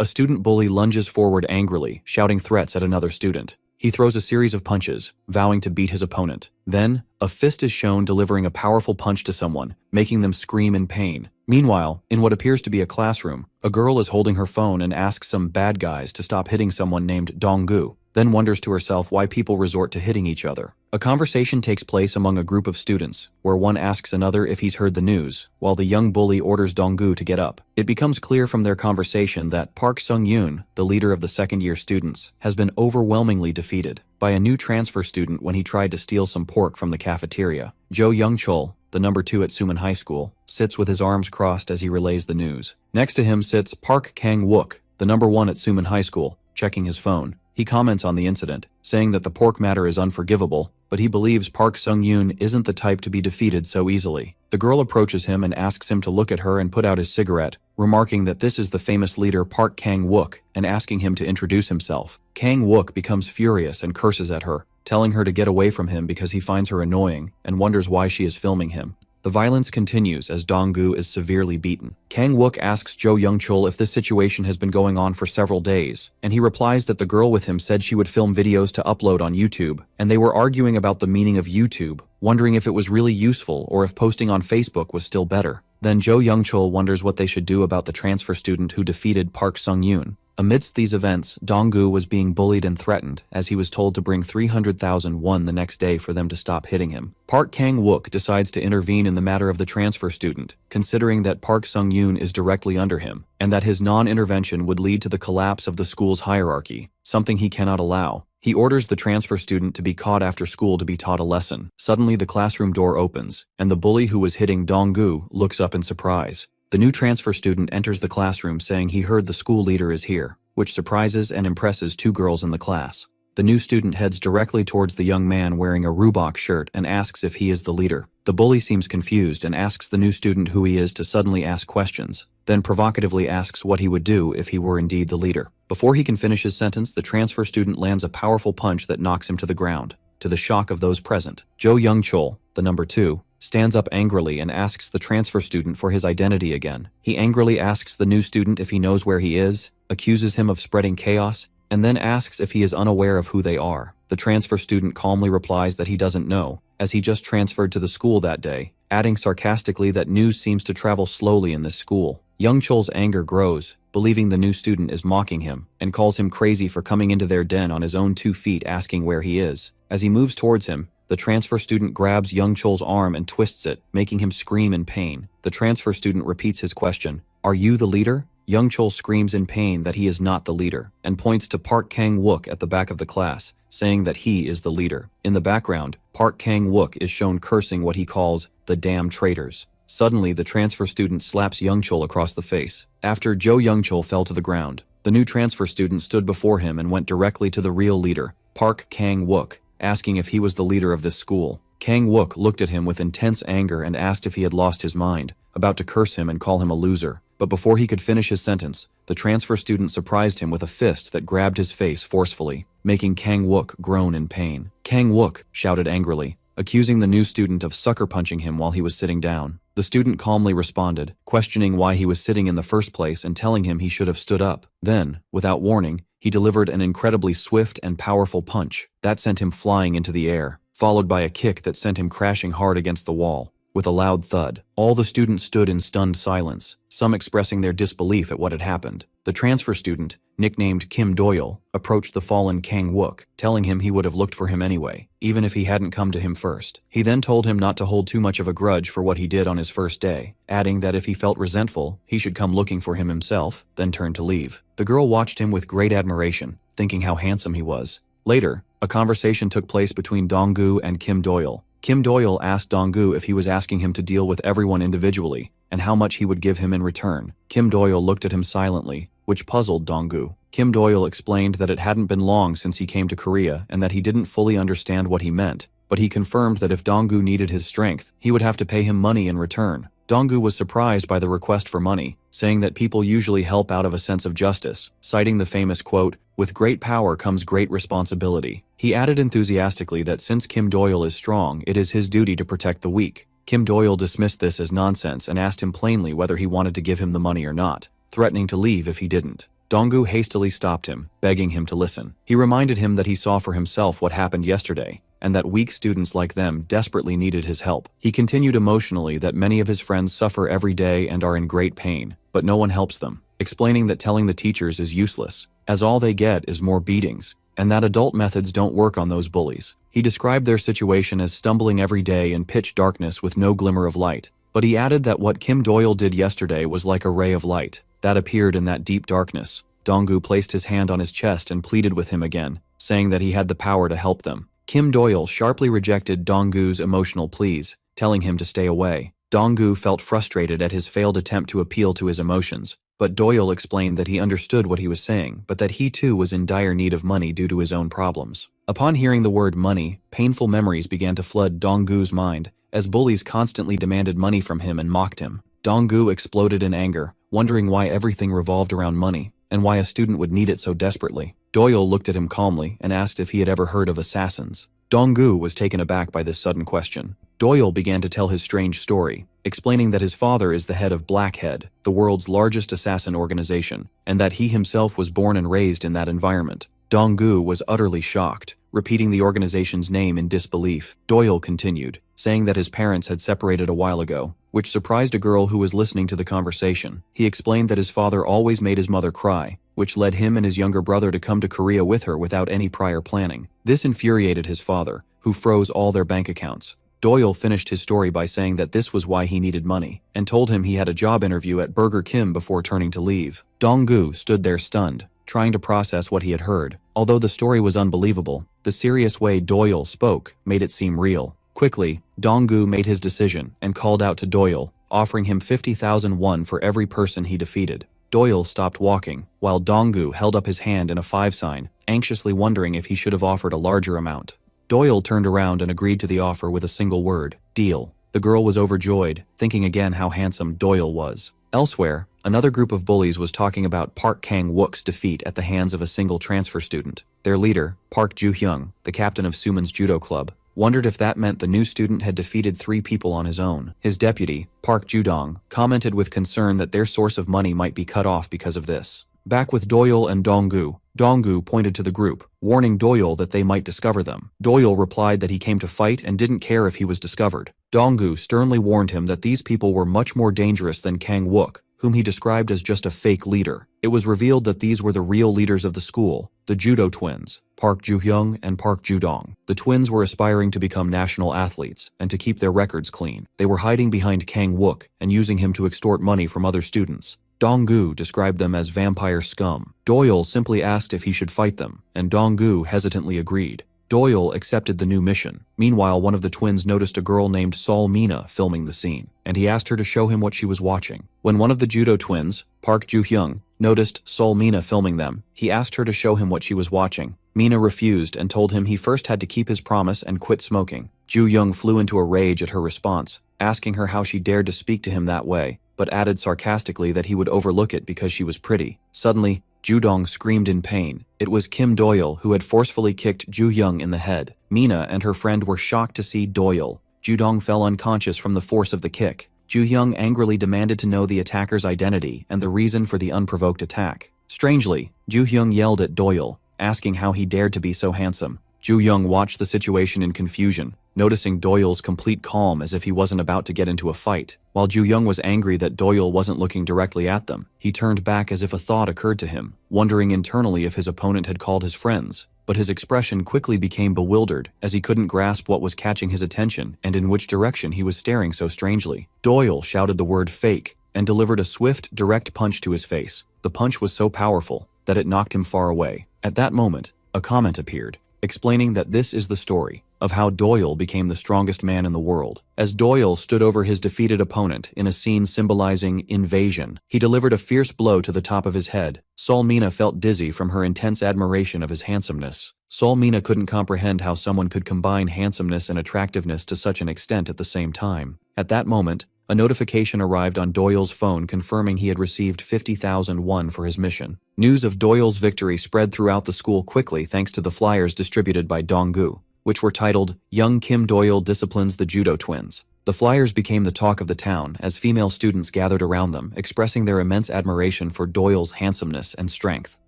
A student bully lunges forward angrily, shouting threats at another student. He throws a series of punches, vowing to beat his opponent. Then, a fist is shown delivering a powerful punch to someone, making them scream in pain. Meanwhile, in what appears to be a classroom, a girl is holding her phone and asks some bad guys to stop hitting someone named Donggu, then wonders to herself why people resort to hitting each other. A conversation takes place among a group of students, where one asks another if he's heard the news, while the young bully orders Donggu to get up. It becomes clear from their conversation that Park Sung-yoon, the leader of the second-year students, has been overwhelmingly defeated by a new transfer student when he tried to steal some pork from the cafeteria. Jo Young-chul, the number 2 at Suman High School, sits with his arms crossed as he relays the news. Next to him sits Park Kang-wook, the number 1 at Suman High School, checking his phone. He comments on the incident, saying that the pork matter is unforgivable, but he believes Park Sung-yoon isn't the type to be defeated so easily. The girl approaches him and asks him to look at her and put out his cigarette, remarking that this is the famous leader Park Kang-wook and asking him to introduce himself. Kang-wook becomes furious and curses at her, telling her to get away from him because he finds her annoying and wonders why she is filming him. The violence continues as Donggu is severely beaten. Kang-wook asks Jo Young-chul if this situation has been going on for several days, and he replies that the girl with him said she would film videos to upload on YouTube, and they were arguing about the meaning of YouTube, wondering if it was really useful or if posting on Facebook was still better. Then Jo Young-chul wonders what they should do about the transfer student who defeated Park Sung-yoon. Amidst these events, Donggu was being bullied and threatened, as he was told to bring 300,000 won the next day for them to stop hitting him. Park Kang-wook decides to intervene in the matter of the transfer student, considering that Park Sung-yoon is directly under him, and that his non-intervention would lead to the collapse of the school's hierarchy, something he cannot allow. He orders the transfer student to be caught after school to be taught a lesson. Suddenly, the classroom door opens, and the bully who was hitting Donggu looks up in surprise. The new transfer student enters the classroom saying he heard the school leader is here, which surprises and impresses 2 girls in the class. The new student heads directly towards the young man wearing a Reebok shirt and asks if he is the leader. The bully seems confused and asks the new student who he is to suddenly ask questions, then provocatively asks what he would do if he were indeed the leader. Before he can finish his sentence, the transfer student lands a powerful punch that knocks him to the ground. To the shock of those present, Jo Young-chul, the number 2, stands up angrily and asks the transfer student for his identity again. He angrily asks the new student if he knows where he is, accuses him of spreading chaos, and then asks if he is unaware of who they are. The transfer student calmly replies that he doesn't know, as he just transferred to the school that day, adding sarcastically that news seems to travel slowly in this school. Young-chul's anger grows, believing the new student is mocking him, and calls him crazy for coming into their den on his own 2 feet asking where he is. As he moves towards him, the transfer student grabs Young-chul's arm and twists it, making him scream in pain. The transfer student repeats his question, "Are you the leader?" Young-chul screams in pain that he is not the leader, and points to Park Kang-wook at the back of the class, saying that he is the leader. In the background, Park Kang-wook is shown cursing what he calls the damn traitors. Suddenly, the transfer student slaps Young-chul across the face. After Jo Young-chul fell to the ground, the new transfer student stood before him and went directly to the real leader, Park Kang-wook, asking if he was the leader of this school. Kang-wook looked at him with intense anger and asked if he had lost his mind, about to curse him and call him a loser. But before he could finish his sentence, the transfer student surprised him with a fist that grabbed his face forcefully, making Kang-wook groan in pain. Kang-wook shouted angrily, accusing the new student of sucker punching him while he was sitting down. The student calmly responded, questioning why he was sitting in the first place and telling him he should have stood up. Then, without warning, he delivered an incredibly swift and powerful punch that sent him flying into the air, followed by a kick that sent him crashing hard against the wall. With a loud thud, all the students stood in stunned silence, some expressing their disbelief at what had happened. The transfer student, nicknamed Kim Doyle, approached the fallen Kang-wook, telling him he would have looked for him anyway, even if he hadn't come to him first. He then told him not to hold too much of a grudge for what he did on his first day, adding that if he felt resentful, he should come looking for him himself, then turn to leave. The girl watched him with great admiration, thinking how handsome he was. Later, a conversation took place between Donggu and Kim Doyle. Kim Doyle asked Donggu if he was asking him to deal with everyone individually, and how much he would give him in return. Kim Doyle looked at him silently, which puzzled Donggu. Kim Doyle explained that it hadn't been long since he came to Korea and that he didn't fully understand what he meant, but he confirmed that if Donggu needed his strength, he would have to pay him money in return. Donggu was surprised by the request for money, saying that people usually help out of a sense of justice, citing the famous quote, "With great power comes great responsibility." He added enthusiastically that since Kim Doyle is strong, it is his duty to protect the weak. Kim Doyle dismissed this as nonsense and asked him plainly whether he wanted to give him the money or not, threatening to leave if he didn't. Donggu hastily stopped him, begging him to listen. He reminded him that he saw for himself what happened yesterday, and that weak students like them desperately needed his help. He continued emotionally that many of his friends suffer every day and are in great pain, but no one helps them, explaining that telling the teachers is useless, as all they get is more beatings, and that adult methods don't work on those bullies. He described their situation as stumbling every day in pitch darkness with no glimmer of light, but he added that what Kim Doyle did yesterday was like a ray of light that appeared in that deep darkness. Donggu placed his hand on his chest and pleaded with him again, saying that he had the power to help them. Kim Doyle sharply rejected Donggu's emotional pleas, telling him to stay away. Donggu felt frustrated at his failed attempt to appeal to his emotions, but Doyle explained that he understood what he was saying, but that he too was in dire need of money due to his own problems. Upon hearing the word money, painful memories began to flood Donggu's mind, as bullies constantly demanded money from him and mocked him. Donggu exploded in anger, wondering why everything revolved around money, and why a student would need it so desperately. Doyle looked at him calmly and asked if he had ever heard of assassins. Donggu was taken aback by this sudden question. Doyle began to tell his strange story, explaining that his father is the head of Blackhead, the world's largest assassin organization, and that he himself was born and raised in that environment. Donggu was utterly shocked, repeating the organization's name in disbelief. Doyle continued, saying that his parents had separated a while ago, which surprised a girl who was listening to the conversation. He explained that his father always made his mother cry, which led him and his younger brother to come to Korea with her without any prior planning. This infuriated his father, who froze all their bank accounts. Doyle finished his story by saying that this was why he needed money, and told him he had a job interview at Burger King before turning to leave. Donggu stood there stunned, trying to process what he had heard. Although the story was unbelievable, the serious way Doyle spoke made it seem real. Quickly, Donggu made his decision and called out to Doyle, offering him 50,000 won for every person he defeated. Doyle stopped walking, while Donggu held up his hand in a 5 sign, anxiously wondering if he should have offered a larger amount. Doyle turned around and agreed to the offer with a single word: deal. The girl was overjoyed, thinking again how handsome Doyle was. Elsewhere, another group of bullies was talking about Park Kang-wook's defeat at the hands of a single transfer student. Their leader, Park Ju-hyung, the captain of Suman's judo club, wondered if that meant the new student had defeated 3 people on his own. His deputy, Park Ju-dong, commented with concern that their source of money might be cut off because of this. Back with Doyle and Donggu, Donggu pointed to the group, warning Doyle that they might discover them. Doyle replied that he came to fight and didn't care if he was discovered. Donggu sternly warned him that these people were much more dangerous than Kang-wook, whom he described as just a fake leader. It was revealed that these were the real leaders of the school, the judo twins, Park Ju-hyung and Park Ju-dong. The twins were aspiring to become national athletes and to keep their records clean. They were hiding behind Kang-wook and using him to extort money from other students. Donggu described them as vampire scum. Doyle simply asked if he should fight them, and Donggu hesitantly agreed. Doyle accepted the new mission. Meanwhile, one of the twins noticed a girl named Sol Mina filming the scene, and he asked her to show him what she was watching. When one of the judo twins, Park Ju-hyung, noticed Sol Mina filming them, he asked her to show him what she was watching. Mina refused and told him he first had to keep his promise and quit smoking. Ju-hyung flew into a rage at her response, asking her how she dared to speak to him that way, but added sarcastically that he would overlook it because she was pretty. Suddenly, Ju-dong screamed in pain. It was Kim Doyle who had forcefully kicked Ju-hyung in the head. Mina and her friend were shocked to see Doyle. Ju-dong fell unconscious from the force of the kick. Ju-hyung angrily demanded to know the attacker's identity and the reason for the unprovoked attack. Strangely, Ju-hyung yelled at Doyle, asking how he dared to be so handsome. Ju-hyung watched the situation in confusion, noticing Doyle's complete calm as if he wasn't about to get into a fight. While Ju-hyung was angry that Doyle wasn't looking directly at them, he turned back as if a thought occurred to him, wondering internally if his opponent had called his friends. But his expression quickly became bewildered as he couldn't grasp what was catching his attention and in which direction he was staring so strangely. Doyle shouted the word fake and delivered a swift, direct punch to his face. The punch was so powerful that it knocked him far away. At that moment, a comment appeared, explaining that this is the story of how Doyle became the strongest man in the world. As Doyle stood over his defeated opponent in a scene symbolizing invasion, he delivered a fierce blow to the top of his head. Sol Mina felt dizzy from her intense admiration of his handsomeness. Sol Mina couldn't comprehend how someone could combine handsomeness and attractiveness to such an extent at the same time. At that moment, a notification arrived on Doyle's phone confirming he had received 50,000 won for his mission. News of Doyle's victory spread throughout the school quickly thanks to the flyers distributed by Donggu, which were titled, "Young Kim Doyle Disciplines the Judo Twins." The flyers became the talk of the town as female students gathered around them, expressing their immense admiration for Doyle's handsomeness and strength.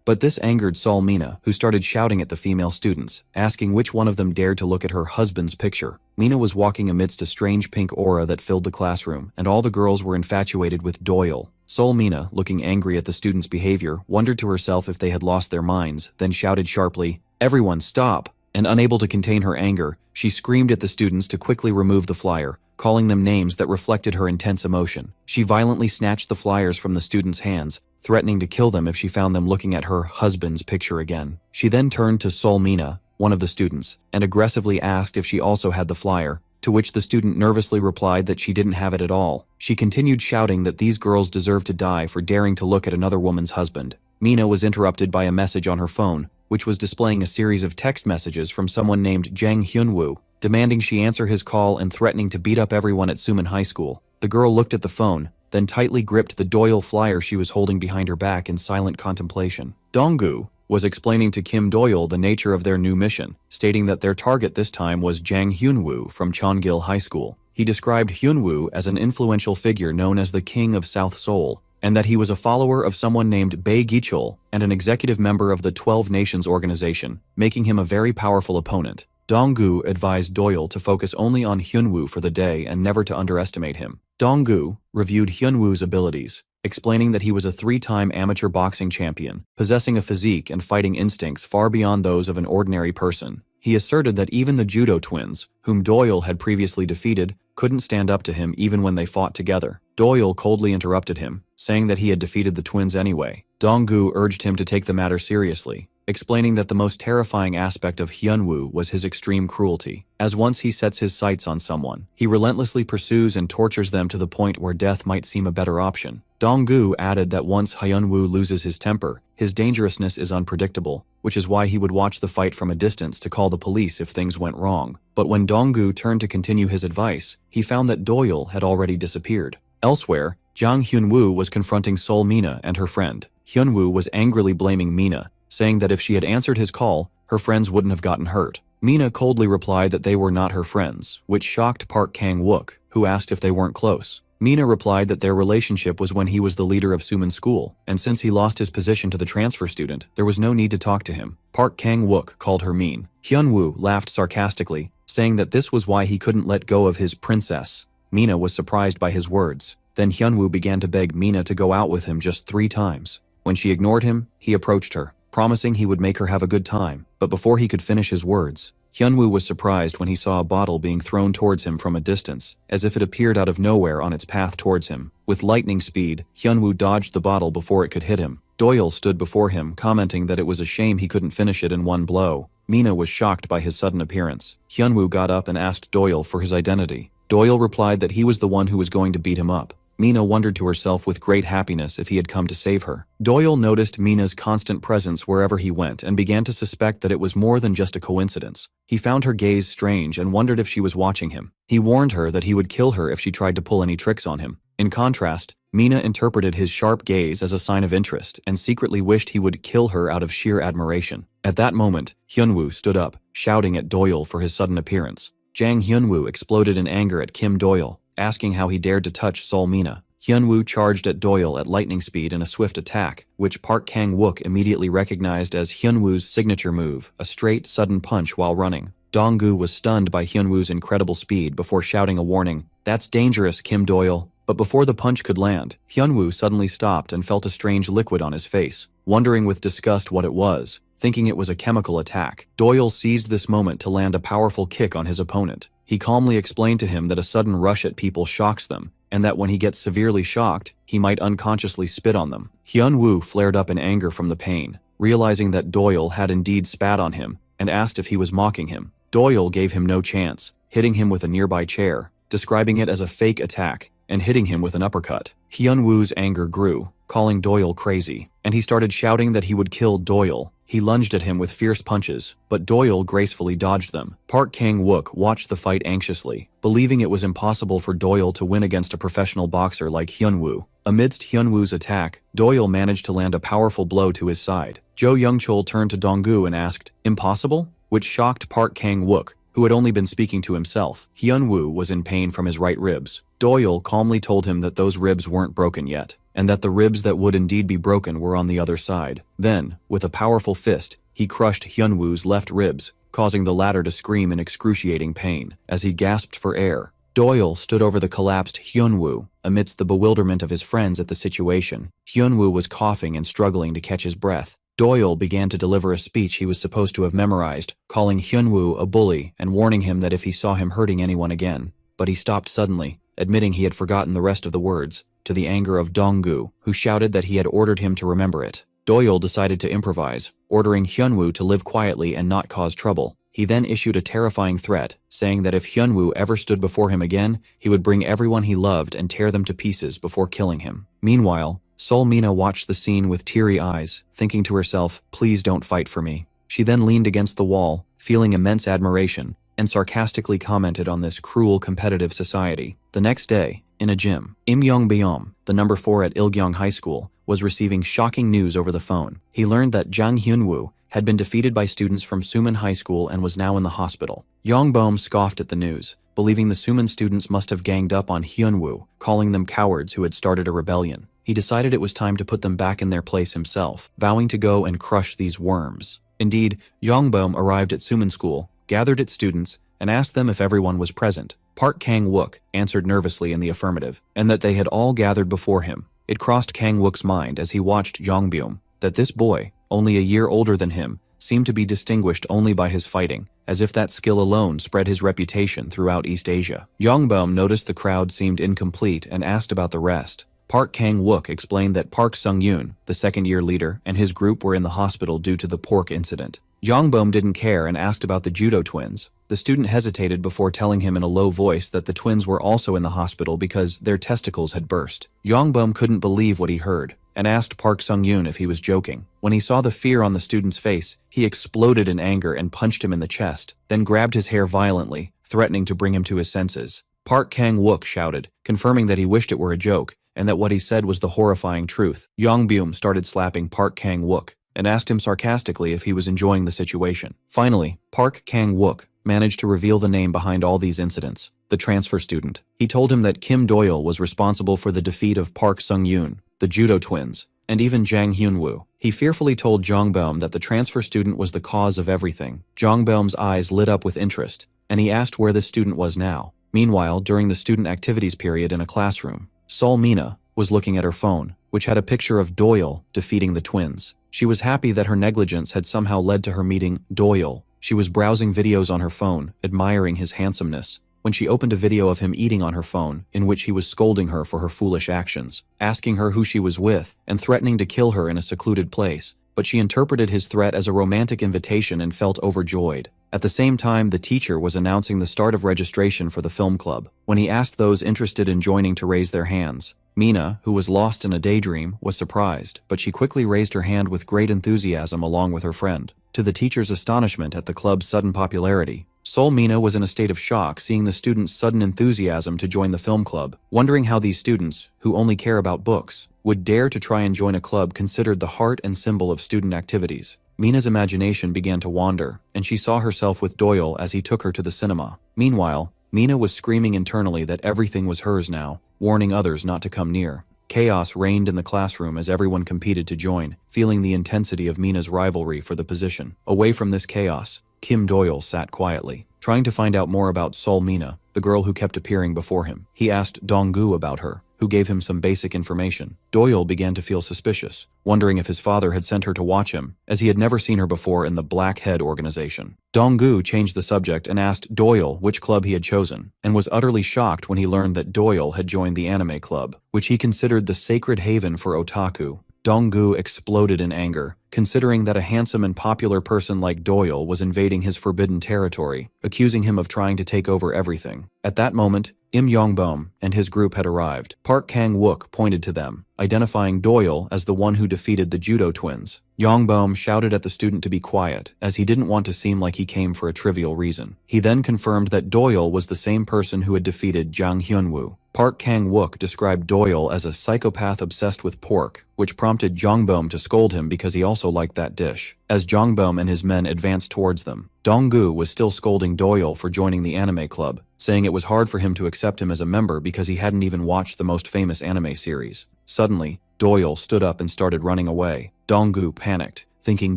But this angered Mina, who started shouting at the female students, asking which one of them dared to look at her husband's picture. Mina was walking amidst a strange pink aura that filled the classroom, and all the girls were infatuated with Doyle. Mina, looking angry at the students' behavior, wondered to herself if they had lost their minds, then shouted sharply, "Everyone stop!" And unable to contain her anger, she screamed at the students to quickly remove the flyer, calling them names that reflected her intense emotion. She violently snatched the flyers from the students' hands, threatening to kill them if she found them looking at her husband's picture again. She then turned to Mina, one of the students, and aggressively asked if she also had the flyer, to which the student nervously replied that she didn't have it at all. She continued shouting that these girls deserved to die for daring to look at another woman's husband. Mina was interrupted by a message on her phone, which was displaying a series of text messages from someone named Jang Hyunwoo, demanding she answer his call and threatening to beat up everyone at Suman High School. The girl looked at the phone, then tightly gripped the Doyle flyer she was holding behind her back in silent contemplation. Donggu was explaining to Kim Doyle the nature of their new mission, stating that their target this time was Jang Hyunwoo from Cheongil High School. He described Hyunwoo as an influential figure known as the King of South Seoul, and that he was a follower of someone named Bae Gichol and an executive member of the 12 Nations organization, making him a very powerful opponent. Donggu advised Doyle to focus only on Hyunwoo for the day and never to underestimate him. Donggu reviewed Hyunwoo's abilities, explaining that he was a 3-time amateur boxing champion, possessing a physique and fighting instincts far beyond those of an ordinary person. He asserted that even the judo twins, whom Doyle had previously defeated, couldn't stand up to him even when they fought together. Doyle coldly interrupted him, saying that he had defeated the twins anyway. Donggu urged him to take the matter seriously, explaining that the most terrifying aspect of Hyunwoo was his extreme cruelty, as once he sets his sights on someone, he relentlessly pursues and tortures them to the point where death might seem a better option. Donggu added that once Hyunwoo loses his temper, his dangerousness is unpredictable, which is why he would watch the fight from a distance to call the police if things went wrong. But when Donggu turned to continue his advice, he found that Doyle had already disappeared. Elsewhere, Jang Hyunwoo was confronting Mina and her friend. Hyunwoo was angrily blaming Mina, saying that if she had answered his call, her friends wouldn't have gotten hurt. Mina coldly replied that they were not her friends, which shocked Park Kang-wook, who asked if they weren't close. Mina replied that their relationship was when he was the leader of Suman School, and since he lost his position to the transfer student, there was no need to talk to him. Park Kang-wook called her mean. Hyunwoo laughed sarcastically, saying that this was why he couldn't let go of his princess. Mina was surprised by his words. Then Hyunwoo began to beg Mina to go out with him just 3 times. When she ignored him, he approached her, promising he would make her have a good time. But before he could finish his words, Hyunwoo was surprised when he saw a bottle being thrown towards him from a distance, as if it appeared out of nowhere on its path towards him. With lightning speed, Hyunwoo dodged the bottle before it could hit him. Doyle stood before him, commenting that it was a shame he couldn't finish it in one blow. Mina was shocked by his sudden appearance. Hyunwoo got up and asked Doyle for his identity. Doyle replied that he was the one who was going to beat him up. Mina wondered to herself with great happiness if he had come to save her. Doyle noticed Mina's constant presence wherever he went and began to suspect that it was more than just a coincidence. He found her gaze strange and wondered if she was watching him. He warned her that he would kill her if she tried to pull any tricks on him. In contrast, Mina interpreted his sharp gaze as a sign of interest and secretly wished he would kill her out of sheer admiration. At that moment, Hyunwoo stood up, shouting at Doyle for his sudden appearance. Jang Hyunwoo exploded in anger at Kim Doyle, asking how he dared to touch Mina. Hyunwoo charged at Doyle at lightning speed in a swift attack, which Park Kang-wook immediately recognized as Hyunwoo's signature move, a straight, sudden punch while running. Donggu was stunned by Hyunwoo's incredible speed before shouting a warning, "That's dangerous, Kim Doyle." But before the punch could land, Hyunwoo suddenly stopped and felt a strange liquid on his face. Wondering with disgust what it was, thinking it was a chemical attack, Doyle seized this moment to land a powerful kick on his opponent. He calmly explained to him that a sudden rush at people shocks them, and that when he gets severely shocked, he might unconsciously spit on them. Hyunwoo flared up in anger from the pain, realizing that Doyle had indeed spat on him, and asked if he was mocking him. Doyle gave him no chance, hitting him with a nearby chair, describing it as a fake attack, and hitting him with an uppercut. Hyunwoo's anger grew, calling Doyle crazy, and he started shouting that he would kill Doyle. He lunged at him with fierce punches, but Doyle gracefully dodged them. Park Kang-wook watched the fight anxiously, believing it was impossible for Doyle to win against a professional boxer like Hyunwoo. Amidst Hyunwoo's attack, Doyle managed to land a powerful blow to his side. Jo Young-chul turned to Donggu and asked, "Impossible?" which shocked Park Kang-wook, who had only been speaking to himself. Hyun-woo was in pain from his right ribs. Doyle calmly told him that those ribs weren't broken yet, and that the ribs that would indeed be broken were on the other side. Then, with a powerful fist, he crushed Hyun-woo's left ribs, causing the latter to scream in excruciating pain. As he gasped for air, Doyle stood over the collapsed Hyun-woo, amidst the bewilderment of his friends at the situation. Hyun-woo was coughing and struggling to catch his breath. Doyle began to deliver a speech he was supposed to have memorized, calling Hyun-woo a bully and warning him that if he saw him hurting anyone again. But he stopped suddenly, admitting he had forgotten the rest of the words, to the anger of Dong-gu, who shouted that he had ordered him to remember it. Doyle decided to improvise, ordering Hyun-woo to live quietly and not cause trouble. He then issued a terrifying threat, saying that if Hyun-woo ever stood before him again, he would bring everyone he loved and tear them to pieces before killing him. Meanwhile, Sol-mina watched the scene with teary eyes, thinking to herself, "Please don't fight for me." She then leaned against the wall, feeling immense admiration, and sarcastically commented on this cruel competitive society. The next day, in a gym, Im Yong-beom, the number 4 at Ilgyong High School, was receiving shocking news over the phone. He learned that Jang Hyun-woo had been defeated by students from Suman High School and was now in the hospital. Yong-beom scoffed at the news, believing the Suman students must have ganged up on Hyun-woo, calling them cowards who had started a rebellion. He decided it was time to put them back in their place himself, vowing to go and crush these worms. Indeed, Yong-beom arrived at Suman School, gathered its students, and asked them if everyone was present. Park Kang-wook answered nervously in the affirmative, and that they had all gathered before him. It crossed Kang-wook's mind as he watched Yong-beom that this boy, only a year older than him, seemed to be distinguished only by his fighting, as if that skill alone spread his reputation throughout East Asia. Yong-beom noticed the crowd seemed incomplete and asked about the rest. Park Kang-wook explained that Park Sung-yoon, the second-year leader, and his group were in the hospital due to the pork incident. Yong-beom didn't care and asked about the judo twins. The student hesitated before telling him in a low voice that the twins were also in the hospital because their testicles had burst. Yong-beom couldn't believe what he heard, and asked Park Sung-yoon if he was joking. When he saw the fear on the student's face, he exploded in anger and punched him in the chest, then grabbed his hair violently, threatening to bring him to his senses. Park Kang-wook shouted, confirming that he wished it were a joke, and that what he said was the horrifying truth. Yong-beom started slapping Park Kang-wook, and asked him sarcastically if he was enjoying the situation. Finally, Park Kang-wook managed to reveal the name behind all these incidents, the transfer student. He told him that Kim Doyle was responsible for the defeat of Park Sung-yoon, the judo twins, and even Jang Hyun-woo. He fearfully told Jong-beom that the transfer student was the cause of everything. Jong-beom's eyes lit up with interest, and he asked where the student was now. Meanwhile, during the student activities period in a classroom, Sol-mina was looking at her phone, which had a picture of Doyle defeating the twins. She was happy that her negligence had somehow led to her meeting Doyle. She was browsing videos on her phone, admiring his handsomeness, when she opened a video of him eating on her phone, in which he was scolding her for her foolish actions, asking her who she was with, and threatening to kill her in a secluded place. But she interpreted his threat as a romantic invitation and felt overjoyed. At the same time, the teacher was announcing the start of registration for the film club. When he asked those interested in joining to raise their hands, Mina, who was lost in a daydream, was surprised, but she quickly raised her hand with great enthusiasm along with her friend. To the teacher's astonishment at the club's sudden popularity, Sol-mina was in a state of shock seeing the students' sudden enthusiasm to join the film club, wondering how these students, who only care about books, would dare to try and join a club considered the heart and symbol of student activities. Mina's imagination began to wander, and she saw herself with Doyle as he took her to the cinema. Meanwhile, Mina was screaming internally that everything was hers now, warning others not to come near. Chaos reigned in the classroom as everyone competed to join, feeling the intensity of Mina's rivalry for the position. Away from this chaos, Kim Doyle sat quietly, trying to find out more about Sol-mina, the girl who kept appearing before him. He asked Dong-gu about her, who gave him some basic information. Doyle began to feel suspicious, wondering if his father had sent her to watch him, as he had never seen her before in the Black Head organization. Dong-gu changed the subject and asked Doyle which club he had chosen, and was utterly shocked when he learned that Doyle had joined the anime club, which he considered the sacred haven for otaku. Dong-gu exploded in anger, considering that a handsome and popular person like Doyle was invading his forbidden territory, accusing him of trying to take over everything. At that moment, Im Yong-beom and his group had arrived. Park Kang-wook pointed to them, identifying Doyle as the one who defeated the judo twins. Yongbom shouted at the student to be quiet, as he didn't want to seem like he came for a trivial reason. He then confirmed that Doyle was the same person who had defeated Jang Hyunwoo. Park Kang-wook described Doyle as a psychopath obsessed with pork, which prompted Jongbom to scold him because he also liked that dish. As Jongbom and his men advanced towards them, Donggu was still scolding Doyle for joining the anime club, saying it was hard for him to accept him as a member because he hadn't even watched the most famous anime series. Suddenly, Doyle stood up and started running away. Donggu panicked, thinking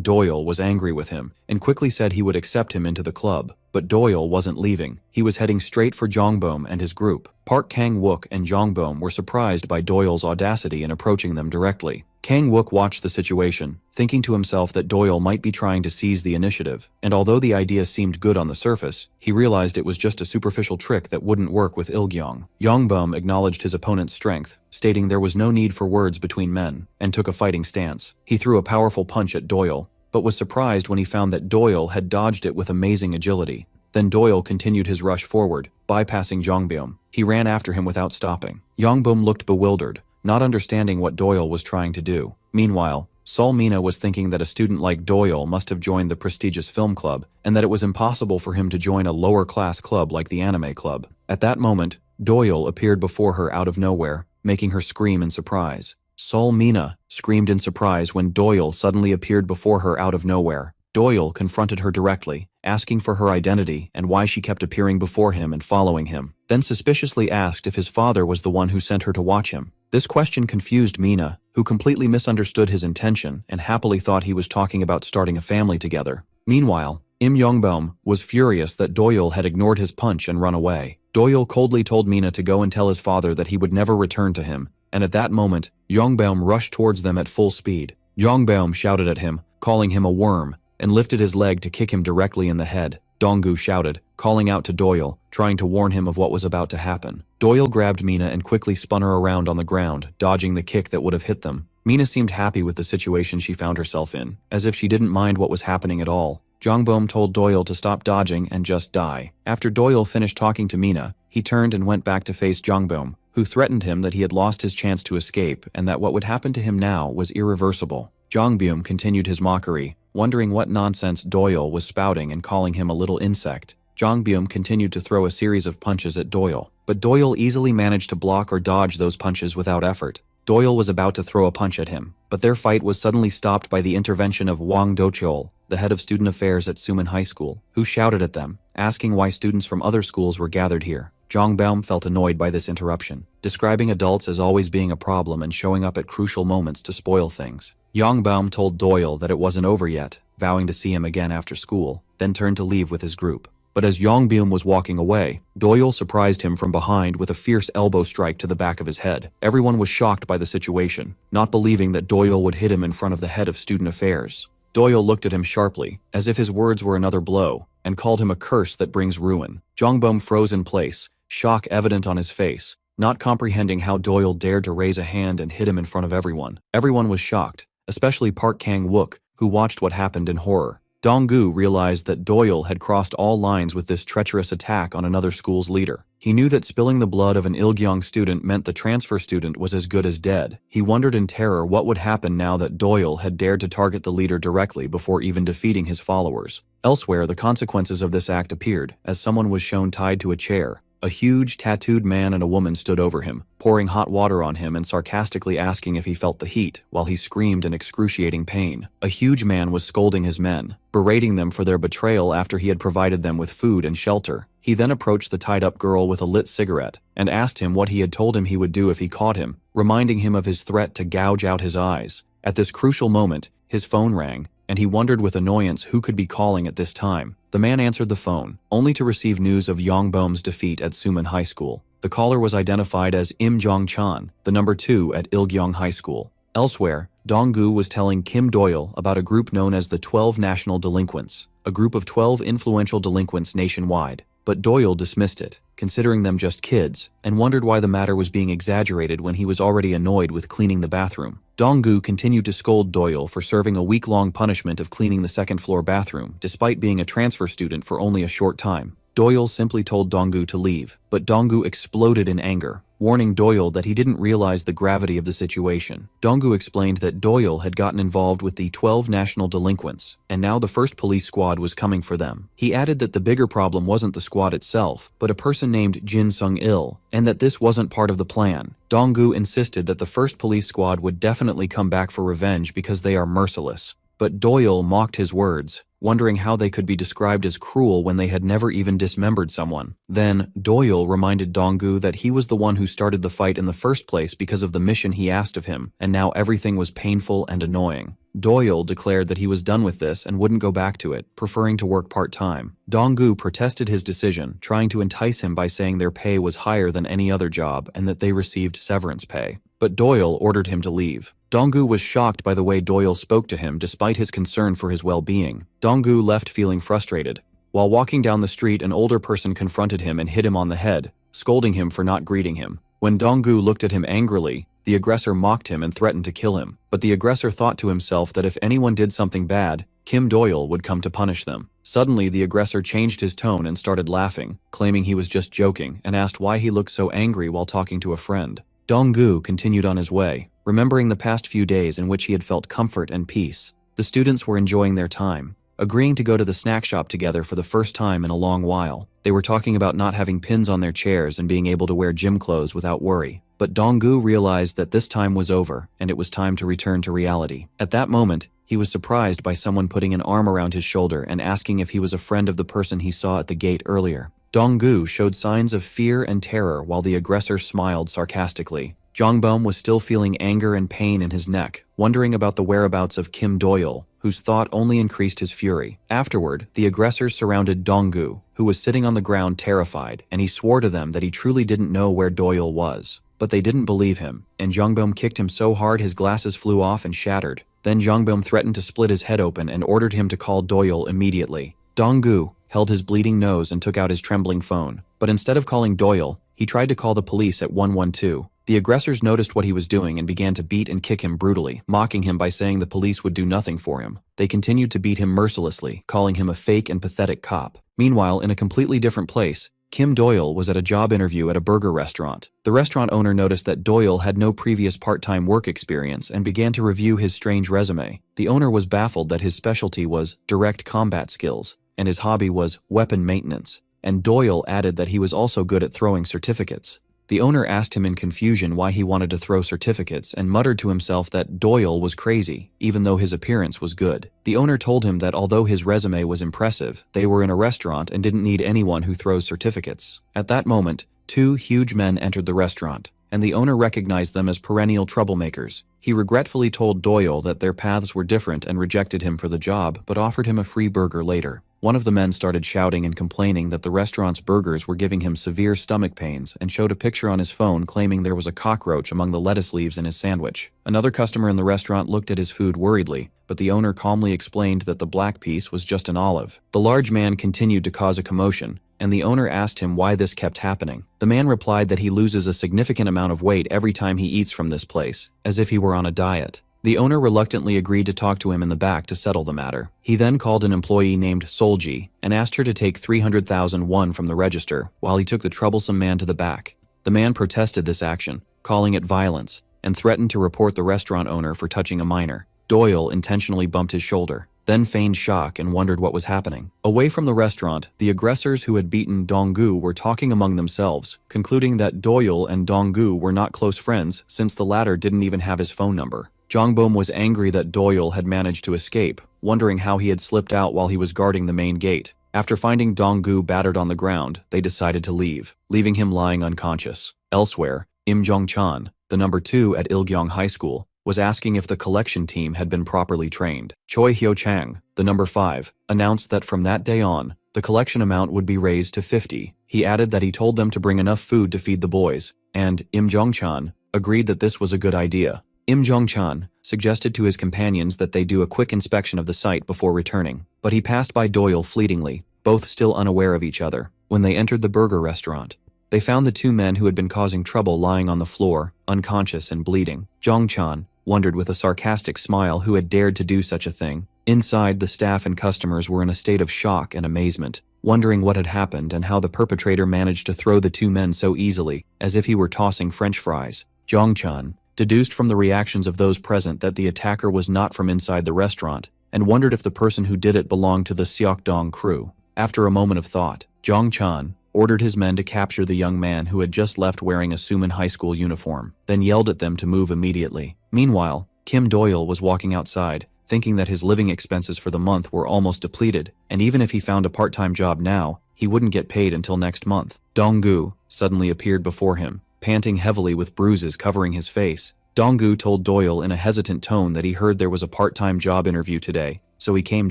Doyle was angry with him, and quickly said he would accept him into the club. But Doyle wasn't leaving. He was heading straight for Jongbom and his group. Park Kang-wook and Jongbom were surprised by Doyle's audacity in approaching them directly. Kang-wook watched the situation, thinking to himself that Doyle might be trying to seize the initiative, and although the idea seemed good on the surface, he realized it was just a superficial trick that wouldn't work with Ilgyong. Yongbom acknowledged his opponent's strength, stating there was no need for words between men, and took a fighting stance. He threw a powerful punch at Doyle, but was surprised when he found that Doyle had dodged it with amazing agility. Then Doyle continued his rush forward, bypassing Jongbom. He ran after him without stopping. Yongbom looked bewildered, not understanding what Doyle was trying to do. Meanwhile, Sol Mina was thinking that a student like Doyle must have joined the prestigious film club, and that it was impossible for him to join a lower-class club like the anime club. At that moment, Doyle appeared before her out of nowhere, making her scream in surprise. Sol Mina screamed in surprise when Doyle suddenly appeared before her out of nowhere. Doyle confronted her directly, asking for her identity and why she kept appearing before him and following him, then suspiciously asked if his father was the one who sent her to watch him. This question confused Mina, who completely misunderstood his intention and happily thought he was talking about starting a family together. Meanwhile, Im Yongbom was furious that Doyle had ignored his punch and run away. Doyle coldly told Mina to go and tell his father that he would never return to him, and at that moment, Yongbom rushed towards them at full speed. Yongbom shouted at him, calling him a worm, and lifted his leg to kick him directly in the head. Donggu shouted, calling out to Doyle, trying to warn him of what was about to happen. Doyle grabbed Mina and quickly spun her around on the ground, dodging the kick that would have hit them. Mina seemed happy with the situation she found herself in, as if she didn't mind what was happening at all. Jongbom told Doyle to stop dodging and just die. After Doyle finished talking to Mina, he turned and went back to face Jongbom, who threatened him that he had lost his chance to escape and that what would happen to him now was irreversible. Jongbom continued his mockery, wondering what nonsense Doyle was spouting and calling him a little insect. Jongbom continued to throw a series of punches at Doyle, but Doyle easily managed to block or dodge those punches without effort. Doyle was about to throw a punch at him, but their fight was suddenly stopped by the intervention of Wang Dochol, the head of student affairs at Suman High School, who shouted at them, asking why students from other schools were gathered here. Jongbom felt annoyed by this interruption, describing adults as always being a problem and showing up at crucial moments to spoil things. Yongbom told Doyle that it wasn't over yet, vowing to see him again after school, then turned to leave with his group. But as Yongbom was walking away, Doyle surprised him from behind with a fierce elbow strike to the back of his head. Everyone was shocked by the situation, not believing that Doyle would hit him in front of the head of student affairs. Doyle looked at him sharply, as if his words were another blow, and called him a curse that brings ruin. Jongbom froze in place, shock evident on his face, not comprehending how Doyle dared to raise a hand and hit him in front of everyone. Everyone was shocked, especially Park Kang-wook, who watched what happened in horror. Donggu realized that Doyle had crossed all lines with this treacherous attack on another school's leader. He knew that spilling the blood of an Ilgyong student meant the transfer student was as good as dead. He wondered in terror what would happen now that Doyle had dared to target the leader directly before even defeating his followers. Elsewhere, the consequences of this act appeared, as someone was shown tied to a chair. A huge, tattooed man and a woman stood over him, pouring hot water on him and sarcastically asking if he felt the heat, while he screamed in excruciating pain. A huge man was scolding his men, berating them for their betrayal after he had provided them with food and shelter. He then approached the tied-up girl with a lit cigarette, and asked him what he had told him he would do if he caught him, reminding him of his threat to gouge out his eyes. At this crucial moment, his phone rang, and he wondered with annoyance who could be calling at this time. The man answered the phone, only to receive news of Yongbom's defeat at Suman High School. The caller was identified as Im Jong-chan, the number 2 at Ilgyong High School. Elsewhere, Donggu was telling Kim Doyle about a group known as the 12 National Delinquents, a group of 12 influential delinquents nationwide. But Doyle dismissed it, considering them just kids, and wondered why the matter was being exaggerated when he was already annoyed with cleaning the bathroom. Donggu continued to scold Doyle for serving a week-long punishment of cleaning the second-floor bathroom, despite being a transfer student for only a short time. Doyle simply told Donggu to leave, but Donggu exploded in anger, warning Doyle that he didn't realize the gravity of the situation. Donggu explained that Doyle had gotten involved with the 12 national delinquents, and now the first police squad was coming for them. He added that the bigger problem wasn't the squad itself, but a person named Jin Sung-il, and that this wasn't part of the plan. Donggu insisted that the first police squad would definitely come back for revenge because they are merciless. But Doyle mocked his words, wondering how they could be described as cruel when they had never even dismembered someone. Then, Doyle reminded Donggu that he was the one who started the fight in the first place because of the mission he asked of him, and now everything was painful and annoying. Doyle declared that he was done with this and wouldn't go back to it, preferring to work part-time. Donggu protested his decision, trying to entice him by saying their pay was higher than any other job and that they received severance pay. But Doyle ordered him to leave. Donggu was shocked by the way Doyle spoke to him despite his concern for his well-being. Donggu left feeling frustrated. While walking down the street, an older person confronted him and hit him on the head, scolding him for not greeting him. When Donggu looked at him angrily, the aggressor mocked him and threatened to kill him. But the aggressor thought to himself that if anyone did something bad, Kim Doyle would come to punish them. Suddenly, the aggressor changed his tone and started laughing, claiming he was just joking, and asked why he looked so angry while talking to a friend. Donggu continued on his way, remembering the past few days in which he had felt comfort and peace. The students were enjoying their time, agreeing to go to the snack shop together for the first time in a long while. They were talking about not having pins on their chairs and being able to wear gym clothes without worry. But Donggu realized that this time was over, and it was time to return to reality. At that moment, he was surprised by someone putting an arm around his shoulder and asking if he was a friend of the person he saw at the gate earlier. Donggu showed signs of fear and terror while the aggressor smiled sarcastically. Jongbom was still feeling anger and pain in his neck, wondering about the whereabouts of Kim Doyle, whose thought only increased his fury. Afterward, the aggressors surrounded Donggu, who was sitting on the ground terrified, and he swore to them that he truly didn't know where Doyle was. But they didn't believe him, and Jongbom kicked him so hard his glasses flew off and shattered. Then Jongbom threatened to split his head open and ordered him to call Doyle immediately. Donggu held his bleeding nose and took out his trembling phone. But instead of calling Doyle, he tried to call the police at 112. The aggressors noticed what he was doing and began to beat and kick him brutally, mocking him by saying the police would do nothing for him. They continued to beat him mercilessly, calling him a fake and pathetic cop. Meanwhile, in a completely different place, Kim Doyle was at a job interview at a burger restaurant. The restaurant owner noticed that Doyle had no previous part-time work experience and began to review his strange resume. The owner was baffled that his specialty was direct combat skills, and his hobby was weapon maintenance, and Doyle added that he was also good at throwing certificates. The owner asked him in confusion why he wanted to throw certificates and muttered to himself that Doyle was crazy, even though his appearance was good. The owner told him that although his resume was impressive, they were in a restaurant and didn't need anyone who throws certificates. At that moment, two huge men entered the restaurant, and the owner recognized them as perennial troublemakers. He regretfully told Doyle that their paths were different and rejected him for the job, but offered him a free burger later. One of the men started shouting and complaining that the restaurant's burgers were giving him severe stomach pains and showed a picture on his phone claiming there was a cockroach among the lettuce leaves in his sandwich. Another customer in the restaurant looked at his food worriedly, but the owner calmly explained that the black piece was just an olive. The large man continued to cause a commotion, and the owner asked him why this kept happening. The man replied that he loses a significant amount of weight every time he eats from this place, as if he were on a diet. The owner reluctantly agreed to talk to him in the back to settle the matter. He then called an employee named Solji and asked her to take 300,000 won from the register while he took the troublesome man to the back. The man protested this action, calling it violence, and threatened to report the restaurant owner for touching a minor. Doyle intentionally bumped his shoulder, then feigned shock and wondered what was happening. Away from the restaurant, the aggressors who had beaten Donggu were talking among themselves, concluding that Doyle and Donggu were not close friends since the latter didn't even have his phone number. Jongbom was angry that Doyle had managed to escape, wondering how he had slipped out while he was guarding the main gate. After finding Donggu battered on the ground, they decided to leave, leaving him lying unconscious. Elsewhere, Im Jong-chan, the number 2 at Ilgyong High School, was asking if the collection team had been properly trained. Choi Hyo-chang, the number 5, announced that from that day on, the collection amount would be raised to 50. He added that he told them to bring enough food to feed the boys, and Im Jong-chan agreed that this was a good idea. Im Jong-chan suggested to his companions that they do a quick inspection of the site before returning, but he passed by Doyle fleetingly, both still unaware of each other. When they entered the burger restaurant, they found the two men who had been causing trouble lying on the floor, unconscious and bleeding. Jong-chan wondered with a sarcastic smile who had dared to do such a thing. Inside, the staff and customers were in a state of shock and amazement, wondering what had happened and how the perpetrator managed to throw the two men so easily, as if he were tossing French fries. Zhang deduced from the reactions of those present that the attacker was not from inside the restaurant, and wondered if the person who did it belonged to the Xiaodong crew. After a moment of thought, Zhang ordered his men to capture the young man who had just left wearing a Suman high school uniform, then yelled at them to move immediately. Meanwhile, Kim Doyle was walking outside, thinking that his living expenses for the month were almost depleted, and even if he found a part-time job now, he wouldn't get paid until next month. Donggu suddenly appeared before him, panting heavily with bruises covering his face. Donggu told Doyle in a hesitant tone that he heard there was a part-time job interview today, so he came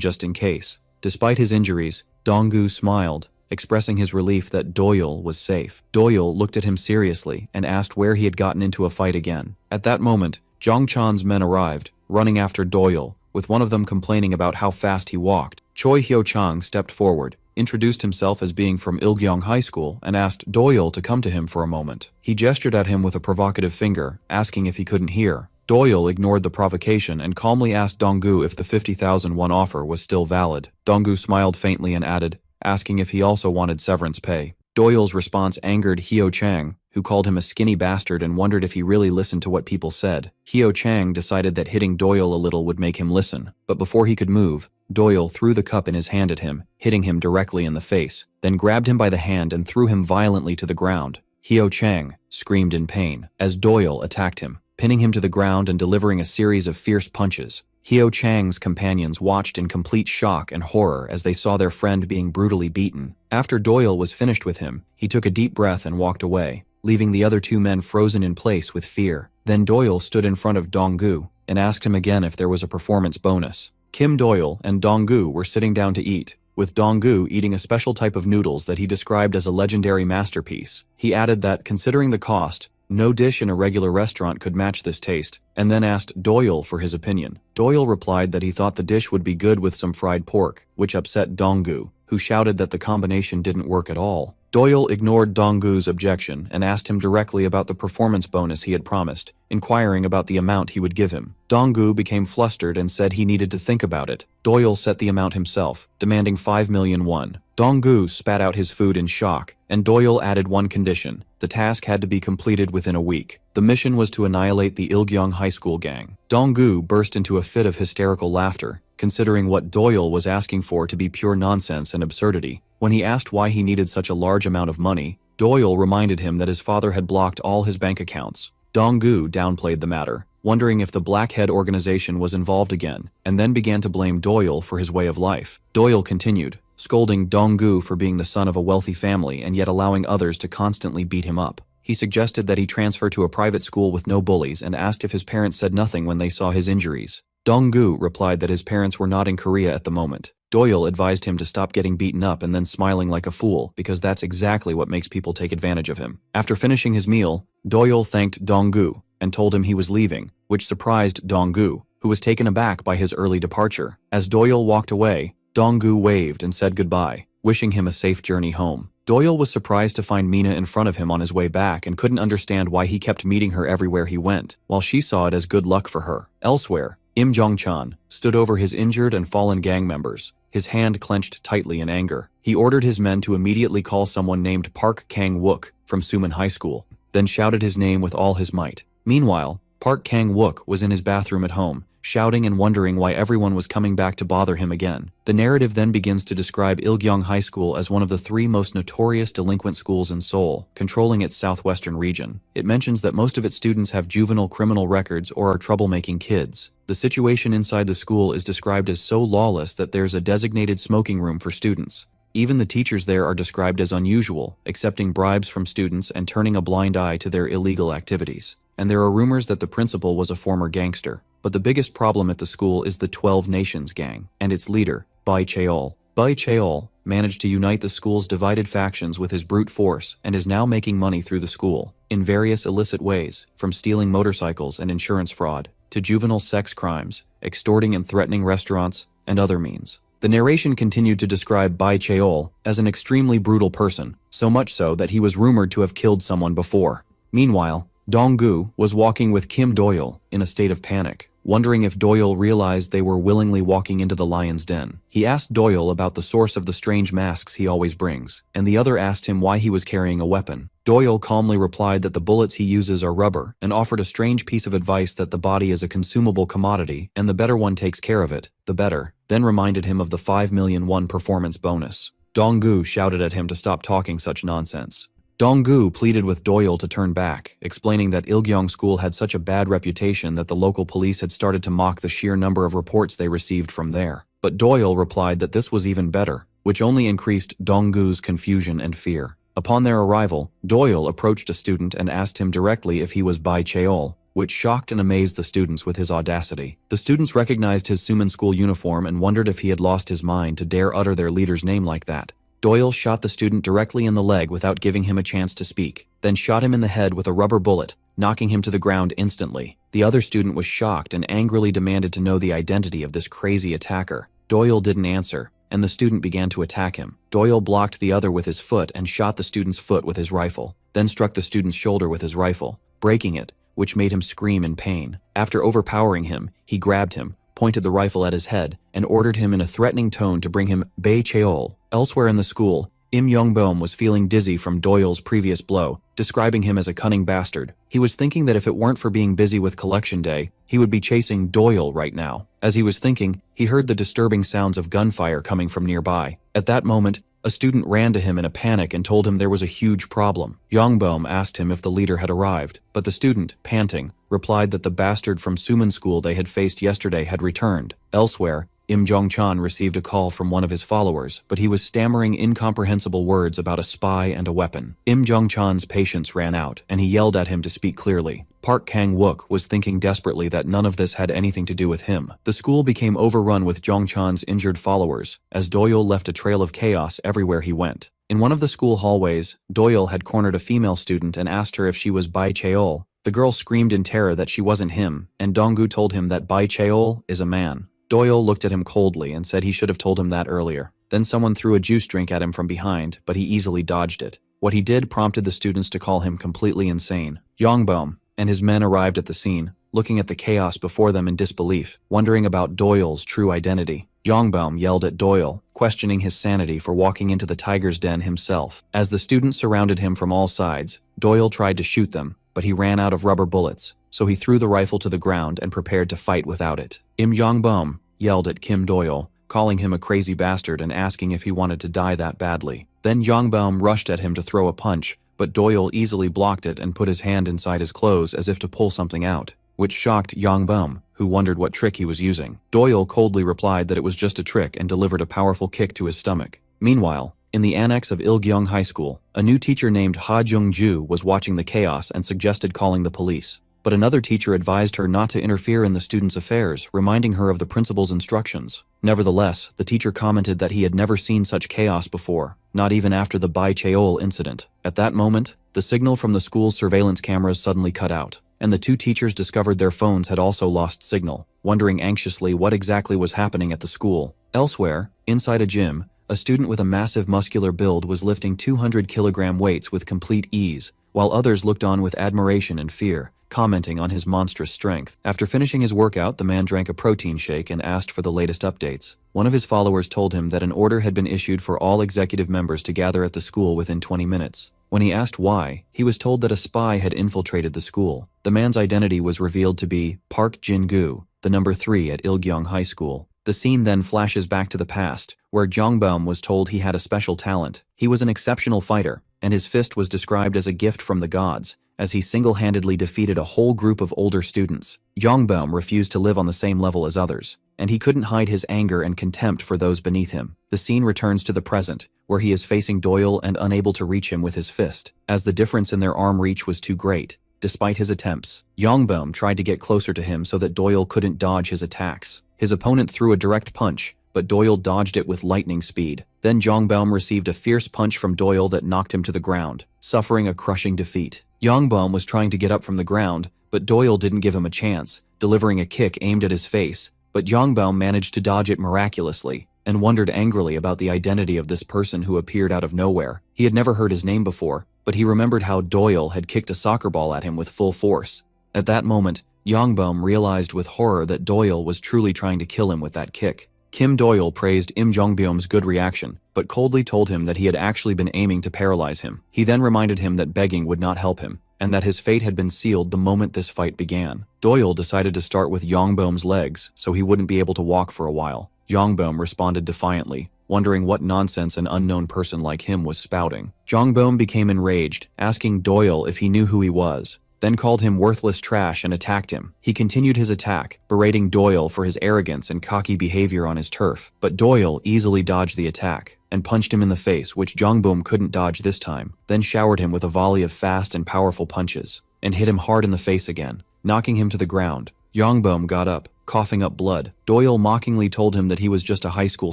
just in case. Despite his injuries, Donggu smiled, expressing his relief that Doyle was safe. Doyle looked at him seriously and asked where he had gotten into a fight again. At that moment, Zhang Chan's men arrived, running after Doyle, with one of them complaining about how fast he walked. Choi Hyo-chang stepped forward, introduced himself as being from Ilgyong High School, and asked Doyle to come to him for a moment. He gestured at him with a provocative finger, asking if he couldn't hear. Doyle ignored the provocation and calmly asked Donggu if the 50,000 won offer was still valid. Donggu smiled faintly and added, asking if he also wanted severance pay. Doyle's response angered Hyo-chang, who called him a skinny bastard and wondered if he really listened to what people said. Hyo-chang decided that hitting Doyle a little would make him listen, but before he could move, Doyle threw the cup in his hand at him, hitting him directly in the face, then grabbed him by the hand and threw him violently to the ground. Hyo-chang screamed in pain as Doyle attacked him, pinning him to the ground and delivering a series of fierce punches. Hyo-chang's companions watched in complete shock and horror as they saw their friend being brutally beaten. After Doyle was finished with him, he took a deep breath and walked away, leaving the other two men frozen in place with fear. Then Doyle stood in front of Donggu and asked him again if there was a performance bonus. Kim Doyle and Donggu were sitting down to eat, with Donggu eating a special type of noodles that he described as a legendary masterpiece. He added that, considering the cost, no dish in a regular restaurant could match this taste, and then asked Doyle for his opinion. Doyle replied that he thought the dish would be good with some fried pork, which upset Donggu, who shouted that the combination didn't work at all. Doyle ignored Donggu's objection and asked him directly about the performance bonus he had promised, inquiring about the amount he would give him. Donggu became flustered and said he needed to think about it. Doyle set the amount himself, demanding 5 million won. Donggu spat out his food in shock, and Doyle added one condition: the task had to be completed within a week. The mission was to annihilate the Ilgyong High School gang. Donggu burst into a fit of hysterical laughter, considering what Doyle was asking for to be pure nonsense and absurdity. When he asked why he needed such a large amount of money, Doyle reminded him that his father had blocked all his bank accounts. Donggu downplayed the matter, wondering if the Blackhead organization was involved again, and then began to blame Doyle for his way of life. Doyle continued, scolding Donggu for being the son of a wealthy family and yet allowing others to constantly beat him up. He suggested that he transfer to a private school with no bullies and asked if his parents said nothing when they saw his injuries. Donggu replied that his parents were not in Korea at the moment. Doyle advised him to stop getting beaten up and then smiling like a fool, because that's exactly what makes people take advantage of him. After finishing his meal, Doyle thanked Donggu and told him he was leaving, which surprised Donggu, who was taken aback by his early departure. As Doyle walked away, Donggu waved and said goodbye, wishing him a safe journey home. Doyle was surprised to find Mina in front of him on his way back and couldn't understand why he kept meeting her everywhere he went, while she saw it as good luck for her. Elsewhere, Im Jong-chan stood over his injured and fallen gang members, his hand clenched tightly in anger. He ordered his men to immediately call someone named Park Kang-wook from Suman High School, then shouted his name with all his might. Meanwhile, Park Kang-wook was in his bathroom at home, shouting and wondering why everyone was coming back to bother him again. The narrative then begins to describe Ilgyong High School as one of the 3 most notorious delinquent schools in Seoul, controlling its southwestern region. It mentions that most of its students have juvenile criminal records or are troublemaking kids. The situation inside the school is described as so lawless that there's a designated smoking room for students. Even the teachers there are described as unusual, accepting bribes from students and turning a blind eye to their illegal activities. And there are rumors that the principal was a former gangster. But the biggest problem at the school is the 12 Nations gang, and its leader, Bai Cheol. Bai Cheol managed to unite the school's divided factions with his brute force and is now making money through the school, in various illicit ways, from stealing motorcycles and insurance fraud, to juvenile sex crimes, extorting and threatening restaurants, and other means. The narration continued to describe Bai Cheol as an extremely brutal person, so much so that he was rumored to have killed someone before. Meanwhile, Dong-gu was walking with Kim Doyle in a state of panic, wondering if Doyle realized they were willingly walking into the lion's den. He asked Doyle about the source of the strange masks he always brings, and the other asked him why he was carrying a weapon. Doyle calmly replied that the bullets he uses are rubber, and offered a strange piece of advice that the body is a consumable commodity, and the better one takes care of it, the better, then reminded him of the 5 million won performance bonus. Dong-gu shouted at him to stop talking such nonsense. Dong-gu pleaded with Doyle to turn back, explaining that Ilgyong School had such a bad reputation that the local police had started to mock the sheer number of reports they received from there. But Doyle replied that this was even better, which only increased Dong-gu's confusion and fear. Upon their arrival, Doyle approached a student and asked him directly if he was Bai Cheol, which shocked and amazed the students with his audacity. The students recognized his Suman School uniform and wondered if he had lost his mind to dare utter their leader's name like that. Doyle shot the student directly in the leg without giving him a chance to speak, then shot him in the head with a rubber bullet, knocking him to the ground instantly. The other student was shocked and angrily demanded to know the identity of this crazy attacker. Doyle didn't answer, and the student began to attack him. Doyle blocked the other with his foot and shot the student's foot with his rifle, then struck the student's shoulder with his rifle, breaking it, which made him scream in pain. After overpowering him, he grabbed him, pointed the rifle at his head, and ordered him in a threatening tone to bring him Bai Cheol. Elsewhere in the school, Im Young-beom was feeling dizzy from Doyle's previous blow, describing him as a cunning bastard. He was thinking that if it weren't for being busy with collection day, he would be chasing Doyle right now. As he was thinking, he heard the disturbing sounds of gunfire coming from nearby. At that moment, a student ran to him in a panic and told him there was a huge problem. Young-beom asked him if the leader had arrived, but the student, panting, replied that the bastard from Suman School they had faced yesterday had returned. Elsewhere, Im Jong-chan received a call from one of his followers, but he was stammering incomprehensible words about a spy and a weapon. Im Jong-chan's patience ran out, and he yelled at him to speak clearly. Park Kang-wook was thinking desperately that none of this had anything to do with him. The school became overrun with Jong-chan's injured followers, as Doyle left a trail of chaos everywhere he went. In one of the school hallways, Doyle had cornered a female student and asked her if she was Bai Cheol. The girl screamed in terror that she wasn't him, and Dong-gu told him that Bai Cheol is a man. Doyle looked at him coldly and said he should have told him that earlier. Then someone threw a juice drink at him from behind, but he easily dodged it. What he did prompted the students to call him completely insane. Young-beom and his men arrived at the scene, looking at the chaos before them in disbelief, wondering about Doyle's true identity. Young-beom yelled at Doyle, questioning his sanity for walking into the tiger's den himself. As the students surrounded him from all sides, Doyle tried to shoot them, but he ran out of rubber bullets, so he threw the rifle to the ground and prepared to fight without it. Im Young-beom yelled at Kim Doyle, calling him a crazy bastard and asking if he wanted to die that badly. Then Young-beom rushed at him to throw a punch, but Doyle easily blocked it and put his hand inside his clothes as if to pull something out, which shocked Young-beom, who wondered what trick he was using. Doyle coldly replied that it was just a trick and delivered a powerful kick to his stomach. Meanwhile, in the annex of Ilgyeong High School, a new teacher named Ha Jung-ju was watching the chaos and suggested calling the police. But another teacher advised her not to interfere in the students' affairs, reminding her of the principal's instructions. Nevertheless, the teacher commented that he had never seen such chaos before, not even after the Bai Cheol incident. At that moment, the signal from the school's surveillance cameras suddenly cut out, and the two teachers discovered their phones had also lost signal, wondering anxiously what exactly was happening at the school. Elsewhere, inside a gym, a student with a massive muscular build was lifting 200-kilogram weights with complete ease, while others looked on with admiration and fear, commenting on his monstrous strength. After finishing his workout, the man drank a protein shake and asked for the latest updates. One of his followers told him that an order had been issued for all executive members to gather at the school within 20 minutes. When he asked why, he was told that a spy had infiltrated the school. The man's identity was revealed to be Park Jin-gu, the number 3 at Ilgyeong High School. The scene then flashes back to the past, where Jong-beom was told he had a special talent. He was an exceptional fighter, and his fist was described as a gift from the gods, as he single-handedly defeated a whole group of older students. Jong-beom refused to live on the same level as others, and he couldn't hide his anger and contempt for those beneath him. The scene returns to the present, where he is facing Doyle and unable to reach him with his fist, as the difference in their arm reach was too great. Despite his attempts, Jong-beom tried to get closer to him so that Doyle couldn't dodge his attacks. His opponent threw a direct punch, but Doyle dodged it with lightning speed. Then Jong-beom received a fierce punch from Doyle that knocked him to the ground, suffering a crushing defeat. Jong-beom was trying to get up from the ground, but Doyle didn't give him a chance, delivering a kick aimed at his face, but Jong-beom managed to dodge it miraculously. and wondered angrily about the identity of this person who appeared out of nowhere. He had never heard his name before, but he remembered how Doyle had kicked a soccer ball at him with full force. At that moment, Yongbom realized with horror that Doyle was truly trying to kill him with that kick. Kim Doyle praised Im Jongbyom's good reaction, but coldly told him that he had actually been aiming to paralyze him. He then reminded him that begging would not help him, and that his fate had been sealed the moment this fight began. Doyle decided to start with Yongbom's legs, so he wouldn't be able to walk for a while. Yongbom responded defiantly, wondering what nonsense an unknown person like him was spouting. Yongbom became enraged, asking Doyle if he knew who he was, then called him worthless trash and attacked him. He continued his attack, berating Doyle for his arrogance and cocky behavior on his turf, but Doyle easily dodged the attack and punched him in the face, which Yongbom couldn't dodge this time, then showered him with a volley of fast and powerful punches, and hit him hard in the face again, knocking him to the ground. Yongbom got up, coughing up blood. Doyle mockingly told him that he was just a high school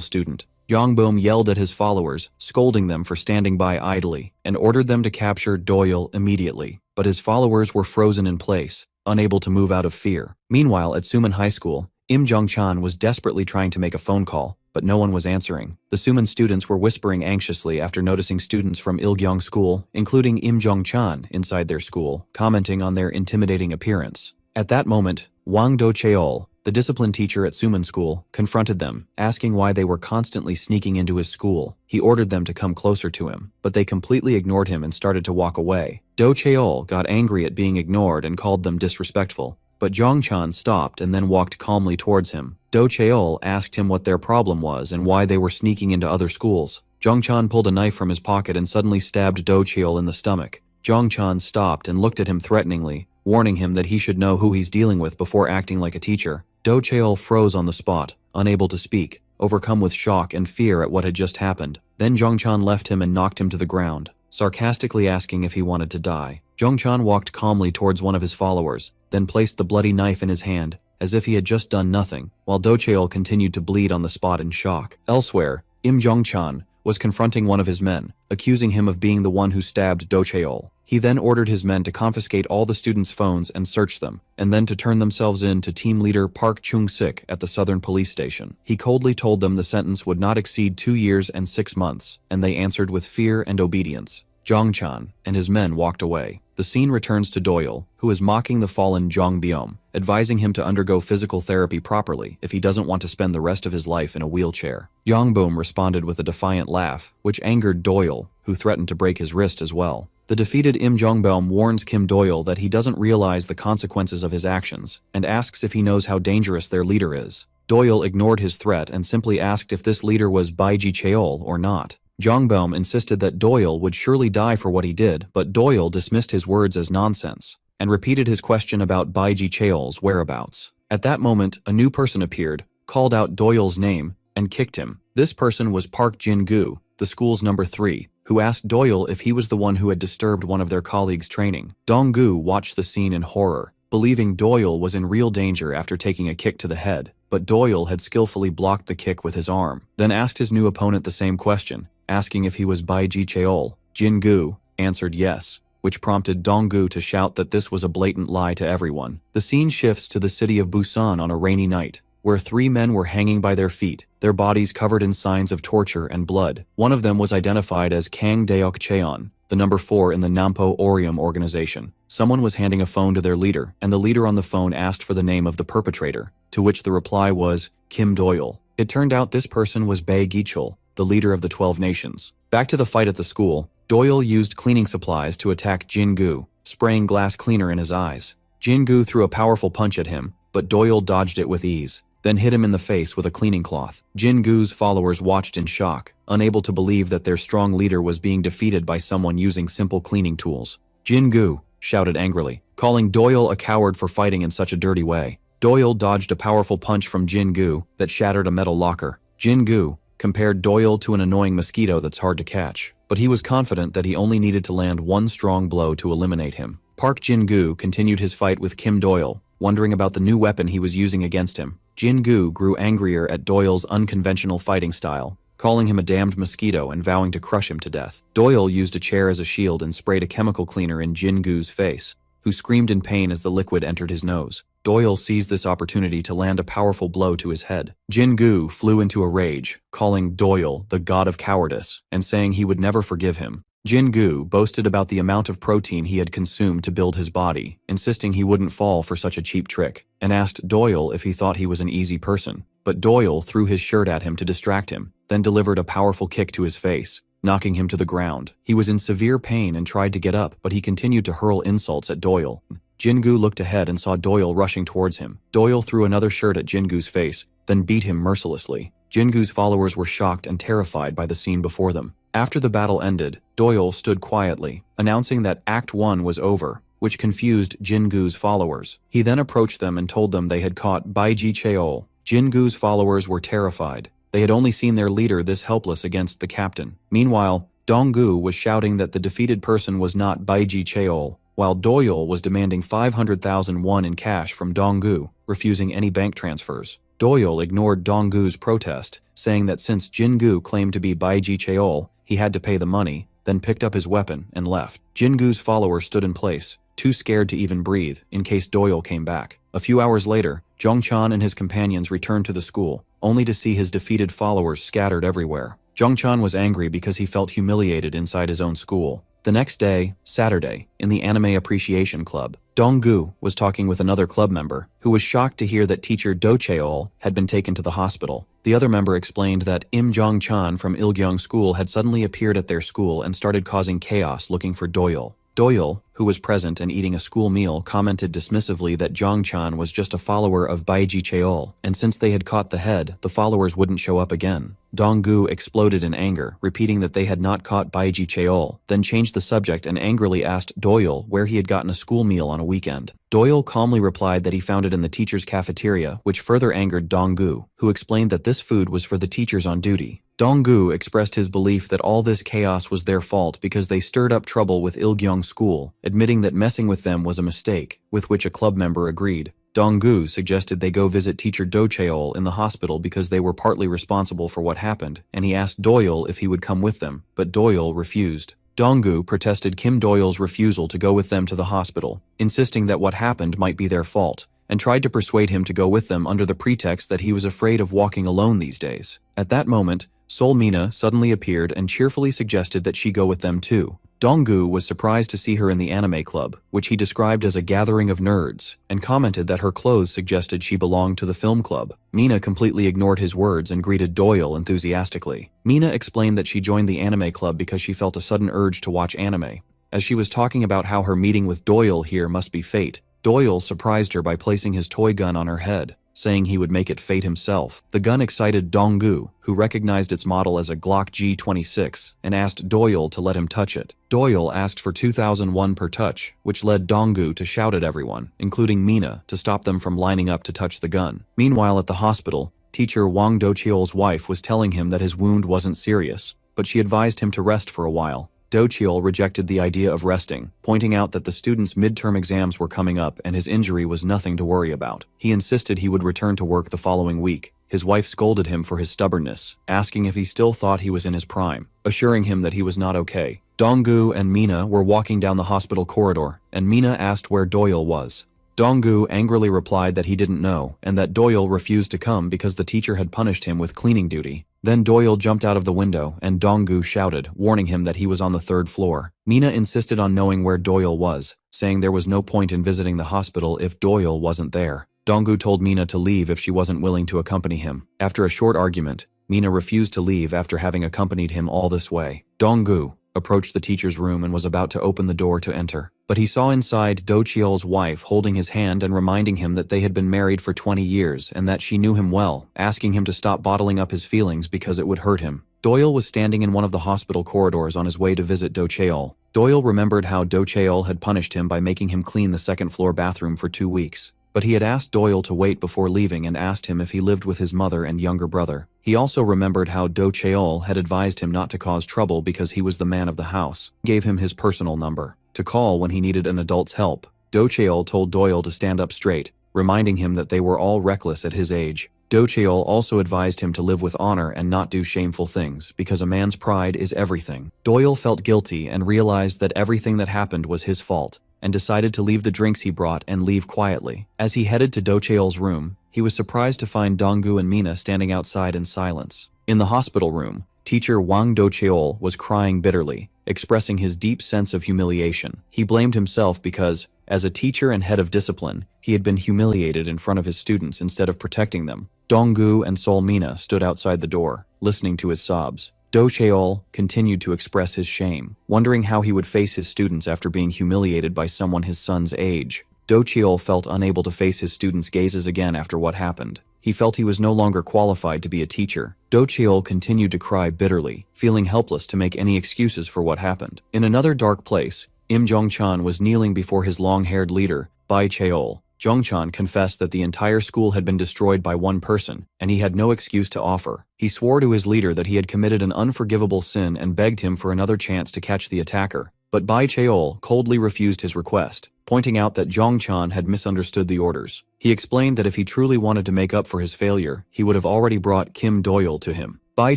student. Yongbom yelled at his followers, scolding them for standing by idly, and ordered them to capture Doyle immediately. But his followers were frozen in place, unable to move out of fear. Meanwhile, at Suman High School, Im Jong-chan was desperately trying to make a phone call, but no one was answering. The Suman students were whispering anxiously after noticing students from Ilgyong School, including Im Jong-chan, inside their school, commenting on their intimidating appearance. At that moment, Wang Do-cheol, the discipline teacher at Suman School, confronted them, asking why they were constantly sneaking into his school. He ordered them to come closer to him, but they completely ignored him and started to walk away. Do-cheol got angry at being ignored and called them disrespectful, but Jong-chan stopped and then walked calmly towards him. Do-cheol asked him what their problem was and why they were sneaking into other schools. Jong-chan pulled a knife from his pocket and suddenly stabbed Do-cheol in the stomach. Jong-chan stopped and looked at him threateningly, warning him that he should know who he's dealing with before acting like a teacher. Do-cheol froze on the spot, unable to speak, overcome with shock and fear at what had just happened. Then Jong-chan left him and knocked him to the ground, sarcastically asking if he wanted to die. Jong-chan walked calmly towards one of his followers, then placed the bloody knife in his hand, as if he had just done nothing, while Do-cheol continued to bleed on the spot in shock. Elsewhere, Im Jong-chan was confronting one of his men, accusing him of being the one who stabbed Do-cheol. He then ordered his men to confiscate all the students' phones and search them, and then to turn themselves in to team leader Park Chung-sik at the Southern Police Station. He coldly told them the sentence would not exceed 2 years and 6 months, and they answered with fear and obedience. Jong-chan and his men walked away. The scene returns to Doyle, who is mocking the fallen Jongbyom, advising him to undergo physical therapy properly if he doesn't want to spend the rest of his life in a wheelchair. Yongbom responded with a defiant laugh, which angered Doyle, who threatened to break his wrist as well. The defeated Im Jongbyom warns Kim Doyle that he doesn't realize the consequences of his actions, and asks if he knows how dangerous their leader is. Doyle ignored his threat and simply asked if this leader was Baiji Cheol or not. Jongbyom insisted that Doyle would surely die for what he did, but Doyle dismissed his words as nonsense, and repeated his question about Baiji Cheol's whereabouts. At that moment, a new person appeared, called out Doyle's name, and kicked him. This person was Park Jin-gu, the school's number 3, who asked Doyle if he was the one who had disturbed one of their colleagues' training. Dong-gu watched the scene in horror, believing Doyle was in real danger after taking a kick to the head, but Doyle had skillfully blocked the kick with his arm, then asked his new opponent the same question, asking if he was Baiji Cheol. Jin-gu answered yes, which prompted Dong-gu to shout that this was a blatant lie to everyone. The scene shifts to the city of Busan on a rainy night, where 3 men were hanging by their feet, their bodies covered in signs of torture and blood. One of them was identified as Kang Daeok Cheon, the number 4 in the Nampo Orium organization. Someone was handing a phone to their leader, and the leader on the phone asked for the name of the perpetrator, to which the reply was Kim Doyle. It turned out this person was Bae Gi-chul, the leader of the 12 nations. Back to the fight at the school, Doyle used cleaning supplies to attack Jin-gu, spraying glass cleaner in his eyes. Jin-gu threw a powerful punch at him, but Doyle dodged it with ease, then hit him in the face with a cleaning cloth. Jin-gu's followers watched in shock, unable to believe that their strong leader was being defeated by someone using simple cleaning tools. Jin-gu shouted angrily, calling Doyle a coward for fighting in such a dirty way. Doyle dodged a powerful punch from Jin-gu that shattered a metal locker. Jin-gu compared Doyle to an annoying mosquito that's hard to catch, but he was confident that he only needed to land one strong blow to eliminate him. Park Jin-gu continued his fight with Kim Doyle, wondering about the new weapon he was using against him. Jin-gu grew angrier at Doyle's unconventional fighting style, calling him a damned mosquito and vowing to crush him to death. Doyle used a chair as a shield and sprayed a chemical cleaner in Jin-gu's face, who screamed in pain as the liquid entered his nose. Doyle seized this opportunity to land a powerful blow to his head. Jin-gu flew into a rage, calling Doyle the god of cowardice and saying he would never forgive him. Jin-gu boasted about the amount of protein he had consumed to build his body, insisting he wouldn't fall for such a cheap trick, and asked Doyle if he thought he was an easy person. But Doyle threw his shirt at him to distract him, then delivered a powerful kick to his face, knocking him to the ground. He was in severe pain and tried to get up, but he continued to hurl insults at Doyle. Jin-gu looked ahead and saw Doyle rushing towards him. Doyle threw another shirt at Jin-gu's face, then beat him mercilessly. Jin-gu's followers were shocked and terrified by the scene before them. After the battle ended, Doyle stood quietly, announcing that Act 1 was over, which confused Jin-gu's followers. He then approached them and told them they had caught Baiji Cheol. Jin-gu's followers were terrified. They had only seen their leader this helpless against the captain. Meanwhile, Dong-gu was shouting that the defeated person was not Baiji Cheol, while Doyle was demanding 500,000 won in cash from Dong-gu, refusing any bank transfers. Doyle ignored Dong-gu's protest, saying that since Jin-gu claimed to be Baiji Cheol, he had to pay the money, then picked up his weapon and left. Jin-gu's followers stood in place, too scared to even breathe in case Doyle came back. A few hours later, Zhongchan and his companions returned to the school, only to see his defeated followers scattered everywhere. Zhongchan was angry because he felt humiliated inside his own school. The next day, Saturday, in the Anime Appreciation Club, Dong-gu was talking with another club member, who was shocked to hear that teacher Do Cheol had been taken to the hospital. The other member explained that Im Jong-chan from Ilgyong School had suddenly appeared at their school and started causing chaos looking for Doyle. Doyle, who was present and eating a school meal, commented dismissively that Zhongchan was just a follower of Baiji Cheol, and since they had caught the head, the followers wouldn't show up again. Dong-gu exploded in anger, repeating that they had not caught Baiji Cheol, then changed the subject and angrily asked Doyle where he had gotten a school meal on a weekend. Doyle calmly replied that he found it in the teacher's cafeteria, which further angered Dong-gu, who explained that this food was for the teachers on duty. Dong-gu expressed his belief that all this chaos was their fault because they stirred up trouble with Ilgyong School, admitting that messing with them was a mistake, with which a club member agreed. Dong-gu suggested they go visit teacher Do Cheol in the hospital because they were partly responsible for what happened, and he asked Doyle if he would come with them, but Doyle refused. Dong-gu protested Kim Doyle's refusal to go with them to the hospital, insisting that what happened might be their fault, and tried to persuade him to go with them under the pretext that he was afraid of walking alone these days. At that moment, Sol Mina suddenly appeared and cheerfully suggested that she go with them too. Dong-gu was surprised to see her in the anime club, which he described as a gathering of nerds, and commented that her clothes suggested she belonged to the film club. Mina completely ignored his words and greeted Doyle enthusiastically. Mina explained that she joined the anime club because she felt a sudden urge to watch anime. As she was talking about how her meeting with Doyle here must be fate, Doyle surprised her by placing his toy gun on her head, saying he would make it fate himself. The gun excited Dong-gu, who recognized its model as a Glock G26, and asked Doyle to let him touch it. Doyle asked for 2,001 per touch, which led Dong-gu to shout at everyone, including Mina, to stop them from lining up to touch the gun. Meanwhile at the hospital, teacher Wang Do-cheol's wife was telling him that his wound wasn't serious, but she advised him to rest for a while. Do-cheol rejected the idea of resting, pointing out that the student's midterm exams were coming up and his injury was nothing to worry about. He insisted he would return to work the following week. His wife scolded him for his stubbornness, asking if he still thought he was in his prime, assuring him that he was not okay. Dong-gu and Mina were walking down the hospital corridor, and Mina asked where Doyle was. Dong-gu angrily replied that he didn't know, and that Doyle refused to come because the teacher had punished him with cleaning duty. Then Doyle jumped out of the window, and Dong-gu shouted, warning him that he was on the 3rd floor. Mina insisted on knowing where Doyle was, saying there was no point in visiting the hospital if Doyle wasn't there. Dong-gu told Mina to leave if she wasn't willing to accompany him. After a short argument, Mina refused to leave after having accompanied him all this way. Dong-gu approached the teacher's room and was about to open the door to enter. But he saw inside Do-cheol's wife holding his hand and reminding him that they had been married for 20 years and that she knew him well, asking him to stop bottling up his feelings because it would hurt him. Doyle was standing in one of the hospital corridors on his way to visit Do-cheol. Doyle remembered how Do-cheol had punished him by making him clean the 2nd floor bathroom for 2 weeks. But he had asked Doyle to wait before leaving and asked him if he lived with his mother and younger brother. He also remembered how Do-cheol had advised him not to cause trouble because he was the man of the house. He gave him his personal number to call when he needed an adult's help. Do-cheol told Doyle to stand up straight, reminding him that they were all reckless at his age. Do-cheol also advised him to live with honor and not do shameful things, because a man's pride is everything. Doyle felt guilty and realized that everything that happened was his fault, and decided to leave the drinks he brought and leave quietly. As he headed to Do Cheol's room, he was surprised to find Donggu and Mina standing outside in silence. In the hospital room, teacher Wang Do Cheol was crying bitterly, expressing his deep sense of humiliation. He blamed himself because, as a teacher and head of discipline, he had been humiliated in front of his students instead of protecting them. Donggu and Sol Mina stood outside the door, listening to his sobs. Do Cheol continued to express his shame, wondering how he would face his students after being humiliated by someone his son's age. Do Cheol felt unable to face his students' gazes again after what happened. He felt he was no longer qualified to be a teacher. Do Cheol continued to cry bitterly, feeling helpless to make any excuses for what happened. In another dark place, Im Jongchan was kneeling before his long-haired leader, Bai Cheol. Jongchan confessed that the entire school had been destroyed by one person, and he had no excuse to offer. He swore to his leader that he had committed an unforgivable sin and begged him for another chance to catch the attacker. But Bai Cheol coldly refused his request, pointing out that Jongchan had misunderstood the orders. He explained that if he truly wanted to make up for his failure, he would have already brought Kim Doyle to him. Bai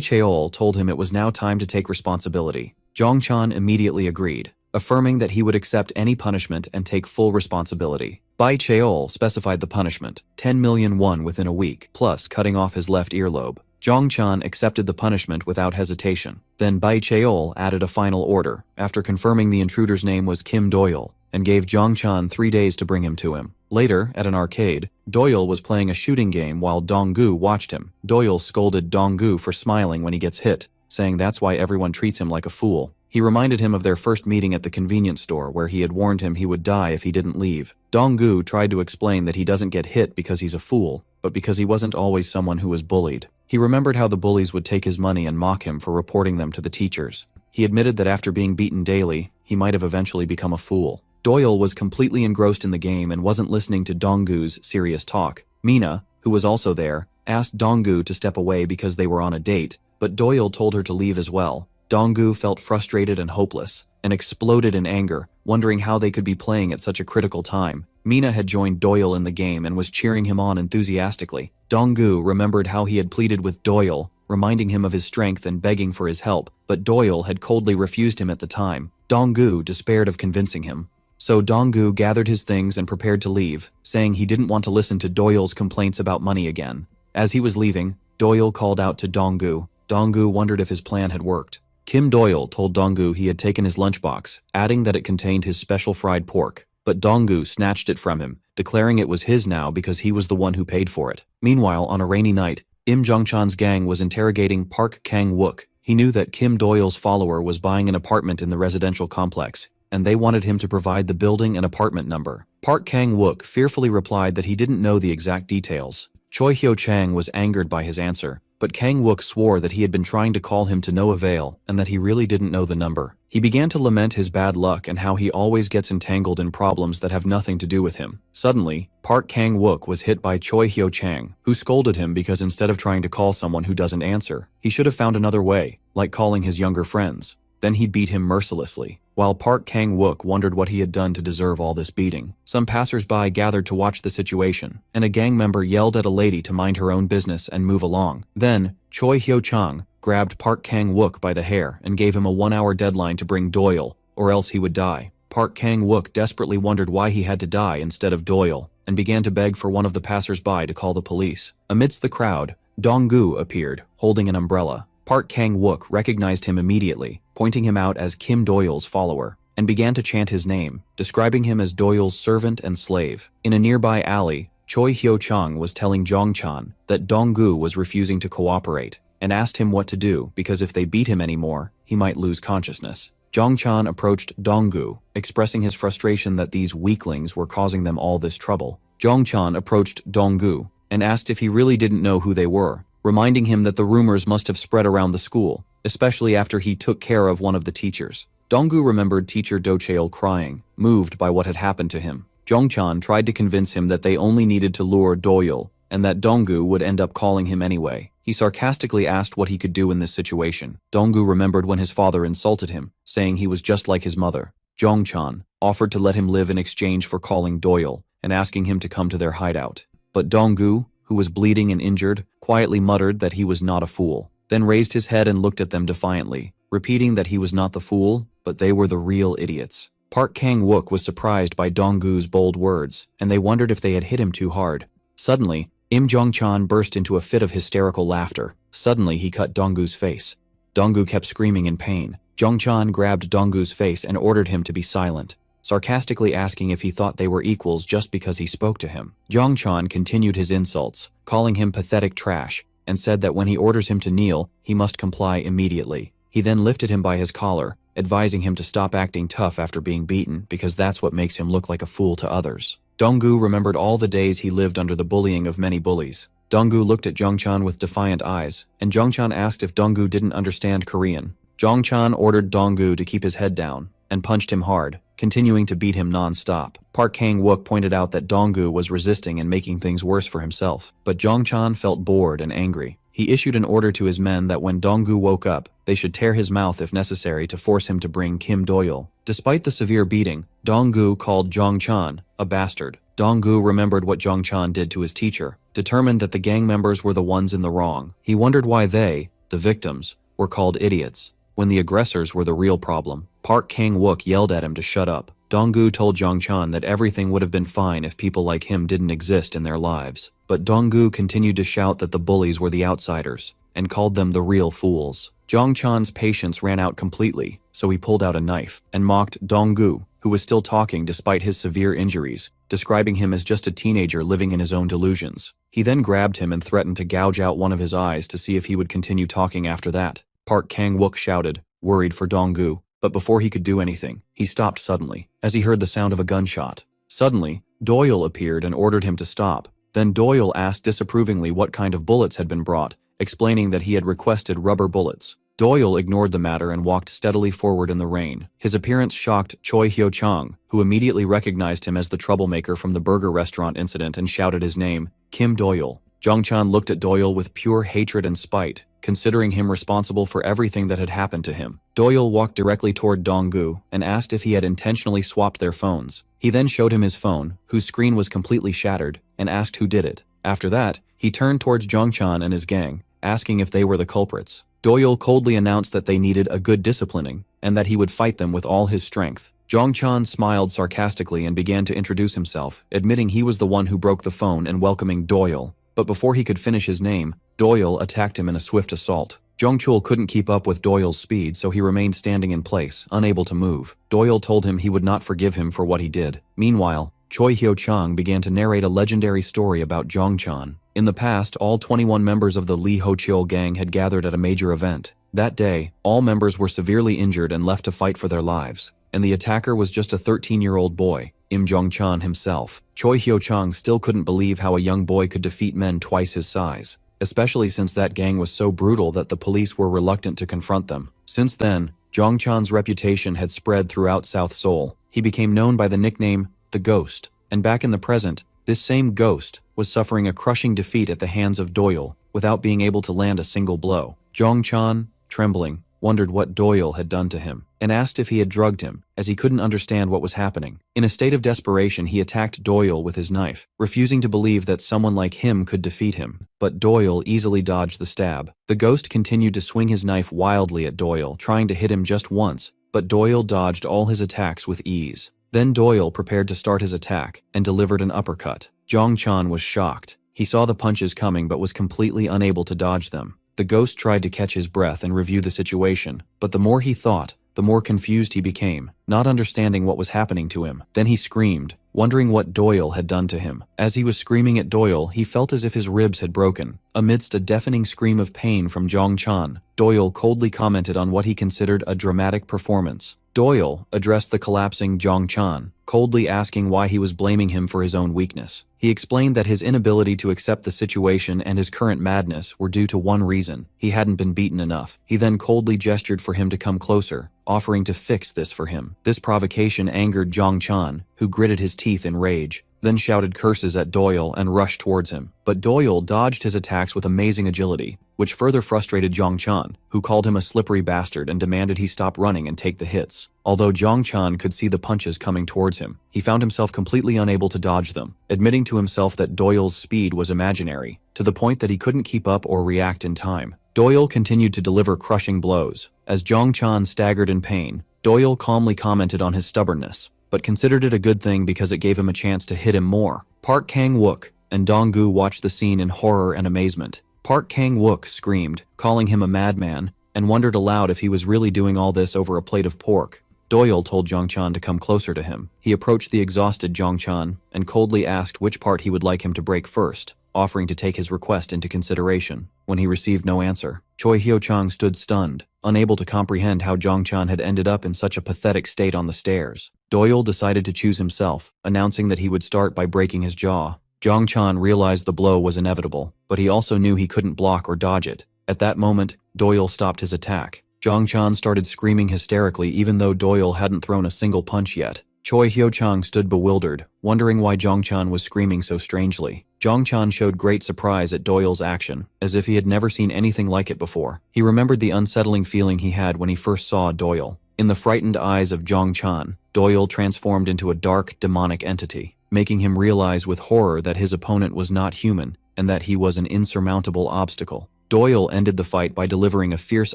Cheol told him it was now time to take responsibility. Jongchan immediately agreed, affirming that he would accept any punishment and take full responsibility. Bai Cheol specified the punishment, 10 million won within a week, plus cutting off his left earlobe. Jongchan accepted the punishment without hesitation. Then Bai Cheol added a final order, after confirming the intruder's name was Kim Doyle, and gave Jongchan 3 days to bring him to him. Later, at an arcade, Doyle was playing a shooting game while Donggu watched him. Doyle scolded Donggu for smiling when he gets hit, saying that's why everyone treats him like a fool. He reminded him of their first meeting at the convenience store where he had warned him he would die if he didn't leave. Donggu tried to explain that he doesn't get hit because he's a fool, but because he wasn't always someone who was bullied. He remembered how the bullies would take his money and mock him for reporting them to the teachers. He admitted that after being beaten daily, he might have eventually become a fool. Doyle was completely engrossed in the game and wasn't listening to Donggu's serious talk. Mina, who was also there, asked Donggu to step away because they were on a date, but Doyle told her to leave as well. Donggu felt frustrated and hopeless, and exploded in anger, wondering how they could be playing at such a critical time. Mina had joined Doyle in the game and was cheering him on enthusiastically. Donggu remembered how he had pleaded with Doyle, reminding him of his strength and begging for his help, but Doyle had coldly refused him at the time. Donggu despaired of convincing him. So Donggu gathered his things and prepared to leave, saying he didn't want to listen to Doyle's complaints about money again. As he was leaving, Doyle called out to Donggu. Donggu wondered if his plan had worked. Kim Doyle told Donggu he had taken his lunchbox, adding that it contained his special fried pork, but Donggu snatched it from him, declaring it was his now because he was the one who paid for it. Meanwhile, on a rainy night, Im Jongchan's gang was interrogating Park Kang-wook. He knew that Kim Doyle's follower was buying an apartment in the residential complex, and they wanted him to provide the building and apartment number. Park Kang-wook fearfully replied that he didn't know the exact details. Choi Hyo-chang was angered by his answer, but Kang-wook swore that he had been trying to call him to no avail and that he really didn't know the number. He began to lament his bad luck and how he always gets entangled in problems that have nothing to do with him. Suddenly, Park Kang-wook was hit by Choi Hyo-chang, who scolded him because instead of trying to call someone who doesn't answer, he should have found another way, like calling his younger friends. Then he beat him mercilessly. While Park Kang-wook wondered what he had done to deserve all this beating, some passers-by gathered to watch the situation, and a gang member yelled at a lady to mind her own business and move along. Then, Choi Hyo-chang grabbed Park Kang-wook by the hair and gave him a 1-hour deadline to bring Doyle, or else he would die. Park Kang-wook desperately wondered why he had to die instead of Doyle, and began to beg for one of the passers-by to call the police. Amidst the crowd, Donggu appeared, holding an umbrella. Park Kang-wook recognized him immediately, pointing him out as Kim Doyle's follower, and began to chant his name, describing him as Doyle's servant and slave. In a nearby alley, Choi Hyo-chang was telling Jongchan that Donggu was refusing to cooperate, and asked him what to do because if they beat him anymore, he might lose consciousness. Jongchan approached Donggu, expressing his frustration that these weaklings were causing them all this trouble. Jongchan approached Donggu and asked if he really didn't know who they were, reminding him that the rumors must have spread around the school, especially after he took care of one of the teachers. Donggu remembered teacher Do Cheol crying, moved by what had happened to him. Jongchan tried to convince him that they only needed to lure Doyle, and that Donggu would end up calling him anyway. He sarcastically asked what he could do in this situation. Donggu remembered when his father insulted him, saying he was just like his mother. Jongchan offered to let him live in exchange for calling Doyle, and asking him to come to their hideout. But Donggu, who was bleeding and injured, quietly muttered that he was not a fool, then raised his head and looked at them defiantly, repeating that he was not the fool, but they were the real idiots. Park Kang-wook was surprised by Dong-gu's bold words, and they wondered if they had hit him too hard. Suddenly, Im Jong-chan burst into a fit of hysterical laughter. Suddenly, he cut Dong-gu's face. Dong-gu kept screaming in pain. Jong-chan grabbed Dong-gu's face and ordered him to be silent, sarcastically asking if he thought they were equals just because he spoke to him. Jong-chan continued his insults, calling him pathetic trash, and said that when he orders him to kneel, he must comply immediately. He then lifted him by his collar, advising him to stop acting tough after being beaten because that's what makes him look like a fool to others. Dong-gu remembered all the days he lived under the bullying of many bullies. Dong-gu looked at Jong-chan with defiant eyes, and Jong-chan asked if Dong-gu didn't understand Korean. Jong-chan ordered Dong-gu to keep his head down, and punched him hard, continuing to beat him non-stop. Park Kang-wook pointed out that Dong-gu was resisting and making things worse for himself, but Jong-chan felt bored and angry. He issued an order to his men that when Dong-gu woke up, they should tear his mouth if necessary to force him to bring Kim Do-yeol. Despite the severe beating, Dong-gu called Jong-chan a bastard. Dong-gu remembered what Jong-chan did to his teacher, determined that the gang members were the ones in the wrong. He wondered why they, the victims, were called idiots, when the aggressors were the real problem. Park Kang-wook yelled at him to shut up. Dong-gu told Jong-chan that everything would have been fine if people like him didn't exist in their lives. But Dong-gu continued to shout that the bullies were the outsiders, and called them the real fools. Jong-chan's patience ran out completely, so he pulled out a knife, and mocked Dong-gu, who was still talking despite his severe injuries, describing him as just a teenager living in his own delusions. He then grabbed him and threatened to gouge out one of his eyes to see if he would continue talking after that. Park Kang-wook shouted, worried for Dong-gu, but before he could do anything, he stopped suddenly, as he heard the sound of a gunshot. Suddenly, Do-yeol appeared and ordered him to stop. Then Do-yeol asked disapprovingly what kind of bullets had been brought, explaining that he had requested rubber bullets. Do-yeol ignored the matter and walked steadily forward in the rain. His appearance shocked Choi Hyo-chang, who immediately recognized him as the troublemaker from the burger restaurant incident and shouted his name, Kim Do-yeol. Jong-chan looked at Do-yeol with pure hatred and spite, considering him responsible for everything that had happened to him. Do-yeol walked directly toward Dong-gu and asked if he had intentionally swapped their phones. He then showed him his phone, whose screen was completely shattered, and asked who did it. After that, he turned towards Jong-chan and his gang, asking if they were the culprits. Do-yeol coldly announced that they needed a good disciplining, and that he would fight them with all his strength. Jong-chan smiled sarcastically and began to introduce himself, admitting he was the one who broke the phone and welcoming Do-yeol. But before he could finish his name, Do-yeol attacked him in a swift assault. Jong-chul couldn't keep up with Do-yeol's speed, so he remained standing in place, unable to move. Do-yeol told him he would not forgive him for what he did. Meanwhile, Choi Hyo-chang began to narrate a legendary story about Jong-chan. In the past, all 21 members of the Lee Ho-cheol gang had gathered at a major event. That day, all members were severely injured and left to fight for their lives. And the attacker was just a 13-year-old boy, Im Jong-chan himself. Choi Hyo-chang still couldn't believe how a young boy could defeat men twice his size, especially since that gang was so brutal that the police were reluctant to confront them. Since then, Jong-chan's reputation had spread throughout South Seoul. He became known by the nickname, the Ghost. And back in the present, this same Ghost was suffering a crushing defeat at the hands of Do-yeol without being able to land a single blow. Jong-chan, trembling, wondered what Do-yeol had done to him, and asked if he had drugged him, as he couldn't understand what was happening. In a state of desperation, he attacked Do-yeol with his knife, refusing to believe that someone like him could defeat him. But Do-yeol easily dodged the stab. The Ghost continued to swing his knife wildly at Do-yeol, trying to hit him just once, but Do-yeol dodged all his attacks with ease. Then Do-yeol prepared to start his attack, and delivered an uppercut. Jong-chan was shocked. He saw the punches coming but was completely unable to dodge them. The Ghost tried to catch his breath and review the situation, but the more he thought, the more confused he became, not understanding what was happening to him. Then he screamed, wondering what Do-yeol had done to him. As he was screaming at Do-yeol, he felt as if his ribs had broken. Amidst a deafening scream of pain from Jong-chan, Do-yeol coldly commented on what he considered a dramatic performance. Do-yeol addressed the collapsing Jong-chan, coldly asking why he was blaming him for his own weakness. He explained that his inability to accept the situation and his current madness were due to one reason: he hadn't been beaten enough. He then coldly gestured for him to come closer, offering to fix this for him. This provocation angered Jong-chan, who gritted his teeth in rage, then shouted curses at Do-yeol and rushed towards him. But Do-yeol dodged his attacks with amazing agility, which further frustrated Jong-chan, who called him a slippery bastard and demanded he stop running and take the hits. Although Jong-chan could see the punches coming towards him, he found himself completely unable to dodge them, admitting to himself that Do-yeol's speed was imaginary, to the point that he couldn't keep up or react in time. Do-yeol continued to deliver crushing blows. As Jong-chan staggered in pain, Doyle calmly commented on his stubbornness, but considered it a good thing because it gave him a chance to hit him more. Park Kang-wook and Dong-gu watched the scene in horror and amazement. Park Kang-wook screamed, calling him a madman, and wondered aloud if he was really doing all this over a plate of pork. Doyle told Jong-chan to come closer to him. He approached the exhausted Jong-chan and coldly asked which part he would like him to break first, offering to take his request into consideration. When he received no answer, Choi Hyo-chang stood stunned, unable to comprehend how Jong-chan had ended up in such a pathetic state on the stairs. Doyle decided to choose himself, announcing that he would start by breaking his jaw. Jong-chan realized the blow was inevitable, but he also knew he couldn't block or dodge it. At that moment, Doyle stopped his attack. Jong-chan started screaming hysterically even though Doyle hadn't thrown a single punch yet. Choi Hyo-chang stood bewildered, wondering why Jong-chan was screaming so strangely. Jong-chan showed great surprise at Doyle's action, as if he had never seen anything like it before. He remembered the unsettling feeling he had when he first saw Doyle. In the frightened eyes of Jong-chan, Doyle transformed into a dark, demonic entity, making him realize with horror that his opponent was not human and that he was an insurmountable obstacle. Doyle ended the fight by delivering a fierce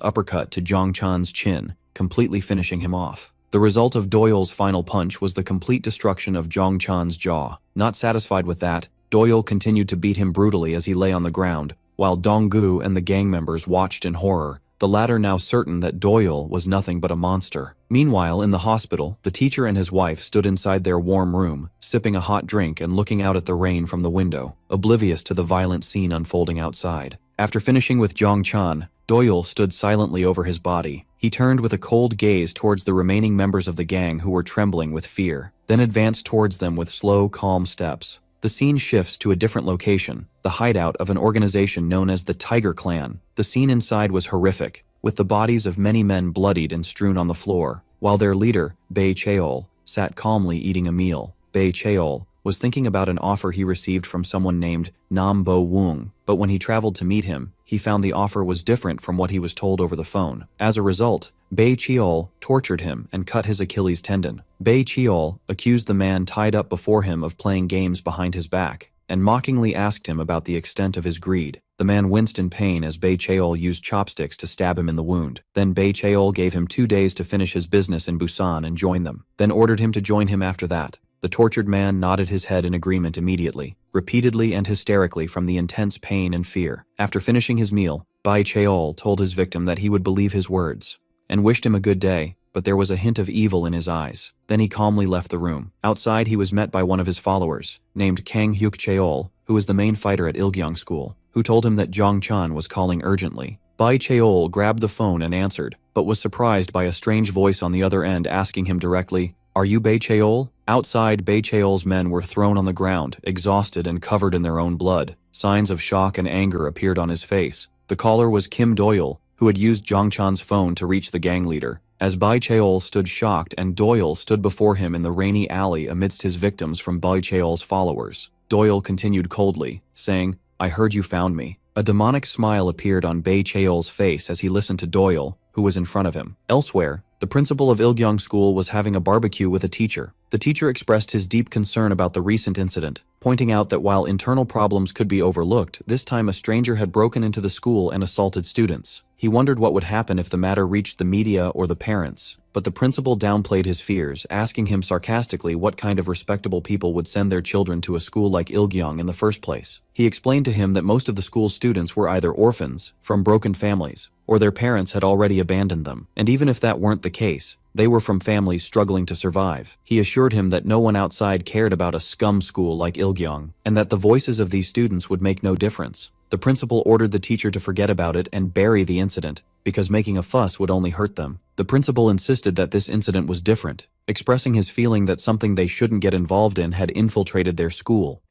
uppercut to Jong-chan's chin, completely finishing him off. The result of Doyle's final punch was the complete destruction of Jong-chan's jaw. Not satisfied with that, Doyle continued to beat him brutally as he lay on the ground, while Dong-gu and the gang members watched in horror, the latter now certain that Doyle was nothing but a monster. Meanwhile, in the hospital, the teacher and his wife stood inside their warm room, sipping a hot drink and looking out at the rain from the window, oblivious to the violent scene unfolding outside. After finishing with Jong-chan, Doyle stood silently over his body. He turned with a cold gaze towards the remaining members of the gang who were trembling with fear, then advanced towards them with slow, calm steps. The scene shifts to a different location, the hideout of an organization known as the Tiger Clan. The scene inside was horrific, with the bodies of many men bloodied and strewn on the floor, while their leader, Bae Cheol, sat calmly eating a meal. Bae Cheol was thinking about an offer he received from someone named Nam Bo-woong, but when he traveled to meet him, he found the offer was different from what he was told over the phone. As a result, Bae Cheol tortured him and cut his Achilles tendon. Bae Cheol accused the man tied up before him of playing games behind his back, and mockingly asked him about the extent of his greed. The man winced in pain as Bae Cheol used chopsticks to stab him in the wound. Then Bae Cheol gave him 2 days to finish his business in Busan and join them, then ordered him to join him after that. The tortured man nodded his head in agreement immediately, repeatedly and hysterically from the intense pain and fear. After finishing his meal, Bae Cheol told his victim that he would believe his words, and wished him a good day, but there was a hint of evil in his eyes. Then he calmly left the room. Outside, he was met by one of his followers, named Kang Hyuk Cheol, who was the main fighter at Ilgyong School, who told him that Jong-chan was calling urgently. Bae Cheol grabbed the phone and answered, but was surprised by a strange voice on the other end asking him directly, "Are you Bae Cheol?" Outside, Bae Cheol's men were thrown on the ground, exhausted and covered in their own blood. Signs of shock and anger appeared on his face. The caller was Kim Doyle, who had used Jong-chan's phone to reach the gang leader. As Bae Cheol stood shocked and Doyle stood before him in the rainy alley amidst his victims from Bae Cheol's followers, Doyle continued coldly, saying, "I heard you found me." A demonic smile appeared on Bae Cheol's face as he listened to Doyle, who was in front of him. Elsewhere, the principal of Ilgyong School was having a barbecue with a teacher. The teacher expressed his deep concern about the recent incident, pointing out that while internal problems could be overlooked, this time a stranger had broken into the school and assaulted students. He wondered what would happen if the matter reached the media or the parents, but the principal downplayed his fears, asking him sarcastically what kind of respectable people would send their children to a school like Ilgyong in the first place. He explained to him that most of the school's students were either orphans, from broken families, or their parents had already abandoned them, and even if that weren't the case, they were from families struggling to survive. He assured him that no one outside cared about a scum school like Ilgyong, and that the voices of these students would make no difference. The principal ordered the teacher to forget about it and bury the incident, because making a fuss would only hurt them. The principal insisted that this incident was different, expressing his feeling that something they shouldn't get involved in had infiltrated their school,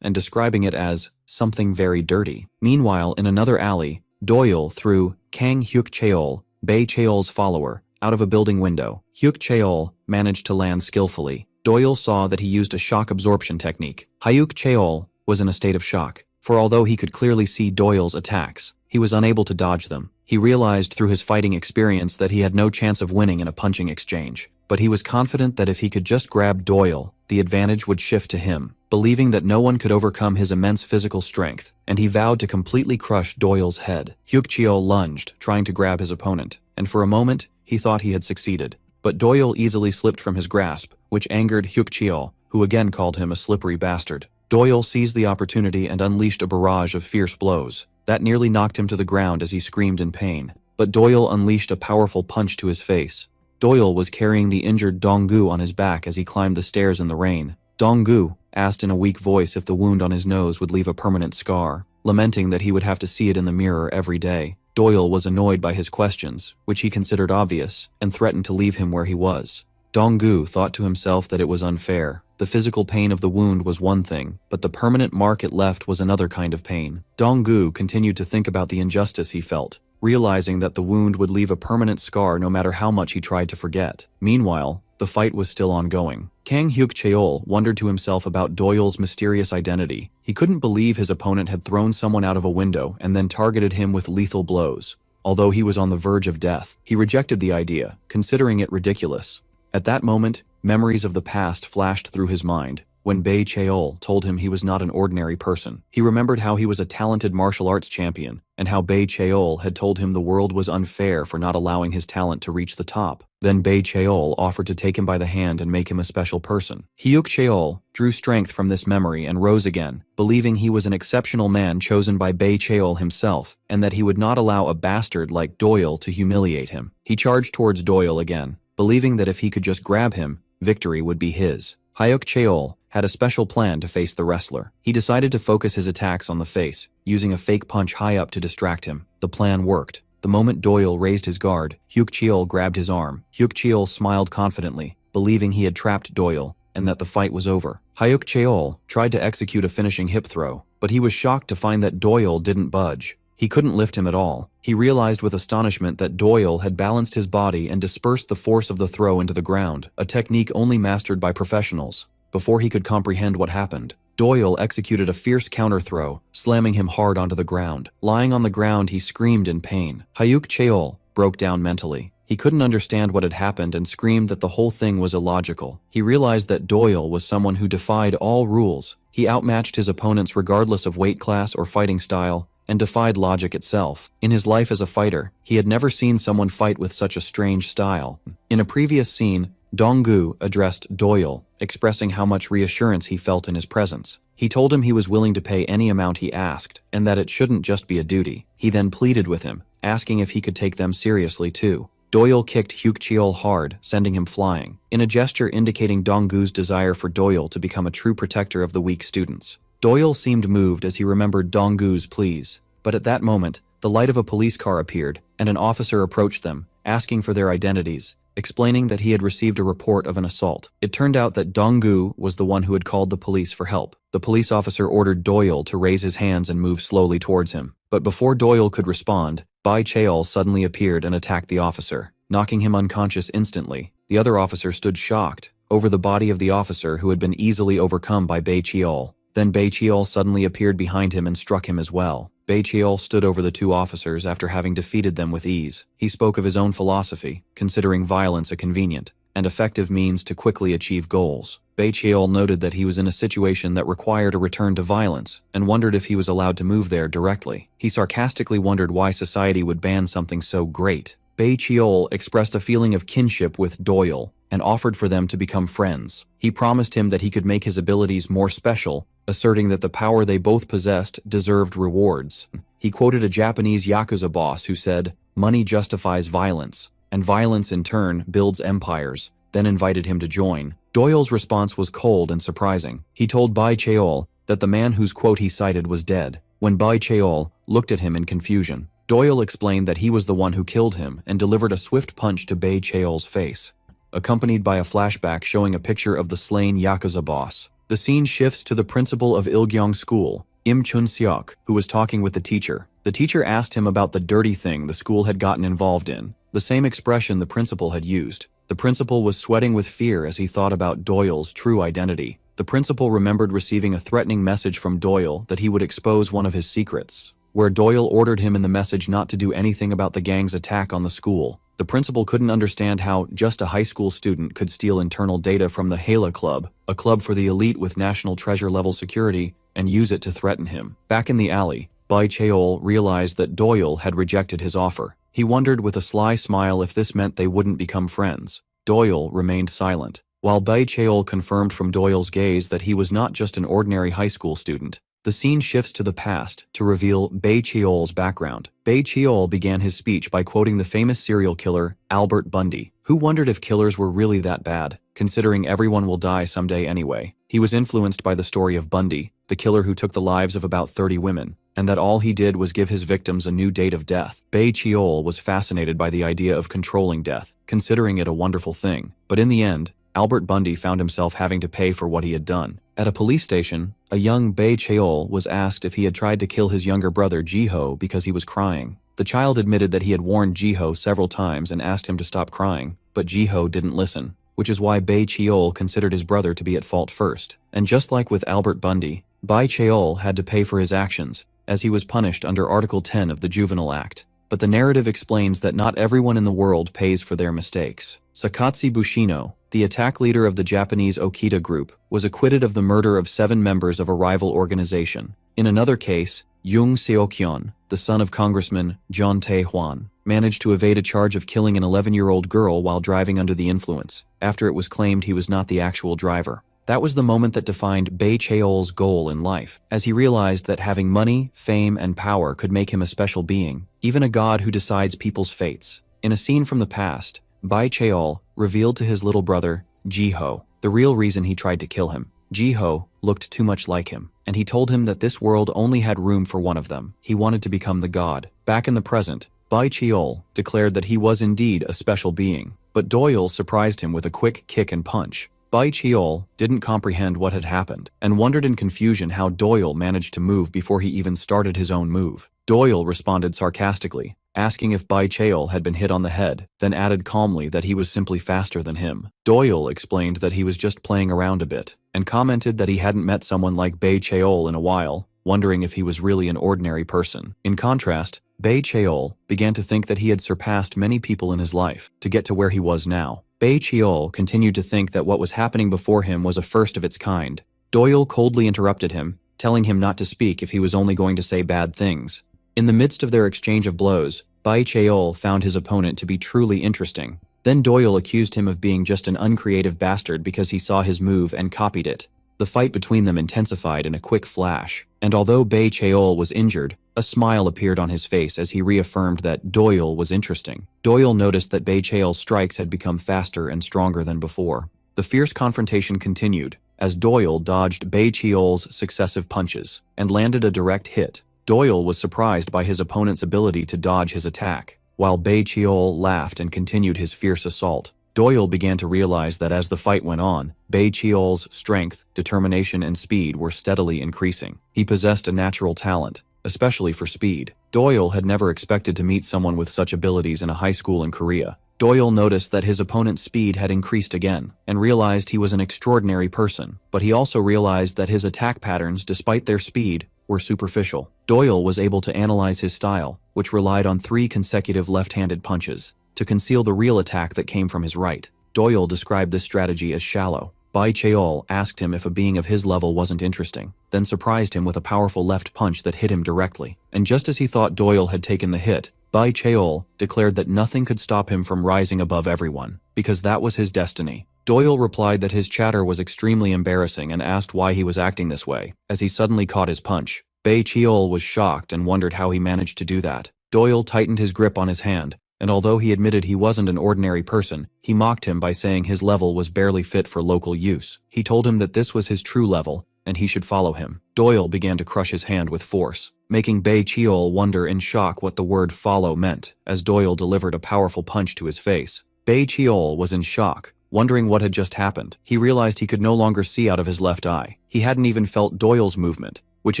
and describing it as something very dirty. Meanwhile, in another alley, Doyle threw Kang Hyuk Cheol, Bae Cheol's follower, out of a building window. Hyuk Cheol managed to land skillfully. Doyle saw that he used a shock absorption technique. Hyuk Cheol was in a state of shock, for although he could clearly see Doyle's attacks, he was unable to dodge them. He realized through his fighting experience that he had no chance of winning in a punching exchange, but he was confident that if he could just grab Doyle, the advantage would shift to him, believing that no one could overcome his immense physical strength, and he vowed to completely crush Doyle's head. Hyuk-cheol lunged, trying to grab his opponent, and for a moment, he thought he had succeeded. But Doyle easily slipped from his grasp, which angered Hyuk-cheol, who again called him a slippery bastard. Doyle seized the opportunity and unleashed a barrage of fierce blows. That nearly knocked him to the ground as he screamed in pain. But Doyle unleashed a powerful punch to his face. Doyle was carrying the injured Dong-gu on his back as he climbed the stairs in the rain. Dong-gu asked in a weak voice if the wound on his nose would leave a permanent scar, lamenting that he would have to see it in the mirror every day. Doyle was annoyed by his questions, which he considered obvious, and threatened to leave him where he was. Dong-gu thought to himself that it was unfair. The physical pain of the wound was one thing, but the permanent mark it left was another kind of pain. Dong-gu continued to think about the injustice he felt, realizing that the wound would leave a permanent scar no matter how much he tried to forget. Meanwhile, the fight was still ongoing. Kang Hyuk-cheol wondered to himself about Doyle's mysterious identity. He couldn't believe his opponent had thrown someone out of a window and then targeted him with lethal blows. Although he was on the verge of death, he rejected the idea, considering it ridiculous. At that moment, memories of the past flashed through his mind. When Bae-cheol told him he was not an ordinary person, he remembered how he was a talented martial arts champion, and how Bae-cheol had told him the world was unfair for not allowing his talent to reach the top. Then Bae-cheol offered to take him by the hand and make him a special person. Hyuk-cheol drew strength from this memory and rose again, believing he was an exceptional man chosen by Bae-cheol himself, and that he would not allow a bastard like Doyle to humiliate him. He charged towards Doyle again, believing that if he could just grab him, victory would be his. Hyuk-cheol had a special plan to face the wrestler. He decided to focus his attacks on the face, using a fake punch high up to distract him. The plan worked. The moment Doyle raised his guard, Hyuk-cheol grabbed his arm. Hyuk-cheol smiled confidently, believing he had trapped Doyle, and that the fight was over. Hyuk-cheol tried to execute a finishing hip throw, but he was shocked to find that Doyle didn't budge. He couldn't lift him at all. He realized with astonishment that Doyle had balanced his body and dispersed the force of the throw into the ground, a technique only mastered by professionals. Before he could comprehend what happened, Doyle executed a fierce counter throw, slamming him hard onto the ground. Lying on the ground, he screamed in pain. Hyuk-cheol broke down mentally. He couldn't understand what had happened and screamed that the whole thing was illogical. He realized that Doyle was someone who defied all rules. He outmatched his opponents regardless of weight class or fighting style, and defied logic itself. In his life as a fighter, he had never seen someone fight with such a strange style. In a previous scene, Dong-gu addressed Doyle, expressing how much reassurance he felt in his presence. He told him he was willing to pay any amount he asked, and that it shouldn't just be a duty. He then pleaded with him, asking if he could take them seriously too. Doyle kicked Hyuk-cheol hard, sending him flying, in a gesture indicating Dong-gu's desire for Doyle to become a true protector of the weak students. Doyle seemed moved as he remembered Dong-gu's pleas, but at that moment, the light of a police car appeared, and an officer approached them, asking for their identities, explaining that he had received a report of an assault. It turned out that Dong-gu was the one who had called the police for help. The police officer ordered Doyle to raise his hands and move slowly towards him. But before Doyle could respond, Bae-cheol suddenly appeared and attacked the officer, knocking him unconscious instantly. The other officer stood shocked over the body of the officer who had been easily overcome by Bae-cheol. Then Bae-cheol suddenly appeared behind him and struck him as well. Bae-cheol stood over the two officers after having defeated them with ease. He spoke of his own philosophy, considering violence a convenient and effective means to quickly achieve goals. Bae-cheol noted that he was in a situation that required a return to violence and wondered if he was allowed to move there directly. He sarcastically wondered why society would ban something so great. Bae-cheol expressed a feeling of kinship with Doyle and offered for them to become friends. He promised him that he could make his abilities more special, asserting that the power they both possessed deserved rewards. He quoted a Japanese Yakuza boss who said, "Money justifies violence, and violence in turn builds empires," then invited him to join. Doyle's response was cold and surprising. He told Bae-cheol that the man whose quote he cited was dead. When Bae-cheol looked at him in confusion, Doyle explained that he was the one who killed him and delivered a swift punch to Bae-cheol's face, accompanied by a flashback showing a picture of the slain Yakuza boss. The scene shifts to the principal of Ilgyeong School, Im Chun-seok, who was talking with the teacher. The teacher asked him about the dirty thing the school had gotten involved in, the same expression the principal had used. The principal was sweating with fear as he thought about Doyle's true identity. The principal remembered receiving a threatening message from Doyle that he would expose one of his secrets. where Doyle ordered him in the message not to do anything about the gang's attack on the school. The principal couldn't understand how just a high school student could steal internal data from the Hala Club, a club for the elite with national treasure-level security, and use it to threaten him. Back in the alley, Bai Cheol realized that Doyle had rejected his offer. He wondered with a sly smile if this meant they wouldn't become friends. Doyle remained silent, while Bai Cheol confirmed from Doyle's gaze that he was not just an ordinary high school student. The scene shifts to the past to reveal Bai Cheol's background. Bai Cheol began his speech by quoting the famous serial killer, Albert Bundy, who wondered if killers were really that bad, considering everyone will die someday anyway. He was influenced by the story of Bundy, the killer who took the lives of about 30 women, and that all he did was give his victims a new date of death. Bai Cheol was fascinated by the idea of controlling death, considering it a wonderful thing. But in the end, Albert Bundy found himself having to pay for what he had done. At a police station, a young Bai Cheol was asked if he had tried to kill his younger brother Jiho because he was crying. The child admitted that he had warned Jiho several times and asked him to stop crying, but Jiho didn't listen, which is why Bai Cheol considered his brother to be at fault first. And just like with Albert Bundy, Bai Cheol had to pay for his actions, as he was punished under Article 10 of the Juvenile Act. But the narrative explains that not everyone in the world pays for their mistakes. Sakatsu Bushino, the attack leader of the Japanese Okita group, was acquitted of the murder of 7 members of a rival organization. In another case, Jung Seokyeon, the son of Congressman John Tae-hwan, managed to evade a charge of killing an 11-year-old girl while driving under the influence, after it was claimed he was not the actual driver. That was the moment that defined Bai Cheol's goal in life, as he realized that having money, fame, and power could make him a special being, even a god who decides people's fates. In a scene from the past, Bai Cheol revealed to his little brother, Jiho, the real reason he tried to kill him. Jiho looked too much like him, and he told him that this world only had room for one of them. He wanted to become the god. Back in the present, Bai Cheol declared that he was indeed a special being, but Doyle surprised him with a quick kick and punch. Bai Cheol didn't comprehend what had happened, and wondered in confusion how Doyle managed to move before he even started his own move. Doyle responded sarcastically, asking if Bai Cheol had been hit on the head, then added calmly that he was simply faster than him. Doyle explained that he was just playing around a bit, and commented that he hadn't met someone like Bai Cheol in a while, wondering if he was really an ordinary person. In contrast, Bai Cheol began to think that he had surpassed many people in his life to get to where he was now. Bai Cheol continued to think that what was happening before him was a first of its kind. Doyle coldly interrupted him, telling him not to speak if he was only going to say bad things. In the midst of their exchange of blows, Bai Cheol found his opponent to be truly interesting. Then Doyle accused him of being just an uncreative bastard because he saw his move and copied it. The fight between them intensified in a quick flash, and although Bai Cheol was injured, a smile appeared on his face as he reaffirmed that Doyle was interesting. Doyle noticed that Bai Cheol's strikes had become faster and stronger than before. The fierce confrontation continued, as Doyle dodged Bai Cheol's successive punches, and landed a direct hit. Doyle was surprised by his opponent's ability to dodge his attack, while Bai Cheol laughed and continued his fierce assault. Doyle began to realize that as the fight went on, Bai Cheol's strength, determination, and speed were steadily increasing. He possessed a natural talent, especially for speed. Doyle had never expected to meet someone with such abilities in a high school in Korea. Doyle noticed that his opponent's speed had increased again, and realized he was an extraordinary person, but he also realized that his attack patterns, despite their speed, were superficial. Doyle was able to analyze his style, which relied on 3 consecutive left-handed punches, to conceal the real attack that came from his right. Doyle described this strategy as shallow. Bai Cheol asked him if a being of his level wasn't interesting, then surprised him with a powerful left punch that hit him directly. And just as he thought Doyle had taken the hit, Bai Cheol declared that nothing could stop him from rising above everyone, because that was his destiny. Doyle replied that his chatter was extremely embarrassing and asked why he was acting this way, as he suddenly caught his punch. Bai Cheol was shocked and wondered how he managed to do that. Doyle tightened his grip on his hand, and although he admitted he wasn't an ordinary person, he mocked him by saying his level was barely fit for local use. He told him that this was his true level, and he should follow him. Doyle began to crush his hand with force, making Bai Cheol wonder in shock what the word follow meant, as Doyle delivered a powerful punch to his face. Bai Cheol was in shock, wondering what had just happened. He realized he could no longer see out of his left eye. He hadn't even felt Doyle's movement, which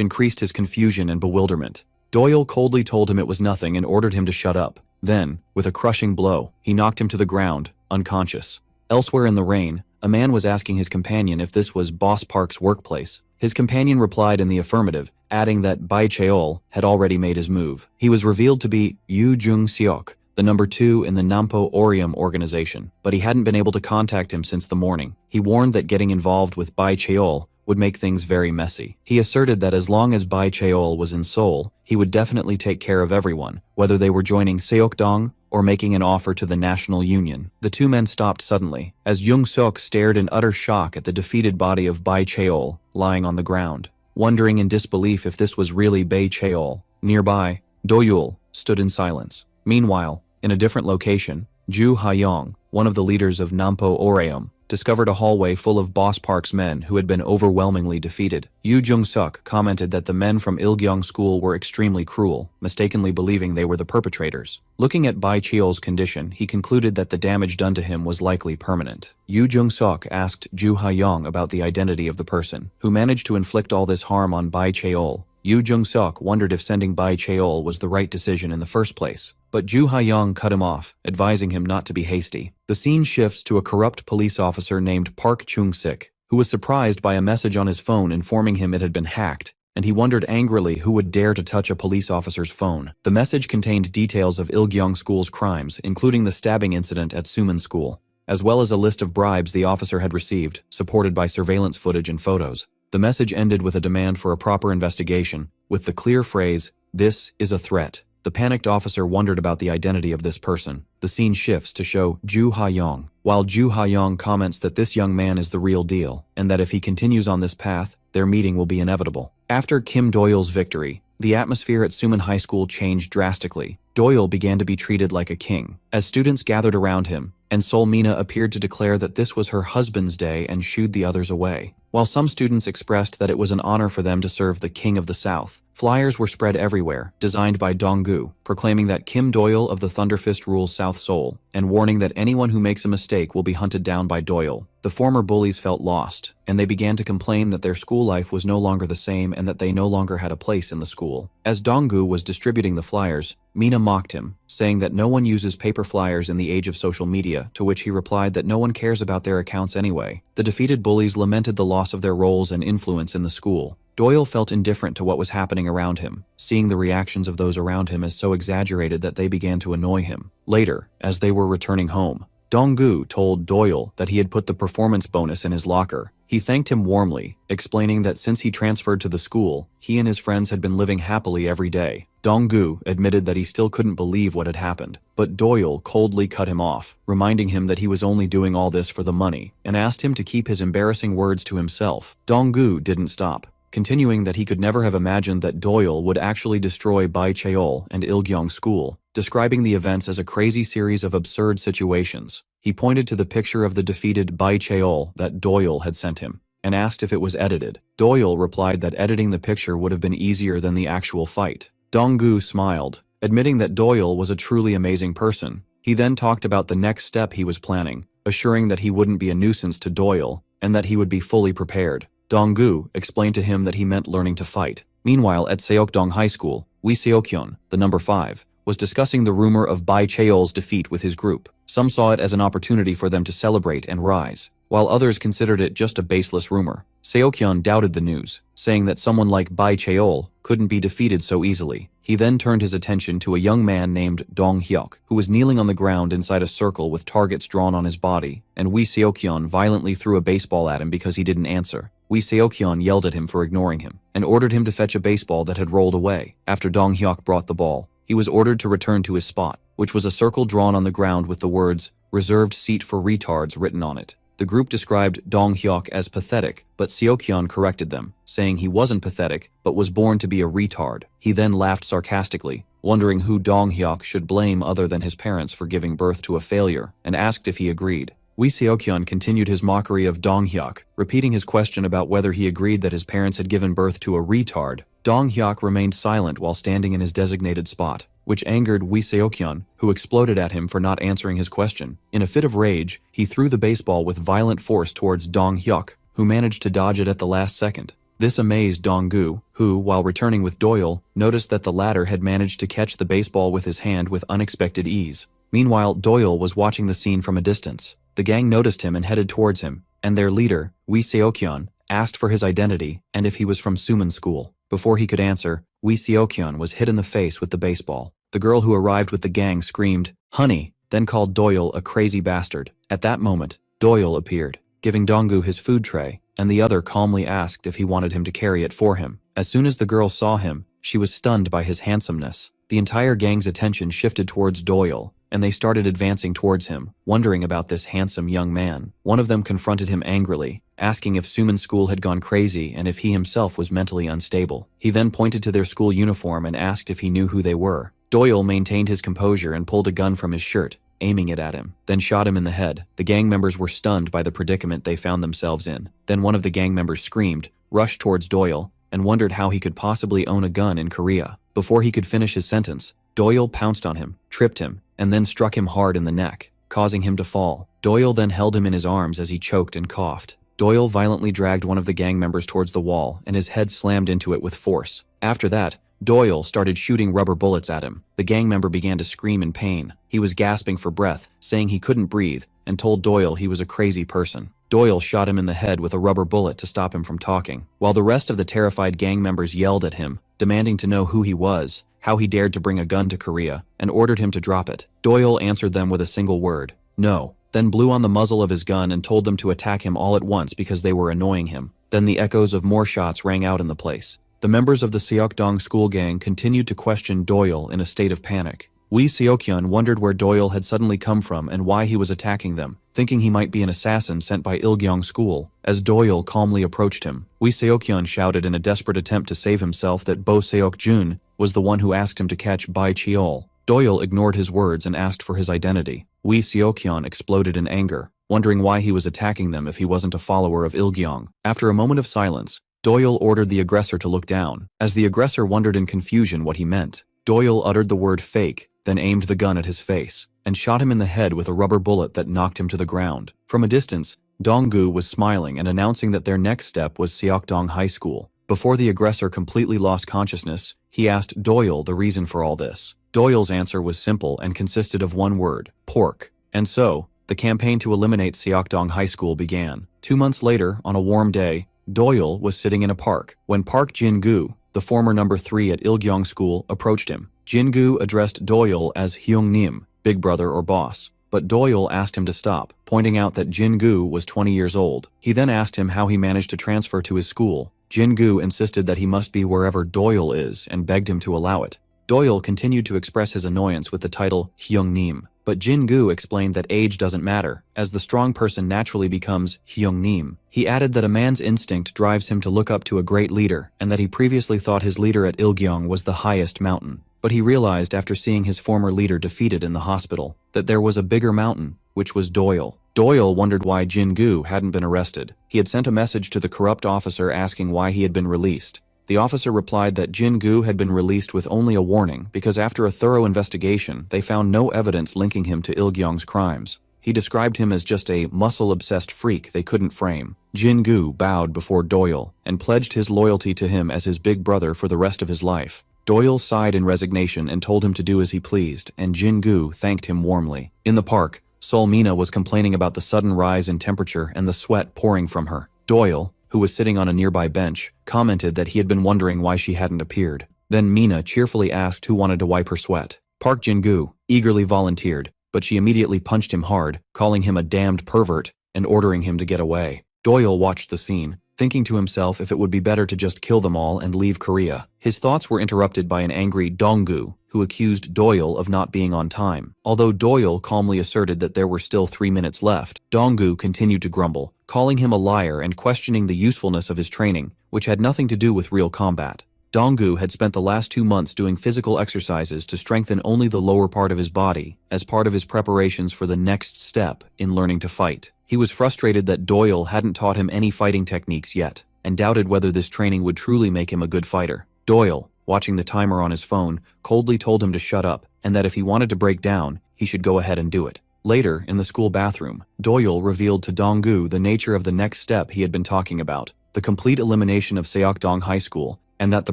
increased his confusion and bewilderment. Doyle coldly told him it was nothing and ordered him to shut up. Then, with a crushing blow, he knocked him to the ground, unconscious. Elsewhere in the rain, a man was asking his companion if this was Boss Park's workplace. His companion replied in the affirmative, adding that Bai Cheol had already made his move. He was revealed to be Yu Jung-seok, the number 2 in the Nampo Orium organization, but he hadn't been able to contact him since the morning. He warned that getting involved with Bai Cheol would make things very messy. He asserted that as long as Bai Cheol was in Seoul, he would definitely take care of everyone, whether they were joining Seokdong or making an offer to the National Union. The two men stopped suddenly, as Jung-seok stared in utter shock at the defeated body of Bai Cheol lying on the ground, wondering in disbelief if this was really Bai Cheol. Nearby, Do-yul stood in silence. Meanwhile, in a different location, Ju Ha-yong, one of the leaders of Nampo Orium, discovered a hallway full of Boss Park's men who had been overwhelmingly defeated. Yu Jung-seok commented that the men from Ilgyong School were extremely cruel, mistakenly believing they were the perpetrators. Looking at Bai Cheol's condition, he concluded that the damage done to him was likely permanent. Yu Jung-seok asked Ju Ha-yong about the identity of the person who managed to inflict all this harm on Bai Cheol. Yu Jung-seok wondered if sending Bai Cheol was the right decision in the first place, but Ju Ha-yong cut him off, advising him not to be hasty. The scene shifts to a corrupt police officer named Park Chung-sik, who was surprised by a message on his phone informing him it had been hacked, and he wondered angrily who would dare to touch a police officer's phone. The message contained details of Ilgyong School's crimes, including the stabbing incident at Suman School, as well as a list of bribes the officer had received, supported by surveillance footage and photos. The message ended with a demand for a proper investigation, with the clear phrase, "This is a threat." The panicked officer wondered about the identity of this person. The scene shifts to show Ju Ha-yong, while Ju Ha-yong comments that this young man is the real deal, and that if he continues on this path, their meeting will be inevitable. After Kim Do-yul's victory, the atmosphere at Suman High School changed drastically. Do-yul began to be treated like a king, as students gathered around him, and Sol Mina appeared to declare that this was her husband's day and shooed the others away. While some students expressed that it was an honor for them to serve the King of the South, flyers were spread everywhere, designed by Dong-gu, proclaiming that Kim Do-yul of the Thunderfist rules South Seoul, and warning that anyone who makes a mistake will be hunted down by Do-yul. The former bullies felt lost, and they began to complain that their school life was no longer the same and that they no longer had a place in the school. As Dong-gu was distributing the flyers, Mina mocked him, saying that no one uses paper flyers in the age of social media, to which he replied that no one cares about their accounts anyway. The defeated bullies lamented the loss of their roles and influence in the school. Do-yul felt indifferent to what was happening around him, seeing the reactions of those around him as so exaggerated that they began to annoy him. Later, as they were returning home, Dong-gu told Do-yul that he had put the performance bonus in his locker. He thanked him warmly, explaining that since he transferred to the school, he and his friends had been living happily every day. Dong-gu admitted that he still couldn't believe what had happened, but Do-yul coldly cut him off, reminding him that he was only doing all this for the money, and asked him to keep his embarrassing words to himself. Dong-gu didn't stop, continuing that he could never have imagined that Do-yul would actually destroy Bai Cheol and Ilgyong School, describing the events as a crazy series of absurd situations. He pointed to the picture of the defeated Bai Cheol that Do-yul had sent him, and asked if it was edited. Do-yul replied that editing the picture would have been easier than the actual fight. Dong-gu smiled, admitting that Do-yul was a truly amazing person. He then talked about the next step he was planning, assuring that he wouldn't be a nuisance to Do-yul, and that he would be fully prepared. Dong-gu explained to him that he meant learning to fight. Meanwhile, at Seokdong High School, Wi Seokhyun, the number 5, was discussing the rumor of Bai Cheol's defeat with his group. Some saw it as an opportunity for them to celebrate and rise, while others considered it just a baseless rumor. Seokhyun doubted the news, saying that someone like Bai Cheol couldn't be defeated so easily. He then turned his attention to a young man named Dong Hyuk, who was kneeling on the ground inside a circle with targets drawn on his body, and Wi Seokhyun violently threw a baseball at him because he didn't answer. Wi Seokhyun yelled at him for ignoring him, and ordered him to fetch a baseball that had rolled away. After Dong Hyuk brought the ball, he was ordered to return to his spot, which was a circle drawn on the ground with the words, "Reserved seat for retards" written on it. The group described Dong Hyuk as pathetic, but Seokhyun corrected them, saying he wasn't pathetic, but was born to be a retard. He then laughed sarcastically, wondering who Dong Hyuk should blame other than his parents for giving birth to a failure, and asked if he agreed. Wi Seokhyun continued his mockery of Dong Hyuk, repeating his question about whether he agreed that his parents had given birth to a retard. Dong Hyuk remained silent while standing in his designated spot, which angered Wi Seokhyun, who exploded at him for not answering his question. In a fit of rage, he threw the baseball with violent force towards Dong Hyuk, who managed to dodge it at the last second. This amazed Dong-gu, who, while returning with Do-yul, noticed that the latter had managed to catch the baseball with his hand with unexpected ease. Meanwhile, Do-yul was watching the scene from a distance. The gang noticed him and headed towards him, and their leader, Wi Seokhyun, asked for his identity and if he was from Suman school. Before he could answer, Wee Seokhyun was hit in the face with the baseball. The girl who arrived with the gang screamed, "Honey," then called Doyle a crazy bastard. At that moment, Doyle appeared, giving Donggu his food tray, and the other calmly asked if he wanted him to carry it for him. As soon as the girl saw him, she was stunned by his handsomeness. The entire gang's attention shifted towards Doyle, and they started advancing towards him, wondering about this handsome young man. One of them confronted him angrily, asking if Suman school had gone crazy and if he himself was mentally unstable. He then pointed to their school uniform and asked if he knew who they were. Doyle maintained his composure and pulled a gun from his shirt, aiming it at him, then shot him in the head. The gang members were stunned by the predicament they found themselves in. Then one of the gang members screamed, rushed towards Doyle, and wondered how he could possibly own a gun in Korea. Before he could finish his sentence, Doyle pounced on him, tripped him, and then struck him hard in the neck, causing him to fall. Doyle then held him in his arms as he choked and coughed. Doyle violently dragged one of the gang members towards the wall, and his head slammed into it with force. After that, Doyle started shooting rubber bullets at him. The gang member began to scream in pain. He was gasping for breath, saying he couldn't breathe, and told Doyle he was a crazy person. Doyle shot him in the head with a rubber bullet to stop him from talking, while the rest of the terrified gang members yelled at him, demanding to know who he was, how he dared to bring a gun to Korea, and ordered him to drop it. Doyle answered them with a single word, "No," then blew on the muzzle of his gun and told them to attack him all at once because they were annoying him. Then the echoes of more shots rang out in the place. The members of the Seokdong school gang continued to question Doyle in a state of panic. Wee Seokhyun wondered where Doyle had suddenly come from and why he was attacking them, thinking he might be an assassin sent by Ilgyong school. As Doyle calmly approached him, Wee Seokhyun shouted in a desperate attempt to save himself that Bo Seokjun was the one who asked him to catch Bai Cheol. Doyle ignored his words and asked for his identity. Wee Seokhyun exploded in anger, wondering why he was attacking them if he wasn't a follower of Ilgyong. After a moment of silence, Doyle ordered the aggressor to look down. As the aggressor wondered in confusion what he meant, Doyle uttered the word fake, then aimed the gun at his face, and shot him in the head with a rubber bullet that knocked him to the ground. From a distance, Donggu was smiling and announcing that their next step was Seokdong High School. Before the aggressor completely lost consciousness, he asked Doyle the reason for all this. Doyle's answer was simple and consisted of one word, pork. And so, the campaign to eliminate Seokdong High School began. 2 months later, on a warm day, Doyle was sitting in a park when Park Jin-gu, the former number 3 at Ilgyong School, approached him. Jin-gu addressed Doyle as Hyung-nim, big brother or boss, but Doyle asked him to stop, pointing out that Jin-gu was 20 years old. He then asked him how he managed to transfer to his school. Jin-gu insisted that he must be wherever Doyle is and begged him to allow it. Doyle continued to express his annoyance with the title Hyung-nim, but Jin-gu explained that age doesn't matter, as the strong person naturally becomes Hyung-nim. He added that a man's instinct drives him to look up to a great leader, and that he previously thought his leader at Ilgyong was the highest mountain. But he realized after seeing his former leader defeated in the hospital, that there was a bigger mountain, which was Doyle. Doyle wondered why Jin-gu hadn't been arrested. He had sent a message to the corrupt officer asking why he had been released. The officer replied that Jin-gu had been released with only a warning because after a thorough investigation, they found no evidence linking him to Ilgyong's crimes. He described him as just a muscle-obsessed freak they couldn't frame. Jin-gu bowed before Doyle and pledged his loyalty to him as his big brother for the rest of his life. Doyle sighed in resignation and told him to do as he pleased, and Jin-gu thanked him warmly. In the park, Sol-mina was complaining about the sudden rise in temperature and the sweat pouring from her. Doyle, who was sitting on a nearby bench, commented that he had been wondering why she hadn't appeared. Then Mina cheerfully asked who wanted to wipe her sweat. Park Jin-gu eagerly volunteered, but she immediately punched him hard, calling him a damned pervert and ordering him to get away. Doyle watched the scene, thinking to himself if it would be better to just kill them all and leave Korea. His thoughts were interrupted by an angry Donggu, who accused Doyle of not being on time. Although Doyle calmly asserted that there were still 3 minutes left, Donggu continued to grumble, calling him a liar and questioning the usefulness of his training, which had nothing to do with real combat. Donggu had spent the last 2 months doing physical exercises to strengthen only the lower part of his body, as part of his preparations for the next step in learning to fight. He was frustrated that Doyle hadn't taught him any fighting techniques yet, and doubted whether this training would truly make him a good fighter. Doyle, watching the timer on his phone, coldly told him to shut up, and that if he wanted to break down, he should go ahead and do it. Later, in the school bathroom, Doyle revealed to Donggu the nature of the next step he had been talking about, the complete elimination of Seokdong High School, and that the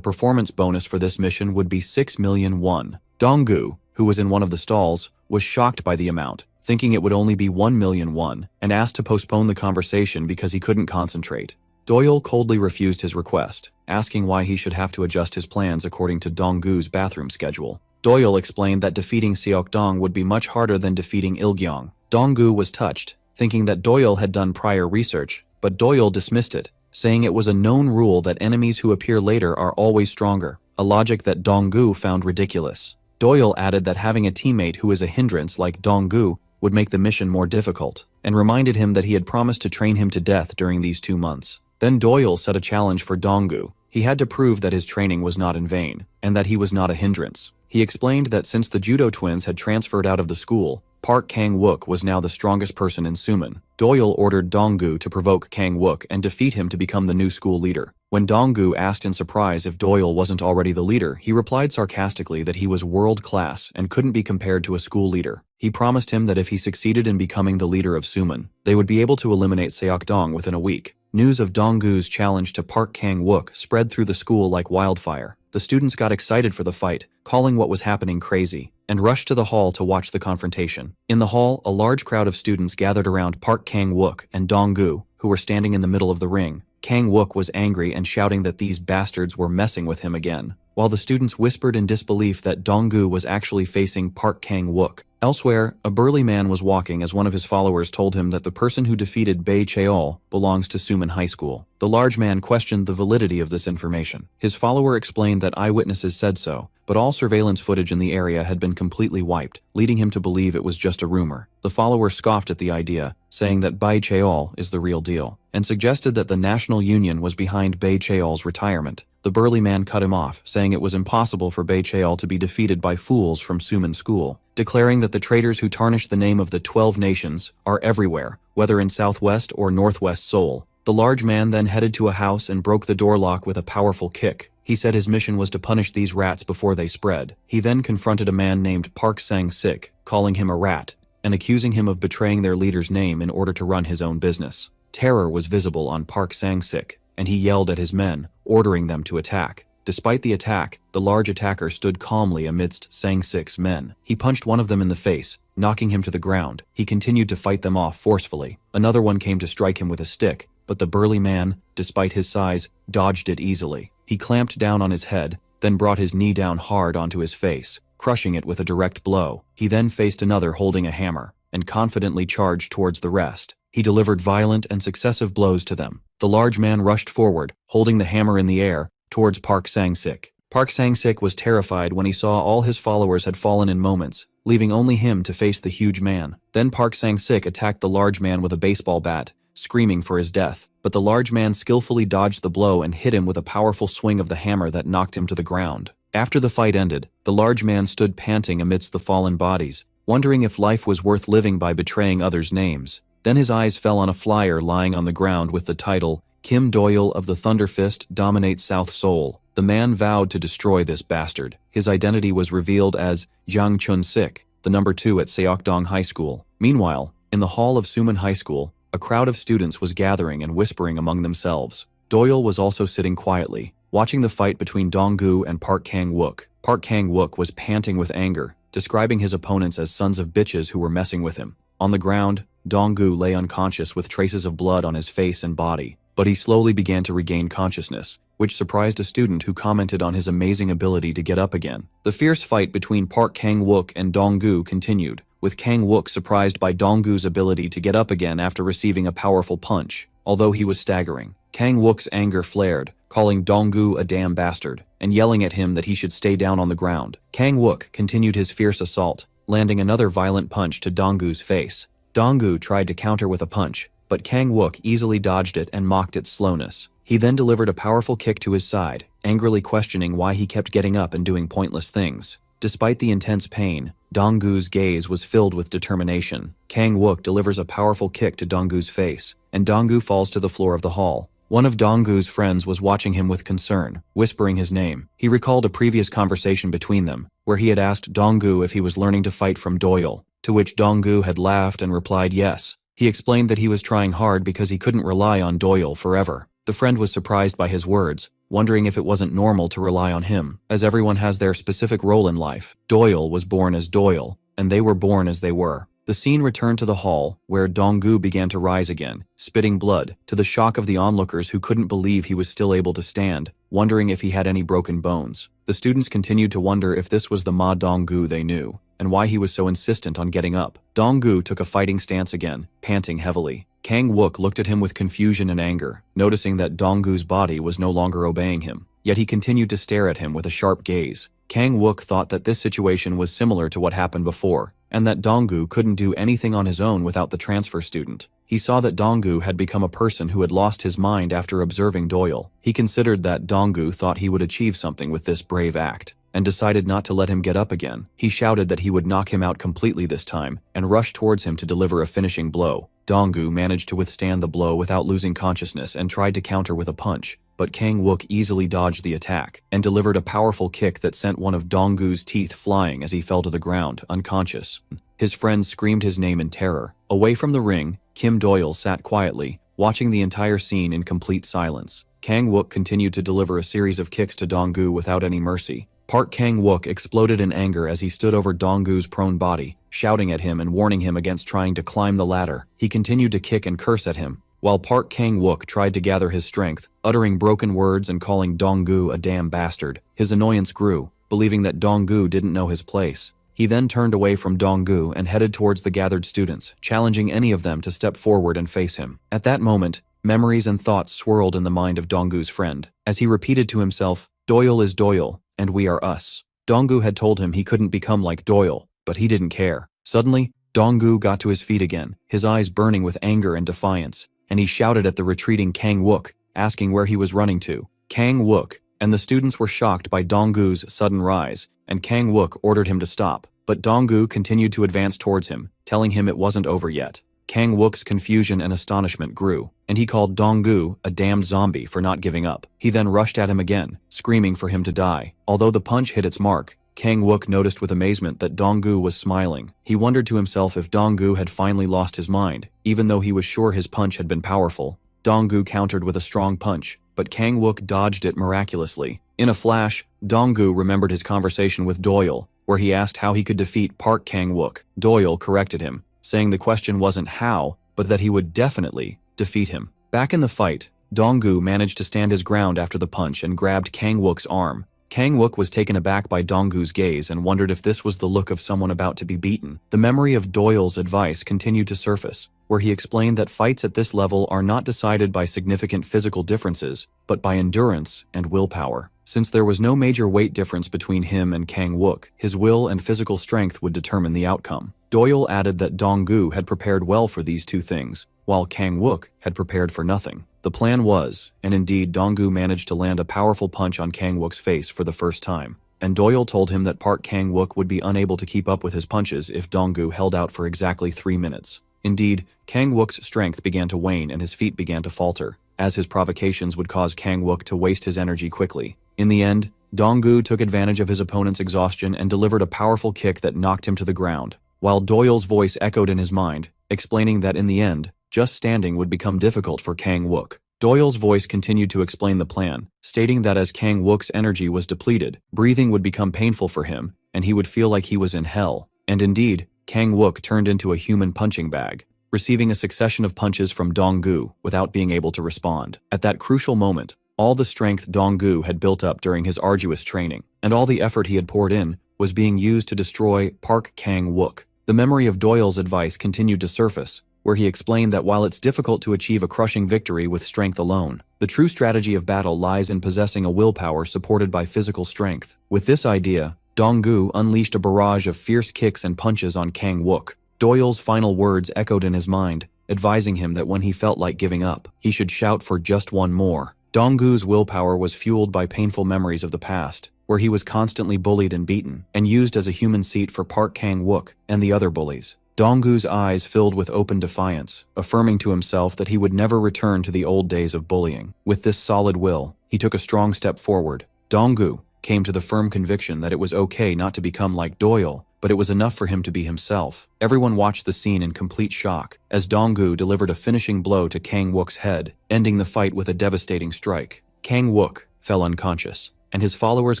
performance bonus for this mission would be 6 million won. Donggu, who was in one of the stalls, was shocked by the amount, thinking it would only be 1 million won, and asked to postpone the conversation because he couldn't concentrate. Doyle coldly refused his request, asking why he should have to adjust his plans according to Donggu's bathroom schedule. Doyle explained that defeating Seokdong would be much harder than defeating Ilgyong. Donggu was touched, thinking that Doyle had done prior research, but Doyle dismissed it, saying it was a known rule that enemies who appear later are always stronger, a logic that Donggu found ridiculous. Doyle added that having a teammate who is a hindrance like Donggu would make the mission more difficult, and reminded him that he had promised to train him to death during these 2 months. Then Doyle set a challenge for Donggu. He had to prove that his training was not in vain, and that he was not a hindrance. He explained that since the judo twins had transferred out of the school, Park Kang-wook was now the strongest person in Suman. Doyle ordered Donggu to provoke Kang-wook and defeat him to become the new school leader. When Donggu asked in surprise if Doyle wasn't already the leader, he replied sarcastically that he was world-class and couldn't be compared to a school leader. He promised him that if he succeeded in becoming the leader of Suman, they would be able to eliminate Seokdong within a week. News of Donggu's challenge to Park Kang-wook spread through the school like wildfire. The students got excited for the fight, calling what was happening crazy, and rushed to the hall to watch the confrontation. In the hall, a large crowd of students gathered around Park Kang-wook and Donggu, who were standing in the middle of the ring. Kang-wook was angry and shouting that these bastards were messing with him again, while the students whispered in disbelief that Donggu was actually facing Park Kang-wook. Elsewhere, a burly man was walking as one of his followers told him that the person who defeated Bae Cheol belongs to Suman High School. The large man questioned the validity of this information. His follower explained that eyewitnesses said so, but all surveillance footage in the area had been completely wiped, leading him to believe it was just a rumor. The follower scoffed at the idea, saying that Bae Cheol is the real deal, and suggested that the National Union was behind Bae Cheol's retirement. The burly man cut him off, saying it was impossible for Bae Cheol to be defeated by fools from Suman School, declaring that the traitors who tarnish the name of the 12 nations are everywhere, whether in southwest or northwest Seoul. The large man then headed to a house and broke the door lock with a powerful kick. He said his mission was to punish these rats before they spread. He then confronted a man named Park Sang-sik, calling him a rat, and accusing him of betraying their leader's name in order to run his own business. Terror was visible on Park Sang-sik, and he yelled at his men, ordering them to attack. Despite the attack, the large attacker stood calmly amidst Sang-sik's men. He punched one of them in the face, knocking him to the ground. He continued to fight them off forcefully. Another one came to strike him with a stick, but the burly man, despite his size, dodged it easily. He clamped down on his head, then brought his knee down hard onto his face, crushing it with a direct blow. He then faced another holding a hammer, and confidently charged towards the rest. He delivered violent and successive blows to them. The large man rushed forward, holding the hammer in the air, towards Park Sang-sik. Park Sang-sik was terrified when he saw all his followers had fallen in moments, leaving only him to face the huge man. Then Park Sang-sik attacked the large man with a baseball bat, screaming for his death, but the large man skillfully dodged the blow and hit him with a powerful swing of the hammer that knocked him to the ground. After the fight ended, the large man stood panting amidst the fallen bodies, wondering if life was worth living by betraying others' names. Then his eyes fell on a flyer lying on the ground with the title, Kim Doyle of the Thunder Fist Dominates South Seoul. The man vowed to destroy this bastard. His identity was revealed as Jang Chun-sik, the number 2 at Seokdong High School. Meanwhile, in the hall of Suman High School, a crowd of students was gathering and whispering among themselves. Doyle was also sitting quietly, watching the fight between Donggu and Park Kang-wook. Park Kang-wook was panting with anger, describing his opponents as sons of bitches who were messing with him. On the ground, Donggu lay unconscious with traces of blood on his face and body, but he slowly began to regain consciousness, which surprised a student who commented on his amazing ability to get up again. The fierce fight between Park Kang-wook and Donggu continued, with Kang-wook surprised by Donggu's ability to get up again after receiving a powerful punch. Although he was staggering, Kang-wook's anger flared, calling Donggu a damn bastard, and yelling at him that he should stay down on the ground. Kang-wook continued his fierce assault, landing another violent punch to Donggu's face. Donggu tried to counter with a punch, but Kang-wook easily dodged it and mocked its slowness. He then delivered a powerful kick to his side, angrily questioning why he kept getting up and doing pointless things. Despite the intense pain, Donggu's gaze was filled with determination. Kang-wook delivers a powerful kick to Donggu's face, and Donggu falls to the floor of the hall. One of Donggu's friends was watching him with concern, whispering his name. He recalled a previous conversation between them, where he had asked Donggu if he was learning to fight from Doyle, to which Donggu had laughed and replied yes. He explained that he was trying hard because he couldn't rely on Doyle forever. The friend was surprised by his words, wondering if it wasn't normal to rely on him, as everyone has their specific role in life. Doyle was born as Doyle, and they were born as they were. The scene returned to the hall, where Donggu began to rise again, spitting blood, to the shock of the onlookers who couldn't believe he was still able to stand, wondering if he had any broken bones. The students continued to wonder if this was the Ma Donggu they knew, and why he was so insistent on getting up. Donggu took a fighting stance again, panting heavily. Kang Wook looked at him with confusion and anger, noticing that Donggu's body was no longer obeying him. Yet he continued to stare at him with a sharp gaze. Kang Wook thought that this situation was similar to what happened before, and that Donggu couldn't do anything on his own without the transfer student. He saw that Donggu had become a person who had lost his mind after observing Doyle. He considered that Donggu thought he would achieve something with this brave act, and decided not to let him get up again. He shouted that he would knock him out completely this time, and rushed towards him to deliver a finishing blow. Donggu managed to withstand the blow without losing consciousness and tried to counter with a punch, but Kang Wook easily dodged the attack, and delivered a powerful kick that sent one of Donggu's teeth flying as he fell to the ground, unconscious. His friends screamed his name in terror. Away from the ring, Kim Doyle sat quietly, watching the entire scene in complete silence. Kang Wook continued to deliver a series of kicks to Donggu without any mercy. Park Kang Wook exploded in anger as he stood over Donggu's prone body, shouting at him and warning him against trying to climb the ladder. He continued to kick and curse at him, while Park Kang Wook tried to gather his strength, uttering broken words and calling Donggu a damn bastard. His annoyance grew, believing that Donggu didn't know his place. He then turned away from Donggu and headed towards the gathered students, challenging any of them to step forward and face him. At that moment, memories and thoughts swirled in the mind of Donggu's friend, as he repeated to himself, "Doyle is Doyle, and we are us." Donggu had told him he couldn't become like Doyle, but he didn't care. Suddenly, Donggu got to his feet again, his eyes burning with anger and defiance, and he shouted at the retreating Kang Wook, asking where he was running to. Kang Wook, and the students were shocked by Donggu's sudden rise, and Kang Wook ordered him to stop, but Donggu continued to advance towards him, telling him it wasn't over yet. Kang Wook's confusion and astonishment grew, and he called Donggu a damned zombie for not giving up. He then rushed at him again, screaming for him to die. Although the punch hit its mark, Kang Wook noticed with amazement that Donggu was smiling. He wondered to himself if Donggu had finally lost his mind, even though he was sure his punch had been powerful. Donggu countered with a strong punch, but Kang Wook dodged it miraculously. In a flash, Donggu remembered his conversation with Doyle, where he asked how he could defeat Park Kang Wook. Doyle corrected him, saying the question wasn't how, but that he would definitely defeat him. Back in the fight, Donggu managed to stand his ground after the punch and grabbed Kang Wook's arm. Kang Wook was taken aback by Donggu's gaze and wondered if this was the look of someone about to be beaten. The memory of Doyle's advice continued to surface, where he explained that fights at this level are not decided by significant physical differences, but by endurance and willpower. Since there was no major weight difference between him and Kang Wook, his will and physical strength would determine the outcome. Doyle added that Donggu had prepared well for these two things, while Kang Wook had prepared for nothing. The plan was, and indeed Donggu managed to land a powerful punch on Kang Wook's face for the first time, and Doyle told him that Park Kang Wook would be unable to keep up with his punches if Donggu held out for exactly 3 minutes. Indeed, Kang Wook's strength began to wane and his feet began to falter, as his provocations would cause Kang Wook to waste his energy quickly. In the end, Donggu took advantage of his opponent's exhaustion and delivered a powerful kick that knocked him to the ground, while Doyle's voice echoed in his mind, explaining that in the end, just standing would become difficult for Kang Wook. Doyle's voice continued to explain the plan, stating that as Kang Wook's energy was depleted, breathing would become painful for him, and he would feel like he was in hell. And indeed, Kang Wook turned into a human punching bag, receiving a succession of punches from Donggu without being able to respond. At that crucial moment, all the strength Donggu had built up during his arduous training, and all the effort he had poured in, was being used to destroy Park Kang Wook. The memory of Doyle's advice continued to surface, where he explained that while it's difficult to achieve a crushing victory with strength alone, the true strategy of battle lies in possessing a willpower supported by physical strength. With this idea, Donggu unleashed a barrage of fierce kicks and punches on Kang Wook. Doyle's final words echoed in his mind, advising him that when he felt like giving up, he should shout for just one more. Donggu's willpower was fueled by painful memories of the past, where he was constantly bullied and beaten, and used as a human seat for Park Kang Wook and the other bullies. Donggu's eyes filled with open defiance, affirming to himself that he would never return to the old days of bullying. With this solid will, he took a strong step forward. Donggu came to the firm conviction that it was okay not to become like Doyle, but it was enough for him to be himself. Everyone watched the scene in complete shock, as Donggu delivered a finishing blow to Kang Wook's head, ending the fight with a devastating strike. Kang Wook fell unconscious, and his followers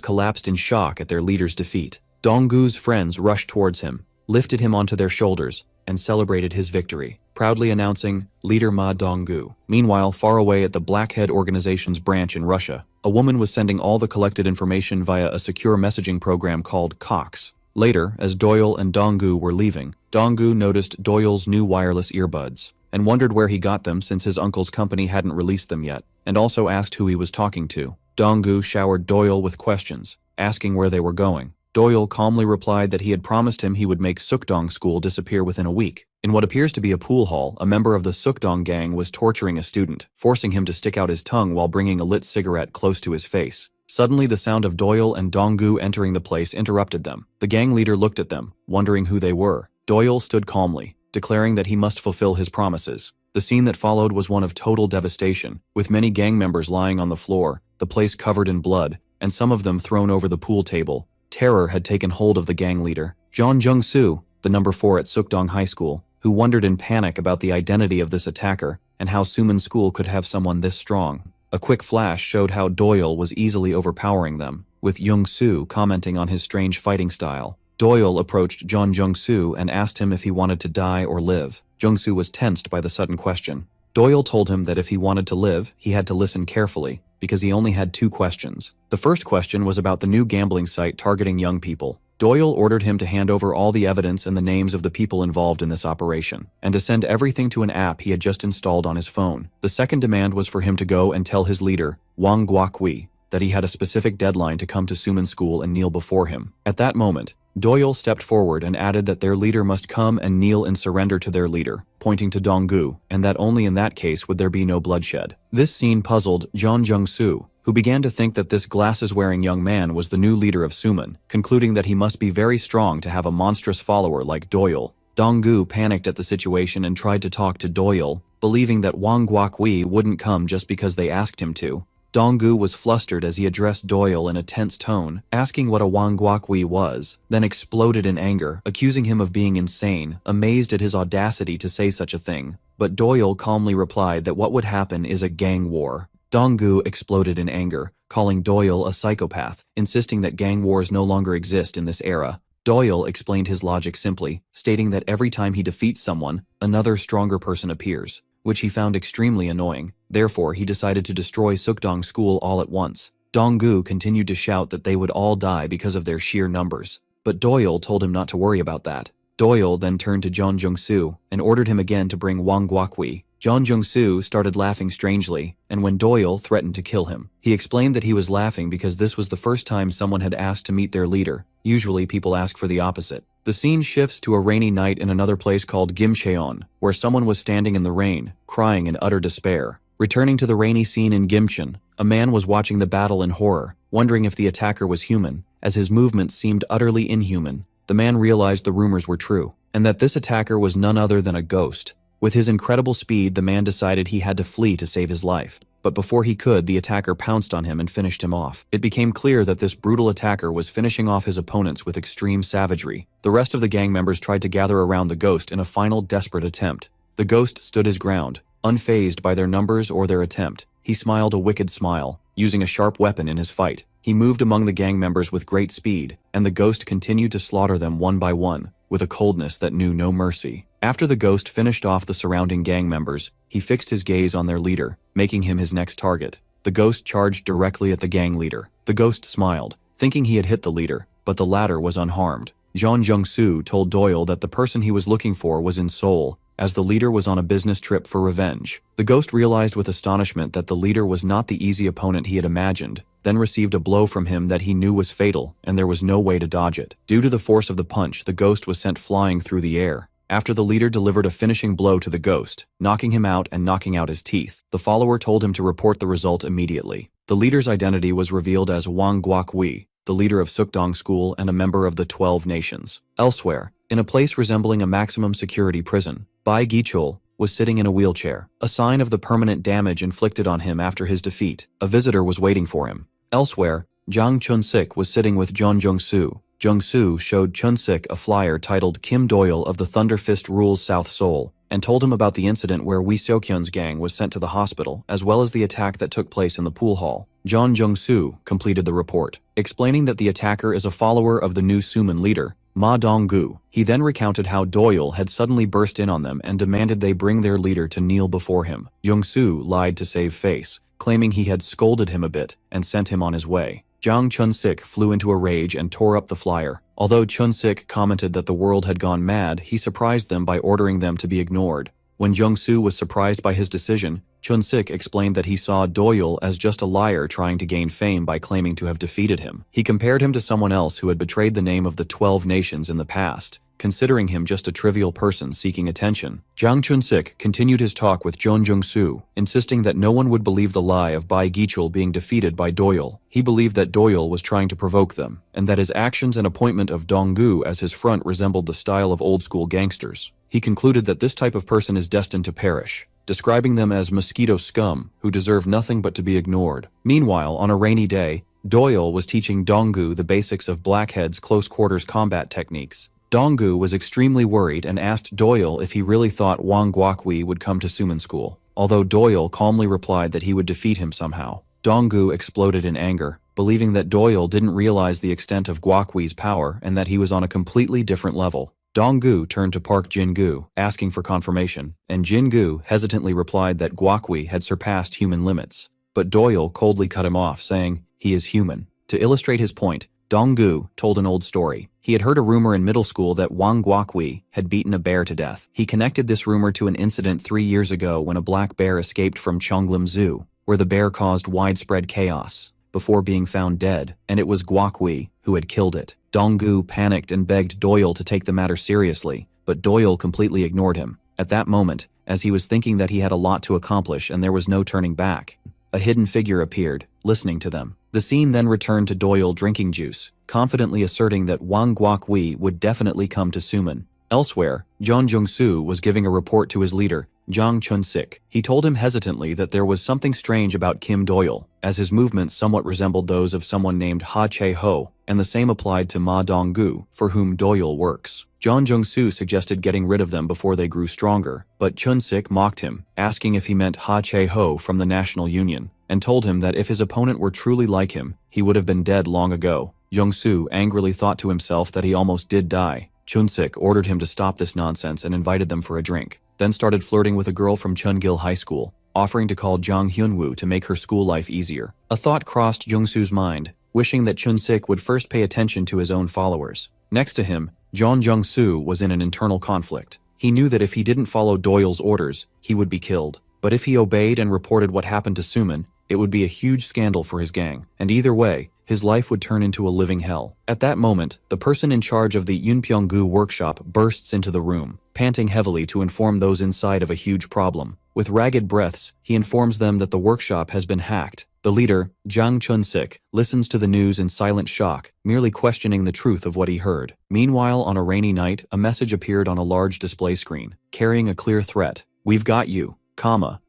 collapsed in shock at their leader's defeat. Donggu's friends rushed towards him, lifted him onto their shoulders, and celebrated his victory, proudly announcing, "Leader Ma Donggu." Meanwhile, far away at the Blackhead Organization's branch in Russia, a woman was sending all the collected information via a secure messaging program called Cox. Later, as Doyle and Donggu were leaving, Donggu noticed Doyle's new wireless earbuds and wondered where he got them since his uncle's company hadn't released them yet, and also asked who he was talking to. Donggu showered Doyle with questions, asking where they were going. Doyle calmly replied that he had promised him he would make Sukdong School disappear within a week. In what appears to be a pool hall, a member of the Sukdong gang was torturing a student, forcing him to stick out his tongue while bringing a lit cigarette close to his face. Suddenly, the sound of Doyle and Donggu entering the place interrupted them. The gang leader looked at them, wondering who they were. Doyle stood calmly, declaring that he must fulfill his promises. The scene that followed was one of total devastation, with many gang members lying on the floor, the place covered in blood, and some of them thrown over the pool table. Terror had taken hold of the gang leader, John Jung-soo, the number 4 at Sukdong High School, who wondered in panic about the identity of this attacker and how Suman School could have someone this strong. A quick flash showed how Doyle was easily overpowering them, with Jung-soo commenting on his strange fighting style. Doyle approached John Jung-soo and asked him if he wanted to die or live. Jung-soo was tensed by the sudden question. Doyle told him that if he wanted to live, he had to listen carefully, because he only had 2 questions. The first question was about the new gambling site targeting young people. Doyle ordered him to hand over all the evidence and the names of the people involved in this operation, and to send everything to an app he had just installed on his phone. The second demand was for him to go and tell his leader, Wang Guokui, that he had a specific deadline to come to Suman School and kneel before him. At that moment, Doyle stepped forward and added that their leader must come and kneel in surrender to their leader, pointing to Donggu, and that only in that case would there be no bloodshed. This scene puzzled John Jung-soo, who began to think that this glasses-wearing young man was the new leader of Suman, concluding that he must be very strong to have a monstrous follower like Doyle. Donggu panicked at the situation and tried to talk to Doyle, believing that Wang Guokui wouldn't come just because they asked him to. Donggu was flustered as he addressed Doyle in a tense tone, asking what a Wang Guokui was, then exploded in anger, accusing him of being insane, amazed at his audacity to say such a thing. But Doyle calmly replied that what would happen is a gang war. Donggu exploded in anger, calling Doyle a psychopath, insisting that gang wars no longer exist in this era. Doyle explained his logic simply, stating that every time he defeats someone, another stronger person appears, which he found extremely annoying. Therefore, he decided to destroy Sukdong School all at once. Donggu continued to shout that they would all die because of their sheer numbers, but Doyle told him not to worry about that. Doyle then turned to John Jung-soo and ordered him again to bring Wang Guokui. John Jung-soo started laughing strangely, and when Doyle threatened to kill him, he explained that he was laughing because this was the first time someone had asked to meet their leader. Usually people ask for the opposite. The scene shifts to a rainy night in another place called Gimcheon, where someone was standing in the rain, crying in utter despair. Returning to the rainy scene in Gimcheon, a man was watching the battle in horror, wondering if the attacker was human, as his movements seemed utterly inhuman. The man realized the rumors were true, and that this attacker was none other than a ghost. With his incredible speed, the man decided he had to flee to save his life. But before he could, the attacker pounced on him and finished him off. It became clear that this brutal attacker was finishing off his opponents with extreme savagery. The rest of the gang members tried to gather around the ghost in a final desperate attempt. The ghost stood his ground, unfazed by their numbers or their attempt. He smiled a wicked smile, using a sharp weapon in his fight. He moved among the gang members with great speed, and the ghost continued to slaughter them one by one, with a coldness that knew no mercy. After the ghost finished off the surrounding gang members, he fixed his gaze on their leader, making him his next target. The ghost charged directly at the gang leader. The ghost smiled, thinking he had hit the leader, but the latter was unharmed. John Jung-soo told Doyle that the person he was looking for was in Seoul, as the leader was on a business trip for revenge. The ghost realized with astonishment that the leader was not the easy opponent he had imagined, then received a blow from him that he knew was fatal, and there was no way to dodge it. Due to the force of the punch, the ghost was sent flying through the air. After the leader delivered a finishing blow to the ghost, knocking him out and knocking out his teeth, the follower told him to report the result immediately. The leader's identity was revealed as Wang Guokui, the leader of Sukdong School and a member of the 12 Nations. Elsewhere, in a place resembling a maximum security prison, Bai Gichul was sitting in a wheelchair, a sign of the permanent damage inflicted on him after his defeat. A visitor was waiting for him. Elsewhere, Jang Chun-sik was sitting with John Jung-soo. Jung-soo showed Chun-sik a flyer titled Kim Doyle of the Thunder Fist Rules South Seoul, and told him about the incident where Wee Seo-kyun's gang was sent to the hospital, as well as the attack that took place in the pool hall. John Jung-soo completed the report, explaining that the attacker is a follower of the new Suman leader, Ma Donggu. He then recounted how Doyle had suddenly burst in on them and demanded they bring their leader to kneel before him. Jung-soo lied to save face, claiming he had scolded him a bit and sent him on his way. Jang Chun-sik flew into a rage and tore up the flyer. Although Chun-sik commented that the world had gone mad, he surprised them by ordering them to be ignored. When Jung-soo was surprised by his decision, Chun-sik explained that he saw Doyle as just a liar trying to gain fame by claiming to have defeated him. He compared him to someone else who had betrayed the name of the 12 nations in the past, considering him just a trivial person seeking attention. Jang Chun-sik continued his talk with Jeon Jung-soo, insisting that no one would believe the lie of Bai Gichul being defeated by Doyle. He believed that Doyle was trying to provoke them, and that his actions and appointment of Donggu as his front resembled the style of old-school gangsters. He concluded that this type of person is destined to perish, describing them as mosquito scum who deserve nothing but to be ignored. Meanwhile, on a rainy day, Doyle was teaching Donggu the basics of Blackhead's close-quarters combat techniques. Donggu was extremely worried and asked Doyle if he really thought Wang Guokui would come to Suman School, although Doyle calmly replied that he would defeat him somehow. Donggu exploded in anger, believing that Doyle didn't realize the extent of Guokui's power and that he was on a completely different level. Donggu turned to Park Jin-gu, asking for confirmation, and Jin-gu hesitantly replied that Guokui had surpassed human limits. But Doyle coldly cut him off, saying, "He is human." To illustrate his point, Donggu told an old story. He had heard a rumor in middle school that Wang Guokui had beaten a bear to death. He connected this rumor to an incident 3 years ago when a black bear escaped from Cheonglim Zoo, where the bear caused widespread chaos before being found dead, and it was Guokui who had killed it. Donggu panicked and begged Doyle to take the matter seriously, but Doyle completely ignored him. At that moment, as he was thinking that he had a lot to accomplish and there was no turning back, a hidden figure appeared, listening to them. The scene then returned to Doyle drinking juice, confidently asserting that Wang Guokui would definitely come to Suman. Elsewhere, Jeon Jung-soo was giving a report to his leader, Jang Chun-sik. He told him hesitantly that there was something strange about Kim Doyle, as his movements somewhat resembled those of someone named Ha Che-ho, and the same applied to Ma Donggu, for whom Doyle works. Jeon Jung-soo suggested getting rid of them before they grew stronger, but Chun-sik mocked him, asking if he meant Ha Che-ho from the National Union, and told him that if his opponent were truly like him, he would have been dead long ago. Jung-soo angrily thought to himself that he almost did die. Chun-sik ordered him to stop this nonsense and invited them for a drink, then started flirting with a girl from Chungil High School, offering to call Jang Hyunwoo to make her school life easier. A thought crossed Jung-soo's mind, wishing that Chun-sik would first pay attention to his own followers. Next to him, Jeon Jung-soo was in an internal conflict. He knew that if he didn't follow Doyle's orders, he would be killed. But if he obeyed and reported what happened to Suman, it would be a huge scandal for his gang, and either way, his life would turn into a living hell. At that moment, the person in charge of the Yunpyeong-gu workshop bursts into the room, panting heavily to inform those inside of a huge problem. With ragged breaths, he informs them that the workshop has been hacked. The leader, Jang Chun-sik, listens to the news in silent shock, merely questioning the truth of what he heard. Meanwhile, on a rainy night, a message appeared on a large display screen, carrying a clear threat. "We've got you,"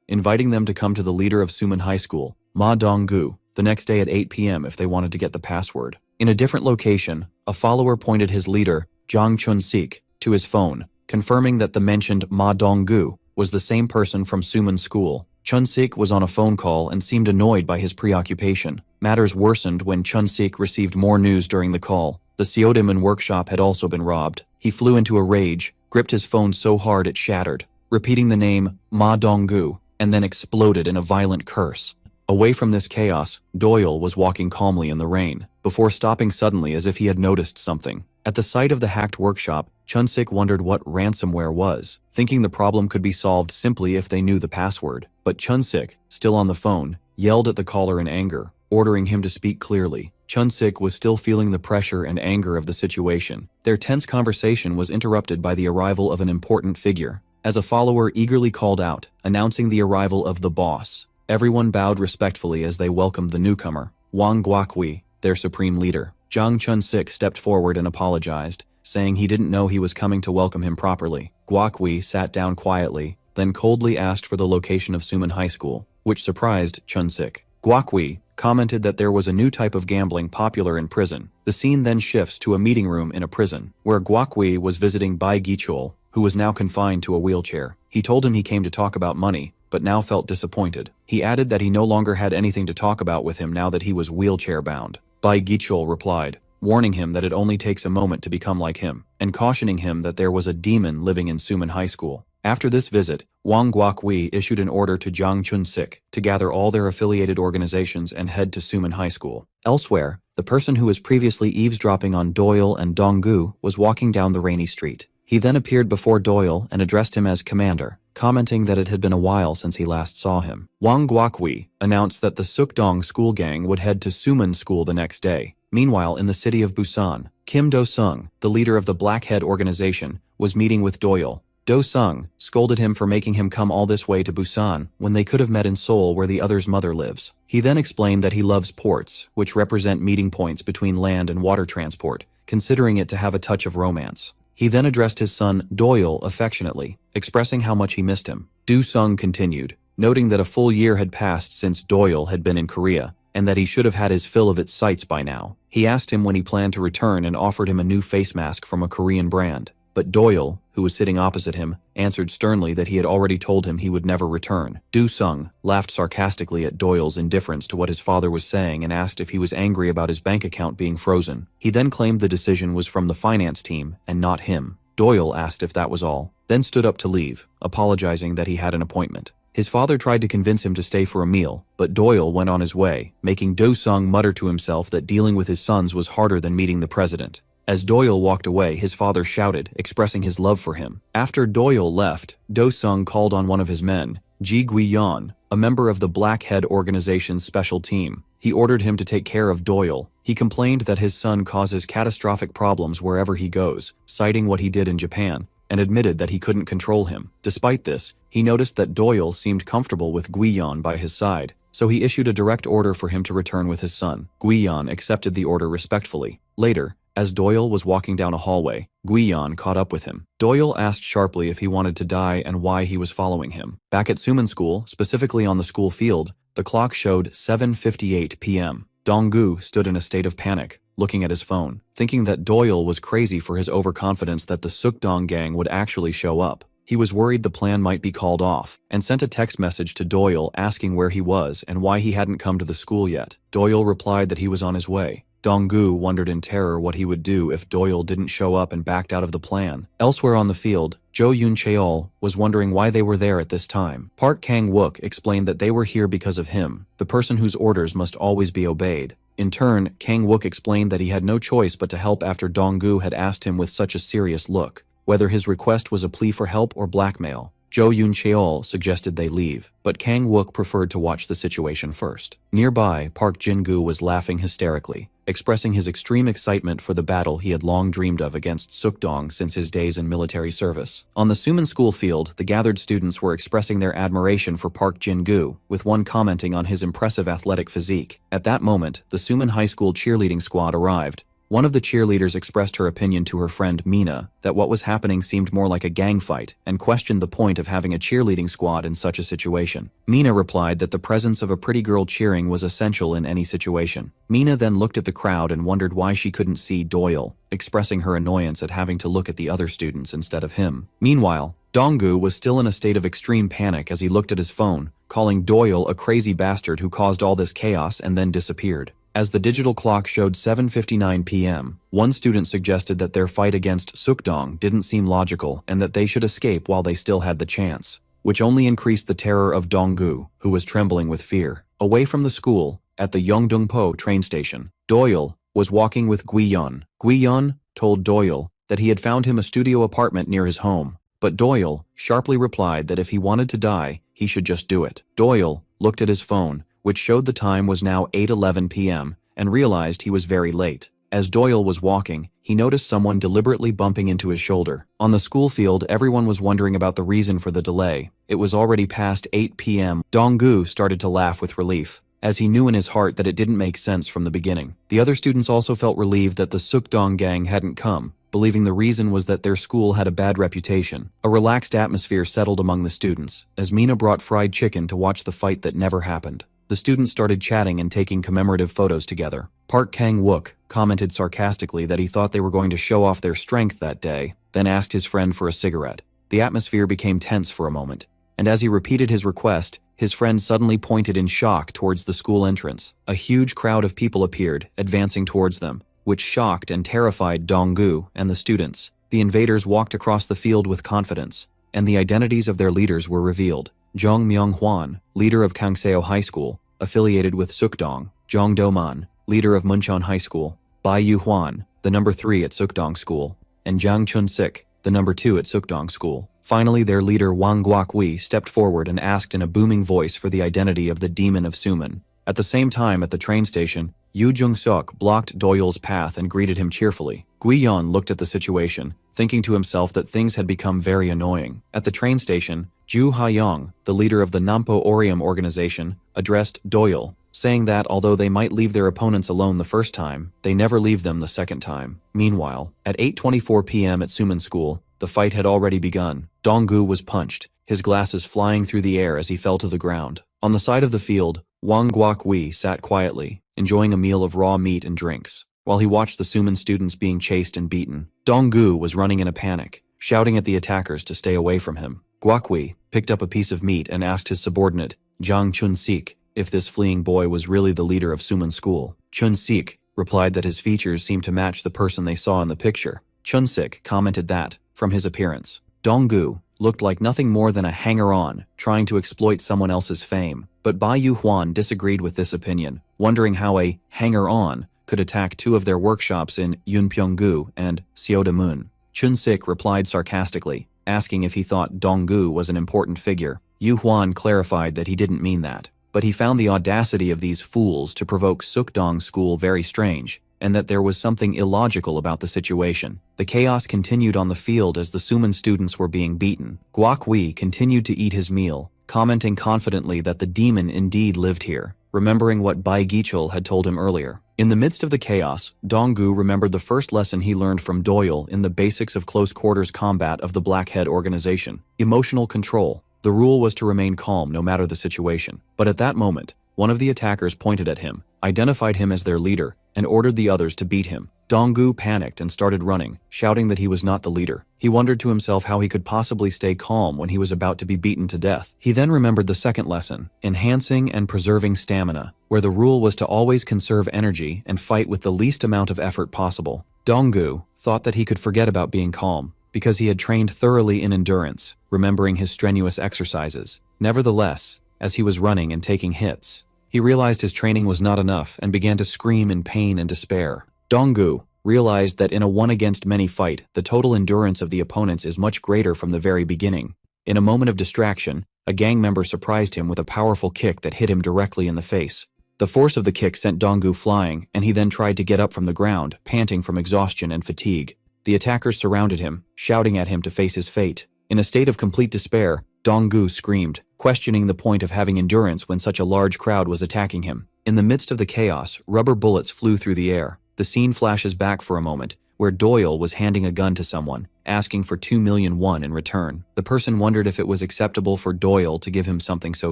inviting them to come to the leader of Suman High School, Ma Donggu, the next day at 8 p.m. if they wanted to get the password. In a different location, a follower pointed his leader, Jang Chun-sik, to his phone, confirming that the mentioned Ma Donggu was the same person from Suman School. Chun-sik was on a phone call and seemed annoyed by his preoccupation. Matters worsened when Chun-sik received more news during the call. The Seodaemun workshop had also been robbed. He flew into a rage, gripped his phone so hard it shattered, repeating the name Ma Donggu, and then exploded in a violent curse. Away from this chaos, Doyle was walking calmly in the rain, before stopping suddenly as if he had noticed something. At the sight of the hacked workshop, Chun-sik wondered what ransomware was, thinking the problem could be solved simply if they knew the password. But Chun-sik, still on the phone, yelled at the caller in anger, ordering him to speak clearly. Chun-sik was still feeling the pressure and anger of the situation. Their tense conversation was interrupted by the arrival of an important figure, as a follower eagerly called out, announcing the arrival of the boss. Everyone bowed respectfully as they welcomed the newcomer, Wang Guokui, their supreme leader. Jang Chun-sik stepped forward and apologized, saying he didn't know he was coming to welcome him properly. Guokui sat down quietly, then coldly asked for the location of Suman High School, which surprised Chun-sik. Guokui commented that there was a new type of gambling popular in prison. The scene then shifts to a meeting room in a prison, where Guokui was visiting Bai Gichul, who was now confined to a wheelchair. He told him he came to talk about money, but now felt disappointed. He added that he no longer had anything to talk about with him now that he was wheelchair-bound. Bai Gichul replied, warning him that it only takes a moment to become like him, and cautioning him that there was a demon living in Suman High School. After this visit, Wang Guokui issued an order to Jiang Chun-sik to gather all their affiliated organizations and head to Suman High School. Elsewhere, the person who was previously eavesdropping on Doyle and Donggu was walking down the rainy street. He then appeared before Doyle and addressed him as Commander, commenting that it had been a while since he last saw him. Wang Guokui announced that the Sukdong school gang would head to Suman School the next day. Meanwhile, in the city of Busan, Kim Do-sung, the leader of the Blackhead organization, was meeting with Doyle. Do-sung scolded him for making him come all this way to Busan when they could have met in Seoul where the other's mother lives. He then explained that he loves ports, which represent meeting points between land and water transport, considering it to have a touch of romance. He then addressed his son Doyle affectionately, expressing how much he missed him. Do-sung continued, noting that a full year had passed since Doyle had been in Korea, and that he should have had his fill of its sights by now. He asked him when he planned to return and offered him a new face mask from a Korean brand. But Doyle, who was sitting opposite him, answered sternly that he had already told him he would never return. Do-sung laughed sarcastically at Doyle's indifference to what his father was saying and asked if he was angry about his bank account being frozen. He then claimed the decision was from the finance team and not him. Doyle asked if that was all, then stood up to leave, apologizing that he had an appointment. His father tried to convince him to stay for a meal, but Doyle went on his way, making Do-sung mutter to himself that dealing with his sons was harder than meeting the president. As Doyle walked away, his father shouted, expressing his love for him. After Doyle left, Do-sung called on one of his men, Ji Gui-yeon, a member of the Blackhead organization's special team. He ordered him to take care of Doyle. He complained that his son causes catastrophic problems wherever he goes, citing what he did in Japan, and admitted that he couldn't control him. Despite this, he noticed that Doyle seemed comfortable with Gui-yeon by his side, so he issued a direct order for him to return with his son. Gui-yeon accepted the order respectfully. Later, as Doyle was walking down a hallway, Gui-yeon caught up with him. Doyle asked sharply if he wanted to die and why he was following him. Back at Suman School, specifically on the school field, the clock showed 7:58 p.m. Donggu stood in a state of panic, looking at his phone, thinking that Doyle was crazy for his overconfidence that the Sukdong gang would actually show up. He was worried the plan might be called off, and sent a text message to Doyle asking where he was and why he hadn't come to the school yet. Doyle replied that he was on his way. Donggu wondered in terror what he would do if Doyle didn't show up and backed out of the plan. Elsewhere on the field, Jo Yoon-cheol was wondering why they were there at this time. Park Kang-wook explained that they were here because of him, the person whose orders must always be obeyed. In turn, Kang-wook explained that he had no choice but to help after Donggu had asked him with such a serious look, whether his request was a plea for help or blackmail. Jo Yoon-cheol suggested they leave, but Kang-wook preferred to watch the situation first. Nearby, Park Jin-gu was laughing hysterically, expressing his extreme excitement for the battle he had long dreamed of against Sukdong since his days in military service. On the Suman School field, the gathered students were expressing their admiration for Park Jin-gu, with one commenting on his impressive athletic physique. At that moment, the Suman High School cheerleading squad arrived. One of the cheerleaders expressed her opinion to her friend Mina that what was happening seemed more like a gang fight and questioned the point of having a cheerleading squad in such a situation. Mina replied that the presence of a pretty girl cheering was essential in any situation. Mina then looked at the crowd and wondered why she couldn't see Doyle, expressing her annoyance at having to look at the other students instead of him. Meanwhile, Donggu was still in a state of extreme panic as he looked at his phone, calling Doyle a crazy bastard who caused all this chaos and then disappeared. As the digital clock showed 7:59 p.m., one student suggested that their fight against Sukdong didn't seem logical and that they should escape while they still had the chance, which only increased the terror of Donggu, who was trembling with fear. Away from the school, at the Yeongdongpo train station, Doyle was walking with Gui-yeon. Gui-yeon told Doyle that he had found him a studio apartment near his home, but Doyle sharply replied that if he wanted to die, he should just do it. Doyle looked at his phone, which showed the time was now 8:11 p.m., and realized he was very late. As Doyle was walking, he noticed someone deliberately bumping into his shoulder. On the school field, everyone was wondering about the reason for the delay. It was already past 8 p.m. Donggu started to laugh with relief, as he knew in his heart that it didn't make sense from the beginning. The other students also felt relieved that the Sukdong gang hadn't come, believing the reason was that their school had a bad reputation. A relaxed atmosphere settled among the students, as Mina brought fried chicken to watch the fight that never happened. The students started chatting and taking commemorative photos together. Park Kang-wook commented sarcastically that he thought they were going to show off their strength that day, then asked his friend for a cigarette. The atmosphere became tense for a moment, and as he repeated his request, his friend suddenly pointed in shock towards the school entrance. A huge crowd of people appeared, advancing towards them. which shocked and terrified Donggu and the students. The invaders walked across the field with confidence, and the identities of their leaders were revealed. Zhang Myung-hwan, leader of Kangseo High School, affiliated with Sukdong. Zhang Do-man, leader of Muncheon High School. Bai Yu-hwan, the number 3 at Sukdong School. And Zhang Chun-sik, the number 2 at Sukdong School. Finally, their leader Wang Guokui stepped forward and asked in a booming voice for the identity of the demon of Suman. At the same time, at the train station, Yu Jung-seok blocked Doyle's path and greeted him cheerfully. Guiyon looked at the situation, thinking to himself that things had become very annoying. At the train station, Ju Ha-young, the leader of the Nampo Orium organization, addressed Doyle, saying that although they might leave their opponents alone the first time, they never leave them the second time. Meanwhile, at 8:24 p.m. at Suman School, the fight had already begun. Donggu was punched, his glasses flying through the air as he fell to the ground. On the side of the field, Wang Guokui sat quietly, enjoying a meal of raw meat and drinks, while he watched the Suman students being chased and beaten. Donggu was running in a panic, shouting at the attackers to stay away from him. Guokui picked up a piece of meat and asked his subordinate, Zhang Chun-sik, if this fleeing boy was really the leader of Suman School. Chun-sik replied that his features seemed to match the person they saw in the picture. Chun-sik commented that, from his appearance, Donggu looked like nothing more than a hanger-on trying to exploit someone else's fame. But Bai Yu-hwan disagreed with this opinion, wondering how a hanger-on could attack 2 of their workshops in Yunpyeong-gu and Seodamun. Chun-sik replied sarcastically, asking if he thought Donggu was an important figure. Yu-hwan clarified that he didn't mean that, but he found the audacity of these fools to provoke Sukdong School very strange, and that there was something illogical about the situation. The chaos continued on the field as the Suman students were being beaten. Guokui continued to eat his meal, commenting confidently that the demon indeed lived here, remembering what Bai Gichul had told him earlier. In the midst of the chaos, Donggu remembered the first lesson he learned from Doyle in the basics of close quarters combat of the Blackhead organization: emotional control. The rule was to remain calm no matter the situation. But at that moment, one of the attackers pointed at him, identified him as their leader, and ordered the others to beat him. Donggu panicked and started running, shouting that he was not the leader. He wondered to himself how he could possibly stay calm when he was about to be beaten to death. He then remembered the second lesson, enhancing and preserving stamina, where the rule was to always conserve energy and fight with the least amount of effort possible. Donggu thought that he could forget about being calm, because he had trained thoroughly in endurance, remembering his strenuous exercises. Nevertheless, as he was running and taking hits, he realized his training was not enough and began to scream in pain and despair. Donggu realized that in a one-against-many fight, the total endurance of the opponents is much greater from the very beginning. In a moment of distraction, a gang member surprised him with a powerful kick that hit him directly in the face. The force of the kick sent Donggu flying, and he then tried to get up from the ground, panting from exhaustion and fatigue. The attackers surrounded him, shouting at him to face his fate. In a state of complete despair, Donggu screamed, questioning the point of having endurance when such a large crowd was attacking him. In the midst of the chaos, rubber bullets flew through the air. The scene flashes back for a moment, where Doyle was handing a gun to someone, asking for 2 million won in return. The person wondered if it was acceptable for Doyle to give him something so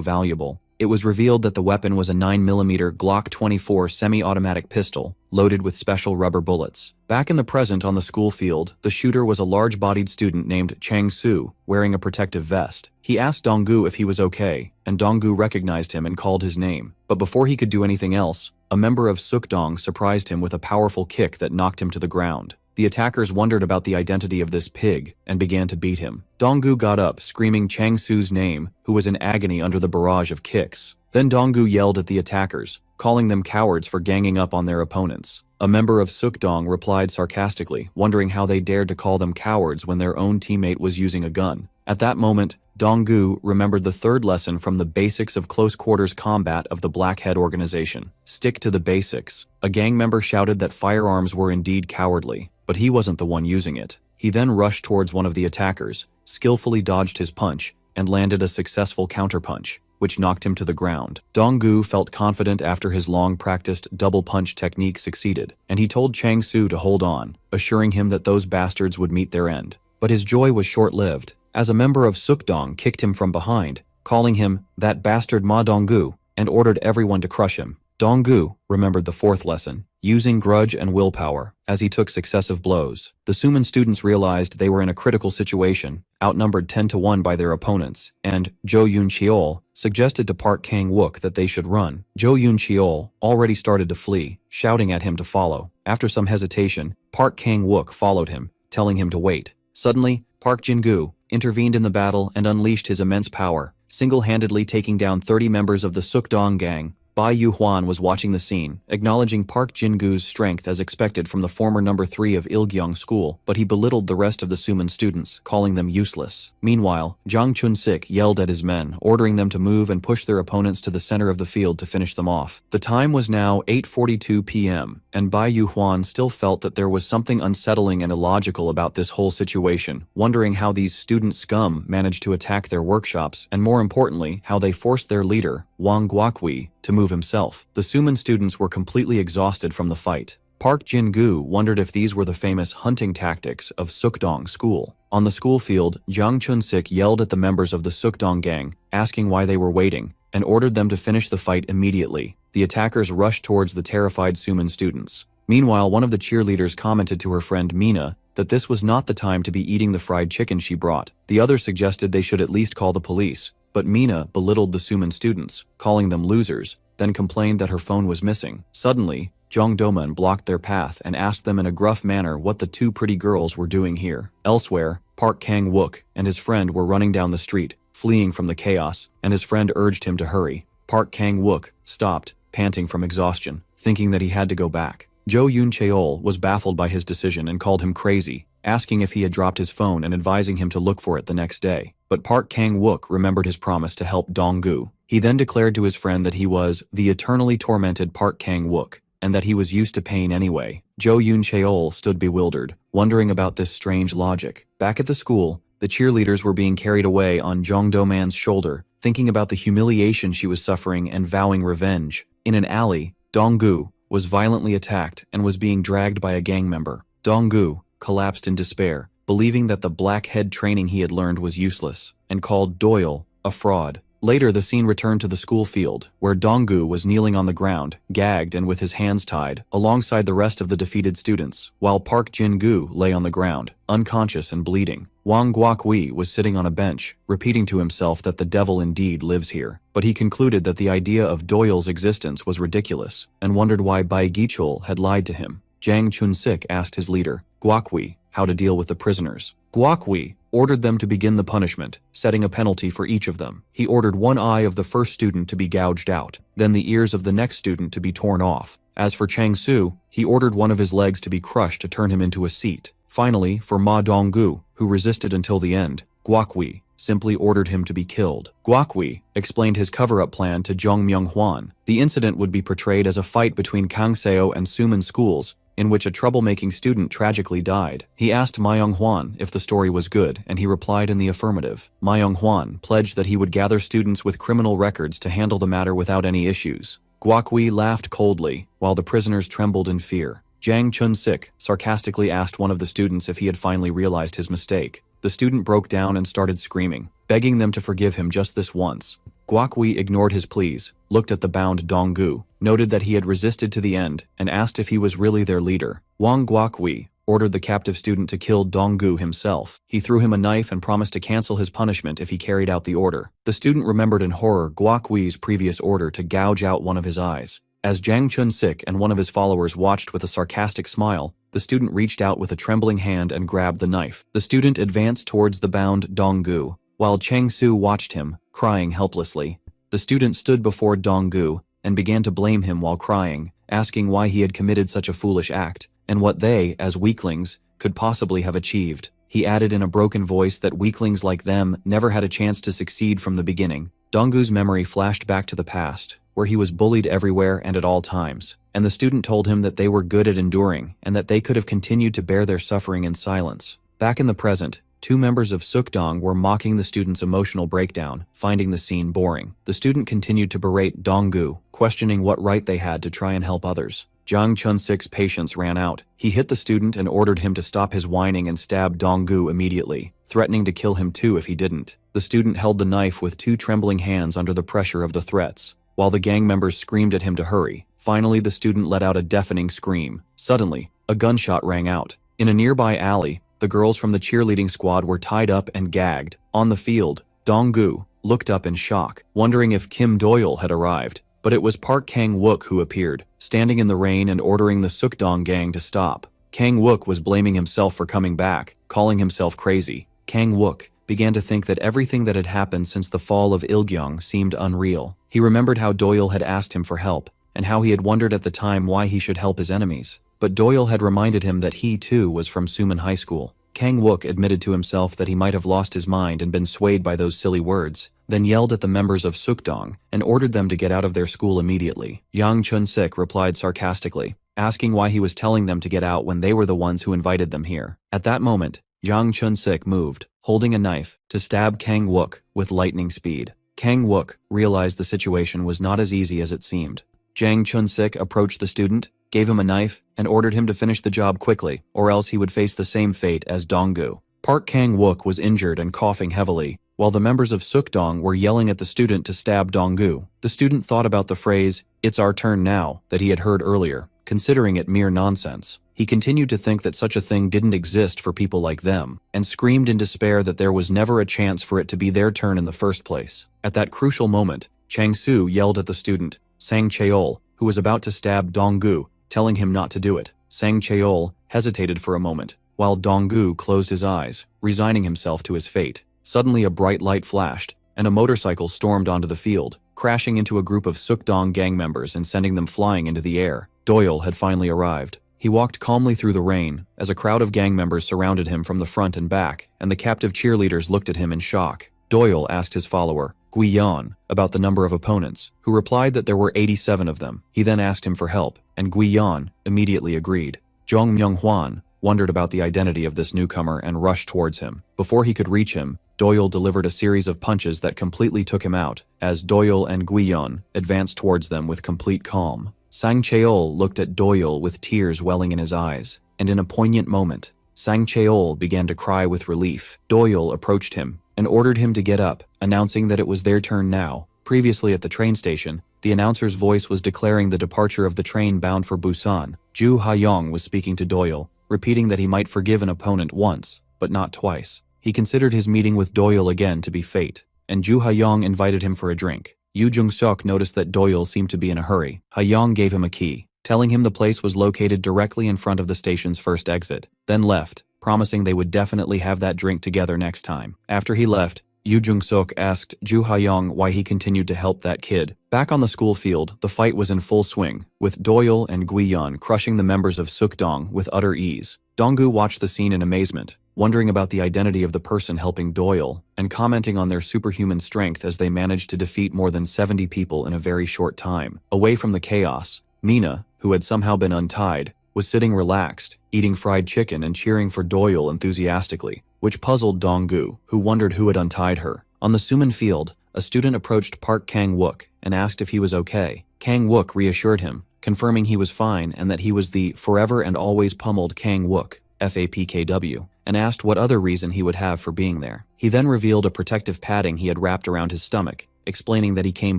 valuable. It was revealed that the weapon was a 9mm Glock 24 semi-automatic pistol, loaded with special rubber bullets. Back in the present on the school field, the shooter was a large-bodied student named Chang Su, wearing a protective vest. He asked Donggu if he was okay, and Donggu recognized him and called his name. But before he could do anything else, a member of Sukdong surprised him with a powerful kick that knocked him to the ground. The attackers wondered about the identity of this pig and began to beat him. Donggu got up, screaming Chang Su's name, who was in agony under the barrage of kicks. Then Donggu yelled at the attackers, calling them cowards for ganging up on their opponents. A member of Sukdong replied sarcastically, wondering how they dared to call them cowards when their own teammate was using a gun. At that moment, Donggu remembered the third lesson from the basics of close quarters combat of the Blackhead organization: stick to the basics. A gang member shouted that firearms were indeed cowardly, but he wasn't the one using it. He then rushed towards one of the attackers, skillfully dodged his punch, and landed a successful counterpunch, which knocked him to the ground. Donggu felt confident after his long-practiced double punch technique succeeded, and he told Chang Su to hold on, assuring him that those bastards would meet their end. But his joy was short-lived, as a member of Sukdong kicked him from behind, calling him "that bastard Ma Donggu," and ordered everyone to crush him. Donggu remembered the fourth lesson: using grudge and willpower. As he took successive blows, the Suman students realized they were in a critical situation, outnumbered 10-1 by their opponents, and Jo Yoon-cheol suggested to Park Kang-wook that they should run. Jo Yoon-cheol already started to flee, shouting at him to follow. After some hesitation, Park Kang-wook followed him, telling him to wait. Suddenly, Park Jin-gu intervened in the battle and unleashed his immense power, single-handedly taking down 30 members of the Sukdong gang. Bai Yu-hwan was watching the scene, acknowledging Park Jin-gu's strength as expected from the former number 3 of Ilgyong School, but he belittled the rest of the Suman students, calling them useless. Meanwhile, Jang Chun-sik yelled at his men, ordering them to move and push their opponents to the center of the field to finish them off. The time was now 8:42 p.m., and Bai Yu-hwan still felt that there was something unsettling and illogical about this whole situation, wondering how these student scum managed to attack their workshops, and more importantly, how they forced their leader, Wang Guokwi, to move himself. The Suman students were completely exhausted from the fight. Park Jin-gu wondered if these were the famous hunting tactics of Sukdong School. On the school field, Jang Chun-sik yelled at the members of the Sukdong gang, asking why they were waiting, and ordered them to finish the fight immediately. The attackers rushed towards the terrified Suman students. Meanwhile, one of the cheerleaders commented to her friend Mina that this was not the time to be eating the fried chicken she brought. The other suggested they should at least call the police, but Mina belittled the Suman students, calling them losers, then complained that her phone was missing. Suddenly, Jong Do-man blocked their path and asked them in a gruff manner what the two pretty girls were doing here. Elsewhere, Park Kang-wook and his friend were running down the street, fleeing from the chaos, and his friend urged him to hurry. Park Kang-wook stopped, panting from exhaustion, thinking that he had to go back. Jo Yoon-cheol was baffled by his decision and called him crazy, asking if he had dropped his phone and advising him to look for it the next day. But Park Kang-wook remembered his promise to help Dong-gu. He then declared to his friend that he was the eternally tormented Park Kang-wook, and that he was used to pain anyway. Jo Yoon-cheol stood bewildered, wondering about this strange logic. Back at the school, the cheerleaders were being carried away on Jong Do-man's shoulder, thinking about the humiliation she was suffering and vowing revenge. In an alley, Dong-gu was violently attacked and was being dragged by a gang member. Dong-gu collapsed in despair, believing that the black head training he had learned was useless, and called Doyle a fraud. Later, the scene returned to the school field, where Dong-gu was kneeling on the ground, gagged and with his hands tied, alongside the rest of the defeated students, while Park Jin-gu lay on the ground, unconscious and bleeding. Wang Guokwi was sitting on a bench, repeating to himself that the devil indeed lives here, but he concluded that the idea of Doyle's existence was ridiculous, and wondered why Bai Gichul had lied to him. Jang Chun-sik asked his leader, Guokwi, how to deal with the prisoners. Guokwi ordered them to begin the punishment, setting a penalty for each of them. He ordered one eye of the first student to be gouged out, then the ears of the next student to be torn off. As for Chang-su, he ordered one of his legs to be crushed to turn him into a seat. Finally, for Ma Dong-gu, who resisted until the end, Guokwi simply ordered him to be killed. Guokwi explained his cover-up plan to Jong Myung-hwan. The incident would be portrayed as a fight between Kangseo and Suman schools, in which a troublemaking student tragically died. He asked Myung-hwan if the story was good, and he replied in the affirmative. Myung-hwan pledged that he would gather students with criminal records to handle the matter without any issues. Guokwi laughed coldly, while the prisoners trembled in fear. Jang Chun-sik sarcastically asked one of the students if he had finally realized his mistake. The student broke down and started screaming, begging them to forgive him just this once. Guokwi ignored his pleas, looked at the bound Dong-gu, noted that he had resisted to the end, and asked if he was really their leader. Wang Guokwi ordered the captive student to kill Dong-gu himself. He threw him a knife and promised to cancel his punishment if he carried out the order. The student remembered in horror Guokwi's previous order to gouge out one of his eyes. As Jang Chun-sik and one of his followers watched with a sarcastic smile, the student reached out with a trembling hand and grabbed the knife. The student advanced towards the bound Dong-gu, while Chang-su watched him, crying helplessly. The student stood before Dong-gu and began to blame him while crying, asking why he had committed such a foolish act, and what they, as weaklings, could possibly have achieved. He added in a broken voice that weaklings like them never had a chance to succeed from the beginning. Dong-gu's memory flashed back to the past, where he was bullied everywhere and at all times, and the student told him that they were good at enduring and that they could have continued to bear their suffering in silence. Back in the present, two members of Sukdong were mocking the student's emotional breakdown, finding the scene boring. The student continued to berate Dong-gu, questioning what right they had to try and help others. Jang Chun-sik's patience ran out. He hit the student and ordered him to stop his whining and stab Dong-gu immediately, threatening to kill him too if he didn't. The student held the knife with two trembling hands under the pressure of the threats, while the gang members screamed at him to hurry. Finally, the student let out a deafening scream. Suddenly, a gunshot rang out. In a nearby alley, the girls from the cheerleading squad were tied up and gagged. On the field, Dong-gu looked up in shock, wondering if Kim Doyle had arrived. But it was Park Kang-wook who appeared, standing in the rain and ordering the Sukdong gang to stop. Kang-wook was blaming himself for coming back, calling himself crazy. Kang-wook began to think that everything that had happened since the fall of Ilgyong seemed unreal. He remembered how Doyle had asked him for help, and how he had wondered at the time why he should help his enemies. But Doyle had reminded him that he too was from Suman High School. Kang-wook admitted to himself that he might have lost his mind and been swayed by those silly words, then yelled at the members of Sukdong and ordered them to get out of their school immediately. Yang Chun-sik replied sarcastically, asking why he was telling them to get out when they were the ones who invited them here. At that moment, Yang Chun-sik moved, holding a knife, to stab Kang-wook with lightning speed. Kang-wook realized the situation was not as easy as it seemed. Yang Chun-sik approached the student, gave him a knife, and ordered him to finish the job quickly, or else he would face the same fate as Dong-gu. Park Kang-wook was injured and coughing heavily, while the members of Sukdong were yelling at the student to stab Dong-gu. The student thought about the phrase, "It's our turn now," that he had heard earlier, considering it mere nonsense. He continued to think that such a thing didn't exist for people like them, and screamed in despair that there was never a chance for it to be their turn in the first place. At that crucial moment, Chang-soo yelled at the student, Sang Cheol, who was about to stab Dong-gu, telling him not to do it. Sang Cheol hesitated for a moment, while Dong-gu closed his eyes, resigning himself to his fate. Suddenly a bright light flashed, and a motorcycle stormed onto the field, crashing into a group of Sukdong gang members and sending them flying into the air. Doyle had finally arrived. He walked calmly through the rain, as a crowd of gang members surrounded him from the front and back, and the captive cheerleaders looked at him in shock. Doyle asked his follower, Guiyan, about the number of opponents, who replied that there were 87 of them. He then asked him for help, and Guiyan immediately agreed. Zhong Myung-hwan wondered about the identity of this newcomer and rushed towards him. Before he could reach him, Doyle delivered a series of punches that completely took him out, as Doyle and Guiyan advanced towards them with complete calm. Sang Cheol looked at Doyle with tears welling in his eyes, and in a poignant moment, Sang Cheol began to cry with relief. Doyle approached him and ordered him to get up, announcing that it was their turn now. Previously at the train station, the announcer's voice was declaring the departure of the train bound for Busan. Ju Ha-yong was speaking to Doyle, repeating that he might forgive an opponent once, but not twice. He considered his meeting with Doyle again to be fate, and Ju Ha-yong invited him for a drink. Yu Jung-seok noticed that Doyle seemed to be in a hurry. Ha-yong gave him a key, telling him the place was located directly in front of the station's first exit, then left, promising they would definitely have that drink together next time. After he left, Yu Jung-seok asked Ju Ha-yong why he continued to help that kid. Back on the school field, the fight was in full swing, with Doyle and Guiyan crushing the members of Sukdong with utter ease. Dong-gu watched the scene in amazement, wondering about the identity of the person helping Doyle, and commenting on their superhuman strength as they managed to defeat more than 70 people in a very short time. Away from the chaos, Mina, who had somehow been untied, was sitting relaxed, eating fried chicken and cheering for Doyle enthusiastically, which puzzled Dong-gu, who wondered who had untied her. On the Suman field, a student approached Park Kang-wook and asked if he was okay. Kang-wook reassured him, confirming he was fine and that he was the forever and always pummeled Kang-wook, FAPKW, and asked what other reason he would have for being there. He then revealed a protective padding he had wrapped around his stomach, explaining that he came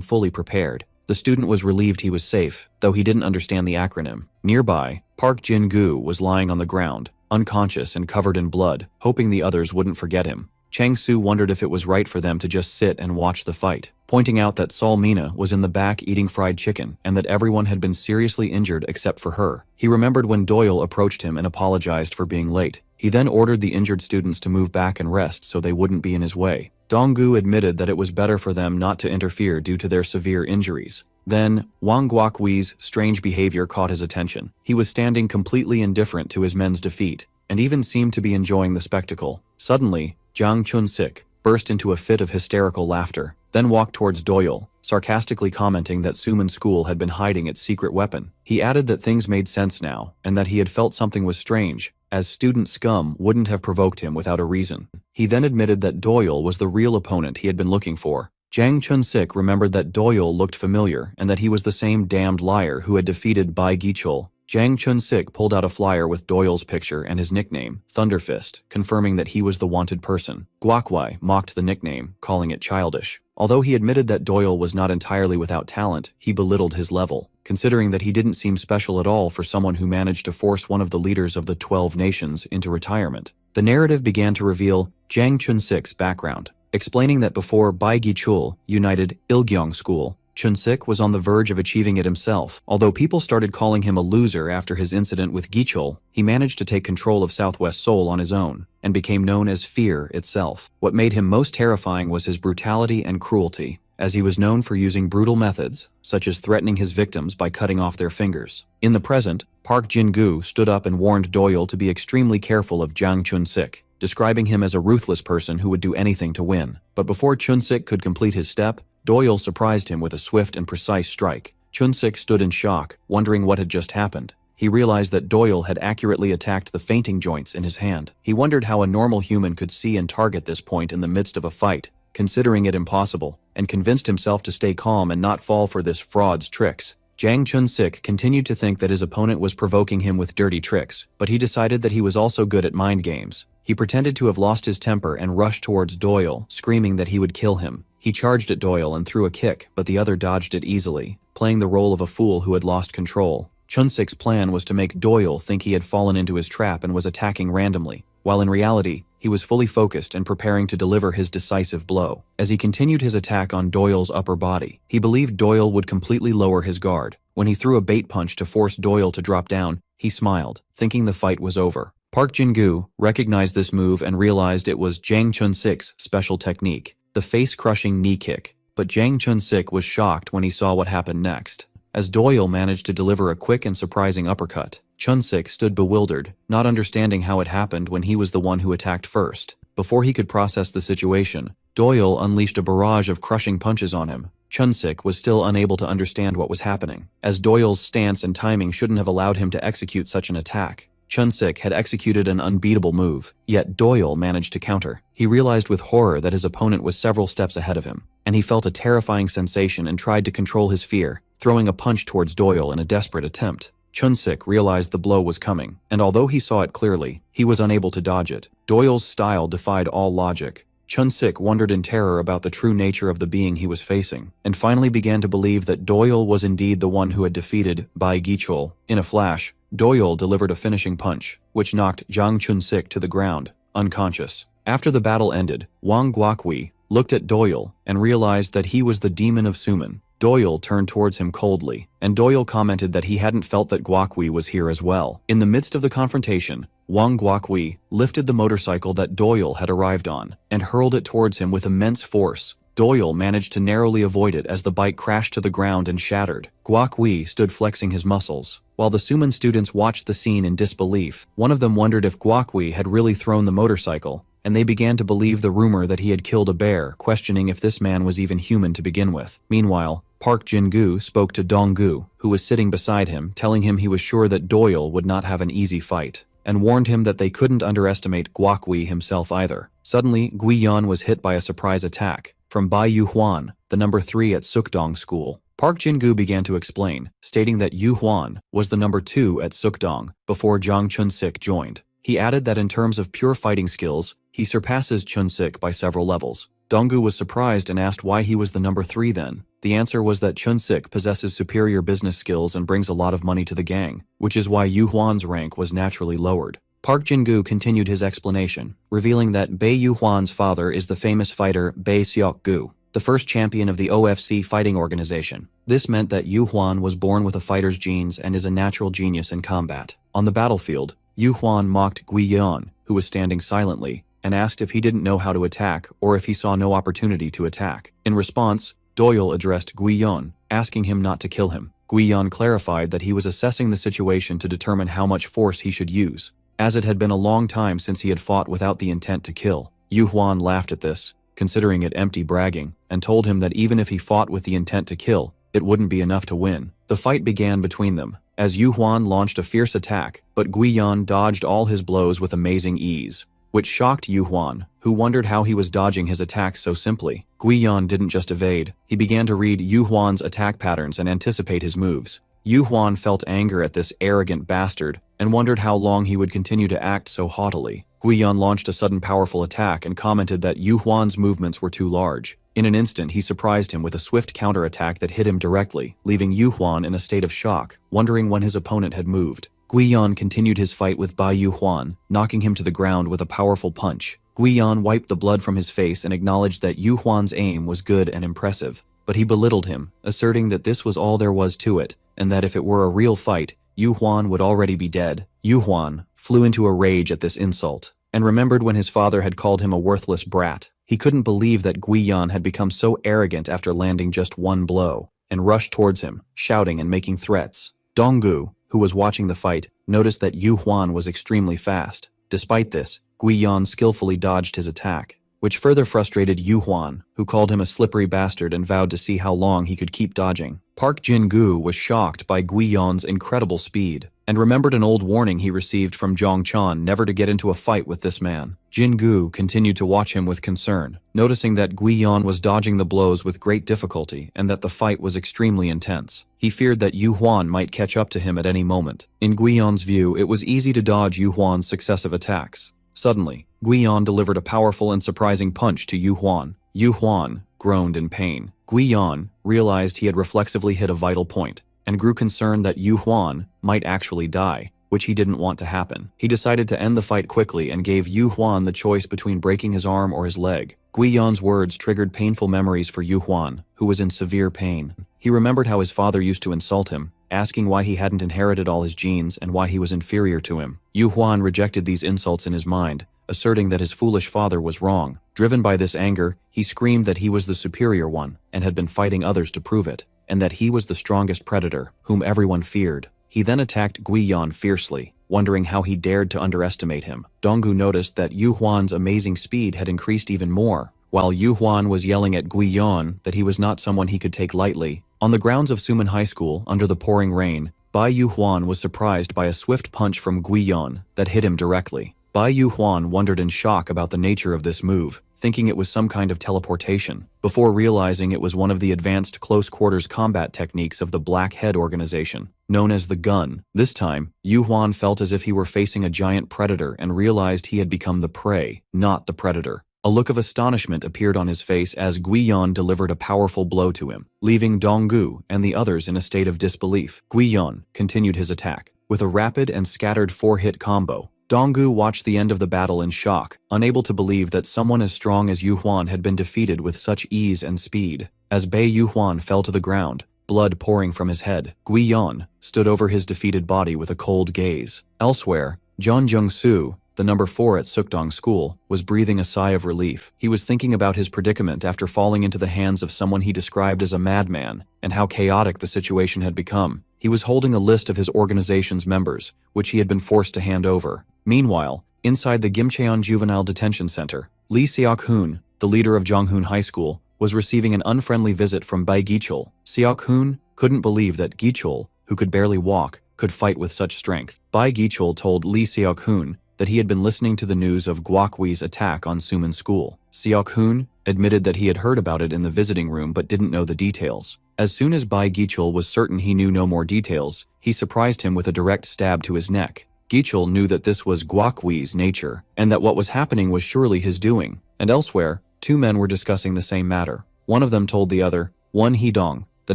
fully prepared. The student was relieved he was safe, though he didn't understand the acronym. Nearby, Park Jin-gu was lying on the ground, unconscious and covered in blood, hoping the others wouldn't forget him. Chang-soo wondered if it was right for them to just sit and watch the fight, pointing out that Sol Mina was in the back eating fried chicken and that everyone had been seriously injured except for her. He remembered when Doyle approached him and apologized for being late. He then ordered the injured students to move back and rest so they wouldn't be in his way. Dong-gu admitted that it was better for them not to interfere due to their severe injuries. Then, Wang Guoqui's strange behavior caught his attention. He was standing completely indifferent to his men's defeat, and even seemed to be enjoying the spectacle. Suddenly, Jiang Chun-sik burst into a fit of hysterical laughter, then walked towards Doyle, sarcastically commenting that Suman School had been hiding its secret weapon. He added that things made sense now, and that he had felt something was strange, as student scum wouldn't have provoked him without a reason. He then admitted that Doyle was the real opponent he had been looking for. Jiang Chun-sik remembered that Doyle looked familiar and that he was the same damned liar who had defeated Bai Gichul. Jang Chun-sik pulled out a flyer with Doyle's picture and his nickname, Thunderfist, confirming that he was the wanted person. Guakwai mocked the nickname, calling it childish. Although he admitted that Doyle was not entirely without talent, he belittled his level, considering that he didn't seem special at all for someone who managed to force one of the leaders of the 12 nations into retirement. The narrative began to reveal Jang Chun-sik's background, explaining that before Baigi-chul united Ilgyeong School, Chun-sik was on the verge of achieving it himself. Although people started calling him a loser after his incident with Gichul, he managed to take control of Southwest Seoul on his own, and became known as Fear itself. What made him most terrifying was his brutality and cruelty, as he was known for using brutal methods, such as threatening his victims by cutting off their fingers. In the present, Park Jin-gu stood up and warned Doyle to be extremely careful of Jang Chun-sik, describing him as a ruthless person who would do anything to win. But before Chun-sik could complete his step, Doyle surprised him with a swift and precise strike. Chun-sik stood in shock, wondering what had just happened. He realized that Doyle had accurately attacked the fainting joints in his hand. He wondered how a normal human could see and target this point in the midst of a fight, considering it impossible, and convinced himself to stay calm and not fall for this fraud's tricks. Jang Chun-sik continued to think that his opponent was provoking him with dirty tricks, but he decided that he was also good at mind games. He pretended to have lost his temper and rushed towards Doyle, screaming that he would kill him. He charged at Doyle and threw a kick, but the other dodged it easily, playing the role of a fool who had lost control. Chun-sik's plan was to make Doyle think he had fallen into his trap and was attacking randomly, while in reality, he was fully focused and preparing to deliver his decisive blow. As he continued his attack on Doyle's upper body, he believed Doyle would completely lower his guard. When he threw a bait punch to force Doyle to drop down, he smiled, thinking the fight was over. Park Jin-gu recognized this move and realized it was Jang Chun-sik's special technique, the face-crushing knee kick. But Jang Chun-sik was shocked when he saw what happened next. As Doyle managed to deliver a quick and surprising uppercut, Chun-sik stood bewildered, not understanding how it happened when he was the one who attacked first. Before he could process the situation, Doyle unleashed a barrage of crushing punches on him. Chun-sik was still unable to understand what was happening, as Doyle's stance and timing shouldn't have allowed him to execute such an attack. Chun-sik had executed an unbeatable move, yet Doyle managed to counter. He realized with horror that his opponent was several steps ahead of him, and he felt a terrifying sensation and tried to control his fear, throwing a punch towards Doyle in a desperate attempt. Chun-sik realized the blow was coming, and although he saw it clearly, he was unable to dodge it. Doyle's style defied all logic. Chun-sik wondered in terror about the true nature of the being he was facing, and finally began to believe that Doyle was indeed the one who had defeated Bai Gichul. In a flash, Doyle delivered a finishing punch, which knocked Jang Chun-sik to the ground, unconscious. After the battle ended, Wang Guokwi looked at Doyle and realized that he was the demon of Suman. Doyle turned towards him coldly, and Doyle commented that he hadn't felt that Guokwi was here as well. In the midst of the confrontation, Wang Guokwi lifted the motorcycle that Doyle had arrived on and hurled it towards him with immense force. Doyle managed to narrowly avoid it as the bike crashed to the ground and shattered. Guokwi stood flexing his muscles, while the Suman students watched the scene in disbelief. One of them wondered if Guokwi had really thrown the motorcycle, and they began to believe the rumor that he had killed a bear, questioning if this man was even human to begin with. Meanwhile, Park Jin-gu spoke to Dong-gu, who was sitting beside him, telling him he was sure that Doyle would not have an easy fight, and warned him that they couldn't underestimate Guokwi himself either. Suddenly, Guiyan was hit by a surprise attack from Bai Yu-hwan, the number 3 at Sukdong School. Park Jin-gu began to explain, stating that Yu-hwan was the number 2 at Sukdong before Jang Chun-sik joined. He added that in terms of pure fighting skills, he surpasses Chun-sik by several levels. Dong-gu was surprised and asked why he was the number 3 then. The answer was that Chun-sik possesses superior business skills and brings a lot of money to the gang, which is why Yu-hwan's rank was naturally lowered. Park Jin-gu continued his explanation, revealing that Bae Yu-hwan's father is the famous fighter Bae Seok-gu, the first champion of the OFC fighting organization. This meant that Yu-hwan was born with a fighter's genes and is a natural genius in combat. On the battlefield, Yu-hwan mocked Guiyan, who was standing silently, and asked if he didn't know how to attack or if he saw no opportunity to attack. In response, Doyle addressed Guiyan, asking him not to kill him. Guiyan clarified that he was assessing the situation to determine how much force he should use, as it had been a long time since he had fought without the intent to kill. Yu-hwan laughed at this, considering it empty bragging, and told him that even if he fought with the intent to kill, it wouldn't be enough to win. The fight began between them, as Yu-hwan launched a fierce attack, but Guiyan dodged all his blows with amazing ease, which shocked Yu-hwan, who wondered how he was dodging his attacks so simply. Guiyan didn't just evade, he began to read Yu-hwan's attack patterns and anticipate his moves. Yu Huan felt anger at this arrogant bastard and wondered how long he would continue to act so haughtily. Guiyan launched a sudden powerful attack and commented that Yu Huan's movements were too large. In an instant, he surprised him with a swift counterattack that hit him directly, leaving Yu Huan in a state of shock, wondering when his opponent had moved. Guiyan continued his fight with Bai Yu Huan, knocking him to the ground with a powerful punch. Guiyan wiped the blood from his face and acknowledged that Yu Huan's aim was good and impressive, but he belittled him, asserting that this was all there was to it, and that if it were a real fight, Yu Huan would already be dead. Yu Huan flew into a rage at this insult, and remembered when his father had called him a worthless brat. He couldn't believe that Guiyan had become so arrogant after landing just one blow, and rushed towards him, shouting and making threats. Donggu, who was watching the fight, noticed that Yu Huan was extremely fast. Despite this, Guiyan skillfully dodged his attack, which further frustrated Yu Huan, who called him a slippery bastard and vowed to see how long he could keep dodging. Park Jin-gu was shocked by Guiyan's incredible speed, and remembered an old warning he received from Zhang Chan never to get into a fight with this man. Jin-gu continued to watch him with concern, noticing that Guiyan was dodging the blows with great difficulty and that the fight was extremely intense. He feared that Yu Huan might catch up to him at any moment. In Guiyan's view, it was easy to dodge Yu Huan's successive attacks. Suddenly, Guiyan delivered a powerful and surprising punch to Yu Huan. Yu Huan groaned in pain. Guiyan realized he had reflexively hit a vital point, and grew concerned that Yu Huan might actually die, which he didn't want to happen. He decided to end the fight quickly and gave Yu Huan the choice between breaking his arm or his leg. Guiyan's words triggered painful memories for Yu Huan, who was in severe pain. He remembered how his father used to insult him, asking why he hadn't inherited all his genes and why he was inferior to him. Yu Huan rejected these insults in his mind, asserting that his foolish father was wrong. Driven by this anger, he screamed that he was the superior one and had been fighting others to prove it, and that he was the strongest predator, whom everyone feared. He then attacked Guiyan fiercely, wondering how he dared to underestimate him. Donggu noticed that Yu Huan's amazing speed had increased even more, while Yu Huan was yelling at Guiyan that he was not someone he could take lightly. On the grounds of Suman High School, under the pouring rain, Bai Yu Huan was surprised by a swift punch from Guiyan that hit him directly. Bai Yu Huan wondered in shock about the nature of this move, thinking it was some kind of teleportation, before realizing it was one of the advanced close-quarters combat techniques of the Black Head organization, known as the gun. This time, Yu Huan felt as if he were facing a giant predator and realized he had become the prey, not the predator. A look of astonishment appeared on his face as Guiyan delivered a powerful blow to him, leaving Donggu and the others in a state of disbelief. Guiyan continued his attack, with a rapid and scattered 4-hit combo. Donggu watched the end of the battle in shock, unable to believe that someone as strong as Yu Huan had been defeated with such ease and speed. As Bai Yu Huan fell to the ground, blood pouring from his head, Guiyan stood over his defeated body with a cold gaze. Elsewhere, John Jung-soo, the number 4 at Sukdong School, was breathing a sigh of relief. He was thinking about his predicament after falling into the hands of someone he described as a madman, and how chaotic the situation had become. He was holding a list of his organization's members, which he had been forced to hand over. Meanwhile, inside the Gimcheon Juvenile Detention Center, Lee Seok-hoon, the leader of Jonghoon High School, was receiving an unfriendly visit from Bai Gichul. Seok-hoon couldn't believe that Gichul, who could barely walk, could fight with such strength. Bai Gichul told Lee Seok-hoon that he had been listening to the news of Guokwee's attack on Suman School. Seok-hoon admitted that he had heard about it in the visiting room but didn't know the details. As soon as Bai Gichul was certain he knew no more details, he surprised him with a direct stab to his neck. Gichul knew that this was Guokwee's nature, and that what was happening was surely his doing. And elsewhere, 2 men were discussing the same matter. One of them told the other, Won Hee-dong, the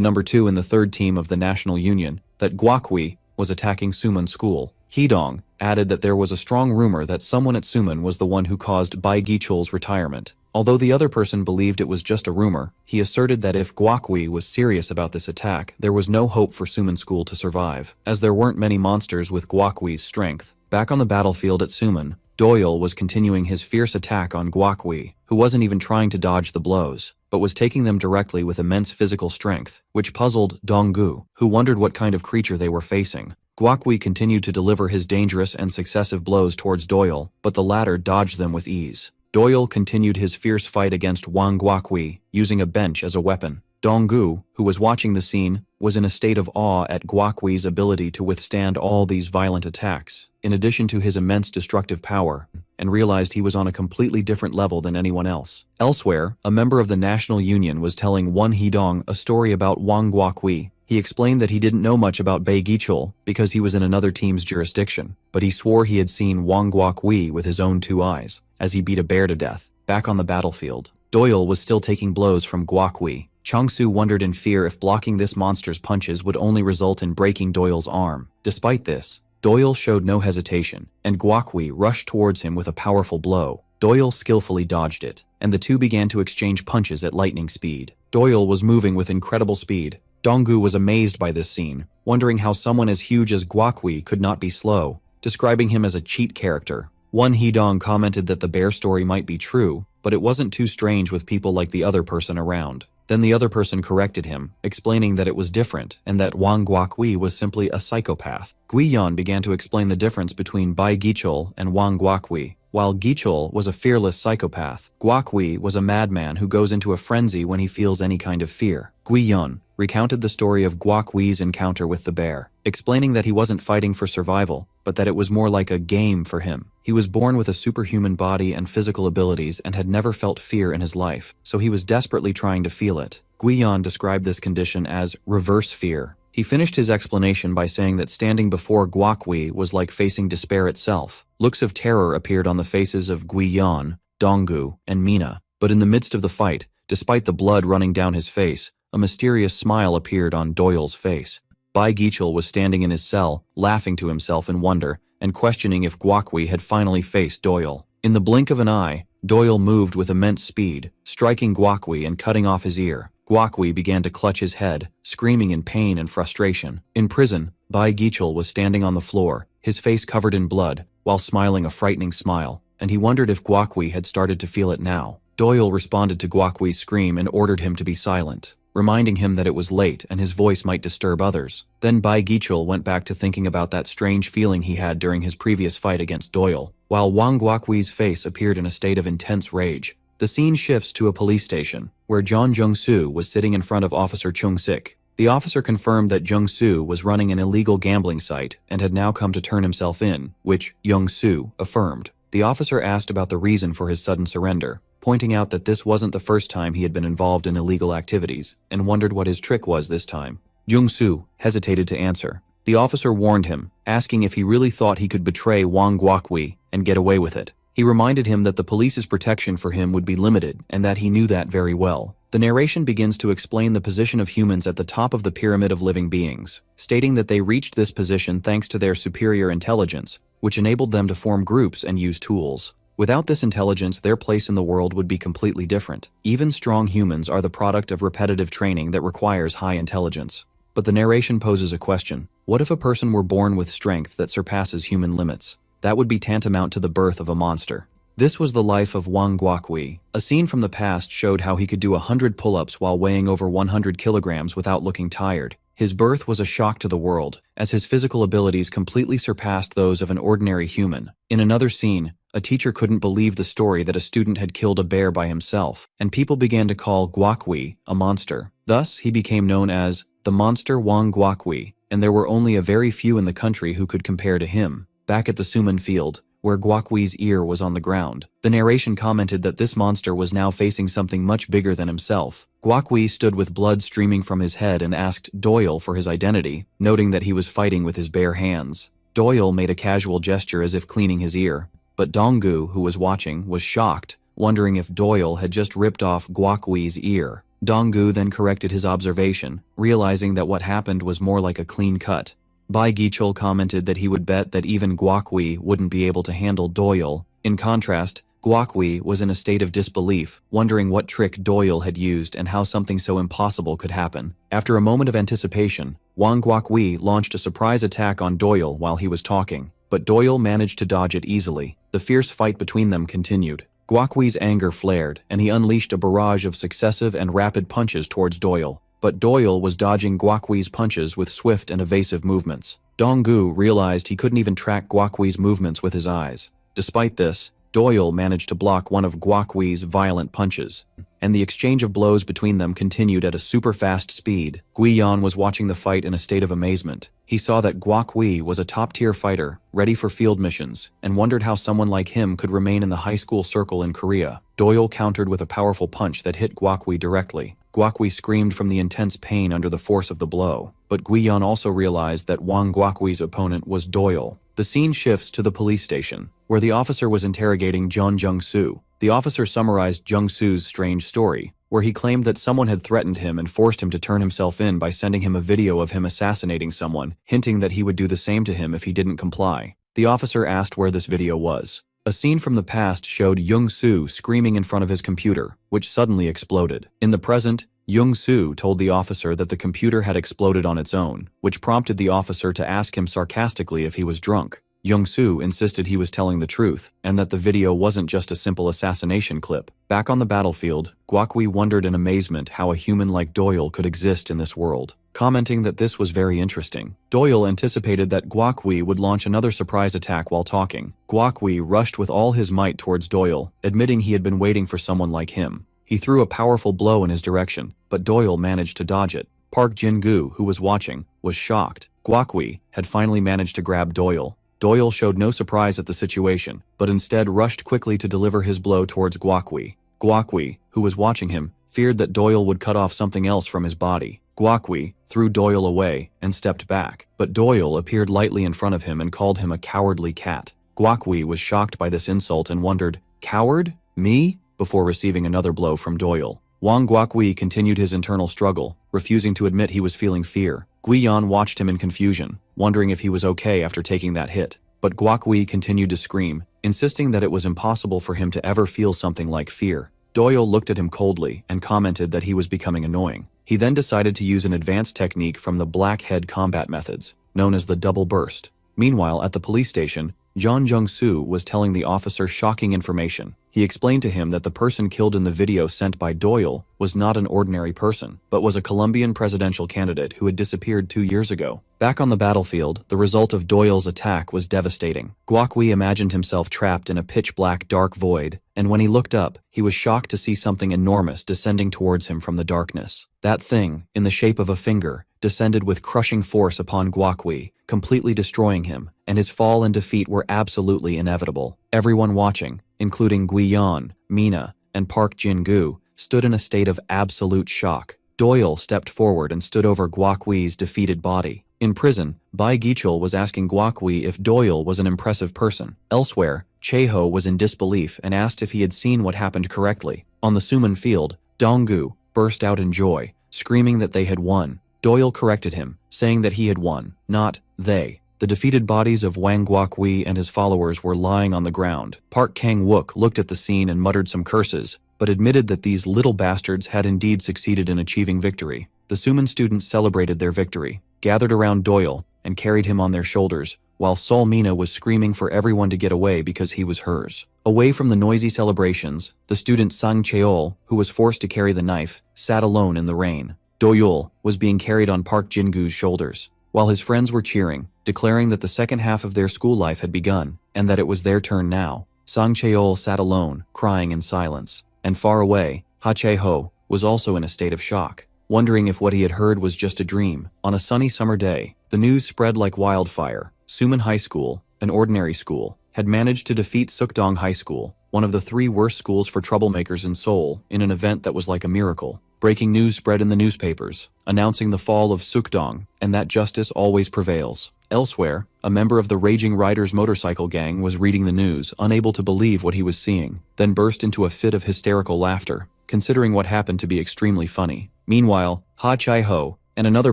number 2 in the 3rd team of the National Union, that Guokwee was attacking Suman School. Hee-dong added that there was a strong rumor that someone at Suman was the one who caused Bai Gichul's retirement. Although the other person believed it was just a rumor, he asserted that if Guokwee was serious about this attack, there was no hope for Suman School to survive, as there weren't many monsters with Guokwee's strength. Back on the battlefield at Suman, Doyle was continuing his fierce attack on Guokwee, who wasn't even trying to dodge the blows, but was taking them directly with immense physical strength, which puzzled Donggu, who wondered what kind of creature they were facing. Guokwee continued to deliver his dangerous and successive blows towards Doyle, but the latter dodged them with ease. Doyle continued his fierce fight against Wang Guokwee, using a bench as a weapon. Donggu, who was watching the scene, was in a state of awe at Guokwee's ability to withstand all these violent attacks, in addition to his immense destructive power, and realized he was on a completely different level than anyone else. Elsewhere, a member of the National Union was telling Won Hee-dong a story about Wang Guokwee. He explained that he didn't know much about Bae Gichul because he was in another team's jurisdiction, but he swore he had seen Wang Guokui with his own 2 eyes, as he beat a bear to death. Back on the battlefield, Doyle was still taking blows from Guokui. Changsu wondered in fear if blocking this monster's punches would only result in breaking Doyle's arm. Despite this, Doyle showed no hesitation, and Guokui rushed towards him with a powerful blow. Doyle skillfully dodged it, and the two began to exchange punches at lightning speed. Doyle was moving with incredible speed. Donggu was amazed by this scene, wondering how someone as huge as Guokui could not be slow, describing him as a cheat character. One Hidong commented that the bear story might be true, but it wasn't too strange with people like the other person around. Then the other person corrected him, explaining that it was different and that Wang Guokui was simply a psychopath. Guiyan began to explain the difference between Bae Gichul and Wang Guokui. While Gichul was a fearless psychopath, Guokui was a madman who goes into a frenzy when he feels any kind of fear. Guiyan recounted the story of Guokui's encounter with the bear, explaining that he wasn't fighting for survival, but that it was more like a game for him. He was born with a superhuman body and physical abilities and had never felt fear in his life, so he was desperately trying to feel it. Guiyan described this condition as reverse fear. He finished his explanation by saying that standing before Guokui was like facing despair itself. Looks of terror appeared on the faces of Guiyan, Donggu, and Mina, but in the midst of the fight, despite the blood running down his face, a mysterious smile appeared on Doyle's face. Bae Gichul was standing in his cell, laughing to himself in wonder, and questioning if Guokui had finally faced Doyle. In the blink of an eye, Doyle moved with immense speed, striking Guokui and cutting off his ear. Guokui began to clutch his head, screaming in pain and frustration. In prison, Bae Gichul was standing on the floor, his face covered in blood, while smiling a frightening smile, and he wondered if Guokui had started to feel it now. Doyle responded to Guokui's scream and ordered him to be silent, reminding him that it was late and his voice might disturb others. Then Bae Gichul went back to thinking about that strange feeling he had during his previous fight against Doyle, while Wang Guokui's face appeared in a state of intense rage. The scene shifts to a police station, where John Jung-soo was sitting in front of Officer Chung-sik. The officer confirmed that Jung-soo was running an illegal gambling site and had now come to turn himself in, which Jung-soo affirmed. The officer asked about the reason for his sudden surrender, pointing out that this wasn't the first time he had been involved in illegal activities, and wondered what his trick was this time. Jung-soo hesitated to answer. The officer warned him, asking if he really thought he could betray Wang Guokui and get away with it. He reminded him that the police's protection for him would be limited and that he knew that very well. The narration begins to explain the position of humans at the top of the pyramid of living beings, stating that they reached this position thanks to their superior intelligence, which enabled them to form groups and use tools. Without this intelligence, their place in the world would be completely different. Even strong humans are the product of repetitive training that requires high intelligence. But the narration poses a question. What if a person were born with strength that surpasses human limits? That would be tantamount to the birth of a monster. This was the life of Wang Guokui. A scene from the past showed how he could do 100 pull-ups while weighing over 100 kilograms without looking tired. His birth was a shock to the world, as his physical abilities completely surpassed those of an ordinary human. In another scene, a teacher couldn't believe the story that a student had killed a bear by himself, and people began to call Guokui a monster. Thus, he became known as the monster Wang Guokui, and there were only a very few in the country who could compare to him. Back at the Suman field, where Guokui's ear was on the ground, the narration commented that this monster was now facing something much bigger than himself. Guokui stood with blood streaming from his head and asked Doyle for his identity, noting that he was fighting with his bare hands. Doyle made a casual gesture as if cleaning his ear, but Donggu, who was watching, was shocked, wondering if Doyle had just ripped off Guokui's ear. Donggu then corrected his observation, realizing that what happened was more like a clean cut. Bae Gichul commented that he would bet that even Guokui wouldn't be able to handle Doyle. In contrast, Guokui was in a state of disbelief, wondering what trick Doyle had used and how something so impossible could happen. After a moment of anticipation, Wang Guokui launched a surprise attack on Doyle while he was talking, but Doyle managed to dodge it easily. The fierce fight between them continued. Guokui's anger flared, and he unleashed a barrage of successive and rapid punches towards Doyle. But Doyle was dodging Guokui's punches with swift and evasive movements. Donggu realized he couldn't even track Guokui's movements with his eyes. Despite this, Doyle managed to block one of Guokui's violent punches, and the exchange of blows between them continued at a super-fast speed. Guiyan was watching the fight in a state of amazement. He saw that Guokui was a top-tier fighter, ready for field missions, and wondered how someone like him could remain in the high school circle in Korea. Doyle countered with a powerful punch that hit Guokui directly. Guokwi screamed from the intense pain under the force of the blow, but Guiyan also realized that Wang Guokwi's opponent was Doyle. The scene shifts to the police station, where the officer was interrogating John Jung-soo. The officer summarized Jung-soo's strange story, where he claimed that someone had threatened him and forced him to turn himself in by sending him a video of him assassinating someone, hinting that he would do the same to him if he didn't comply. The officer asked where this video was. A scene from the past showed Jung-soo screaming in front of his computer, which suddenly exploded. In the present, Jung-soo told the officer that the computer had exploded on its own, which prompted the officer to ask him sarcastically if he was drunk. Jung-soo insisted he was telling the truth, and that the video wasn't just a simple assassination clip. Back on the battlefield, Guokwi wondered in amazement how a human like Doyle could exist in this world, commenting that this was very interesting. Doyle anticipated that Guokwi would launch another surprise attack while talking. Guokwi rushed with all his might towards Doyle, admitting he had been waiting for someone like him. He threw a powerful blow in his direction, but Doyle managed to dodge it. Park Jin-gu, who was watching, was shocked. Guokwi had finally managed to grab Doyle. Doyle showed no surprise at the situation, but instead rushed quickly to deliver his blow towards Guokwi. Guokwi, who was watching him, feared that Doyle would cut off something else from his body. Guokwi threw Doyle away and stepped back, but Doyle appeared lightly in front of him and called him a cowardly cat. Guokwi was shocked by this insult and wondered, "Coward? Me?" before receiving another blow from Doyle. Wang Guokwi continued his internal struggle, refusing to admit he was feeling fear. Guiyan watched him in confusion, wondering if he was okay after taking that hit. But Guokwi continued to scream, insisting that it was impossible for him to ever feel something like fear. Doyle looked at him coldly and commented that he was becoming annoying. He then decided to use an advanced technique from the blackhead combat methods, known as the double burst. Meanwhile, at the police station, John Jung-soo was telling the officer shocking information. He explained to him that the person killed in the video sent by Doyle was not an ordinary person, but was a Colombian presidential candidate who had disappeared 2 years ago. Back on the battlefield, the result of Doyle's attack was devastating. Guokwi imagined himself trapped in a pitch-black dark void, and when he looked up, he was shocked to see something enormous descending towards him from the darkness. That thing, in the shape of a finger, descended with crushing force upon Guokwi, completely destroying him, and his fall and defeat were absolutely inevitable. Everyone watching, including Guiyan, Mina, and Park Jin-gu, stood in a state of absolute shock. Doyle stepped forward and stood over Guokwi's defeated body. In prison, Bai Gichul was asking Guokwi if Doyle was an impressive person. Elsewhere, Cheho was in disbelief and asked if he had seen what happened correctly. On the Suman field, Donggu burst out in joy, screaming that they had won. Doyle corrected him, saying that he had won, not they. The defeated bodies of Wang Guokwi and his followers were lying on the ground. Park Kang-wook looked at the scene and muttered some curses, but admitted that these little bastards had indeed succeeded in achieving victory. The Suman students celebrated their victory, gathered around Doyle, and carried him on their shoulders, while Sol Mina was screaming for everyone to get away because he was hers. Away from the noisy celebrations, the student Sang Cheol, who was forced to carry the knife, sat alone in the rain. Doyle was being carried on Park Jin-gu's shoulders, while his friends were cheering, declaring that the second half of their school life had begun, and that it was their turn now. Sang Cheol sat alone, crying in silence, and far away, Ha Che-ho was also in a state of shock, wondering if what he had heard was just a dream. On a sunny summer day, the news spread like wildfire. Suman High School, an ordinary school, had managed to defeat Sukdong High School, one of the 3 worst schools for troublemakers in Seoul, in an event that was like a miracle. Breaking news spread in the newspapers, announcing the fall of Sukdong and that justice always prevails. Elsewhere, a member of the Raging Riders motorcycle gang was reading the news, unable to believe what he was seeing, then burst into a fit of hysterical laughter, considering what happened to be extremely funny. Meanwhile, Ha Chai-ho and another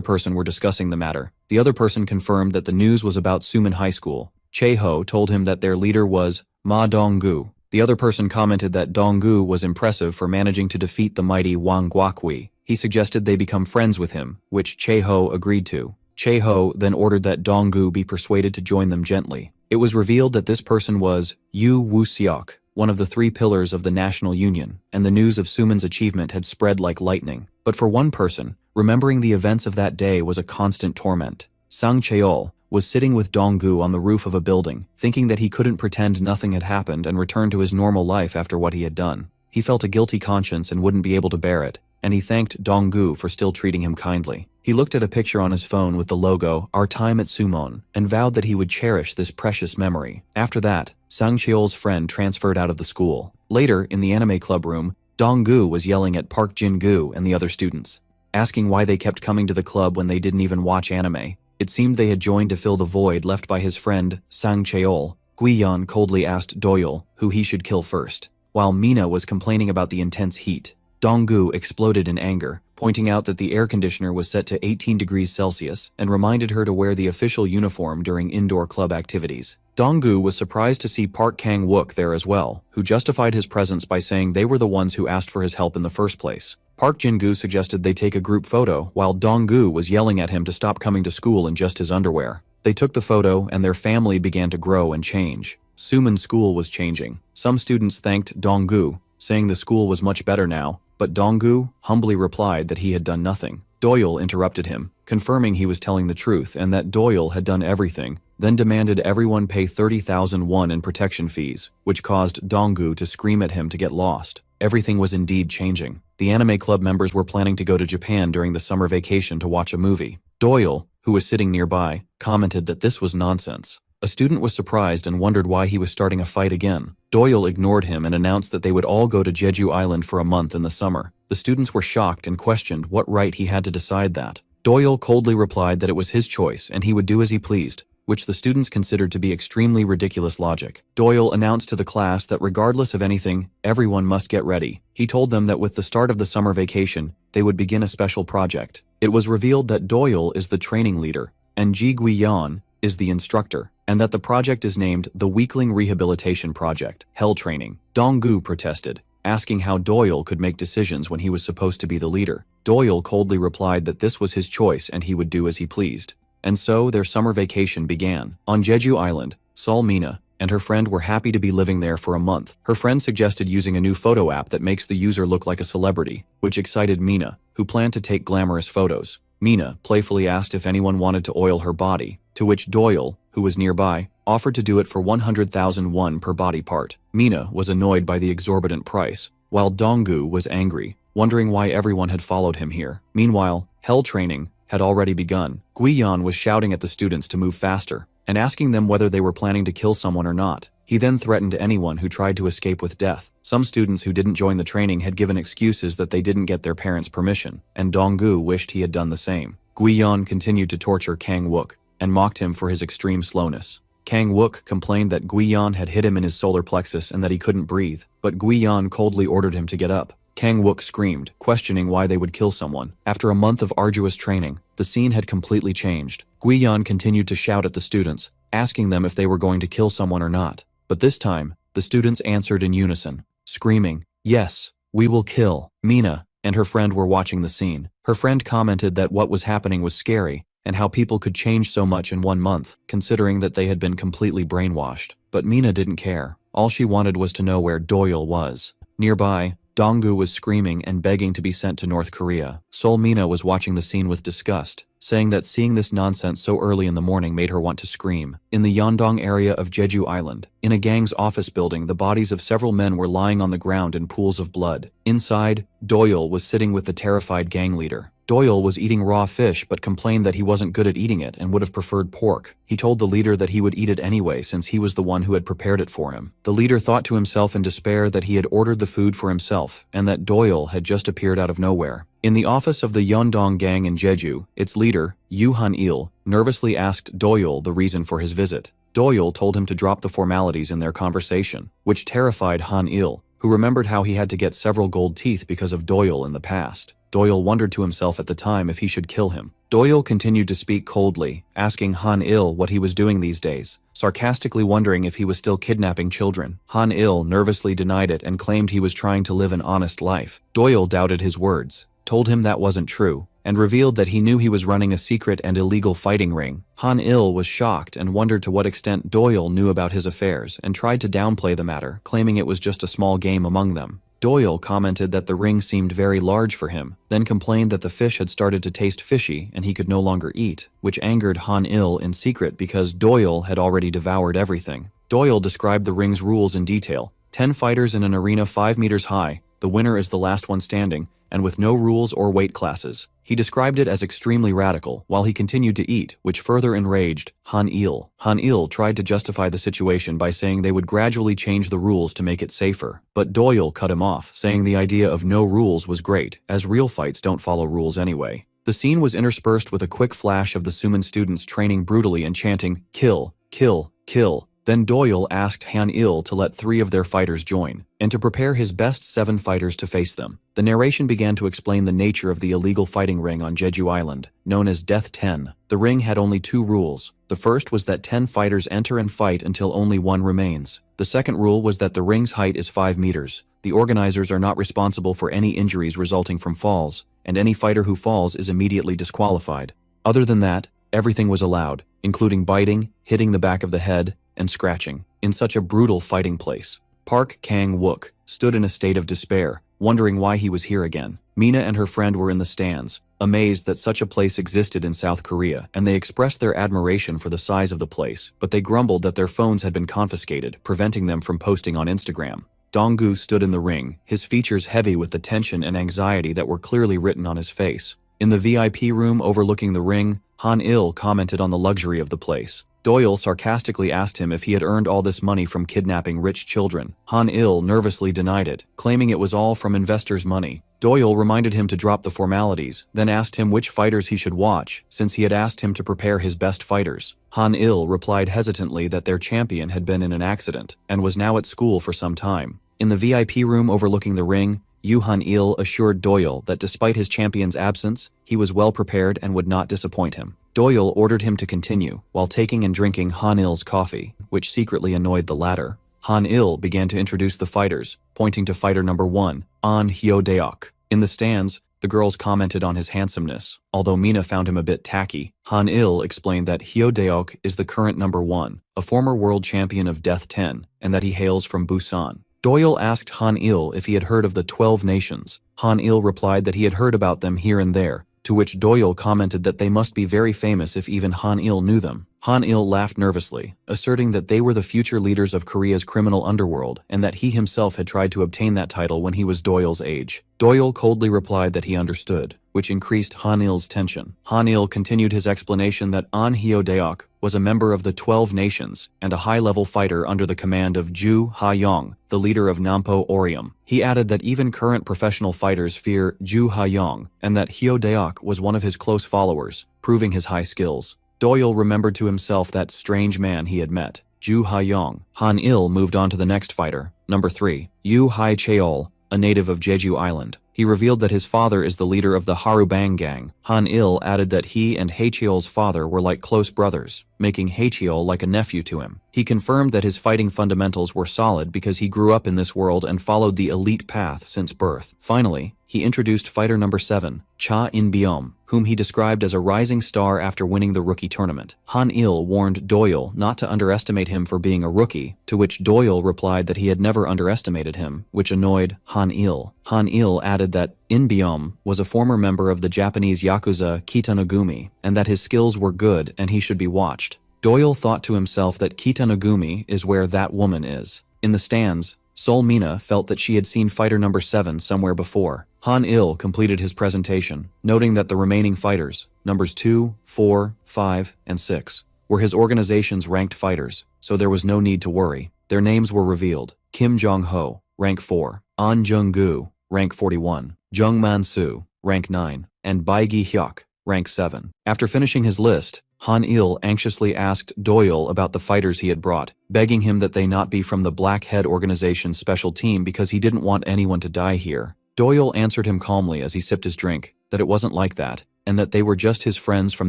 person were discussing the matter. The other person confirmed that the news was about Suman High School. Che-ho told him that their leader was Ma Dong-gu. The other person commented that Dong-gu was impressive for managing to defeat the mighty Wang Guokwi. He suggested they become friends with him, which Che-ho agreed to. Che-ho then ordered that Dong-gu be persuaded to join them gently. It was revealed that this person was Yu Woo-seok, one of the 3 pillars of the National Union, and the news of Suman's achievement had spread like lightning. But for one person, remembering the events of that day was a constant torment. Sang Cheol was sitting with Dong-gu on the roof of a building, thinking that he couldn't pretend nothing had happened and return to his normal life after what he had done. He felt a guilty conscience and wouldn't be able to bear it, and he thanked Dong-gu for still treating him kindly. He looked at a picture on his phone with the logo, Our Time at Sumon, and vowed that he would cherish this precious memory. After that, Sang Cheol's friend transferred out of the school. Later, in the anime club room, Dong-gu was yelling at Park Jin-gu and the other students, asking why they kept coming to the club when they didn't even watch anime. It seemed they had joined to fill the void left by his friend Sang Cheol. Guiyan coldly asked Doyle who he should kill first. While Mina was complaining about the intense heat, Dong-gu exploded in anger, pointing out that the air conditioner was set to 18 degrees Celsius and reminded her to wear the official uniform during indoor club activities. Dong-gu was surprised to see Park Kang-wook there as well, who justified his presence by saying they were the ones who asked for his help in the first place. Park Jin-gu suggested they take a group photo, while Dong-gu was yelling at him to stop coming to school in just his underwear. They took the photo, and their family began to grow and change. Suman's school was changing. Some students thanked Dong-gu, saying the school was much better now, but Dong-gu humbly replied that he had done nothing. Doyle interrupted him, confirming he was telling the truth and that Doyle had done everything, then demanded everyone pay 30,000 won in protection fees, which caused Dong-gu to scream at him to get lost. Everything was indeed changing. The anime club members were planning to go to Japan during the summer vacation to watch a movie. Doyle, who was sitting nearby, commented that this was nonsense. A student was surprised and wondered why he was starting a fight again. Doyle ignored him and announced that they would all go to Jeju Island for a month in the summer. The students were shocked and questioned what right he had to decide that. Doyle coldly replied that it was his choice and he would do as he pleased, which the students considered to be extremely ridiculous logic. Doyle announced to the class that regardless of anything, everyone must get ready. He told them that with the start of the summer vacation, they would begin a special project. It was revealed that Doyle is the training leader, and Ji Guiyan is the instructor, and that the project is named the Weakling Rehabilitation Project, Hell Training. Dong-gu protested, asking how Doyle could make decisions when he was supposed to be the leader. Doyle coldly replied that this was his choice and he would do as he pleased. And so their summer vacation began. On Jeju Island, Mina and her friend were happy to be living there for a month. Her friend suggested using a new photo app that makes the user look like a celebrity, which excited Mina, who planned to take glamorous photos. Mina playfully asked if anyone wanted to oil her body, to which Doyle, who was nearby, offered to do it for 100,000 won per body part. Mina was annoyed by the exorbitant price, while Dong-gu was angry, wondering why everyone had followed him here. Meanwhile, hell training had already begun. Guiyan was shouting at the students to move faster, and asking them whether they were planning to kill someone or not. He then threatened anyone who tried to escape with death. Some students who didn't join the training had given excuses that they didn't get their parents' permission, and Dong-gu wished he had done the same. Guiyan continued to torture Kang-wook, and mocked him for his extreme slowness. Kang-wook complained that Guiyan had hit him in his solar plexus and that he couldn't breathe, but Guiyan coldly ordered him to get up. Kang-wook screamed, questioning why they would kill someone. After a month of arduous training, the scene had completely changed. Guiyan continued to shout at the students, asking them if they were going to kill someone or not. But this time, the students answered in unison, screaming, "Yes, we will kill." Mina and her friend were watching the scene. Her friend commented that what was happening was scary, and how people could change so much in 1 month, considering that they had been completely brainwashed. But Mina didn't care. All she wanted was to know where Doyle was. Nearby, Dong-gu was screaming and begging to be sent to North Korea. Mina was watching the scene with disgust, saying that seeing this nonsense so early in the morning made her want to scream. In the Yeondong area of Jeju Island, in a gang's office building, the bodies of several men were lying on the ground in pools of blood. Inside, Doyle was sitting with the terrified gang leader. Doyle was eating raw fish but complained that he wasn't good at eating it and would have preferred pork. He told the leader that he would eat it anyway since he was the one who had prepared it for him. The leader thought to himself in despair that he had ordered the food for himself and that Doyle had just appeared out of nowhere. In the office of the Yeondong gang in Jeju, its leader, Yoo Han-il, nervously asked Doyle the reason for his visit. Doyle told him to drop the formalities in their conversation, which terrified Han-il, who remembered how he had to get several gold teeth because of Doyle in the past. Doyle wondered to himself at the time if he should kill him. Doyle continued to speak coldly, asking Han-il what he was doing these days, sarcastically wondering if he was still kidnapping children. Han-il nervously denied it and claimed he was trying to live an honest life. Doyle doubted his words, told him that wasn't true, and revealed that he knew he was running a secret and illegal fighting ring. Han-il was shocked and wondered to what extent Doyle knew about his affairs and tried to downplay the matter, claiming it was just a small game among them. Doyle commented that the ring seemed very large for him, then complained that the fish had started to taste fishy and he could no longer eat, which angered Han-il in secret because Doyle had already devoured everything. Doyle described the ring's rules in detail. 10 fighters in an arena 5 meters high, the winner is the last one standing, and with no rules or weight classes. He described it as extremely radical, while he continued to eat, which further enraged Han-il. Han-il tried to justify the situation by saying they would gradually change the rules to make it safer, but Doyle cut him off, saying the idea of no rules was great, as real fights don't follow rules anyway. The scene was interspersed with a quick flash of the Suman students training brutally and chanting, "Kill, kill, kill." Then Doyle asked Han-il to let 3 of their fighters join, and to prepare his best 7 fighters to face them. The narration began to explain the nature of the illegal fighting ring on Jeju Island, known as Death 10. The ring had only 2 rules. The first was that 10 fighters enter and fight until only 1 remains. The second rule was that the ring's height is 5 meters. The organizers are not responsible for any injuries resulting from falls, and any fighter who falls is immediately disqualified. Other than that, everything was allowed, including biting, hitting the back of the head, and scratching. In such a brutal fighting place, Park Kang-wook stood in a state of despair, wondering why he was here again. Mina and her friend were in the stands, amazed that such a place existed in South Korea, and they expressed their admiration for the size of the place, but they grumbled that their phones had been confiscated, preventing them from posting on Instagram. Donggu stood in the ring, his features heavy with the tension and anxiety that were clearly written on his face. In the VIP room overlooking the ring, Han-il commented on the luxury of the place. Doyle sarcastically asked him if he had earned all this money from kidnapping rich children. Han-il nervously denied it, claiming it was all from investors' money. Doyle reminded him to drop the formalities, then asked him which fighters he should watch, since he had asked him to prepare his best fighters. Han-il replied hesitantly that their champion had been in an accident, and was now at school for some time. In the VIP room overlooking the ring, Han-il assured Doyle that despite his champion's absence, he was well prepared and would not disappoint him. Doyle ordered him to continue, while taking and drinking Han-il's coffee, which secretly annoyed the latter. Han-il began to introduce the fighters, pointing to fighter number 1, An Hyo-deok. In the stands, the girls commented on his handsomeness. Although Mina found him a bit tacky, Han-il explained that Hyo-deok is the current number 1, a former world champion of Death 10, and that he hails from Busan. Doyle asked Han-il if he had heard of the 12 nations. Han-il replied that he had heard about them here and there, to which Doyle commented that they must be very famous if even Han-il knew them. Han-il laughed nervously, asserting that they were the future leaders of Korea's criminal underworld and that he himself had tried to obtain that title when he was Doyle's age. Doyle coldly replied that he understood, which increased Han-il's tension. Han-il continued his explanation that An Hyo-deok was a member of the 12 nations and a high-level fighter under the command of Ju Ha-yong, the leader of Nampo Orium. He added that even current professional fighters fear Ju Ha-yong and that Hyo-deok was one of his close followers, proving his high skills. Doyle remembered to himself that strange man he had met, Ju Ha-yong. Han-il moved on to the next fighter, number 3, Yu Hai-cheol, a native of Jeju Island. He revealed that his father is the leader of the Harubang gang. Han-il added that he and Haecheol's father were like close brothers, making Haecheol like a nephew to him. He confirmed that his fighting fundamentals were solid because he grew up in this world and followed the elite path since birth. Finally, he introduced fighter number 7, Cha In-beom, whom he described as a rising star after winning the rookie tournament. Han-il warned Doyle not to underestimate him for being a rookie, to which Doyle replied that he had never underestimated him, which annoyed Han-il. Han-il added that In-beom was a former member of the Japanese Yakuza Kitanogumi, and that his skills were good and he should be watched. Doyle thought to himself that Kitanogumi is where that woman is. In the stands, Sol Mina felt that she had seen fighter number 7 somewhere before. Han-il completed his presentation, noting that the remaining fighters, numbers 2, 4, 5, and 6, were his organization's ranked fighters, so there was no need to worry. Their names were revealed: Kim Jong-ho, rank 4, An Jung-gu, rank 41, Jung Man-soo, rank 9, and Bai Gi-hyuk, rank 7. After finishing his list, Han-il anxiously asked Doyle about the fighters he had brought, begging him that they not be from the Black Head organization's special team because he didn't want anyone to die here. Doyle answered him calmly as he sipped his drink, that it wasn't like that, and that they were just his friends from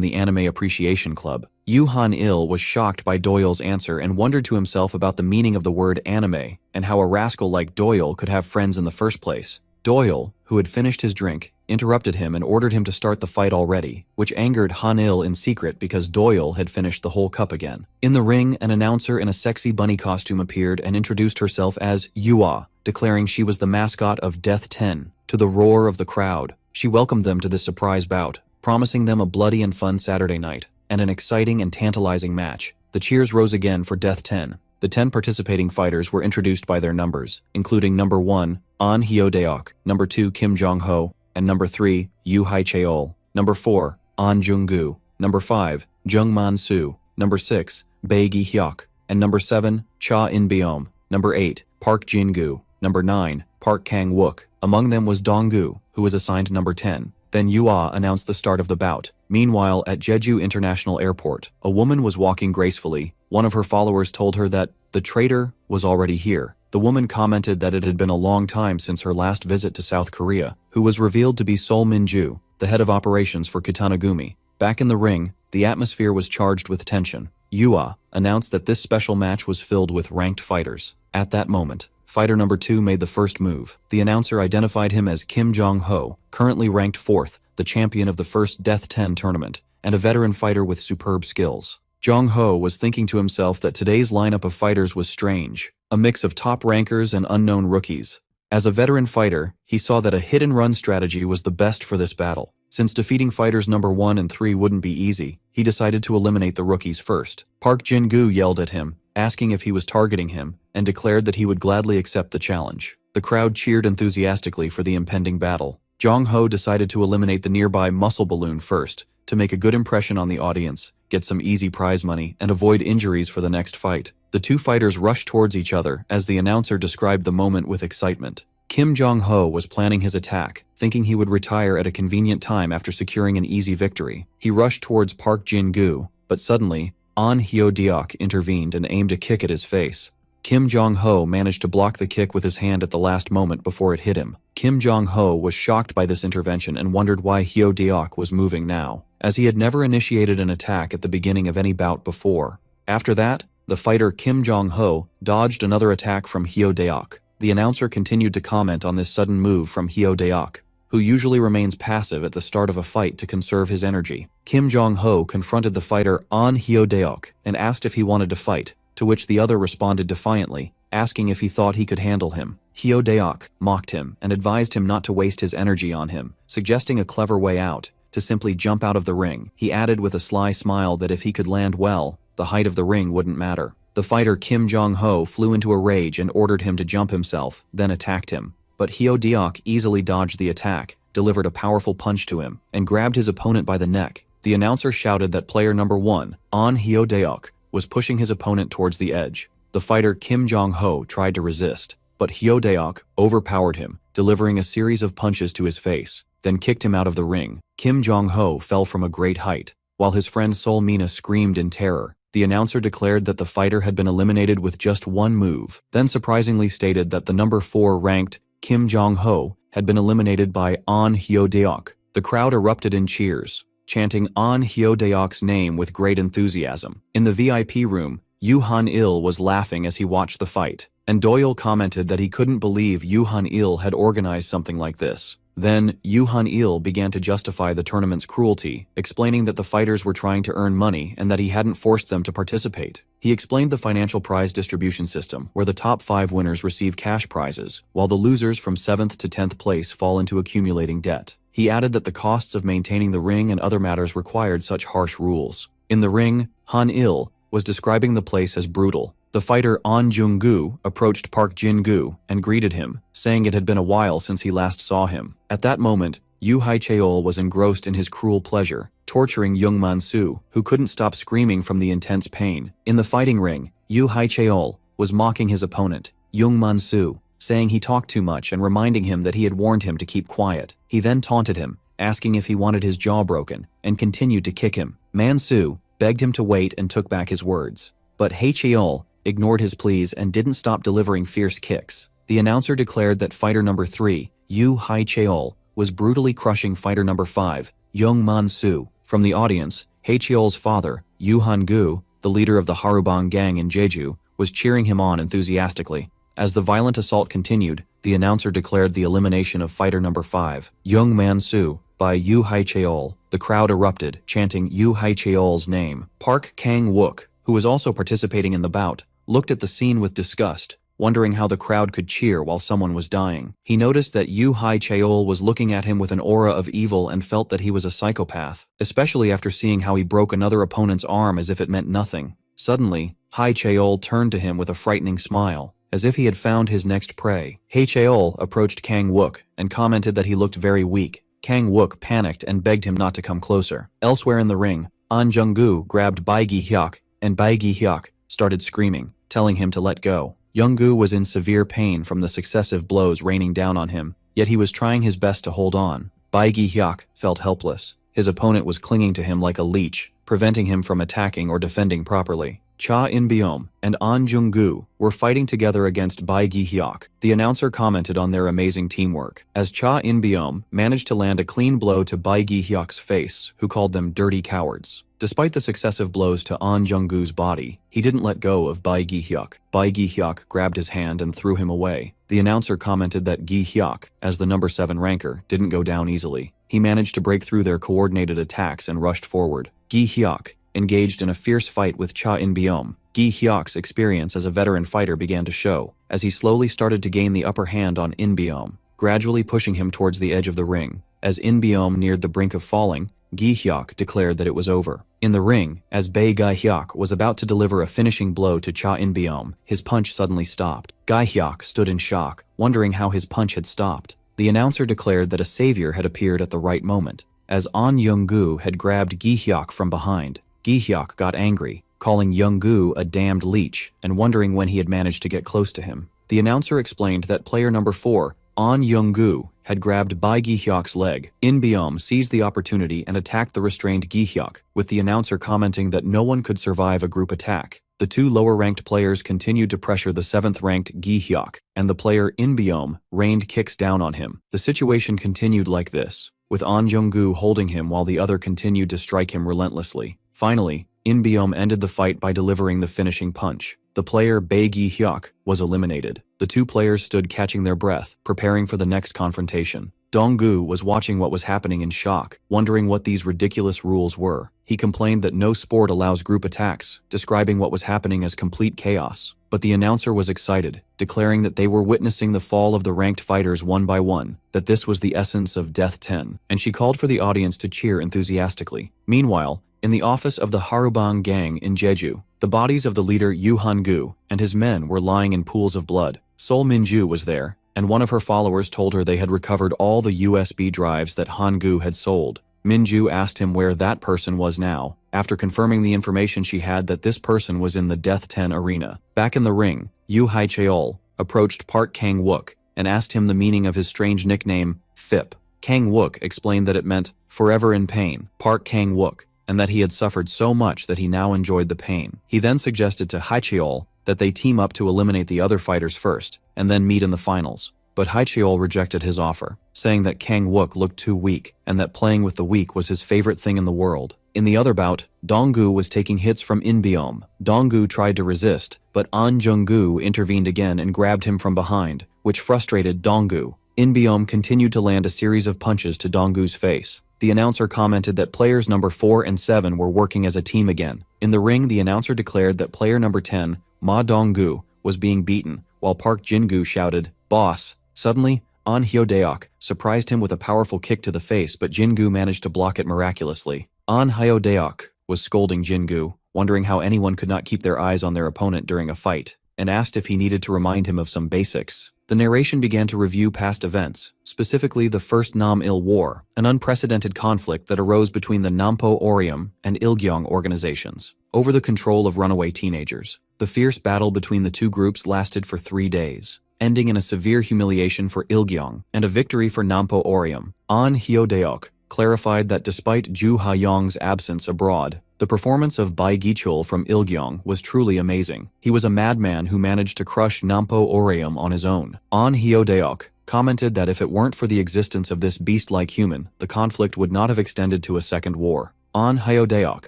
the Anime Appreciation Club. Han-il was shocked by Doyle's answer and wondered to himself about the meaning of the word anime, and how a rascal like Doyle could have friends in the first place. Doyle, who had finished his drink, interrupted him and ordered him to start the fight already, which angered Han-il in secret because Doyle had finished the whole cup again. In the ring, an announcer in a sexy bunny costume appeared and introduced herself as Yua, declaring she was the mascot of Death 10. To the roar of the crowd, she welcomed them to this surprise bout, promising them a bloody and fun Saturday night, and an exciting and tantalizing match. The cheers rose again for Death 10. The 10 participating fighters were introduced by their numbers, including number 1, An Hyo-deok, number 2, Kim Jong-ho, and number 3, Yu Hai-cheol. Number 4, An Jung-gu. Number 5, Jung Man-soo. Number 6, Bae Gi-hyuk. And number 7, Cha In-beom. Number 8, Park Jin-gu. Number 9, Park Kang-wook. Among them was Dong-gu, who was assigned number 10. Then Yua announced the start of the bout. Meanwhile, at Jeju International Airport, a woman was walking gracefully. One of her followers told her that the traitor was already here. The woman commented that it had been a long time since her last visit to South Korea, who was revealed to be Sol Min-ju, the head of operations for Kitanagumi. Back in the ring, the atmosphere was charged with tension. Yua announced that this special match was filled with ranked fighters. At that moment, fighter number 2 made the first move. The announcer identified him as Kim Jong-ho, currently ranked 4th, the champion of the first Death 10 tournament, and a veteran fighter with superb skills. Jong-ho was thinking to himself that today's lineup of fighters was strange, a mix of top rankers and unknown rookies. As a veteran fighter, he saw that a hit-and-run strategy was the best for this battle. Since defeating fighters number 1 and 3 wouldn't be easy, he decided to eliminate the rookies first. Park Jin-gu yelled at him, asking if he was targeting him, and declared that he would gladly accept the challenge. The crowd cheered enthusiastically for the impending battle. Jong-ho decided to eliminate the nearby muscle balloon first, to make a good impression on the audience, get some easy prize money, and avoid injuries for the next fight. The two fighters rushed towards each other as the announcer described the moment with excitement. Kim Jong-ho was planning his attack, thinking he would retire at a convenient time after securing an easy victory. He rushed towards Park Jin-gu, but suddenly, An Hyo-deok intervened and aimed a kick at his face. Kim Jong-ho managed to block the kick with his hand at the last moment before it hit him. Kim Jong-ho was shocked by this intervention and wondered why Hyo-deok was moving now, as he had never initiated an attack at the beginning of any bout before. After that, the fighter Kim Jong-ho dodged another attack from Hyo-deok. The announcer continued to comment on this sudden move from Hyo-deok, who usually remains passive at the start of a fight to conserve his energy. Kim Jong-ho confronted the fighter An Hyo-deok and asked if he wanted to fight, to which the other responded defiantly, asking if he thought he could handle him. Hyo-deok mocked him and advised him not to waste his energy on him, suggesting a clever way out, to simply jump out of the ring. He added with a sly smile that if he could land well, the height of the ring wouldn't matter. The fighter Kim Jong-ho flew into a rage and ordered him to jump himself, then attacked him. But Hyo-deok easily dodged the attack, delivered a powerful punch to him, and grabbed his opponent by the neck. The announcer shouted that player number 1, An Hyo-deok, was pushing his opponent towards the edge. The fighter Kim Jong-ho tried to resist, but Hyo-deok overpowered him, delivering a series of punches to his face, then kicked him out of the ring. Kim Jong-ho fell from a great height, while his friend Sol Mina screamed in terror. The announcer declared that the fighter had been eliminated with just one move, then surprisingly stated that the number 4 ranked Kim Jong-ho had been eliminated by An Hyo-deok. The crowd erupted in cheers, chanting An Hyo-deok's name with great enthusiasm. In the VIP room, Yoo Han-il was laughing as he watched the fight, and Doyle commented that he couldn't believe Yoo Han-il had organized something like this. Then, Yoo Han-il began to justify the tournament's cruelty, explaining that the fighters were trying to earn money and that he hadn't forced them to participate. He explained the financial prize distribution system, where the top 5 winners receive cash prizes, while the losers from 7th to 10th place fall into accumulating debt. He added that the costs of maintaining the ring and other matters required such harsh rules. In the ring, Han-il was describing the place as brutal. The fighter An Jung-gu approached Park Jin-gu and greeted him, saying it had been a while since he last saw him. At that moment, Yu Hai-cheol was engrossed in his cruel pleasure, torturing Jung Man-soo, who couldn't stop screaming from the intense pain. In the fighting ring, Yu Hai-cheol was mocking his opponent, Jung Man-soo, saying he talked too much and reminding him that he had warned him to keep quiet. He then taunted him, asking if he wanted his jaw broken, and continued to kick him. Man-soo begged him to wait and took back his words. But Hai-cheol ignored his pleas and didn't stop delivering fierce kicks. The announcer declared that fighter number 3, Yu Hai-cheol, was brutally crushing fighter number 5, Jung Man-soo. From the audience, Hai-cheol's father, Yoo Han-gu, the leader of the Harubang gang in Jeju, was cheering him on enthusiastically. As the violent assault continued, the announcer declared the elimination of fighter number 5, Jung Man-soo, by Yu Hai-cheol. The crowd erupted, chanting Yu Hai-cheol's name. Park Kang-wook, who was also participating in the bout, looked at the scene with disgust, wondering how the crowd could cheer while someone was dying. He noticed that Yu Hai-cheol was looking at him with an aura of evil and felt that he was a psychopath, especially after seeing how he broke another opponent's arm as if it meant nothing. Suddenly, Hai-cheol turned to him with a frightening smile, as if he had found his next prey. Hai-cheol approached Kang-wook and commented that he looked very weak, Kang Wook panicked and begged him not to come closer. Elsewhere in the ring, An Jung-gu grabbed Bai Gi-hyuk, and Bai Gi-hyuk started screaming, telling him to let go. Jung-gu was in severe pain from the successive blows raining down on him, yet he was trying his best to hold on. Bai Gi-hyuk felt helpless. His opponent was clinging to him like a leech, preventing him from attacking or defending properly. Cha In-beom and An Jung-gu were fighting together against Bai Gi-hyuk. The announcer commented on their amazing teamwork, as Cha In-beom managed to land a clean blow to Bai Gi-hyuk's face, who called them dirty cowards. Despite the successive blows to An Jung-gu's body, he didn't let go of Bai Gi-hyuk. Bai Gi-hyuk grabbed his hand and threw him away. The announcer commented that Gi-hyuk, as the number 7 ranker, didn't go down easily. He managed to break through their coordinated attacks and rushed forward. Gi-hyuk engaged in a fierce fight with Cha In-beom. Gi-hyuk's experience as a veteran fighter began to show, as he slowly started to gain the upper hand on In-beom, gradually pushing him towards the edge of the ring. As In-beom neared the brink of falling, Gi-hyuk declared that it was over. In the ring, as Bai Gi-hyuk was about to deliver a finishing blow to Cha In-beom, his punch suddenly stopped. Gi-hyuk stood in shock, wondering how his punch had stopped. The announcer declared that a savior had appeared at the right moment, as An Jung-gu had grabbed Gi-hyuk from behind. Gi-hyuk got angry, calling Jung-gu a damned leech and wondering when he had managed to get close to him. The announcer explained that player number 4, An Jung-gu, had grabbed Bai Gi-hyuk's leg. In-beom seized the opportunity and attacked the restrained Gi-hyuk, with the announcer commenting that no one could survive a group attack. The two lower-ranked players continued to pressure the 7th-ranked Gi-hyuk, and the player In-beom rained kicks down on him. The situation continued like this, with An Jung-gu holding him while the other continued to strike him relentlessly. Finally, In-beom ended the fight by delivering the finishing punch. The player Bai Gi-hyuk was eliminated. The two players stood catching their breath, preparing for the next confrontation. Dong-gu was watching what was happening in shock, wondering what these ridiculous rules were. He complained that no sport allows group attacks, describing what was happening as complete chaos. But the announcer was excited, declaring that they were witnessing the fall of the ranked fighters one by one, that this was the essence of Death 10, and she called for the audience to cheer enthusiastically. Meanwhile, in the office of the Harubang gang in Jeju, the bodies of the leader Yu Han-gu and his men were lying in pools of blood. Sol Min-ju was there, and one of her followers told her they had recovered all the USB drives that Han-gu had sold. Min-ju asked him where that person was now, after confirming the information she had that this person was in the Death 10 arena. Back in the ring, Yu Hai-cheol approached Park Kang-wook and asked him the meaning of his strange nickname, Phip. Kang-wook explained that it meant, forever in pain, Park Kang-wook, and that he had suffered so much that he now enjoyed the pain. He then suggested to Hai-cheol that they team up to eliminate the other fighters first, and then meet in the finals. But Hai-cheol rejected his offer, saying that Kang-wook looked too weak, and that playing with the weak was his favorite thing in the world. In the other bout, Dong-gu was taking hits from In-beom. Dong-gu tried to resist, but An Jung-gu intervened again and grabbed him from behind, which frustrated Dong-gu. In-beom continued to land a series of punches to Dong-gu's face. The announcer commented that players number 4 and 7 were working as a team again. In the ring, the announcer declared that player number 10, Ma Dong-gu, was being beaten, while Park Jin-gu shouted, "Boss!" Suddenly, An Hyo-deok surprised him with a powerful kick to the face, but Jin-gu managed to block it miraculously. An Hyo-deok was scolding Jin-gu, wondering how anyone could not keep their eyes on their opponent during a fight, and asked if he needed to remind him of some basics. The narration began to review past events, specifically the First Nam-il War, an unprecedented conflict that arose between the Nampo Orium and Ilgyeong organizations over the control of runaway teenagers. The fierce battle between the two groups lasted for 3 days, ending in a severe humiliation for Ilgyeong and a victory for Nampo Orium. An Hyo-deok clarified that despite Ju Ha-young's absence abroad, the performance of Bai Gi-chul from Ilgyeong was truly amazing. He was a madman who managed to crush Nampo Orium on his own. An Hyo-deok commented that if it weren't for the existence of this beast-like human, the conflict would not have extended to a second war. An Hyo-deok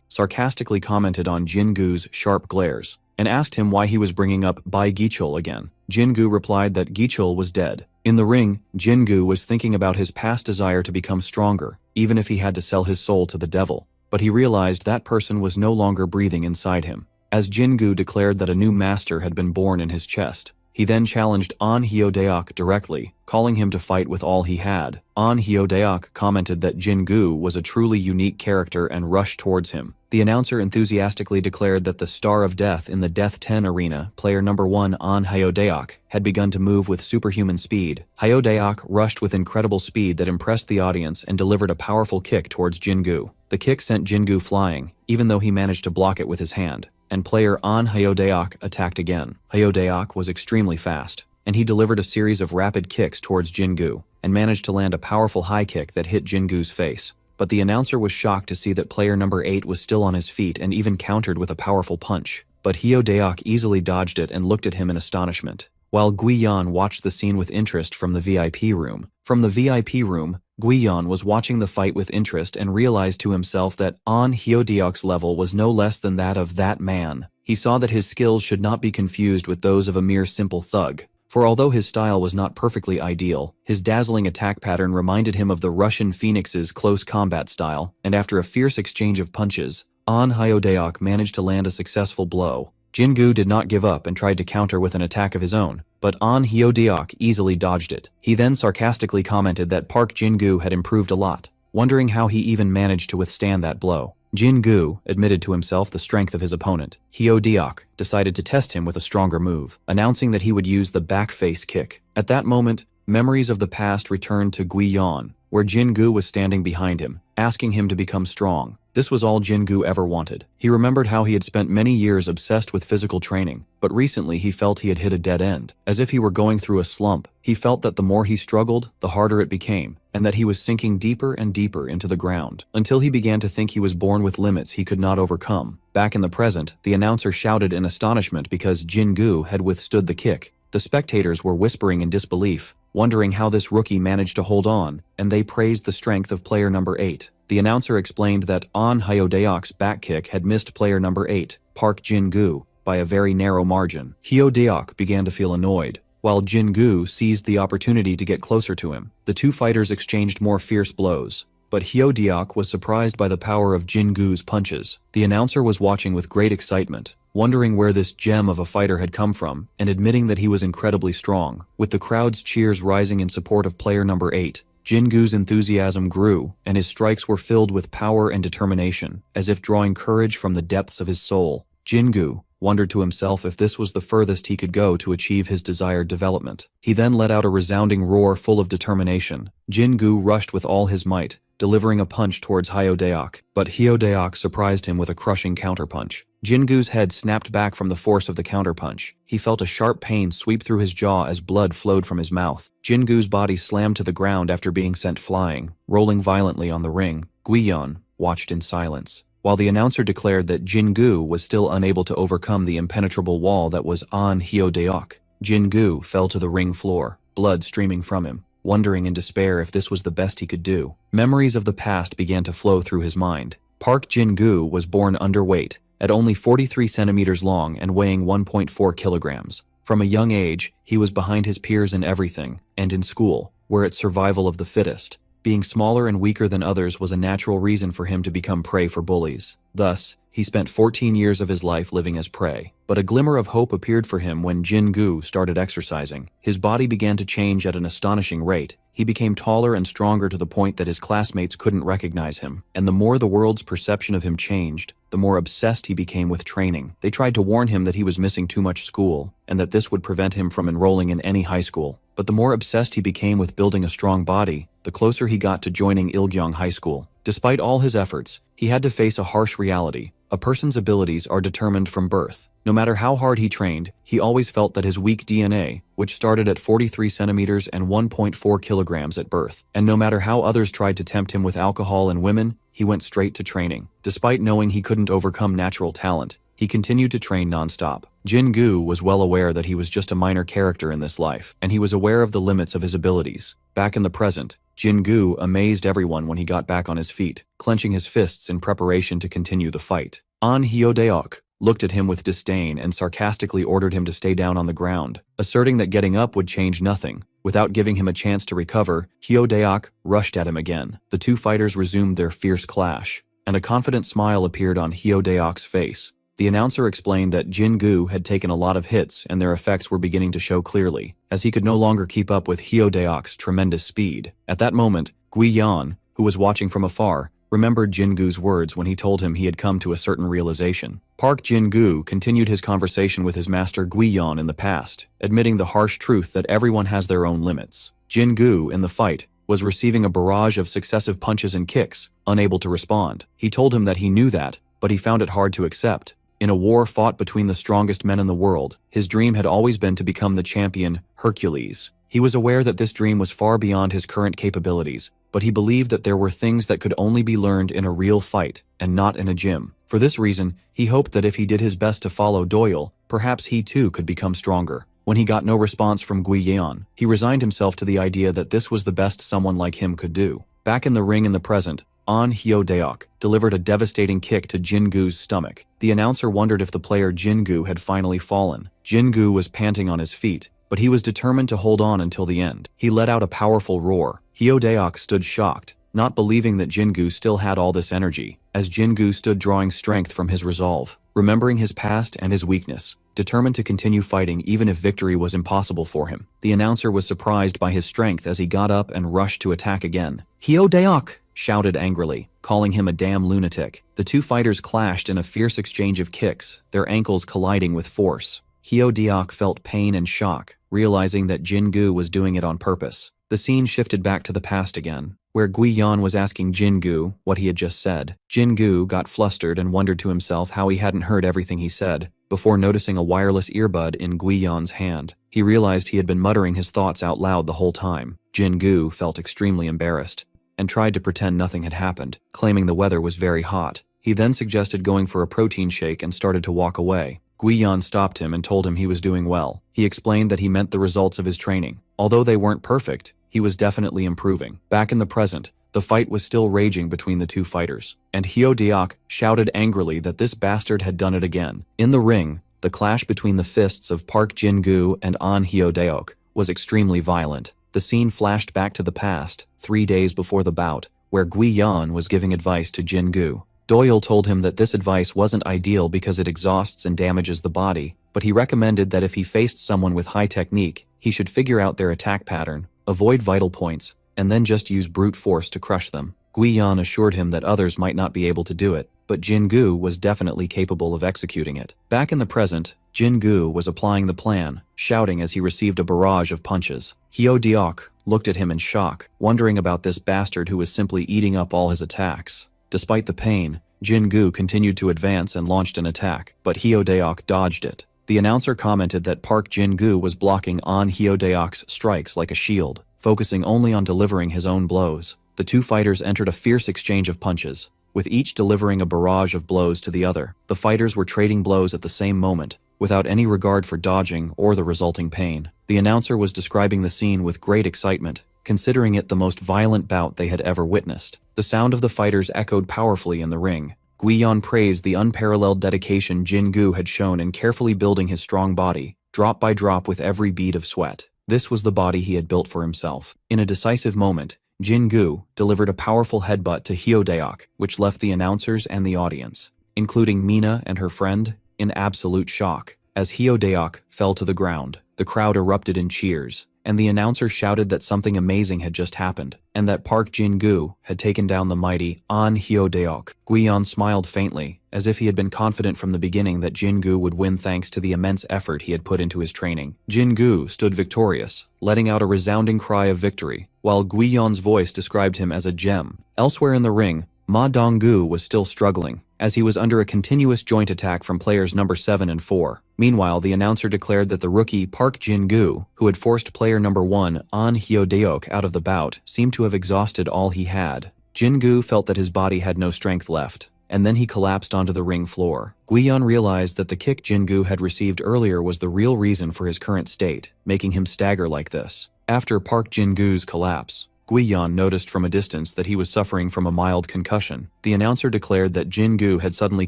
sarcastically commented on Jin-gu's sharp glares and asked him why he was bringing up Bai Gi-chul again. Jin-gu replied that Gi-chul was dead. In the ring, Jin-gu was thinking about his past desire to become stronger, even if he had to sell his soul to the devil. But he realized that person was no longer breathing inside him. As Jin-gu declared that a new master had been born in his chest, He then challenged An Hyo-deok directly, calling him to fight with all he had. An Hyo-deok commented that Jin-gu was a truly unique character and rushed towards him. The announcer enthusiastically declared that the Star of Death in the Death 10 arena, player number 1 An Hyo-deok, had begun to move with superhuman speed. Hyo-deok rushed with incredible speed that impressed the audience and delivered a powerful kick towards Jin-gu. The kick sent Jin-gu flying, even though he managed to block it with his hand, and player An Hyo-deok attacked again. Hyo-deok was extremely fast, and he delivered a series of rapid kicks towards Jin-gu, and managed to land a powerful high kick that hit Jin-gu's face. But the announcer was shocked to see that player number 8 was still on his feet and even countered with a powerful punch. But Hyo-deok easily dodged it and looked at him in astonishment, while Guiyan watched the scene with interest from the VIP room. From the VIP room, Guiyan was watching the fight with interest and realized to himself that An Hyo-deok's level was no less than that of that man. He saw that his skills should not be confused with those of a mere simple thug. For although his style was not perfectly ideal, his dazzling attack pattern reminded him of the Russian Phoenix's close combat style, and after a fierce exchange of punches, An Hyo-deok managed to land a successful blow. Jin-gu did not give up and tried to counter with an attack of his own, but An Hyo-deok easily dodged it. He then sarcastically commented that Park Jin-gu had improved a lot, wondering how he even managed to withstand that blow. Jin-gu admitted to himself the strength of his opponent. Hyo-deok decided to test him with a stronger move, announcing that he would use the back face kick. At that moment, memories of the past returned to Guiyan, where Jin-gu was standing behind him, asking him to become strong. This was all Jin-gu ever wanted. He remembered how he had spent many years obsessed with physical training, but recently he felt he had hit a dead end. As if he were going through a slump, he felt that the more he struggled, the harder it became, and that he was sinking deeper and deeper into the ground, until he began to think he was born with limits he could not overcome. Back in the present, the announcer shouted in astonishment because Jin-gu had withstood the kick. The spectators were whispering in disbelief, wondering how this rookie managed to hold on, and they praised the strength of player number 8. The announcer explained that An Hyo-deok's back kick had missed player number 8, Park Jin-gu, by a very narrow margin. Hyo-deok began to feel annoyed, while Jin-gu seized the opportunity to get closer to him. The two fighters exchanged more fierce blows, but Hyo-deok was surprised by the power of Jin-gu's punches. The announcer was watching with great excitement, wondering where this gem of a fighter had come from, and admitting that he was incredibly strong. With the crowd's cheers rising in support of player number 8, Jin-gu's enthusiasm grew, and his strikes were filled with power and determination, as if drawing courage from the depths of his soul. Jin-gu wondered to himself if this was the furthest he could go to achieve his desired development. He then let out a resounding roar full of determination. Jin-gu rushed with all his might, delivering a punch towards Hyo-deok, but Hyo-deok surprised him with a crushing counterpunch. Jin-gu's head snapped back from the force of the counterpunch. He felt a sharp pain sweep through his jaw as blood flowed from his mouth. Jin-gu's body slammed to the ground after being sent flying, rolling violently on the ring. Guiyan watched in silence, while the announcer declared that Jin-gu was still unable to overcome the impenetrable wall that was An Hyo-deok. Jin-gu fell to the ring floor, blood streaming from him, wondering in despair if this was the best he could do. Memories of the past began to flow through his mind. Park Jin-gu was born underweight, at only 43 centimeters long and weighing 1.4 kilograms. From a young age, he was behind his peers in everything, and in school, where it's survival of the fittest. Being smaller and weaker than others was a natural reason for him to become prey for bullies. Thus, he spent 14 years of his life living as prey. But a glimmer of hope appeared for him when Jin-gu started exercising. His body began to change at an astonishing rate. He became taller and stronger to the point that his classmates couldn't recognize him. And the more the world's perception of him changed, the more obsessed he became with training. They tried to warn him that he was missing too much school, and that this would prevent him from enrolling in any high school. But the more obsessed he became with building a strong body, the closer he got to joining Ilgyong High School. Despite all his efforts, he had to face a harsh reality. A person's abilities are determined from birth. No matter how hard he trained, he always felt that his weak DNA, which started at 43 centimeters and 1.4 kilograms at birth, and no matter how others tried to tempt him with alcohol and women, he went straight to training. Despite knowing he couldn't overcome natural talent, he continued to train non-stop. Jin-gu was well aware that he was just a minor character in this life, and he was aware of the limits of his abilities. Back in the present, Jin-gu amazed everyone when he got back on his feet, clenching his fists in preparation to continue the fight. An Hyo-deok looked at him with disdain and sarcastically ordered him to stay down on the ground, asserting that getting up would change nothing. Without giving him a chance to recover, Hyo-deok rushed at him again. The two fighters resumed their fierce clash, and a confident smile appeared on Hyo-deok's face. The announcer explained that Jin-gu had taken a lot of hits and their effects were beginning to show clearly, as he could no longer keep up with Hyo Daok's tremendous speed. At that moment, Gui-yeon, who was watching from afar, remembered Jin-gu's words when he told him he had come to a certain realization. Park Jin-gu continued his conversation with his master Gui-yeon in the past, admitting the harsh truth that everyone has their own limits. Jin-gu, in the fight, was receiving a barrage of successive punches and kicks, unable to respond. He told him that he knew that, but he found it hard to accept. In a war fought between the strongest men in the world, his dream had always been to become the champion Hercules. He was aware that this dream was far beyond his current capabilities, but he believed that there were things that could only be learned in a real fight, and not in a gym. For this reason, he hoped that if he did his best to follow Doyle, perhaps he too could become stronger. When he got no response from Gui-yeon, he resigned himself to the idea that this was the best someone like him could do. Back in the ring in the present, An Hyo Daok delivered a devastating kick to Jin-gu's stomach. The announcer wondered if the player Jin-gu had finally fallen. Jin-gu was panting on his feet, but he was determined to hold on until the end. He let out a powerful roar. Hyo Daok stood shocked, not believing that Jin-gu still had all this energy, as Jin-gu stood drawing strength from his resolve, remembering his past and his weakness, determined to continue fighting even if victory was impossible for him. The announcer was surprised by his strength as he got up and rushed to attack again. Hyo Daok shouted angrily, calling him a damn lunatic. The two fighters clashed in a fierce exchange of kicks, their ankles colliding with force. Hyo Daok felt pain and shock, realizing that Jin-gu was doing it on purpose. The scene shifted back to the past again, where Gui-yeon was asking Jin-gu what he had just said. Jin-gu got flustered and wondered to himself how he hadn't heard everything he said, before noticing a wireless earbud in Gui-yeon's hand. He realized he had been muttering his thoughts out loud the whole time. Jin-gu felt extremely embarrassed, and tried to pretend nothing had happened, claiming the weather was very hot. He then suggested going for a protein shake and started to walk away. Gui-yeon stopped him and told him he was doing well. He explained that he meant the results of his training. Although they weren't perfect, he was definitely improving. Back in the present, the fight was still raging between the two fighters, and Hyo Daok shouted angrily that this bastard had done it again. In the ring, the clash between the fists of Park Jin-gu and An Hyo Daok was extremely violent. The scene flashed back to the past, 3 days before the bout, where Gui-yeon was giving advice to Jin-gu. Doyle told him that this advice wasn't ideal because it exhausts and damages the body, but he recommended that if he faced someone with high technique, he should figure out their attack pattern, avoid vital points, and then just use brute force to crush them. Gui-yeon assured him that others might not be able to do it, but Jin-gu was definitely capable of executing it. Back in the present, Jin-gu was applying the plan, shouting as he received a barrage of punches. Hyo Daok looked at him in shock, wondering about this bastard who was simply eating up all his attacks. Despite the pain, Jin-gu continued to advance and launched an attack, but Hyo Daok dodged it. The announcer commented that Park Jin-gu was blocking An Hyo Daok's strikes like a shield, focusing only on delivering his own blows. The two fighters entered a fierce exchange of punches, with each delivering a barrage of blows to the other. The fighters were trading blows at the same moment, without any regard for dodging or the resulting pain. The announcer was describing the scene with great excitement, considering it the most violent bout they had ever witnessed. The sound of the fighters echoed powerfully in the ring. Gui-yeon praised the unparalleled dedication Jin-gu had shown in carefully building his strong body, drop by drop with every bead of sweat. This was the body he had built for himself. In a decisive moment, Jin-gu delivered a powerful headbutt to Hyo Daok, which left the announcers and the audience, including Mina and her friend, in absolute shock. As Hyo Daok fell to the ground, the crowd erupted in cheers, and the announcer shouted that something amazing had just happened, and that Park Jin-gu had taken down the mighty An Hyo Daok. Gui-yeon smiled faintly, as if he had been confident from the beginning that Jin-gu would win thanks to the immense effort he had put into his training. Jin-gu stood victorious, letting out a resounding cry of victory, while Gui-yeon's voice described him as a gem. Elsewhere in the ring, Ma Dong-gu was still struggling, as he was under a continuous joint attack from players number 7 and 4. Meanwhile, the announcer declared that the rookie Park Jin-gu, who had forced player number 1 An Hyo Daok out of the bout, seemed to have exhausted all he had. Jin-gu felt that his body had no strength left, and then he collapsed onto the ring floor. Gui-yeon realized that the kick Jin-gu had received earlier was the real reason for his current state, making him stagger like this. After Park Jin-gu's collapse, Gui-yeon noticed from a distance that he was suffering from a mild concussion. The announcer declared that Jin-gu had suddenly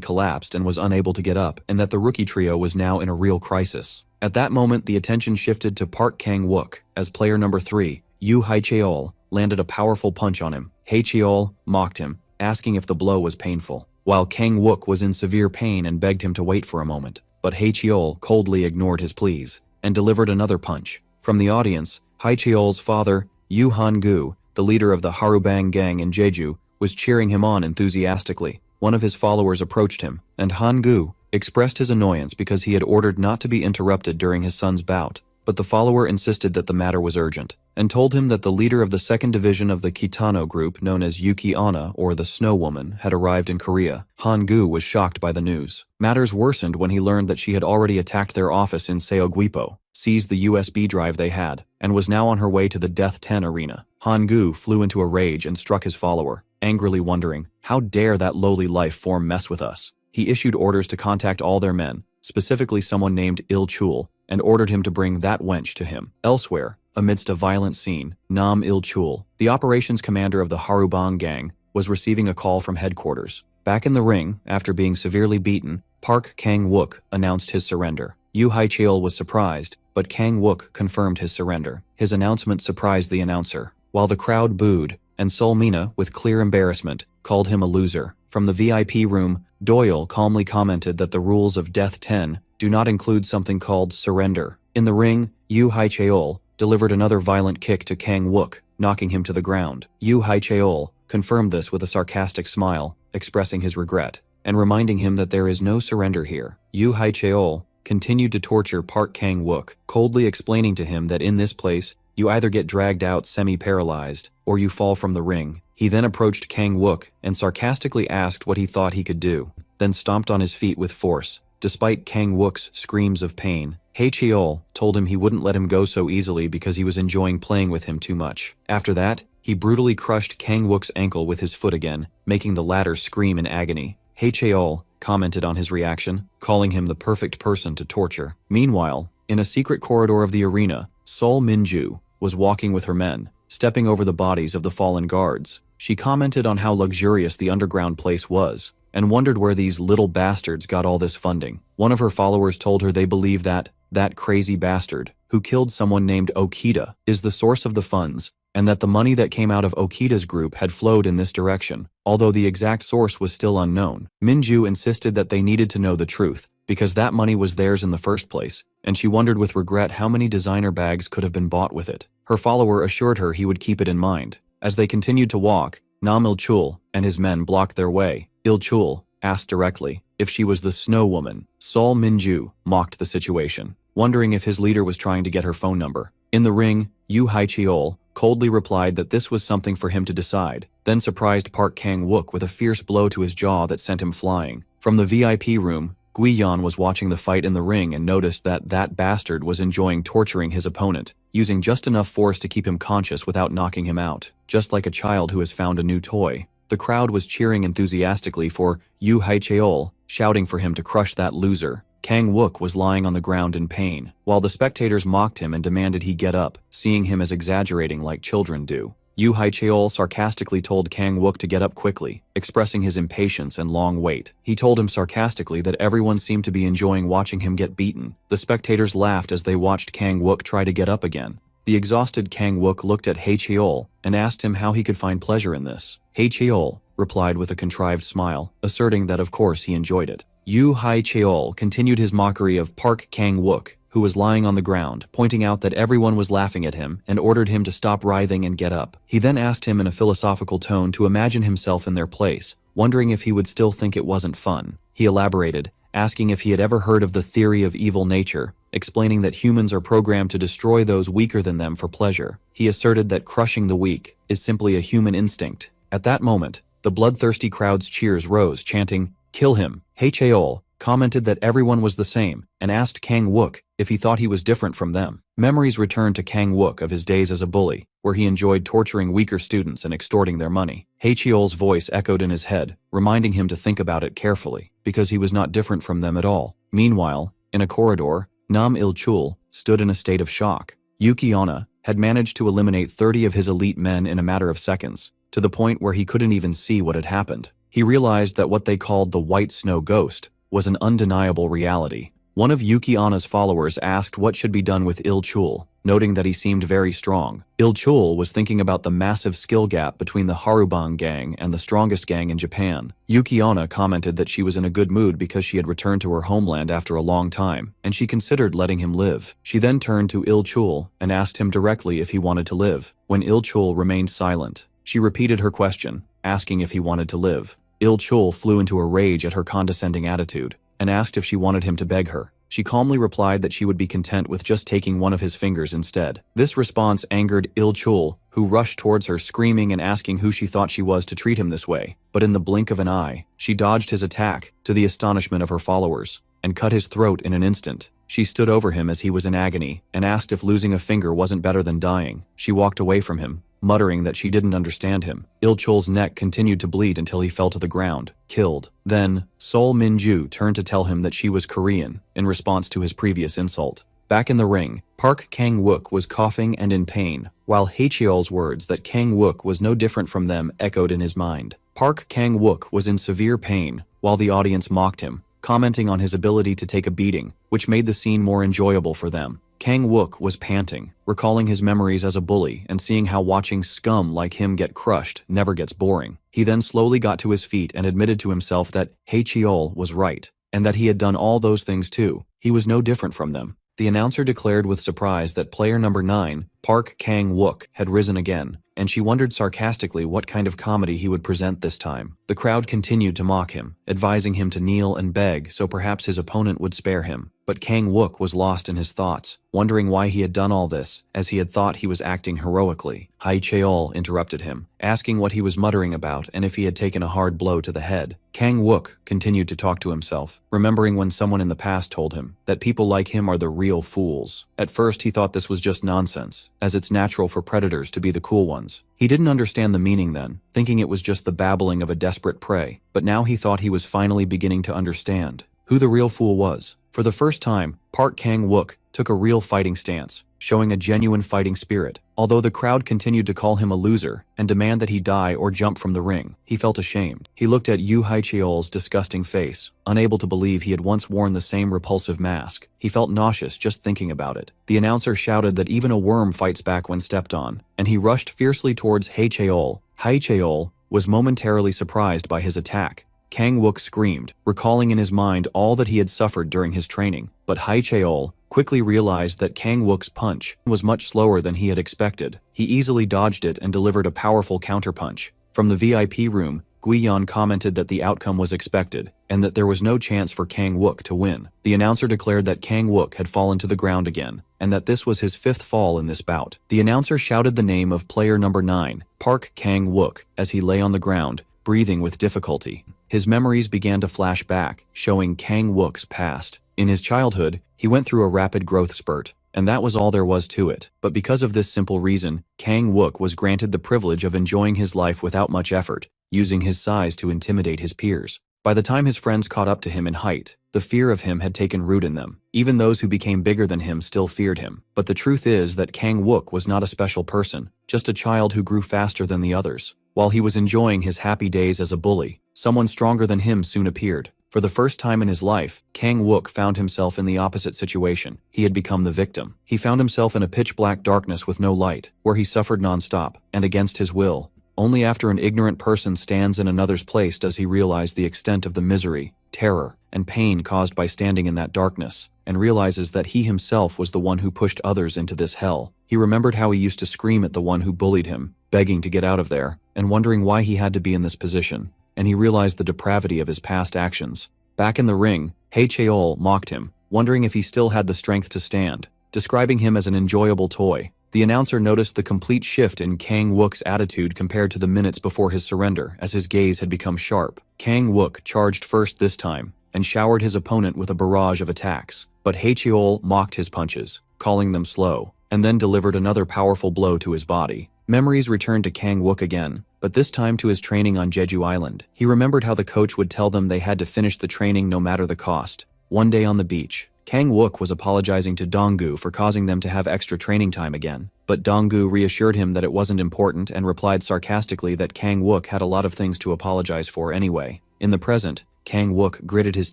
collapsed and was unable to get up, and that the rookie trio was now in a real crisis. At that moment, the attention shifted to Park Kang-wook, as player number 3, Yu Hae-cheol, landed a powerful punch on him. Hae-cheol mocked him, asking if the blow was painful. while Kang Wook was in severe pain and begged him to wait for a moment. But Haecheol coldly ignored his pleas and delivered another punch. From the audience, Haecheol's father, Yu Han-gu, the leader of the Harubang gang in Jeju, was cheering him on enthusiastically. One of his followers approached him, and Han-gu expressed his annoyance because he had ordered not to be interrupted during his son's bout. But the follower insisted that the matter was urgent, and told him that the leader of the second division of the Kitano group, known as Yuki Onna or the Snow Woman, had arrived in Korea. Han-gu was shocked by the news. Matters worsened when he learned that she had already attacked their office in Seogwipo, seized the USB drive they had, and was now on her way to the Death 10 arena. Han-gu flew into a rage and struck his follower, angrily wondering, how dare that lowly life form mess with us? He issued orders to contact all their men, specifically someone named Il-chul, and ordered him to bring that wench to him. Elsewhere, amidst a violent scene, Nam Il-chul, the operations commander of the Harubang gang, was receiving a call from headquarters. Back in the ring, after being severely beaten, Park Kang-wook announced his surrender. Yu Haecheol was surprised, but Kang-wook confirmed his surrender. His announcement surprised the announcer, while the crowd booed, and Sol-mina, with clear embarrassment, called him a loser. From the VIP room, Doyle calmly commented that the rules of Death 10 do not include something called surrender. In the ring, Yu Haecheol delivered another violent kick to Kang-wook, knocking him to the ground. Yu Haecheol confirmed this with a sarcastic smile, expressing his regret, and reminding him that there is no surrender here. Yu Haecheol continued to torture Park Kang-wook, coldly explaining to him that in this place, you either get dragged out semi-paralyzed, or you fall from the ring. He then approached Kang-wook and sarcastically asked what he thought he could do, then stomped on his feet with force. Despite Kang-wook's screams of pain, Haecheol told him he wouldn't let him go so easily because he was enjoying playing with him too much. After that, he brutally crushed Kang-wook's ankle with his foot again, making the latter scream in agony. Haecheol commented on his reaction, calling him the perfect person to torture. Meanwhile, in a secret corridor of the arena, Sol Minju was walking with her men, stepping over the bodies of the fallen guards. She commented on how luxurious the underground place was, and wondered where these little bastards got all this funding. One of her followers told her they believe that crazy bastard, who killed someone named Okita, is the source of the funds, and that the money that came out of Okita's group had flowed in this direction, although the exact source was still unknown. Minju insisted that they needed to know the truth, because that money was theirs in the first place, and she wondered with regret how many designer bags could have been bought with it. Her follower assured her he would keep it in mind. As they continued to walk, Nam Il-chul and his men blocked their way. Il-chul asked directly if she was the Snow Woman. Sol Minju mocked the situation, wondering if his leader was trying to get her phone number. In the ring, Yu Haecheol coldly replied that this was something for him to decide, then surprised Park Kang-wook with a fierce blow to his jaw that sent him flying. From the VIP room, Guiyan was watching the fight in the ring and noticed that bastard was enjoying torturing his opponent, using just enough force to keep him conscious without knocking him out, just like a child who has found a new toy. The crowd was cheering enthusiastically for Yu Haecheol, shouting for him to crush that loser. Kang-wook was lying on the ground in pain, while the spectators mocked him and demanded he get up, seeing him as exaggerating like children do. Yu Haecheol sarcastically told Kang-wook to get up quickly, expressing his impatience and long wait. He told him sarcastically that everyone seemed to be enjoying watching him get beaten. The spectators laughed as they watched Kang-wook try to get up again. The exhausted Kang-wook looked at Haecheol and asked him how he could find pleasure in this. Haecheol replied with a contrived smile, asserting that of course he enjoyed it. Yu Haecheol continued his mockery of Park Kang-wook, who was lying on the ground, pointing out that everyone was laughing at him and ordered him to stop writhing and get up. He then asked him in a philosophical tone to imagine himself in their place, wondering if he would still think it wasn't fun. He elaborated, asking if he had ever heard of the theory of evil nature, explaining that humans are programmed to destroy those weaker than them for pleasure. He asserted that crushing the weak is simply a human instinct. At that moment, the bloodthirsty crowd's cheers rose, chanting, "Kill him!" Haecheol commented that everyone was the same, and asked Kang-wook if he thought he was different from them. Memories returned to Kang-wook of his days as a bully, where he enjoyed torturing weaker students and extorting their money. Haecheol's voice echoed in his head, reminding him to think about it carefully, because he was not different from them at all. Meanwhile, in a corridor, Nam Il-chul stood in a state of shock. Yuki Onna had managed to eliminate 30 of his elite men in a matter of seconds, to the point where he couldn't even see what had happened. He realized that what they called the White Snow Ghost was an undeniable reality. One of Yuki Onna's followers asked what should be done with Il-chul, noting that he seemed very strong. Il-chul was thinking about the massive skill gap between the Harubang gang and the strongest gang in Japan. Yukiona commented that she was in a good mood because she had returned to her homeland after a long time, and she considered letting him live. She then turned to Il-chul and asked him directly if he wanted to live. When Il-chul remained silent, she repeated her question, asking if he wanted to live. Il-chul flew into a rage at her condescending attitude and asked if she wanted him to beg her. She calmly replied that she would be content with just taking one of his fingers instead. This response angered Il-chul, who rushed towards her screaming and asking who she thought she was to treat him this way. But in the blink of an eye, she dodged his attack, to the astonishment of her followers, and cut his throat in an instant. She stood over him as he was in agony and asked if losing a finger wasn't better than dying. She walked away from him, muttering that she didn't understand him. Il-chul's neck continued to bleed until he fell to the ground, killed. Then, Sol Min-ju turned to tell him that she was Korean, in response to his previous insult. Back in the ring, Park Kang-wook was coughing and in pain, while Haecheol's words that Kang-wook was no different from them echoed in his mind. Park Kang-wook was in severe pain, while the audience mocked him, commenting on his ability to take a beating, which made the scene more enjoyable for them. Kang-wook was panting, recalling his memories as a bully and seeing how watching scum like him get crushed never gets boring. He then slowly got to his feet and admitted to himself that Haecheol was right, and that he had done all those things too. He was no different from them. The announcer declared with surprise that player number 9, Park Kang-wook, had risen again, and she wondered sarcastically what kind of comedy he would present this time. The crowd continued to mock him, advising him to kneel and beg so perhaps his opponent would spare him. But Kang-wook was lost in his thoughts, wondering why he had done all this, as he had thought he was acting heroically. Haecheol interrupted him, asking what he was muttering about and if he had taken a hard blow to the head. Kang-wook continued to talk to himself, remembering when someone in the past told him that people like him are the real fools. At first he thought this was just nonsense, as it's natural for predators to be the cool ones. He didn't understand the meaning then, thinking it was just the babbling of a desperate prey, but now he thought he was finally beginning to understand who the real fool was. For the first time, Park Kang-wook took a real fighting stance, showing a genuine fighting spirit. Although the crowd continued to call him a loser and demand that he die or jump from the ring, he felt ashamed. He looked at Yu Haecheol's disgusting face, unable to believe he had once worn the same repulsive mask. He felt nauseous just thinking about it. The announcer shouted that even a worm fights back when stepped on, and he rushed fiercely towards Haecheol. Haecheol was momentarily surprised by his attack. Kang-wook screamed, recalling in his mind all that he had suffered during his training. But Haecheol quickly realized that Kang-wook's punch was much slower than he had expected. He easily dodged it and delivered a powerful counterpunch. From the VIP room, Guiyan commented that the outcome was expected, and that there was no chance for Kang-wook to win. The announcer declared that Kang-wook had fallen to the ground again, and that this was his 5th fall in this bout. The announcer shouted the name of player number 9, Park Kang-wook, as he lay on the ground, breathing with difficulty. His memories began to flash back, showing Kang-wook's past. In his childhood, he went through a rapid growth spurt, and that was all there was to it. But because of this simple reason, Kang-wook was granted the privilege of enjoying his life without much effort, using his size to intimidate his peers. By the time his friends caught up to him in height, the fear of him had taken root in them. Even those who became bigger than him still feared him. But the truth is that Kang-wook was not a special person, just a child who grew faster than the others. While he was enjoying his happy days as a bully, someone stronger than him soon appeared. For the first time in his life, Kang-wook found himself in the opposite situation. He had become the victim. He found himself in a pitch-black darkness with no light, where he suffered non-stop, and against his will. Only after an ignorant person stands in another's place does he realize the extent of the misery, terror, and pain caused by standing in that darkness, and realizes that he himself was the one who pushed others into this hell. He remembered how he used to scream at the one who bullied him, begging to get out of there, and wondering why he had to be in this position. And he realized the depravity of his past actions. Back in the ring, Haecheol mocked him, wondering if he still had the strength to stand, describing him as an enjoyable toy. The announcer noticed the complete shift in Kang-wook's attitude compared to the minutes before his surrender, as his gaze had become sharp. Kang-wook charged first this time, and showered his opponent with a barrage of attacks. But Haecheol mocked his punches, calling them slow, and then delivered another powerful blow to his body. Memories returned to Kang-wook again, but this time to his training on Jeju Island. He remembered how the coach would tell them they had to finish the training no matter the cost. One day on the beach, Kang-wook was apologizing to Donggu for causing them to have extra training time again. But Donggu reassured him that it wasn't important and replied sarcastically that Kang-wook had a lot of things to apologize for anyway. In the present, Kang-wook gritted his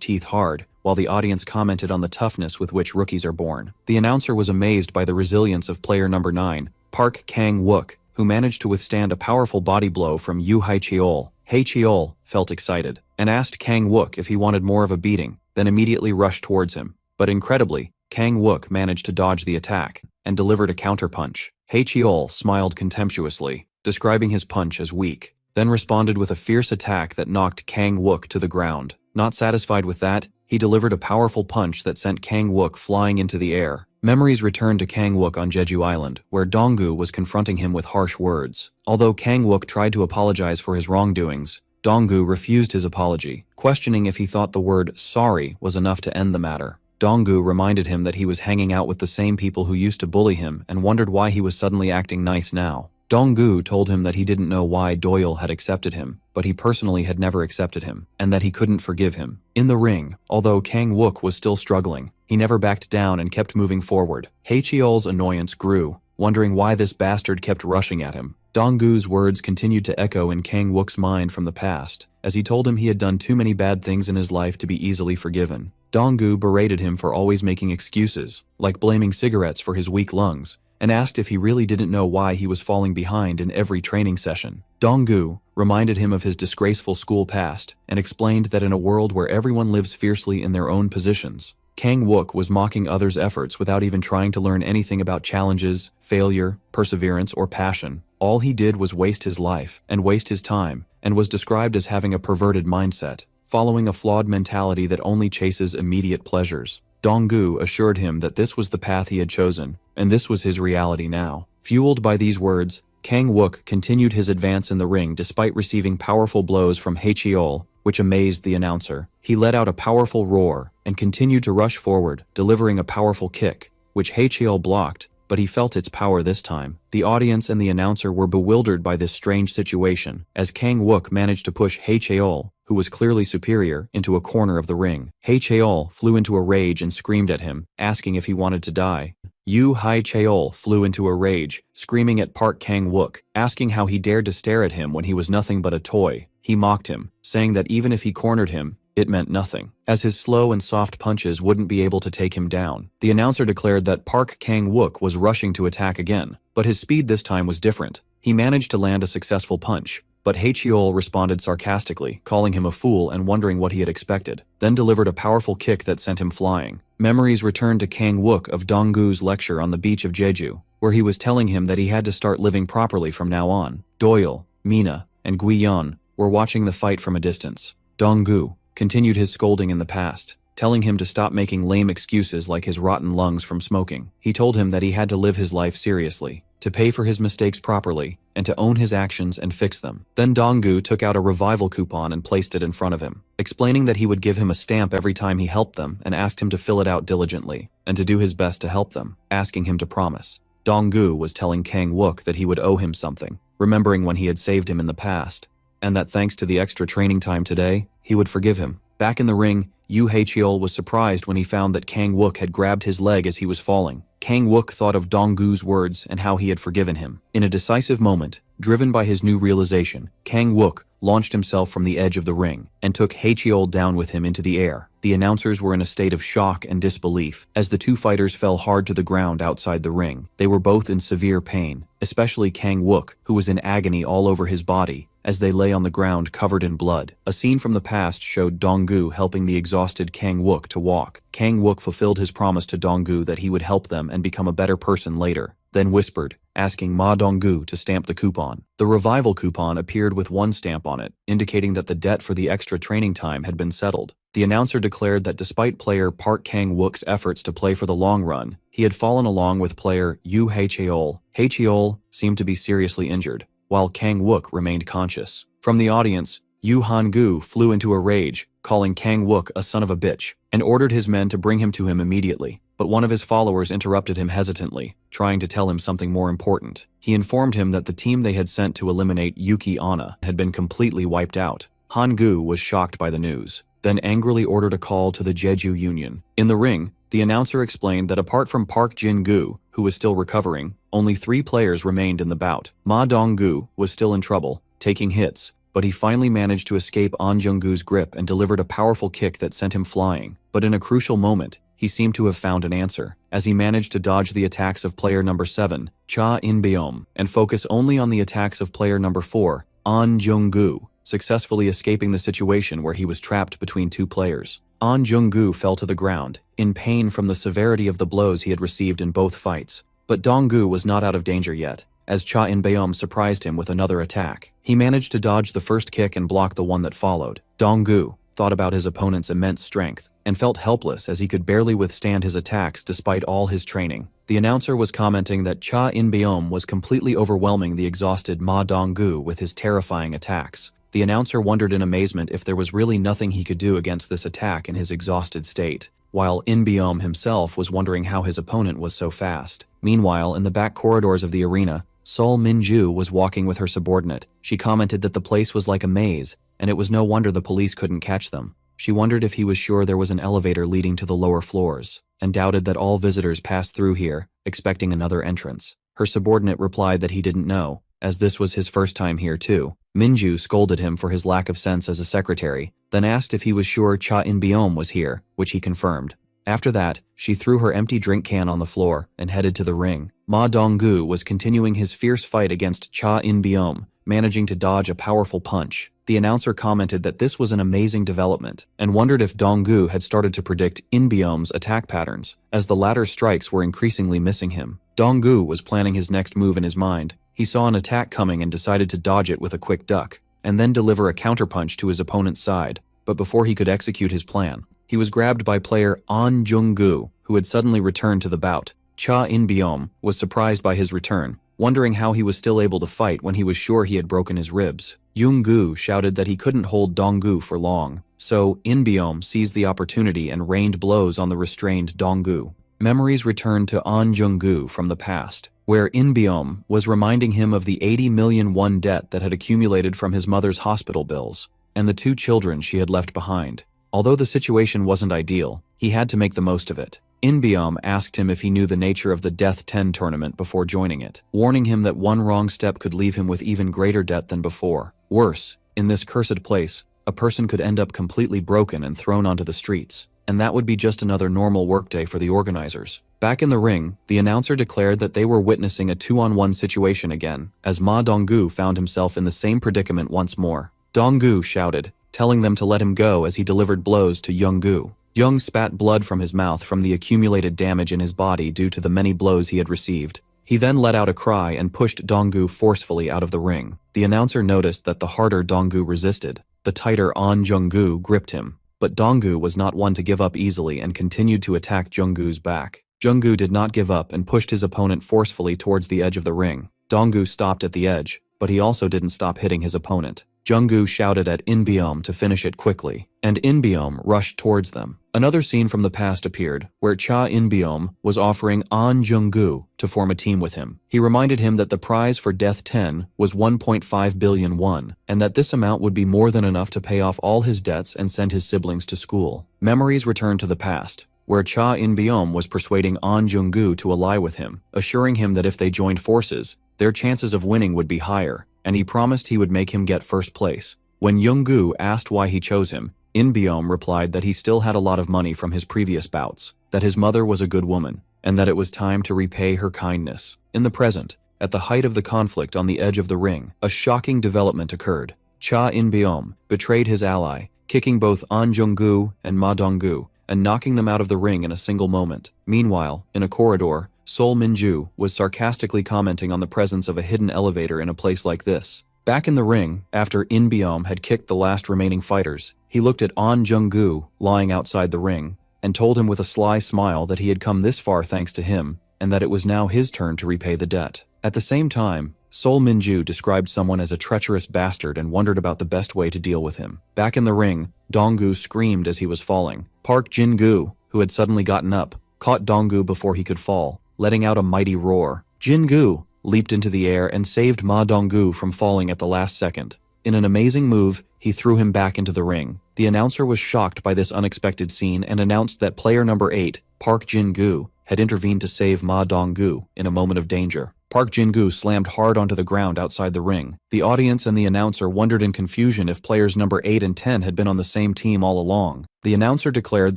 teeth hard, while the audience commented on the toughness with which rookies are born. The announcer was amazed by the resilience of player number 9, Park Kang-wook, who managed to withstand a powerful body blow from Yoo Hae-cheol. Hae-cheol felt excited and asked Kang-wook if he wanted more of a beating, then immediately rushed towards him. But incredibly, Kang-wook managed to dodge the attack and delivered a counterpunch. Hae-cheol smiled contemptuously, describing his punch as weak, then responded with a fierce attack that knocked Kang-wook to the ground. Not satisfied with that, he delivered a powerful punch that sent Kang-wook flying into the air. Memories returned to Kang-wook on Jeju Island, where Dong-gu was confronting him with harsh words. Although Kang-wook tried to apologize for his wrongdoings, Dong-gu refused his apology, questioning if he thought the word sorry was enough to end the matter. Dong-gu reminded him that he was hanging out with the same people who used to bully him and wondered why he was suddenly acting nice now. Dong-gu told him that he didn't know why Doyle had accepted him, but he personally had never accepted him, and that he couldn't forgive him. In the ring, although Kang-wook was still struggling, he never backed down and kept moving forward. Hae-cheol's annoyance grew, wondering why this bastard kept rushing at him. Dong-gu's words continued to echo in Kang-wook's mind from the past, as he told him he had done too many bad things in his life to be easily forgiven. Dong-gu berated him for always making excuses, like blaming cigarettes for his weak lungs, and asked if he really didn't know why he was falling behind in every training session. Dong-gu reminded him of his disgraceful school past and explained that in a world where everyone lives fiercely in their own positions, Kang-wook was mocking others' efforts without even trying to learn anything about challenges, failure, perseverance, or passion. All he did was waste his life and waste his time, and was described as having a perverted mindset, following a flawed mentality that only chases immediate pleasures. Dong-gu assured him that this was the path he had chosen, and this was his reality now. Fueled by these words, Kang-wook continued his advance in the ring despite receiving powerful blows from Hae-cheol, which amazed the announcer. He let out a powerful roar and continued to rush forward, delivering a powerful kick, which Hae-cheol blocked, but he felt its power this time. The audience and the announcer were bewildered by this strange situation, as Kang-wook managed to push Hae-cheol, who was clearly superior, into a corner of the ring. Hae-cheol flew into a rage and screamed at him, asking if he wanted to die. Yoo Hae-cheol flew into a rage, screaming at Park Kang-wook, asking how he dared to stare at him when he was nothing but a toy. He mocked him, saying that even if he cornered him, it meant nothing, as his slow and soft punches wouldn't be able to take him down. The announcer declared that Park Kang-wook was rushing to attack again, but his speed this time was different. He managed to land a successful punch, but Hae-cheol responded sarcastically, calling him a fool and wondering what he had expected, then delivered a powerful kick that sent him flying. Memories returned to Kang-wook of Dong-gu's lecture on the beach of Jeju, where he was telling him that he had to start living properly from now on. Doyle, Mina, and Gui-yeon were watching the fight from a distance. Dong-gu continued his scolding in the past, telling him to stop making lame excuses like his rotten lungs from smoking. He told him that he had to live his life seriously, to pay for his mistakes properly, and to own his actions and fix them. Then Dong-gu took out a revival coupon and placed it in front of him, explaining that he would give him a stamp every time he helped them and asked him to fill it out diligently, and to do his best to help them, asking him to promise. Dong-gu was telling Kang-wook that he would owe him something, remembering when he had saved him in the past, and that thanks to the extra training time today, he would forgive him. Back in the ring, Yoo Hae-cheol was surprised when he found that Kang-wook had grabbed his leg as he was falling. Kang-wook thought of Dong-gu's words and how he had forgiven him. In a decisive moment, driven by his new realization, Kang-wook launched himself from the edge of the ring and took Hae-cheol down with him into the air. The announcers were in a state of shock and disbelief as the two fighters fell hard to the ground outside the ring. They were both in severe pain, especially Kang-wook, who was in agony all over his body as they lay on the ground covered in blood. A scene from the past showed Dong-gu helping the exhausted Kang-wook to walk. Kang-wook fulfilled his promise to Dong-gu that he would help them and become a better person later, then whispered, asking Ma Dong-gu to stamp the coupon. The revival coupon appeared with one stamp on it, indicating that the debt for the extra training time had been settled. The announcer declared that despite player Park Kang-wook's efforts to play for the long run, he had fallen along with player Yoo Hae-cheol. Hae-cheol seemed to be seriously injured, while Kang-wook remained conscious. From the audience, Yoo Han-gu flew into a rage, calling Kang-wook a son of a bitch, and ordered his men to bring him to him immediately. But one of his followers interrupted him hesitantly, trying to tell him something more important. He informed him that the team they had sent to eliminate Yuki Onna had been completely wiped out. Han-gu was shocked by the news, then angrily ordered a call to the Jeju Union. In the ring, the announcer explained that apart from Park Jin-gu, who was still recovering, only 3 players remained in the bout. Ma Dong-gu was still in trouble, taking hits, but he finally managed to escape An Jung-goo's grip and delivered a powerful kick that sent him flying. But in a crucial moment, he seemed to have found an answer, as he managed to dodge the attacks of player number 7, Cha In-beom, and focus only on the attacks of player number 4, An Jung-goo, successfully escaping the situation where he was trapped between two players. An Jung-goo fell to the ground, in pain from the severity of the blows he had received in both fights. But Dong-gu was not out of danger yet, as Cha In-beom surprised him with another attack. He managed to dodge the first kick and block the one that followed. Dong-gu thought about his opponent's immense strength, and felt helpless as he could barely withstand his attacks despite all his training. The announcer was commenting that Cha In-beom was completely overwhelming the exhausted Ma Dong-gu with his terrifying attacks. The announcer wondered in amazement if there was really nothing he could do against this attack in his exhausted state, while In-beom himself was wondering how his opponent was so fast. Meanwhile, in the back corridors of the arena, Sol Min-ju was walking with her subordinate. She commented that the place was like a maze, and it was no wonder the police couldn't catch them. She wondered if he was sure there was an elevator leading to the lower floors, and doubted that all visitors passed through here, expecting another entrance. Her subordinate replied that he didn't know, as this was his first time here too. Minju scolded him for his lack of sense as a secretary, then asked if he was sure Cha In-beom was here, which he confirmed. After that, she threw her empty drink can on the floor and headed to the ring. Ma Dong-gu was continuing his fierce fight against Cha In-beom, managing to dodge a powerful punch. The announcer commented that this was an amazing development, and wondered if Dong-gu had started to predict In-beom's attack patterns, as the latter's strikes were increasingly missing him. Dong-gu was planning his next move in his mind. He saw an attack coming and decided to dodge it with a quick duck, and then deliver a counterpunch to his opponent's side. But before he could execute his plan, he was grabbed by player An Jung-gu, who had suddenly returned to the bout. Cha In-beom was surprised by his return, wondering how he was still able to fight when he was sure he had broken his ribs. Jung-gu shouted that he couldn't hold Dong-gu for long, so In-beom seized the opportunity and rained blows on the restrained Dong-gu. Memories returned to An Jung-gu from the past, where In-beom was reminding him of the 80 million won debt that had accumulated from his mother's hospital bills, and the 2 children she had left behind. Although the situation wasn't ideal, he had to make the most of it. In-beom asked him if he knew the nature of the Death 10 tournament before joining it, warning him that one wrong step could leave him with even greater debt than before. Worse, in this cursed place, a person could end up completely broken and thrown onto the streets, and that would be just another normal workday for the organizers. Back in the ring, the announcer declared that they were witnessing a 2-on-1 situation again, as Ma Dong-gu found himself in the same predicament once more. Dong-gu shouted, telling them to let him go as he delivered blows to Jung-gu. Jung spat blood from his mouth from the accumulated damage in his body due to the many blows he had received. He then let out a cry and pushed Dong-gu forcefully out of the ring. The announcer noticed that the harder Dong-gu resisted, the tighter An Jung-gu gripped him. But Dong-gu was not one to give up easily and continued to attack Jung-gu's back. Jung-gu did not give up and pushed his opponent forcefully towards the edge of the ring. Dong-gu stopped at the edge, but he also didn't stop hitting his opponent. Jung-gu shouted at In-beom to finish it quickly, and In-beom rushed towards them. Another scene from the past appeared, where Cha In-beom was offering An Jung-gu to form a team with him. He reminded him that the prize for Death 10 was 1.5 billion won, and that this amount would be more than enough to pay off all his debts and send his siblings to school. Memories returned to the past, where Cha In-beom was persuading An Jung-gu to ally with him, assuring him that if they joined forces, their chances of winning would be higher, and he promised he would make him get first place. When Jung-gu asked why he chose him, In-beom replied that he still had a lot of money from his previous bouts, that his mother was a good woman, and that it was time to repay her kindness. In the present, at the height of the conflict on the edge of the ring, a shocking development occurred. Cha In-beom betrayed his ally, kicking both An Jung-gu and Ma Dong-gu, and knocking them out of the ring in a single moment. Meanwhile, in a corridor, Sol Min-ju was sarcastically commenting on the presence of a hidden elevator in a place like this. Back in the ring, after In-beom had kicked the last remaining fighters, he looked at An Jung-gu lying outside the ring, and told him with a sly smile that he had come this far thanks to him, and that it was now his turn to repay the debt. At the same time, Sol Min-ju described someone as a treacherous bastard and wondered about the best way to deal with him. Back in the ring, Dong-gu screamed as he was falling. Park Jin-gu, who had suddenly gotten up, caught Dong-gu before he could fall, letting out a mighty roar. Jin-gu leaped into the air and saved Ma Dong-gu from falling at the last second. In an amazing move, he threw him back into the ring. The announcer was shocked by this unexpected scene and announced that player number 8, Park Jin-gu, had intervened to save Ma Dong-gu in a moment of danger. Park Jin-gu slammed hard onto the ground outside the ring. The audience and the announcer wondered in confusion if players number 8 and 10 had been on the same team all along. The announcer declared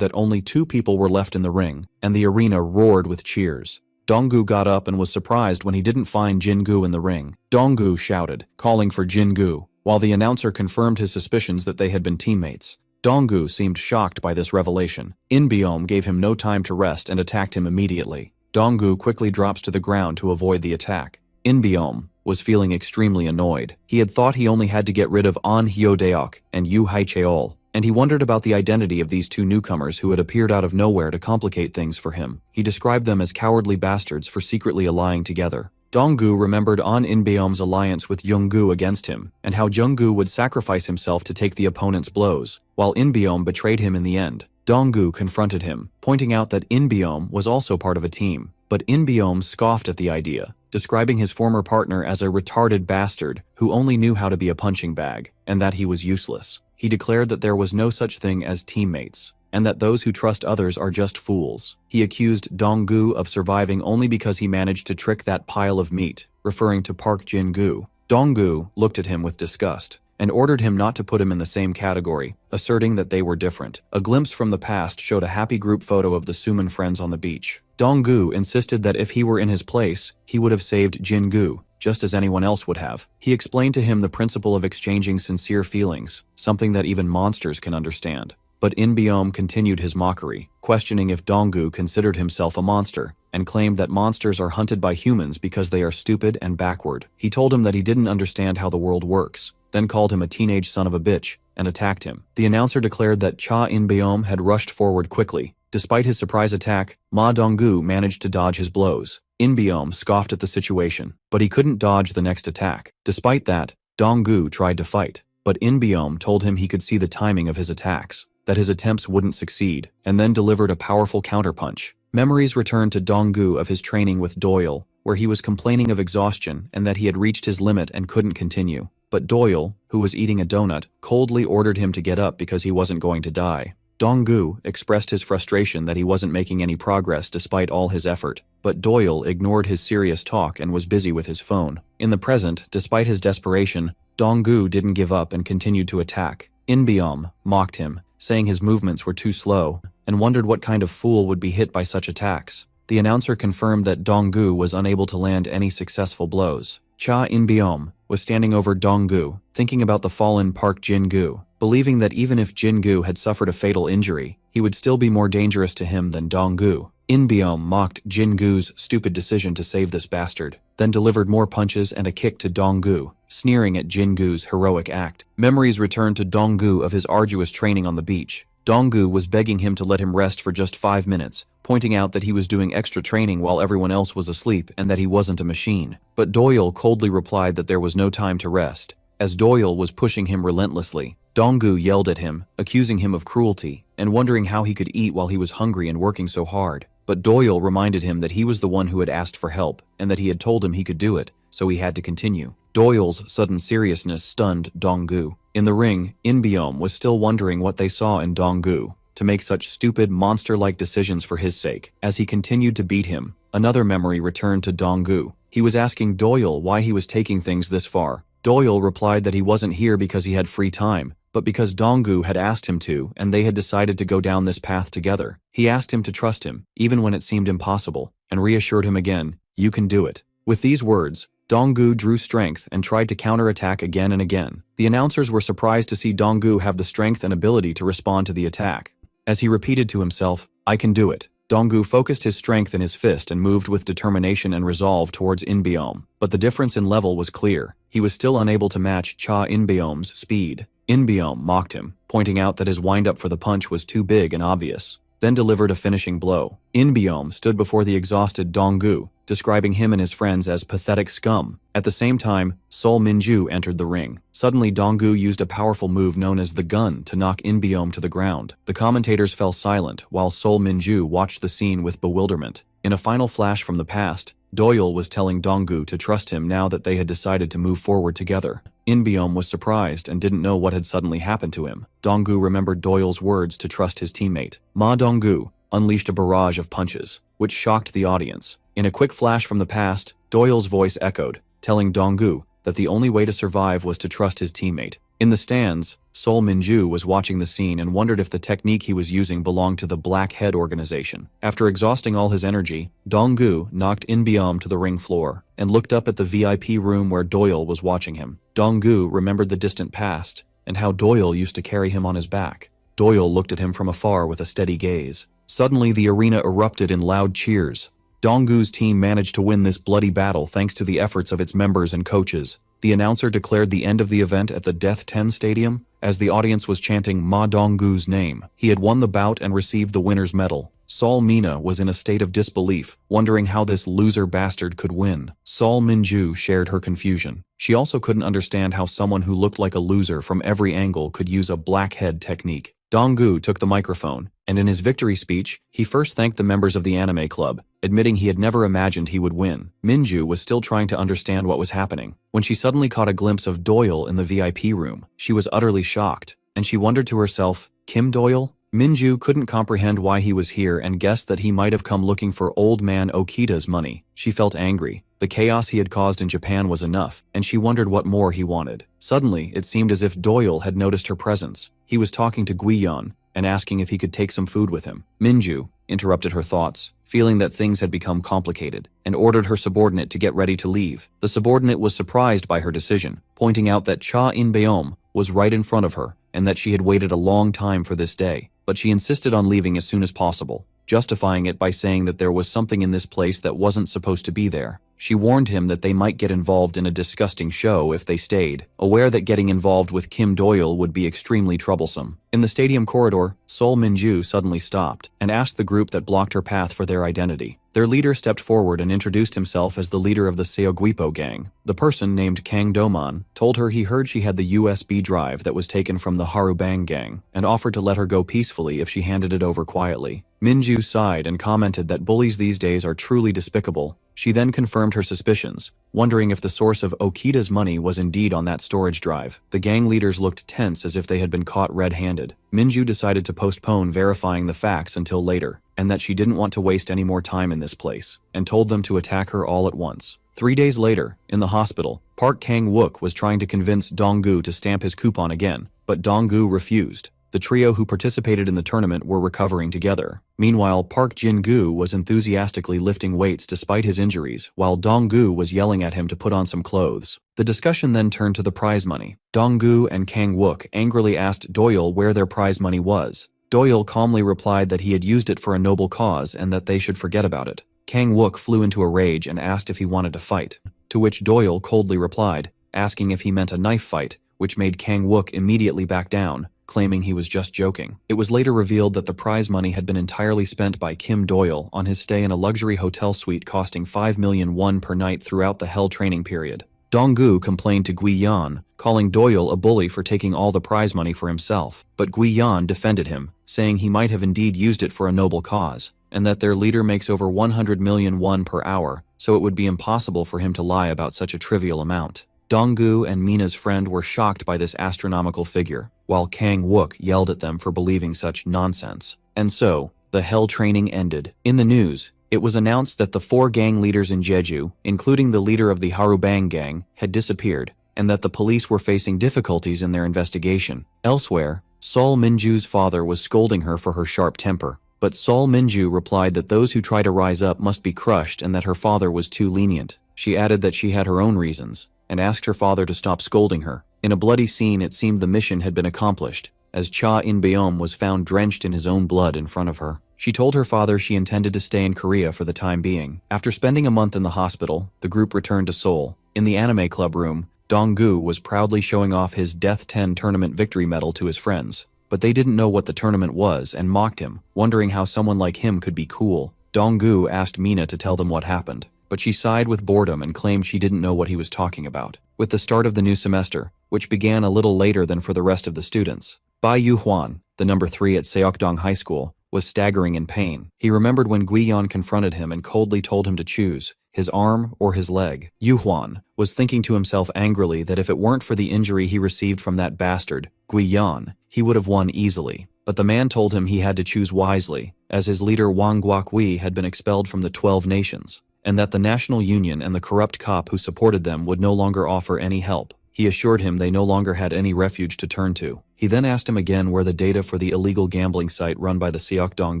that only 2 people were left in the ring, and the arena roared with cheers. Dong-gu got up and was surprised when he didn't find Jin-gu in the ring. Dong-gu shouted, calling for Jin-gu, while the announcer confirmed his suspicions that they had been teammates. Dong-gu seemed shocked by this revelation. In-beom gave him no time to rest and attacked him immediately. Dong-gu quickly drops to the ground to avoid the attack. In-beom was feeling extremely annoyed. He had thought he only had to get rid of An Hyo-deok and Yu Hai-cheol, and he wondered about the identity of these 2 newcomers who had appeared out of nowhere to complicate things for him. He described them as cowardly bastards for secretly allying together. Dong-gu remembered An In-beom's alliance with Jung-gu against him, and how Jung-gu would sacrifice himself to take the opponent's blows, while In-beom betrayed him in the end. Dong-gu confronted him, pointing out that In-beom was also part of a team, but In-beom scoffed at the idea, describing his former partner as a retarded bastard who only knew how to be a punching bag, and that he was useless. He declared that there was no such thing as teammates, and that those who trust others are just fools. He accused Dong-gu of surviving only because he managed to trick that pile of meat, referring to Park Jin-gu. Dong-gu looked at him with disgust, and ordered him not to put him in the same category, asserting that they were different. A glimpse from the past showed a happy group photo of the Suman friends on the beach. Dong-gu insisted that if he were in his place, he would have saved Jin-gu, just as anyone else would have. He explained to him the principle of exchanging sincere feelings, something that even monsters can understand. But In-beom continued his mockery, questioning if Dong-gu considered himself a monster, and claimed that monsters are hunted by humans because they are stupid and backward. He told him that he didn't understand how the world works, then called him a teenage son of a bitch, and attacked him. The announcer declared that Cha In-beom had rushed forward quickly. Despite his surprise attack, Ma Dong-gu managed to dodge his blows. In-beom scoffed at the situation, but he couldn't dodge the next attack. Despite that, Dong-gu tried to fight, but In-beom told him he could see the timing of his attacks, that his attempts wouldn't succeed, and then delivered a powerful counterpunch. Memories returned to Dong-gu of his training with Doyle, where he was complaining of exhaustion and that he had reached his limit and couldn't continue. But Doyle, who was eating a donut, coldly ordered him to get up because he wasn't going to die. Dong-gu expressed his frustration that he wasn't making any progress despite all his effort, but Doyle ignored his serious talk and was busy with his phone. In the present, despite his desperation, Dong-gu didn't give up and continued to attack. In-beom mocked him, saying his movements were too slow, and wondered what kind of fool would be hit by such attacks. The announcer confirmed that Dong-gu was unable to land any successful blows. Cha In-beom was standing over Dong-gu, thinking about the fallen Park Jin-gu, believing that even if Jin-gu had suffered a fatal injury, he would still be more dangerous to him than Dong-gu. In-beom mocked Jin-gu's stupid decision to save this bastard, then delivered more punches and a kick to Dong-gu, sneering at Jin-gu's heroic act. Memories returned to Dong-gu of his arduous training on the beach. Dong-gu was begging him to let him rest for just 5 minutes, pointing out that he was doing extra training while everyone else was asleep and that he wasn't a machine. But Doyle coldly replied that there was no time to rest. As Doyle was pushing him relentlessly, Dong-gu yelled at him, accusing him of cruelty, and wondering how he could eat while he was hungry and working so hard. But Doyle reminded him that he was the one who had asked for help, and that he had told him he could do it, so he had to continue. Doyle's sudden seriousness stunned Dong-gu. In the ring, In-beom was still wondering what they saw in Dong-gu to make such stupid, monster-like decisions for his sake. As he continued to beat him, another memory returned to Dong-gu. He was asking Doyle why he was taking things this far. Doyle replied that he wasn't here because he had free time, but because Dong-gu had asked him to, and they had decided to go down this path together. He asked him to trust him, even when it seemed impossible, and reassured him again, "You can do it." With these words, Dong-gu drew strength and tried to counterattack again and again. The announcers were surprised to see Dong-gu have the strength and ability to respond to the attack. As he repeated to himself, "I can do it," Dong-gu focused his strength in his fist and moved with determination and resolve towards In-beom. But the difference in level was clear. He was still unable to match Cha In-beom's speed. In-beom mocked him, pointing out that his wind-up for the punch was too big and obvious, then delivered a finishing blow. In-beom stood before the exhausted Dong-gu, describing him and his friends as pathetic scum. At the same time, Sol Minju entered the ring. Suddenly, Dong-gu used a powerful move known as the gun to knock In-beom to the ground. The commentators fell silent while Sol Minju watched the scene with bewilderment. In a final flash from the past, Doyle was telling Dong-gu to trust him now that they had decided to move forward together. In-beom was surprised and didn't know what had suddenly happened to him. Dong-gu remembered Doyle's words to trust his teammate. Ma Dong-gu, unleashed a barrage of punches, which shocked the audience. In a quick flash from the past, Doyle's voice echoed, telling Dong-gu that the only way to survive was to trust his teammate. In the stands, Sol Minju was watching the scene and wondered if the technique he was using belonged to the Black Head organization. After exhausting all his energy, Dong-gu knocked In Beom to the ring floor and looked up at the VIP room where Doyle was watching him. Dong-gu remembered the distant past and how Doyle used to carry him on his back. Doyle looked at him from afar with a steady gaze. Suddenly, the arena erupted in loud cheers. Dong-gu's team managed to win this bloody battle thanks to the efforts of its members and coaches. The announcer declared the end of the event at the Death 10 Stadium as the audience was chanting Ma Dong-gu's name. He had won the bout and received the winner's medal. Sol Mina was in a state of disbelief, wondering how this loser bastard could win. Sol Minju shared her confusion. She also couldn't understand how someone who looked like a loser from every angle could use a blackhead technique. Dong-gu took the microphone, and in his victory speech, he first thanked the members of the anime club, admitting he had never imagined he would win. Minju was still trying to understand what was happening when she suddenly caught a glimpse of Doyle in the VIP room. She was utterly shocked, and she wondered to herself, Kim Doyle? Minju couldn't comprehend why he was here and guessed that he might have come looking for old man Okita's money. She felt angry. The chaos he had caused in Japan was enough, and she wondered what more he wanted. Suddenly, it seemed as if Doyle had noticed her presence. He was talking to Guiyon and asking if he could take some food with him. Minju interrupted her thoughts, feeling that things had become complicated, and ordered her subordinate to get ready to leave. The subordinate was surprised by her decision, pointing out that Cha In-beom was right in front of her and that she had waited a long time for this day. But she insisted on leaving as soon as possible, justifying it by saying that there was something in this place that wasn't supposed to be there. She warned him that they might get involved in a disgusting show if they stayed, aware that getting involved with Kim Doyle would be extremely troublesome. In the stadium corridor, Sol Minju suddenly stopped and asked the group that blocked her path for their identity. Their leader stepped forward and introduced himself as the leader of the Seoguipo gang. The person, named Kang Doman, told her he heard she had the USB drive that was taken from the Harubang gang and offered to let her go peacefully if she handed it over quietly. Minju sighed and commented that bullies these days are truly despicable. She then confirmed her suspicions, wondering if the source of Okita's money was indeed on that storage drive. The gang leaders looked tense as if they had been caught red-handed. Minju decided to postpone verifying the facts until later, and that she didn't want to waste any more time in this place, and told them to attack her all at once. 3 days later, in the hospital, Park Kang-wook was trying to convince Dong-gu to stamp his coupon again, but Dong-gu refused. The trio who participated in the tournament were recovering together. Meanwhile, Park Jin-gu was enthusiastically lifting weights despite his injuries, while Dong-gu was yelling at him to put on some clothes. The discussion then turned to the prize money. Dong-gu and Kang-wook angrily asked Doyle where their prize money was. Doyle calmly replied that he had used it for a noble cause and that they should forget about it. Kang-wook flew into a rage and asked if he wanted to fight, to which Doyle coldly replied, asking if he meant a knife fight, which made Kang-wook immediately back down, claiming he was just joking. It was later revealed that the prize money had been entirely spent by Kim Doyle on his stay in a luxury hotel suite costing 5 million won per night throughout the Hell training period. Dong-gu complained to Guiyon, calling Doyle a bully for taking all the prize money for himself, but Guiyon defended him, saying he might have indeed used it for a noble cause, and that their leader makes over 100 million won per hour, so it would be impossible for him to lie about such a trivial amount. Dong-gu and Mina's friend were shocked by this astronomical figure, while Kang-wook yelled at them for believing such nonsense. And so, the Hell training ended. In the news, it was announced that the 4 gang leaders in Jeju, including the leader of the Harubang gang, had disappeared, and that the police were facing difficulties in their investigation. Elsewhere, Sol Minju's father was scolding her for her sharp temper, but Sol Minju replied that those who try to rise up must be crushed and that her father was too lenient. She added that she had her own reasons, and asked her father to stop scolding her. In a bloody scene, it seemed the mission had been accomplished, as Cha In-beom was found drenched in his own blood in front of her. She told her father she intended to stay in Korea for the time being. After spending a month in the hospital, the group returned to Seoul. In the anime club room, Dong-gu was proudly showing off his Death 10 tournament victory medal to his friends. But they didn't know what the tournament was and mocked him, wondering how someone like him could be cool. Dong-gu asked Mina to tell them what happened, but she sighed with boredom and claimed she didn't know what he was talking about. With the start of the new semester, which began a little later than for the rest of the students, Bai Yu-hwan, the number 3 at Seokdong High School, was staggering in pain. He remembered when Guiyon confronted him and coldly told him to choose his arm or his leg. Yu-hwan was thinking to himself angrily that if it weren't for the injury he received from that bastard, Guiyon, he would have won easily. But the man told him he had to choose wisely, as his leader Wang Guokui had been expelled from the 12 nations, and that the National Union and the corrupt cop who supported them would no longer offer any help. He assured him they no longer had any refuge to turn to. He then asked him again where the data for the illegal gambling site run by the Seokdong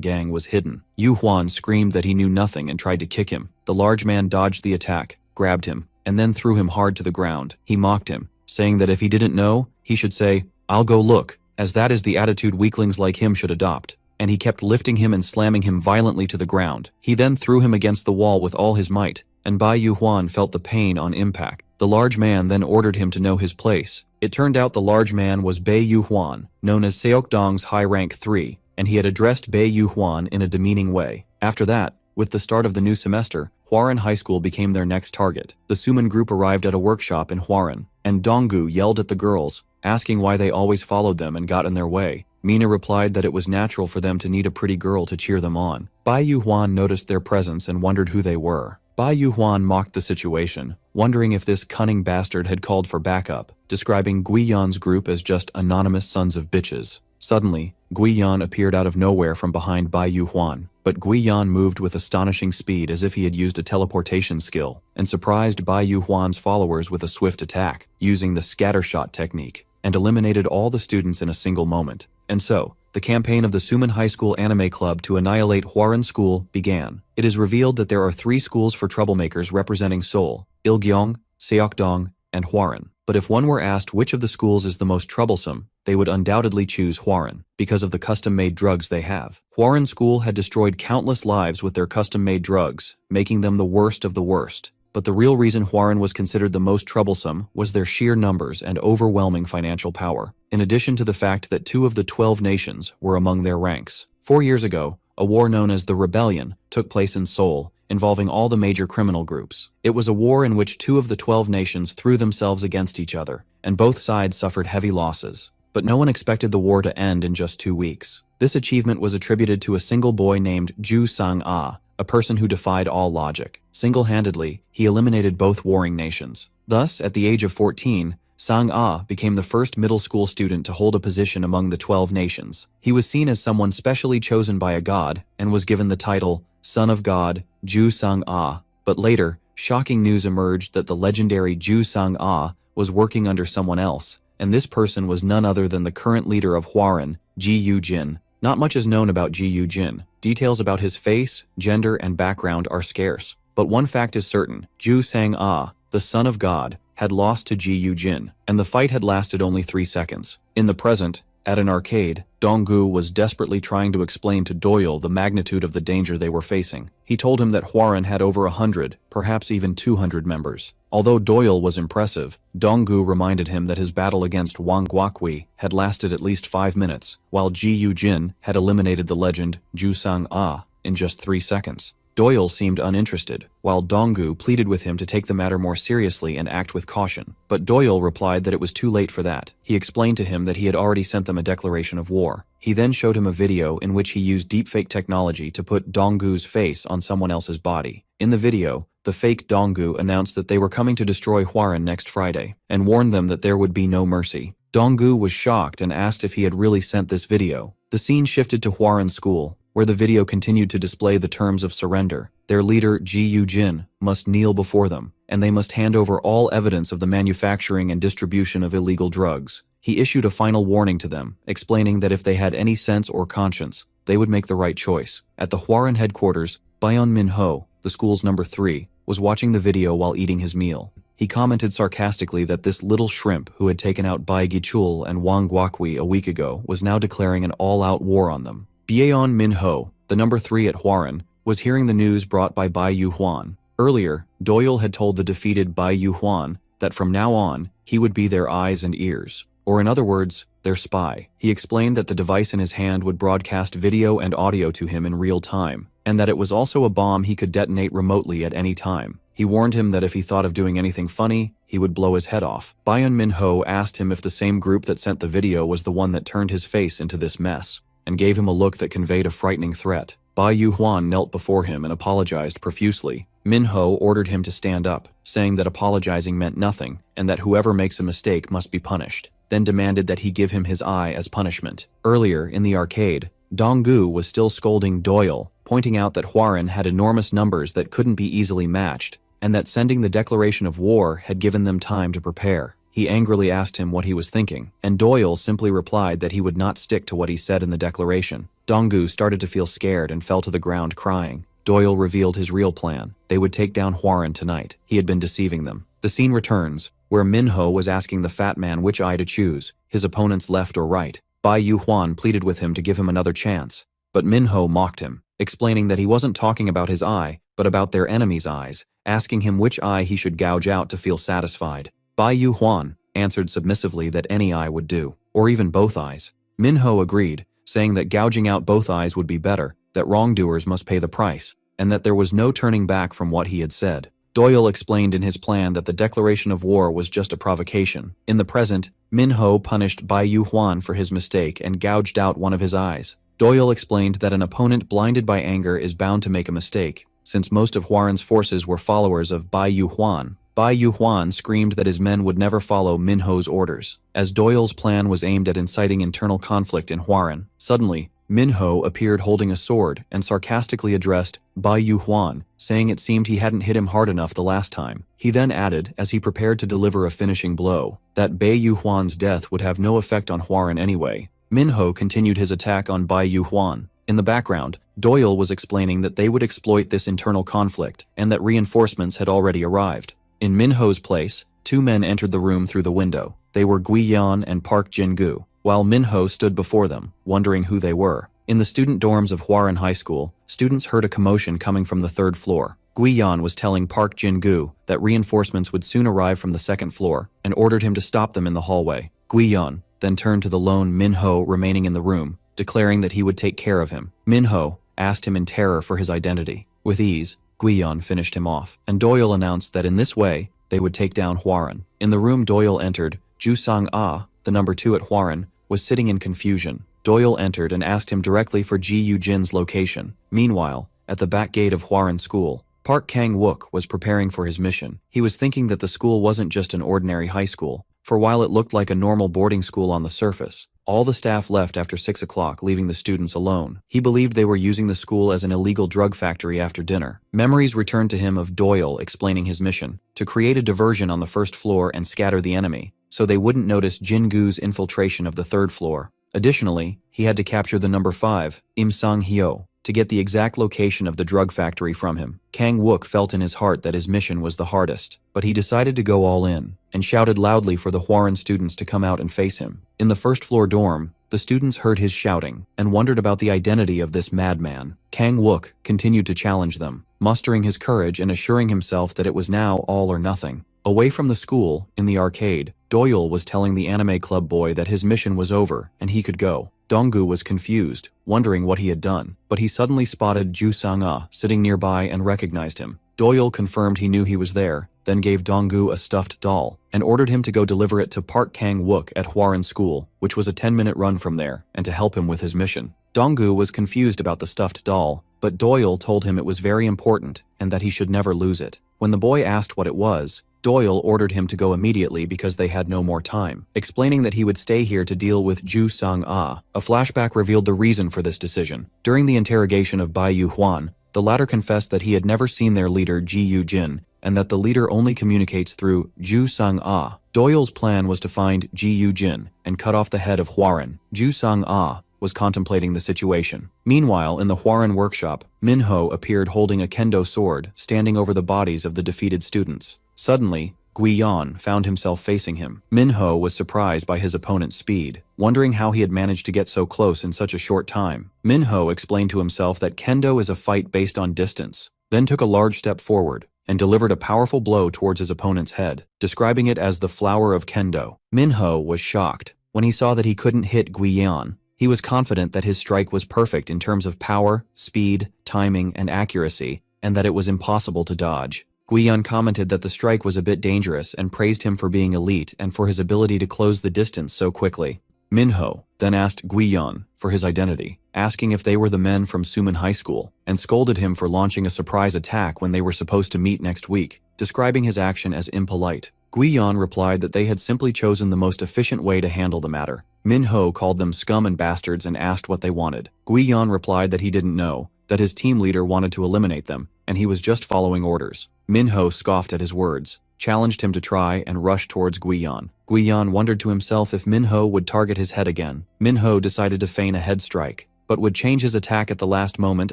gang was hidden. Yu Huan screamed that he knew nothing and tried to kick him. The large man dodged the attack, grabbed him, and then threw him hard to the ground. He mocked him, saying that if he didn't know, he should say, "I'll go look," as that is the attitude weaklings like him should adopt. And he kept lifting him and slamming him violently to the ground. He then threw him against the wall with all his might, and Bai Yu Huan felt the pain on impact. The large man then ordered him to know his place. It turned out the large man was Bai Yu Huan, known as Seokdong's High Rank 3, and he had addressed Bai Yu Huan in a demeaning way. After that, with the start of the new semester, Hwaran High School became their next target. The Suman group arrived at a workshop in Hwaran, and Donggu yelled at the girls, asking why they always followed them and got in their way. Mina replied that it was natural for them to need a pretty girl to cheer them on. Bai Yu Huan noticed their presence and wondered who they were. Bai Yu Huan mocked the situation, wondering if this cunning bastard had called for backup, describing Guiyan's group as just anonymous sons of bitches. Suddenly, Guiyan appeared out of nowhere from behind Bai Yu Huan, but Guiyan moved with astonishing speed as if he had used a teleportation skill, and surprised Bai Yu Huan's followers with a swift attack, using the scattershot technique, and eliminated all the students in a single moment. And so, the campaign of the Suman High School Anime Club to annihilate Hwaran School began. It is revealed that there are 3 schools for troublemakers representing Seoul: Ilgyeong, Seokdong, and Hwaran. But if one were asked which of the schools is the most troublesome, they would undoubtedly choose Hwaran, because of the custom-made drugs they have. Hwaran School had destroyed countless lives with their custom-made drugs, making them the worst of the worst. But the real reason Hwaran was considered the most troublesome was their sheer numbers and overwhelming financial power, in addition to the fact that 2 of the 12 nations were among their ranks. 4 years ago, a war known as the Rebellion took place in Seoul, involving all the major criminal groups. It was a war in which 2 of the 12 nations threw themselves against each other, and both sides suffered heavy losses. But no one expected the war to end in just 2 weeks. This achievement was attributed to a single boy named Ju Sang-ah, a person who defied all logic. Single-handedly, he eliminated both warring nations. Thus, at the age of 14, Sang-ah became the first middle school student to hold a position among the 12 nations. He was seen as someone specially chosen by a god, and was given the title Son of God, Ju Sang-ah. But later, shocking news emerged that the legendary Ju Sang-ah was working under someone else, and this person was none other than the current leader of Hwaran, Ji Yu-jin. Not much is known about Ji Yu-jin. Details about his face, gender, and background are scarce. But one fact is certain: Ju Sang-ah, the son of God, had lost to Ji Yu-jin, and the fight had lasted only 3 seconds. In the present, at an arcade, Donggu was desperately trying to explain to Doyle the magnitude of the danger they were facing. He told him that Hwaran had over 100, perhaps even 200 members. Although Doyle was impressive, Donggu reminded him that his battle against Wang Guokui had lasted at least 5 minutes, while Ji Yu-jin had eliminated the legend Ju Sang-ah in just 3 seconds. Doyle seemed uninterested, while Donggu pleaded with him to take the matter more seriously and act with caution. But Doyle replied that it was too late for that. He explained to him that he had already sent them a declaration of war. He then showed him a video in which he used deepfake technology to put Donggu's face on someone else's body. In the video, the fake Donggu announced that they were coming to destroy Hwaran next Friday, and warned them that there would be no mercy. Donggu was shocked and asked if he had really sent this video. The scene shifted to Hwaran School, where the video continued to display the terms of surrender. Their leader, Ji Yu-jin, must kneel before them, and they must hand over all evidence of the manufacturing and distribution of illegal drugs. He issued a final warning to them, explaining that if they had any sense or conscience, they would make the right choice. At the Hwaran headquarters, Bayon Min-ho, the school's number 3, was watching the video while eating his meal. He commented sarcastically that this little shrimp who had taken out Bai Gichul and Wang Guokui a week ago was now declaring an all-out war on them. Bayon Min-ho, the number 3 at Hwaran, was hearing the news brought by Bai Yu Huan. Earlier, Doyle had told the defeated Bai Yu Huan that from now on, he would be their eyes and ears, or in other words, their spy. He explained that the device in his hand would broadcast video and audio to him in real time, and that it was also a bomb he could detonate remotely at any time. He warned him that if he thought of doing anything funny, he would blow his head off. Bayon Min-ho asked him if the same group that sent the video was the one that turned his face into this mess, and gave him a look that conveyed a frightening threat. Bai Yu Huan knelt before him and apologized profusely. Min-ho ordered him to stand up, saying that apologizing meant nothing, and that whoever makes a mistake must be punished, then demanded that he give him his eye as punishment. Earlier, in the arcade, Donggu was still scolding Doyle, pointing out that Hwarin had enormous numbers that couldn't be easily matched, and that sending the declaration of war had given them time to prepare. He angrily asked him what he was thinking, and Doyle simply replied that he would not stick to what he said in the declaration. Donggu started to feel scared and fell to the ground crying. Doyle revealed his real plan. They would take down Hwarin tonight. He had been deceiving them. The scene returns, where Minho was asking the fat man which eye to choose, his opponent's left or right. Bai Yuhuan pleaded with him to give him another chance, but Minho mocked him, explaining that he wasn't talking about his eye, but about their enemy's eyes, asking him which eye he should gouge out to feel satisfied. Bai Yuhuan answered submissively that any eye would do, or even both eyes. Minho agreed, saying that gouging out both eyes would be better, that wrongdoers must pay the price, and that there was no turning back from what he had said. Doyle explained in his plan that the declaration of war was just a provocation. In the present, Minho punished Bai Yuhuan for his mistake and gouged out one of his eyes. Doyle explained that an opponent blinded by anger is bound to make a mistake. Since most of Hwarin's forces were followers of Bai Yuhuan screamed that his men would never follow Minho's orders. As Doyle's plan was aimed at inciting internal conflict in Hwarin, suddenly, Minho appeared holding a sword and sarcastically addressed Bai Yuhuan, saying it seemed he hadn't hit him hard enough the last time. He then added, as he prepared to deliver a finishing blow, that Bai Yuhuan's death would have no effect on Hwarin anyway. Minho continued his attack on Bai Yuhuan. In the background, Doyle was explaining that they would exploit this internal conflict and that reinforcements had already arrived. In Minho's place, two men entered the room through the window. They were Guiyan and Park Jin-gu, while Minho stood before them, wondering who they were. In the student dorms of Hwarin High School, students heard a commotion coming from the third floor. Guiyan was telling Park Jin-gu that reinforcements would soon arrive from the second floor and ordered him to stop them in the hallway. Guiyan then turned to the lone Minho remaining in the room, declaring that he would take care of him. Minho asked him in terror for his identity. With ease, Guiyan finished him off, and Doyle announced that in this way, they would take down Hwarin. In the room Doyle entered, Ju Sang-ah, the number 2 at Hwarin, was sitting in confusion. Doyle entered and asked him directly for Ji Yu-jin's location. Meanwhile, at the back gate of Hwarin School, Park Kang-wook was preparing for his mission. He was thinking that the school wasn't just an ordinary high school, for while it looked like a normal boarding school on the surface, all the staff left after 6 o'clock, leaving the students alone. He believed they were using the school as an illegal drug factory after dinner. Memories returned to him of Doyle explaining his mission, to create a diversion on the first floor and scatter the enemy, so they wouldn't notice Jin-gu's infiltration of the third floor. Additionally, he had to capture the number 5, Im Sang-hyo, to get the exact location of the drug factory from him. Kang-wook felt in his heart that his mission was the hardest, but he decided to go all in, and shouted loudly for the Hwarin students to come out and face him. In the first floor dorm, the students heard his shouting, and wondered about the identity of this madman. Kang-wook continued to challenge them, mustering his courage and assuring himself that it was now all or nothing. Away from the school, in the arcade, Doyle was telling the anime club boy that his mission was over, and he could go. Donggu was confused, wondering what he had done, but he suddenly spotted Ju Sang-ah sitting nearby and recognized him. Doyle confirmed he knew he was there, then gave Donggu a stuffed doll, and ordered him to go deliver it to Park Kang-wook at Hwarin School, which was a 10-minute run from there, and to help him with his mission. Donggu was confused about the stuffed doll, but Doyle told him it was very important and that he should never lose it. When the boy asked what it was, Doyle ordered him to go immediately because they had no more time, explaining that he would stay here to deal with Ju Sang-ah. A flashback revealed the reason for this decision. During the interrogation of Bai Yuhuan, the latter confessed that he had never seen their leader Ji Yu-jin, and that the leader only communicates through Ju Sang-ah. Doyle's plan was to find Ji Yu-jin and cut off the head of Hwarin. Ju Sang-ah was contemplating the situation. Meanwhile, in the Hwarin workshop, Minho appeared holding a kendo sword, standing over the bodies of the defeated students. Suddenly, Guiyan found himself facing him. Minho was surprised by his opponent's speed, wondering how he had managed to get so close in such a short time. Minho explained to himself that kendo is a fight based on distance, then took a large step forward and delivered a powerful blow towards his opponent's head, describing it as the flower of kendo. Minho was shocked when he saw that he couldn't hit Guiyan. He was confident that his strike was perfect in terms of power, speed, timing, and accuracy, and that it was impossible to dodge. Guiyan commented that the strike was a bit dangerous and praised him for being elite and for his ability to close the distance so quickly. Minho then asked Guiyan for his identity, asking if they were the men from Suman High School, and scolded him for launching a surprise attack when they were supposed to meet next week, describing his action as impolite. Guiyan replied that they had simply chosen the most efficient way to handle the matter. Minho called them scum and bastards and asked what they wanted. Guiyan replied that he didn't know, that his team leader wanted to eliminate them, and he was just following orders. Minho scoffed at his words, challenged him to try, and rushed towards Guiyan. Guiyan wondered to himself if Minho would target his head again. Minho decided to feign a head strike, but would change his attack at the last moment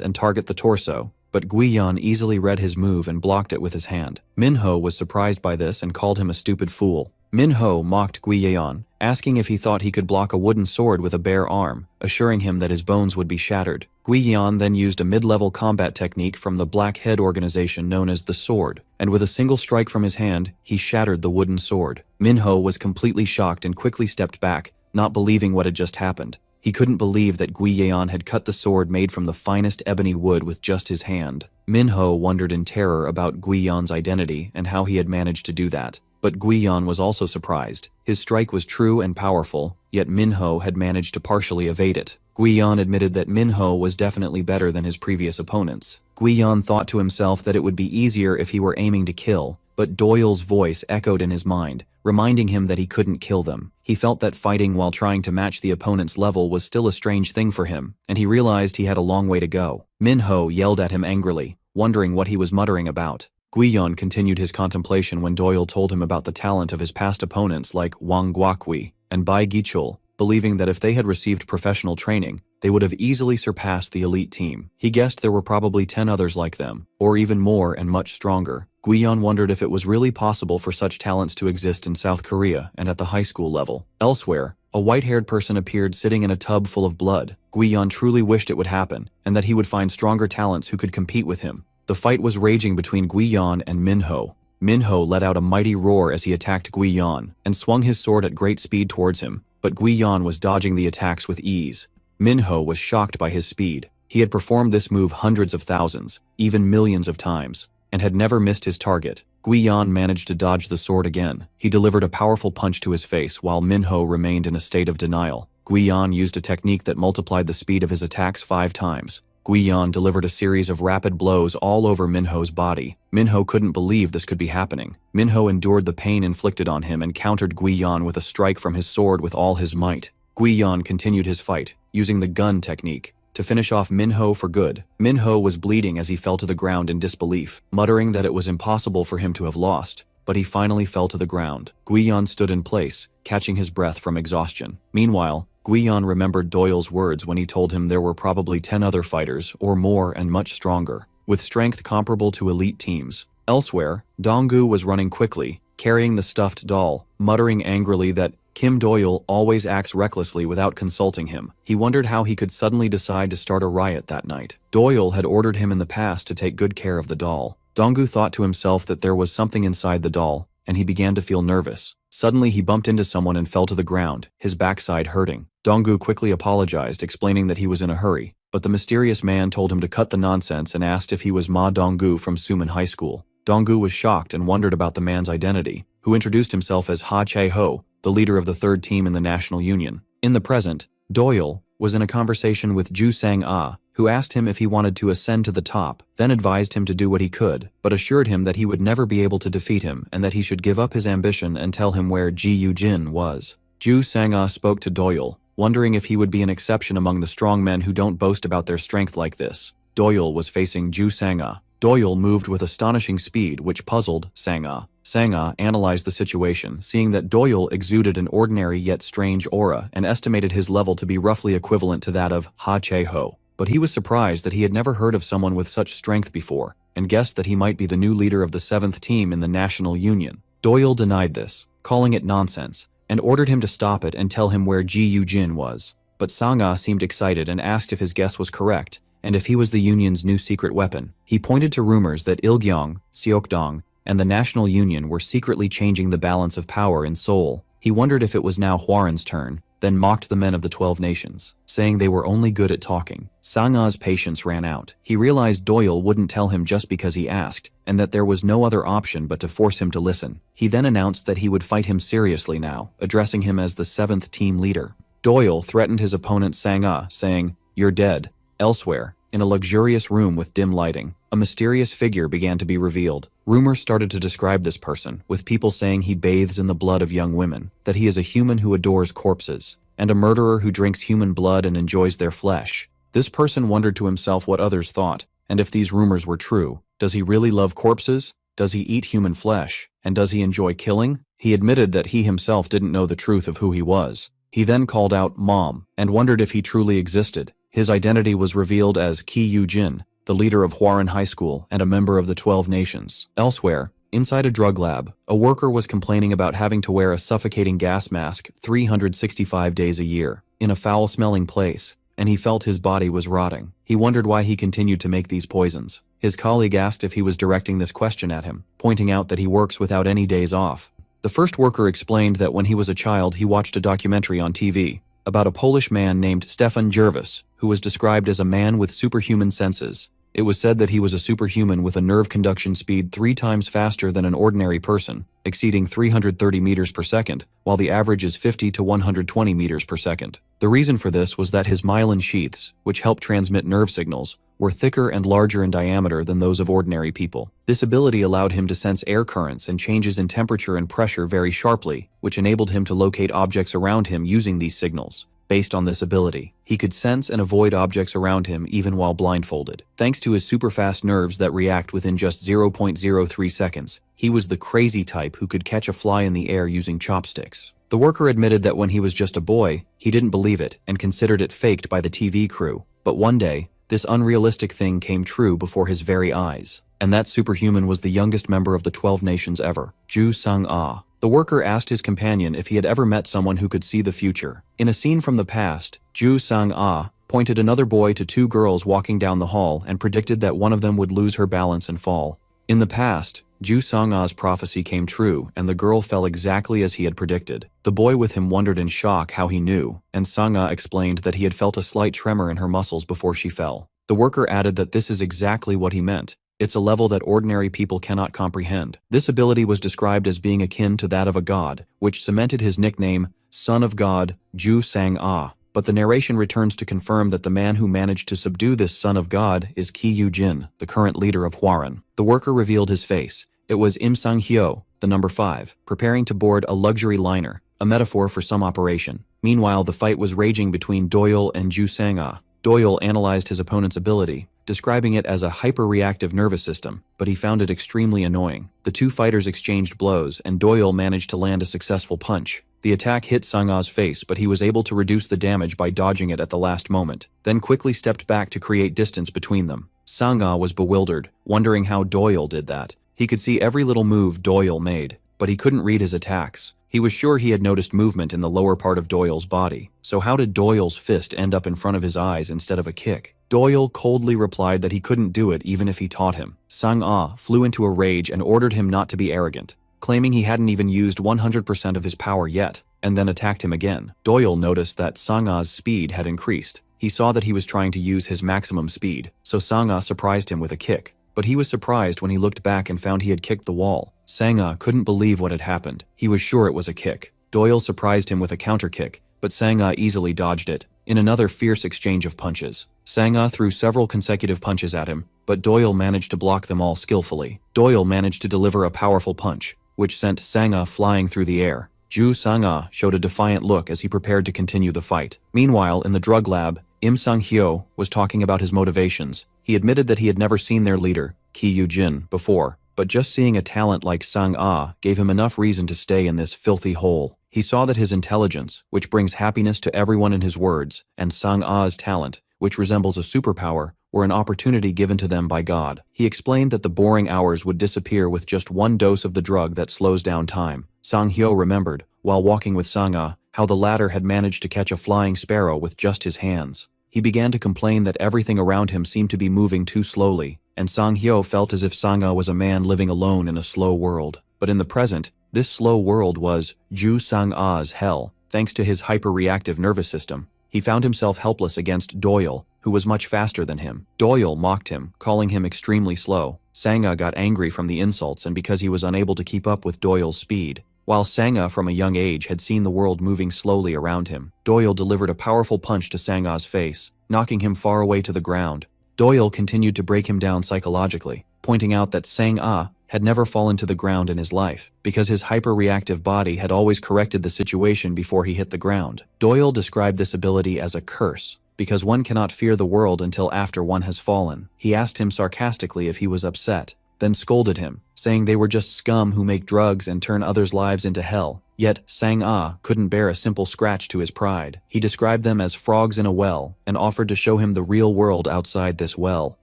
and target the torso. But Guiyan easily read his move and blocked it with his hand. Minho was surprised by this and called him a stupid fool. Minho mocked Guiyan, asking if he thought he could block a wooden sword with a bare arm, assuring him that his bones would be shattered. Guiyan then used a mid-level combat technique from the Black Head organization known as the Sword, and with a single strike from his hand, he shattered the wooden sword. Minho was completely shocked and quickly stepped back, not believing what had just happened. He couldn't believe that Guiyan had cut the sword made from the finest ebony wood with just his hand. Minho wondered in terror about Guiyan's identity and how he had managed to do that. But Guiyan was also surprised. His strike was true and powerful, yet Minho had managed to partially evade it. Guiyan admitted that Minho was definitely better than his previous opponents. Guiyan thought to himself that it would be easier if he were aiming to kill, but Doyle's voice echoed in his mind, reminding him that he couldn't kill them. He felt that fighting while trying to match the opponent's level was still a strange thing for him, and he realized he had a long way to go. Minho yelled at him angrily, wondering what he was muttering about. Guiyan continued his contemplation when Doyle told him about the talent of his past opponents like Wang Guokui and Bai Gichul, believing that if they had received professional training, they would have easily surpassed the elite team. He guessed there were probably 10 others like them, or even more and much stronger. Guiyan wondered if it was really possible for such talents to exist in South Korea and at the high school level. Elsewhere, a white-haired person appeared sitting in a tub full of blood. Guiyan truly wished it would happen, and that he would find stronger talents who could compete with him. The fight was raging between Guiyan and Minho. Minho let out a mighty roar as he attacked Guiyan, and swung his sword at great speed towards him, but Guiyan was dodging the attacks with ease. Minho was shocked by his speed. He had performed this move hundreds of thousands, even millions of times, and had never missed his target. Guiyan managed to dodge the sword again. He delivered a powerful punch to his face while Minho remained in a state of denial. Guiyan used a technique that multiplied the speed of his attacks 5 times. Guiyan delivered a series of rapid blows all over Minho's body. Minho couldn't believe this could be happening. Minho endured the pain inflicted on him and countered Guiyan with a strike from his sword with all his might. Guiyan continued his fight, using the gun technique, to finish off Minho for good. Minho was bleeding as he fell to the ground in disbelief, muttering that it was impossible for him to have lost. But he finally fell to the ground. Guiyan stood in place, catching his breath from exhaustion. Meanwhile, Guiyan remembered Doyle's words when he told him there were probably 10 other fighters, or more and much stronger, with strength comparable to elite teams. Elsewhere, Donggu was running quickly, carrying the stuffed doll, muttering angrily that Kim Doyle always acts recklessly without consulting him. He wondered how he could suddenly decide to start a riot that night. Doyle had ordered him in the past to take good care of the doll. Donggu thought to himself that there was something inside the doll, and he began to feel nervous. Suddenly he bumped into someone and fell to the ground, his backside hurting. Donggu quickly apologized, explaining that he was in a hurry, but the mysterious man told him to cut the nonsense and asked if he was Ma Donggu from Suman High School. Donggu was shocked and wondered about the man's identity, who introduced himself as Ha Che-ho, the leader of the 3rd team in the National Union. In the present, Doyle was in a conversation with Ju Sang-ah, who asked him if he wanted to ascend to the top, then advised him to do what he could, but assured him that he would never be able to defeat him and that he should give up his ambition and tell him where Ji Yu-jin was. Ju Sang-ah spoke to Doyle, wondering if he would be an exception among the strong men who don't boast about their strength like this. Doyle was facing Ju Sang-ah. Doyle moved with astonishing speed, which puzzled Sang-ah. Sang-ah analyzed the situation, seeing that Doyle exuded an ordinary yet strange aura and estimated his level to be roughly equivalent to that of Ha Che-ho. But he was surprised that he had never heard of someone with such strength before, and guessed that he might be the new leader of the 7th team in the National Union. Doyle denied this, calling it nonsense, and ordered him to stop it and tell him where Ji Yu-jin was. But Sang-ah seemed excited and asked if his guess was correct, and if he was the Union's new secret weapon. He pointed to rumors that Ilgyeong, Seokdong, and the National Union were secretly changing the balance of power in Seoul. He wondered if it was now Hwaran's turn, then mocked the men of the 12 nations, saying they were only good at talking. Sang-ah's patience ran out. He realized Doyle wouldn't tell him just because he asked, and that there was no other option but to force him to listen. He then announced that he would fight him seriously now, addressing him as the 7th team leader. Doyle threatened his opponent Sang-ah, saying, "You're dead." Elsewhere, in a luxurious room with dim lighting, a mysterious figure began to be revealed. Rumors started to describe this person, with people saying he bathes in the blood of young women, that he is a human who adores corpses, and a murderer who drinks human blood and enjoys their flesh. This person wondered to himself what others thought, and if these rumors were true. Does he really love corpses? Does he eat human flesh? And does he enjoy killing? He admitted that he himself didn't know the truth of who he was. He then called out "Mom" and wondered if he truly existed. His identity was revealed as Ki Yu-jin, the leader of Hwaran High School and a member of the 12 Nations. Elsewhere, inside a drug lab, a worker was complaining about having to wear a suffocating gas mask 365 days a year, in a foul-smelling place, and he felt his body was rotting. He wondered why he continued to make these poisons. His colleague asked if he was directing this question at him, pointing out that he works without any days off. The first worker explained that when he was a child he watched a documentary on TV about a Polish man named Stefan Jervis, who was described as a man with superhuman senses. It was said that he was a superhuman with a nerve conduction speed 3 times faster than an ordinary person, exceeding 330 meters per second, while the average is 50 to 120 meters per second. The reason for this was that his myelin sheaths, which help transmit nerve signals, were thicker and larger in diameter than those of ordinary people. This ability allowed him to sense air currents and changes in temperature and pressure very sharply, which enabled him to locate objects around him using these signals. Based on this ability, he could sense and avoid objects around him even while blindfolded. Thanks to his super-fast nerves that react within just 0.03 seconds, he was the crazy type who could catch a fly in the air using chopsticks. The worker admitted that when he was just a boy, he didn't believe it and considered it faked by the TV crew. But one day, this unrealistic thing came true before his very eyes. And that superhuman was the youngest member of the 12 Nations ever, Ju Sang-ah. The worker asked his companion if he had ever met someone who could see the future. In a scene from the past, Ju Sang-ah pointed another boy to 2 girls walking down the hall and predicted that one of them would lose her balance and fall. In the past, Ju Sang-ah's prophecy came true and the girl fell exactly as he had predicted. The boy with him wondered in shock how he knew, and Sang-ah explained that he had felt a slight tremor in her muscles before she fell. The worker added that this is exactly what he meant. It's a level that ordinary people cannot comprehend. This ability was described as being akin to that of a god, which cemented his nickname, Son of God, Ju Sang-ah. But the narration returns to confirm that the man who managed to subdue this son of God is Ki Yu-jin, the current leader of Hwaran. The worker revealed his face. It was Im Sang-hyo, the number 5, preparing to board a luxury liner, a metaphor for some operation. Meanwhile, the fight was raging between Doyle and Ju Sang-ah. Doyle analyzed his opponent's ability, describing it as a hyper-reactive nervous system, but he found it extremely annoying. The 2 fighters exchanged blows, and Doyle managed to land a successful punch. The attack hit Sang-ah's face, but he was able to reduce the damage by dodging it at the last moment, then quickly stepped back to create distance between them. Sang-ah was bewildered, wondering how Doyle did that. He could see every little move Doyle made, but he couldn't read his attacks. He was sure he had noticed movement in the lower part of Doyle's body. So how did Doyle's fist end up in front of his eyes instead of a kick? Doyle coldly replied that he couldn't do it even if he taught him. Sang-ah flew into a rage and ordered him not to be arrogant, claiming he hadn't even used 100% of his power yet, and then attacked him again. Doyle noticed that Sang-ah's speed had increased. He saw that he was trying to use his maximum speed, so Sang-ah surprised him with a kick. But he was surprised when he looked back and found he had kicked the wall. Sang-ah couldn't believe what had happened. He was sure it was a kick. Doyle surprised him with a counter kick, but Sang-ah easily dodged it. In another fierce exchange of punches, Sang-ah threw several consecutive punches at him, but Doyle managed to block them all skillfully. Doyle managed to deliver a powerful punch, which sent Sang-ah flying through the air. Ju Sang-ah showed a defiant look as he prepared to continue the fight. Meanwhile, in the drug lab, Im Sang-hyo was talking about his motivations. He admitted that he had never seen their leader, Ki Yu-jin, before, but just seeing a talent like Sang-ah gave him enough reason to stay in this filthy hole. He saw that his intelligence, which brings happiness to everyone in his words, and Sang-ah's talent, which resembles a superpower, were an opportunity given to them by God. He explained that the boring hours would disappear with just 1 dose of the drug that slows down time. Sang-hyo remembered, while walking with Sang-ah, how the latter had managed to catch a flying sparrow with just his hands. He began to complain that everything around him seemed to be moving too slowly, and Sang-hyo felt as if Sang-ah was a man living alone in a slow world. But in the present, this slow world was Ju Sang-ah's hell. Thanks to his hyper-reactive nervous system, he found himself helpless against Doyle, who was much faster than him. Doyle mocked him, calling him extremely slow. Sang-ah got angry from the insults and because he was unable to keep up with Doyle's speed. While Sang-ah from a young age had seen the world moving slowly around him, Doyle delivered a powerful punch to Sang-ah's face, knocking him far away to the ground. Doyle continued to break him down psychologically, pointing out that Sang-ah had never fallen to the ground in his life, because his hyper-reactive body had always corrected the situation before he hit the ground. Doyle described this ability as a curse, because one cannot fear the world until after one has fallen. He asked him sarcastically if he was upset, then scolded him, saying they were just scum who make drugs and turn others' lives into hell. Yet Sang-ah couldn't bear a simple scratch to his pride. He described them as frogs in a well and offered to show him the real world outside this well.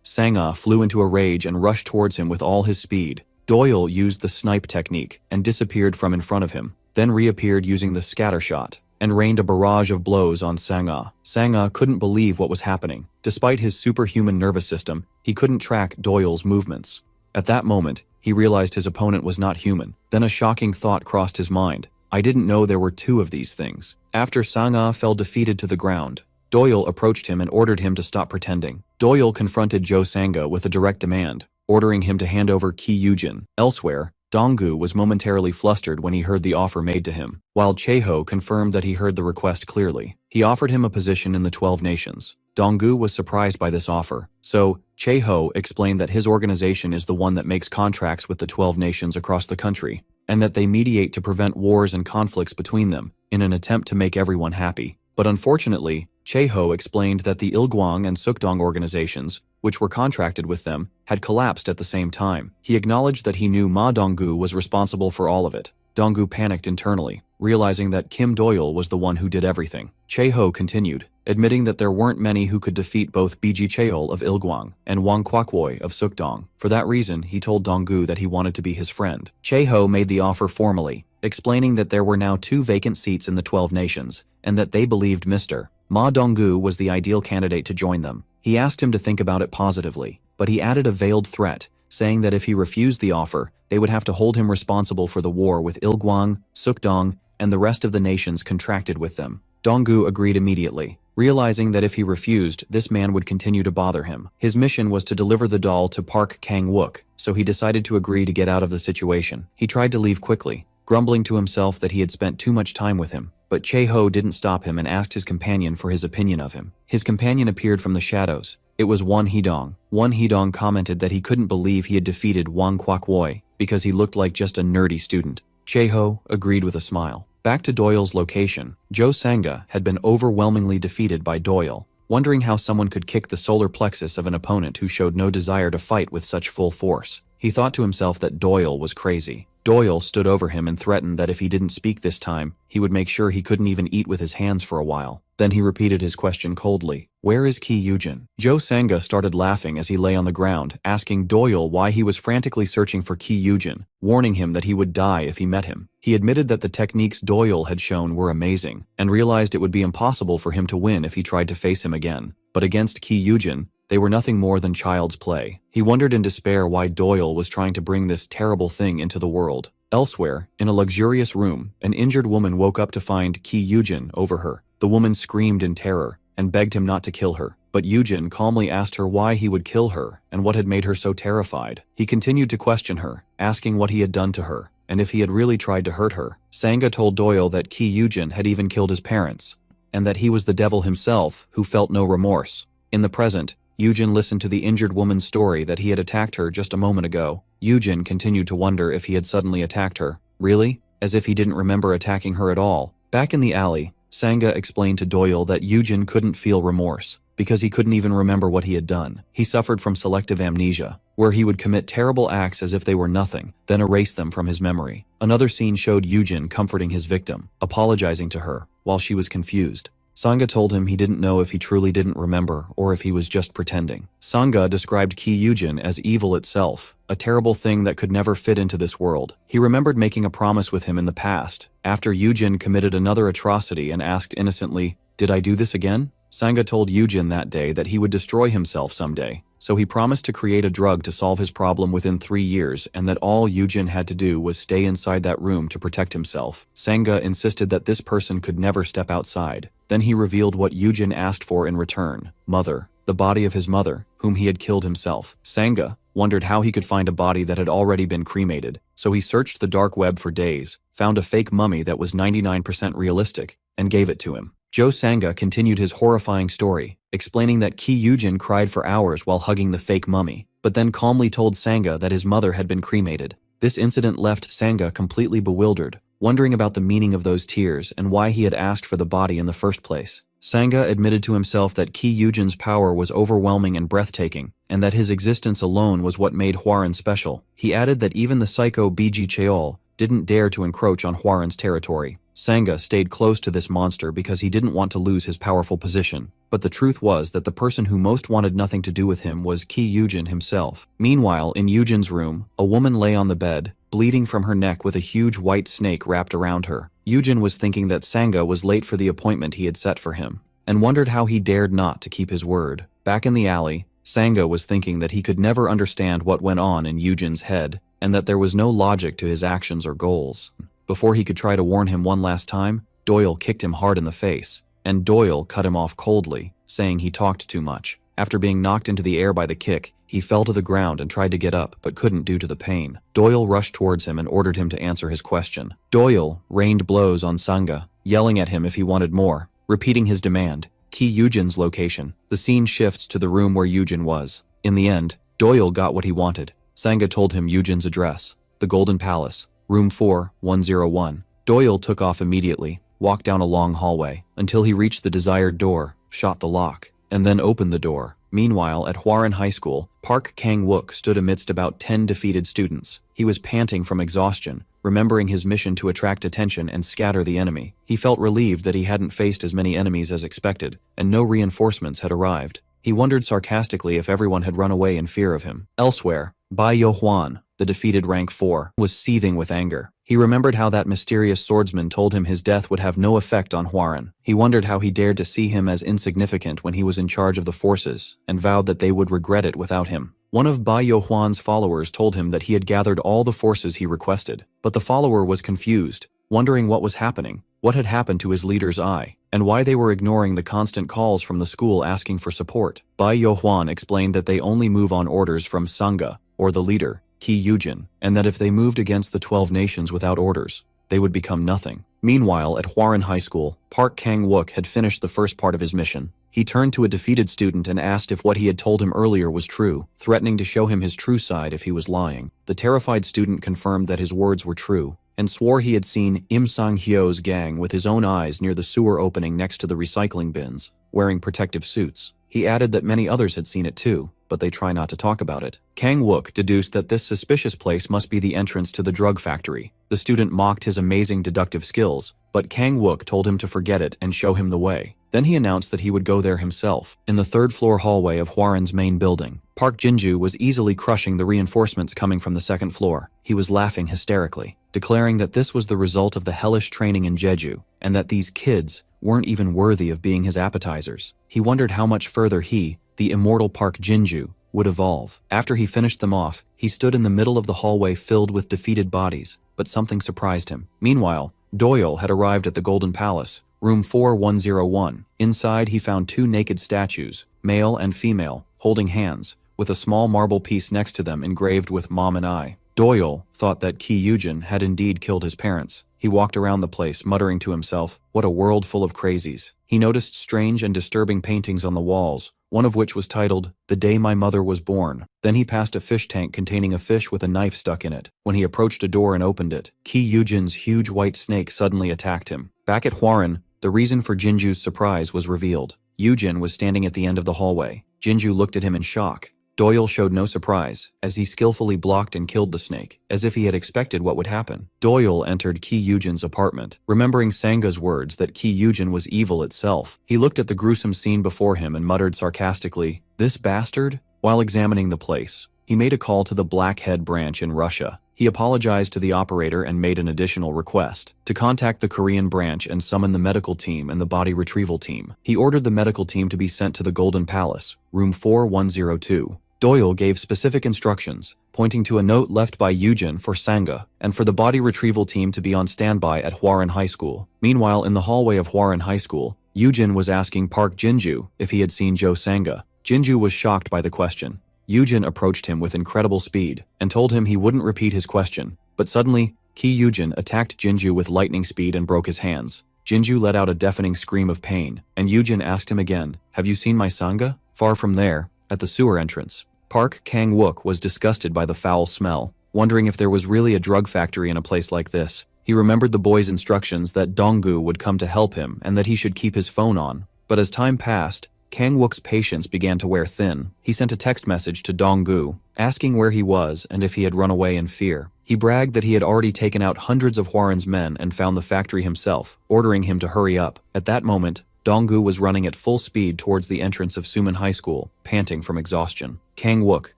Sang-ah flew into a rage and rushed towards him with all his speed. Doyle used the snipe technique and disappeared from in front of him, then reappeared using the scatter shot and rained a barrage of blows on Sang-ah. Sang-ah couldn't believe what was happening. Despite his superhuman nervous system, he couldn't track Doyle's movements. At that moment, he realized his opponent was not human. Then a shocking thought crossed his mind. I didn't know there were two of these things. After Sang-ah fell defeated to the ground, Doyle approached him and ordered him to stop pretending. Doyle confronted Jo Sanga with a direct demand, ordering him to hand over Ki Yujin. Elsewhere, Donggu was momentarily flustered when he heard the offer made to him, while Cheho confirmed that he heard the request clearly. He offered him a position in the 12 nations. Donggu was surprised by this offer, so Cheho explained that his organization is the one that makes contracts with the 12 nations across the country, and that they mediate to prevent wars and conflicts between them in an attempt to make everyone happy. But unfortunately, Cheho explained that the Ilgwang and Sukdong organizations, which were contracted with them, had collapsed at the same time. He acknowledged that he knew Ma Donggu was responsible for all of it. Donggu panicked internally, realizing that Kim Doyle was the one who did everything. Cheho continued, admitting that there weren't many who could defeat both Biji Cheol of Ilgwang and Wang Kwakwoy of Sukdong. For that reason, he told Donggu that he wanted to be his friend. Cheho made the offer formally, explaining that there were now 2 vacant seats in the 12 nations, and that they believed Mr. Ma Donggu was the ideal candidate to join them. He asked him to think about it positively, but he added a veiled threat, saying that if he refused the offer, they would have to hold him responsible for the war with Ilgwang, Sukdong, and the rest of the nations contracted with them. Donggu agreed immediately, realizing that if he refused, this man would continue to bother him. His mission was to deliver the doll to Park Kang-wook, so he decided to agree to get out of the situation. He tried to leave quickly, grumbling to himself that he had spent too much time with him. But Cheho didn't stop him and asked his companion for his opinion of him. His companion appeared from the shadows. It was Wan Hedong. Wan Hedong commented that he couldn't believe he had defeated Wang Kwakwoy because he looked like just a nerdy student. Cheho agreed with a smile. Back to Doyle's location, Jo Sanga had been overwhelmingly defeated by Doyle. Wondering how someone could kick the solar plexus of an opponent who showed no desire to fight with such full force, he thought to himself that Doyle was crazy. Doyle stood over him and threatened that if he didn't speak this time, he would make sure he couldn't even eat with his hands for a while. Then he repeated his question coldly. Where is Ki Yujin? Jo Sanga started laughing as he lay on the ground, asking Doyle why he was frantically searching for Ki Yujin, warning him that he would die if he met him. He admitted that the techniques Doyle had shown were amazing, and realized it would be impossible for him to win if he tried to face him again. But against Ki Yujin, they were nothing more than child's play. He wondered in despair why Doyle was trying to bring this terrible thing into the world. Elsewhere, in a luxurious room, an injured woman woke up to find Ki Yujin over her. The woman screamed in terror and begged him not to kill her, but Yujin calmly asked her why he would kill her and what had made her so terrified. He continued to question her, asking what he had done to her, and if he had really tried to hurt her. Sanga told Doyle that Ki Yujin had even killed his parents, and that he was the devil himself who felt no remorse. In the present, Yujin listened to the injured woman's story that he had attacked her just a moment ago. Yujin continued to wonder if he had suddenly attacked her. Really? As if he didn't remember attacking her at all. Back in the alley, Sanga explained to Doyle that Yujin couldn't feel remorse, because he couldn't even remember what he had done. He suffered from selective amnesia, where he would commit terrible acts as if they were nothing, then erase them from his memory. Another scene showed Yujin comforting his victim, apologizing to her, while she was confused. Sanga told him he didn't know if he truly didn't remember or if he was just pretending. Sanga described Ki Yujin as evil itself, a terrible thing that could never fit into this world. He remembered making a promise with him in the past, after Yujin committed another atrocity and asked innocently, "Did I do this again?" Sanga told Yujin that day that he would destroy himself someday, so he promised to create a drug to solve his problem within 3 years and that all Yujin had to do was stay inside that room to protect himself. Sanga insisted that this person could never step outside. Then he revealed what Yujin asked for in return: mother, the body of his mother, whom he had killed himself. Sanga wondered how he could find a body that had already been cremated, so he searched the dark web for days, found a fake mummy that was 99% realistic, and gave it to him. Jo Sanga continued his horrifying story, explaining that Ki Yujin cried for hours while hugging the fake mummy, but then calmly told Sanga that his mother had been cremated. This incident left Sanga completely bewildered, wondering about the meaning of those tears and why he had asked for the body in the first place. Sanga admitted to himself that Ki Yujin's power was overwhelming and breathtaking, and that his existence alone was what made Hwaran special. He added that even the psycho Biji Cheol didn't dare to encroach on Hwaran's territory. Sanga stayed close to this monster because he didn't want to lose his powerful position, but the truth was that the person who most wanted nothing to do with him was Ki Yujin himself. Meanwhile, in Yujin's room, a woman lay on the bed, bleeding from her neck with a huge white snake wrapped around her. Yujin was thinking that Sanga was late for the appointment he had set for him, and wondered how he dared not to keep his word. Back in the alley, Sanga was thinking that he could never understand what went on in Yujin's head, and that there was no logic to his actions or goals. Before he could try to warn him one last time, Doyle kicked him hard in the face, and Doyle cut him off coldly, saying he talked too much. After being knocked into the air by the kick, he fell to the ground and tried to get up, but couldn't due to the pain. Doyle rushed towards him and ordered him to answer his question. Doyle rained blows on Sanga, yelling at him if he wanted more, repeating his demand, Ki Yujin's location. The scene shifts to the room where Yujin was. In the end, Doyle got what he wanted. Sanga told him Yujin's address, the Golden Palace, room 4101. Doyle took off immediately, walked down a long hallway, until he reached the desired door, shot the lock, and then opened the door. Meanwhile, at Hwaran High School, Park Kang-wook stood amidst about 10 defeated students. He was panting from exhaustion, remembering his mission to attract attention and scatter the enemy. He felt relieved that he hadn't faced as many enemies as expected, and no reinforcements had arrived. He wondered sarcastically if everyone had run away in fear of him. Elsewhere, Bai Yo-hwan, the defeated rank 4, was seething with anger. He remembered how that mysterious swordsman told him his death would have no effect on Hwaran. He wondered how he dared to see him as insignificant when he was in charge of the forces, and vowed that they would regret it without him. One of Bai Yo-hwan's followers told him that he had gathered all the forces he requested, but the follower was confused, wondering what was happening, what had happened to his leader's eye, and why they were ignoring the constant calls from the school asking for support. Bai Yo-hwan explained that they only move on orders from Sanga, or the leader, Ki Yujin, and that if they moved against the 12 nations without orders, they would become nothing. Meanwhile, at Hwaran High School, Park Kang-wook had finished the first part of his mission. He turned to a defeated student and asked if what he had told him earlier was true, threatening to show him his true side if he was lying. The terrified student confirmed that his words were true, and swore he had seen Im Sang-hyo's gang with his own eyes near the sewer opening next to the recycling bins, wearing protective suits. He added that many others had seen it too, but they try not to talk about it. Kang-wook deduced that this suspicious place must be the entrance to the drug factory. The student mocked his amazing deductive skills, but Kang-wook told him to forget it and show him the way. Then he announced that he would go there himself. In the third-floor hallway of Hwaran's main building, Park Jinju was easily crushing the reinforcements coming from the second floor. He was laughing hysterically, declaring that this was the result of the hellish training in Jeju, and that these kids weren't even worthy of being his appetizers. He wondered how much further he, the immortal Park Jinju, would evolve. After he finished them off, he stood in the middle of the hallway filled with defeated bodies, but something surprised him. Meanwhile, Doyle had arrived at the Golden Palace, room 4101. Inside, he found 2 naked statues, male and female, holding hands, with a small marble piece next to them engraved with Mom and I. Doyle thought that Ki Yujin had indeed killed his parents. He walked around the place, muttering to himself, "What a world full of crazies." He noticed strange and disturbing paintings on the walls, one of which was titled, "The Day My Mother Was Born." Then he passed a fish tank containing a fish with a knife stuck in it. When he approached a door and opened it, Ki Yujin's huge white snake suddenly attacked him. Back at Hwaran, the reason for Jinju's surprise was revealed. Yujin was standing at the end of the hallway. Jinju looked at him in shock. Doyle showed no surprise, as he skillfully blocked and killed the snake, as if he had expected what would happen. Doyle entered Ki Yujin's apartment, remembering Sanga's words that Ki Yujin was evil itself. He looked at the gruesome scene before him and muttered sarcastically, "This bastard?" While examining the place, he made a call to the Blackhead branch in Russia. He apologized to the operator and made an additional request to contact the Korean branch and summon the medical team and the body retrieval team. He ordered the medical team to be sent to the Golden Palace, room 4102. Doyle gave specific instructions, pointing to a note left by Yujin for Sanga, and for the body retrieval team to be on standby at Hwaran High School. Meanwhile, in the hallway of Hwaran High School, Yujin was asking Park Jinju if he had seen Jo Sanga. Jinju was shocked by the question. Yujin approached him with incredible speed, and told him he wouldn't repeat his question, but suddenly, Ki Yujin attacked Jinju with lightning speed and broke his hands. Jinju let out a deafening scream of pain, and Yujin asked him again, "Have you seen my sangha?" Far from there, at the sewer entrance. Park Kang-wook was disgusted by the foul smell, wondering if there was really a drug factory in a place like this. He remembered the boy's instructions that Donggu would come to help him and that he should keep his phone on. But as time passed, Kang-wook's patience began to wear thin. He sent a text message to Donggu, asking where he was and if he had run away in fear. He bragged that he had already taken out hundreds of Hwaran's men and found the factory himself, ordering him to hurry up. At that moment, Donggu was running at full speed towards the entrance of Suman High School, panting from exhaustion. Kang-wook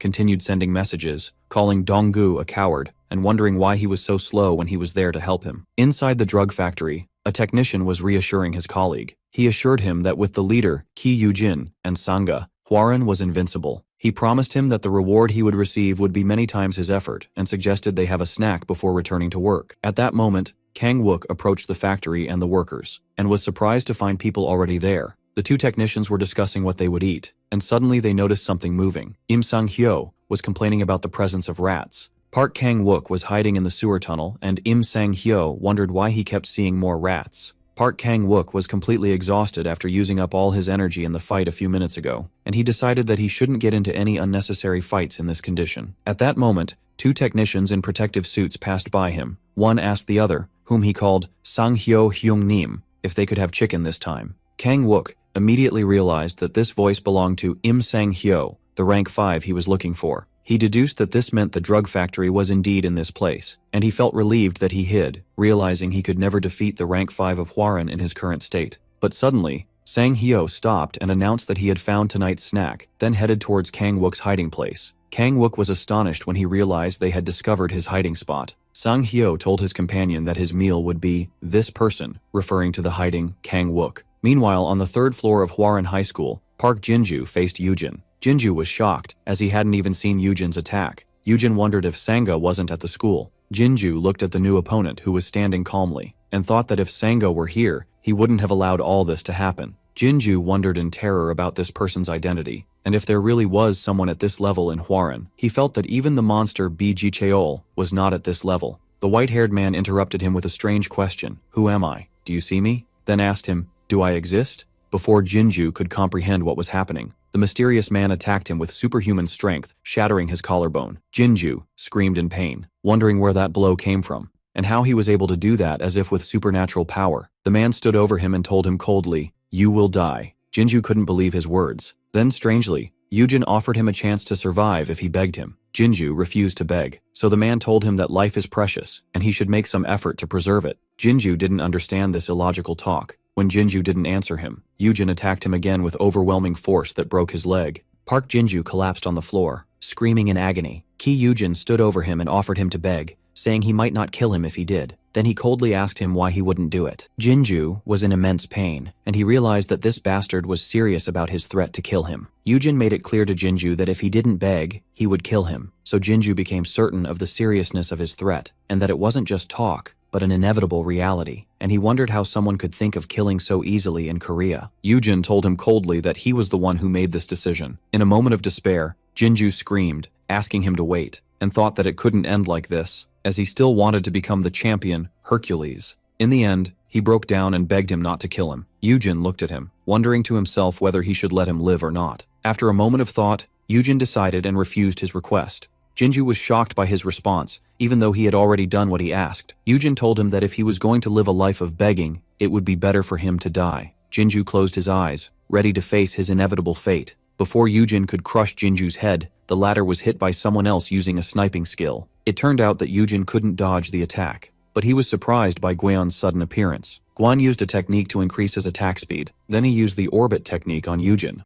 continued sending messages, calling Donggu a coward, and wondering why he was so slow when he was there to help him. Inside the drug factory, a technician was reassuring his colleague. He assured him that with the leader, Ki Yujin, and Sangha, Hwaran was invincible. He promised him that the reward he would receive would be many times his effort, and suggested they have a snack before returning to work. At that moment, Kang-wook approached the factory and the workers, and was surprised to find people already there. The two technicians were discussing what they would eat, and suddenly they noticed something moving. Im Sang-hyo was complaining about the presence of rats. Park Kang-wook was hiding in the sewer tunnel, and Im Sang-hyo wondered why he kept seeing more rats. Park Kang-wook was completely exhausted after using up all his energy in the fight a few minutes ago, and he decided that he shouldn't get into any unnecessary fights in this condition. At that moment, two technicians in protective suits passed by him. One asked the other, whom he called Sang-hyo Hyung-nim, if they could have chicken this time. Kang-wook immediately realized that this voice belonged to Im Sang-hyo, the rank 5 he was looking for. He deduced that this meant the drug factory was indeed in this place, and he felt relieved that he hid, realizing he could never defeat the rank 5 of Hwaran in his current state. But suddenly, Sang-hyo stopped and announced that he had found tonight's snack, then headed towards Kang-wook's hiding place. Kang-wook was astonished when he realized they had discovered his hiding spot. Sang-hyo told his companion that his meal would be this person, referring to the hiding Kang-wook. Meanwhile, on the third floor of Hwaran High School, Park Jinju faced Yujin. Jinju was shocked, as he hadn't even seen Yujin's attack. Yujin wondered if Sangha wasn't at the school. Jinju looked at the new opponent, who was standing calmly, and thought that if Sangha were here, he wouldn't have allowed all this to happen. Jinju wondered in terror about this person's identity, and if there really was someone at this level in Hwaran. He felt that even the monster B.G. Cheol was not at this level. The white-haired man interrupted him with a strange question. "Who am I? Do you see me?" Then asked him, "Do I exist?" Before Jinju could comprehend what was happening, the mysterious man attacked him with superhuman strength, shattering his collarbone. Jinju screamed in pain, wondering where that blow came from, and how he was able to do that as if with supernatural power. The man stood over him and told him coldly, "You will die." Jinju couldn't believe his words. Then, strangely, Yujin offered him a chance to survive if he begged him. Jinju refused to beg, so the man told him that life is precious, and he should make some effort to preserve it. Jinju didn't understand this illogical talk. When Jinju didn't answer him, Yujin attacked him again with overwhelming force that broke his leg. Park Jinju collapsed on the floor, screaming in agony. Ki Yujin stood over him and offered him to beg, saying he might not kill him if he did. Then he coldly asked him why he wouldn't do it. Jinju was in immense pain, and he realized that this bastard was serious about his threat to kill him. Yujin made it clear to Jinju that if he didn't beg, he would kill him, so Jinju became certain of the seriousness of his threat, and that it wasn't just talk, but an inevitable reality, and he wondered how someone could think of killing so easily in Korea. Yujin told him coldly that he was the one who made this decision. In a moment of despair, Jinju screamed, asking him to wait, and thought that it couldn't end like this, as he still wanted to become the champion, Hercules. In the end, he broke down and begged him not to kill him. Yujin looked at him, wondering to himself whether he should let him live or not. After a moment of thought, Yujin decided and refused his request. Jinju was shocked by his response, even though he had already done what he asked. Yujin told him that if he was going to live a life of begging, it would be better for him to die. Jinju closed his eyes, ready to face his inevitable fate. Before Yujin could crush Jinju's head, the latter was hit by someone else using a sniping skill. It turned out that Yujin couldn't dodge the attack, but he was surprised by Gweon's sudden appearance. Gweon used a technique to increase his attack speed. Then he used the orbit technique on Yujin.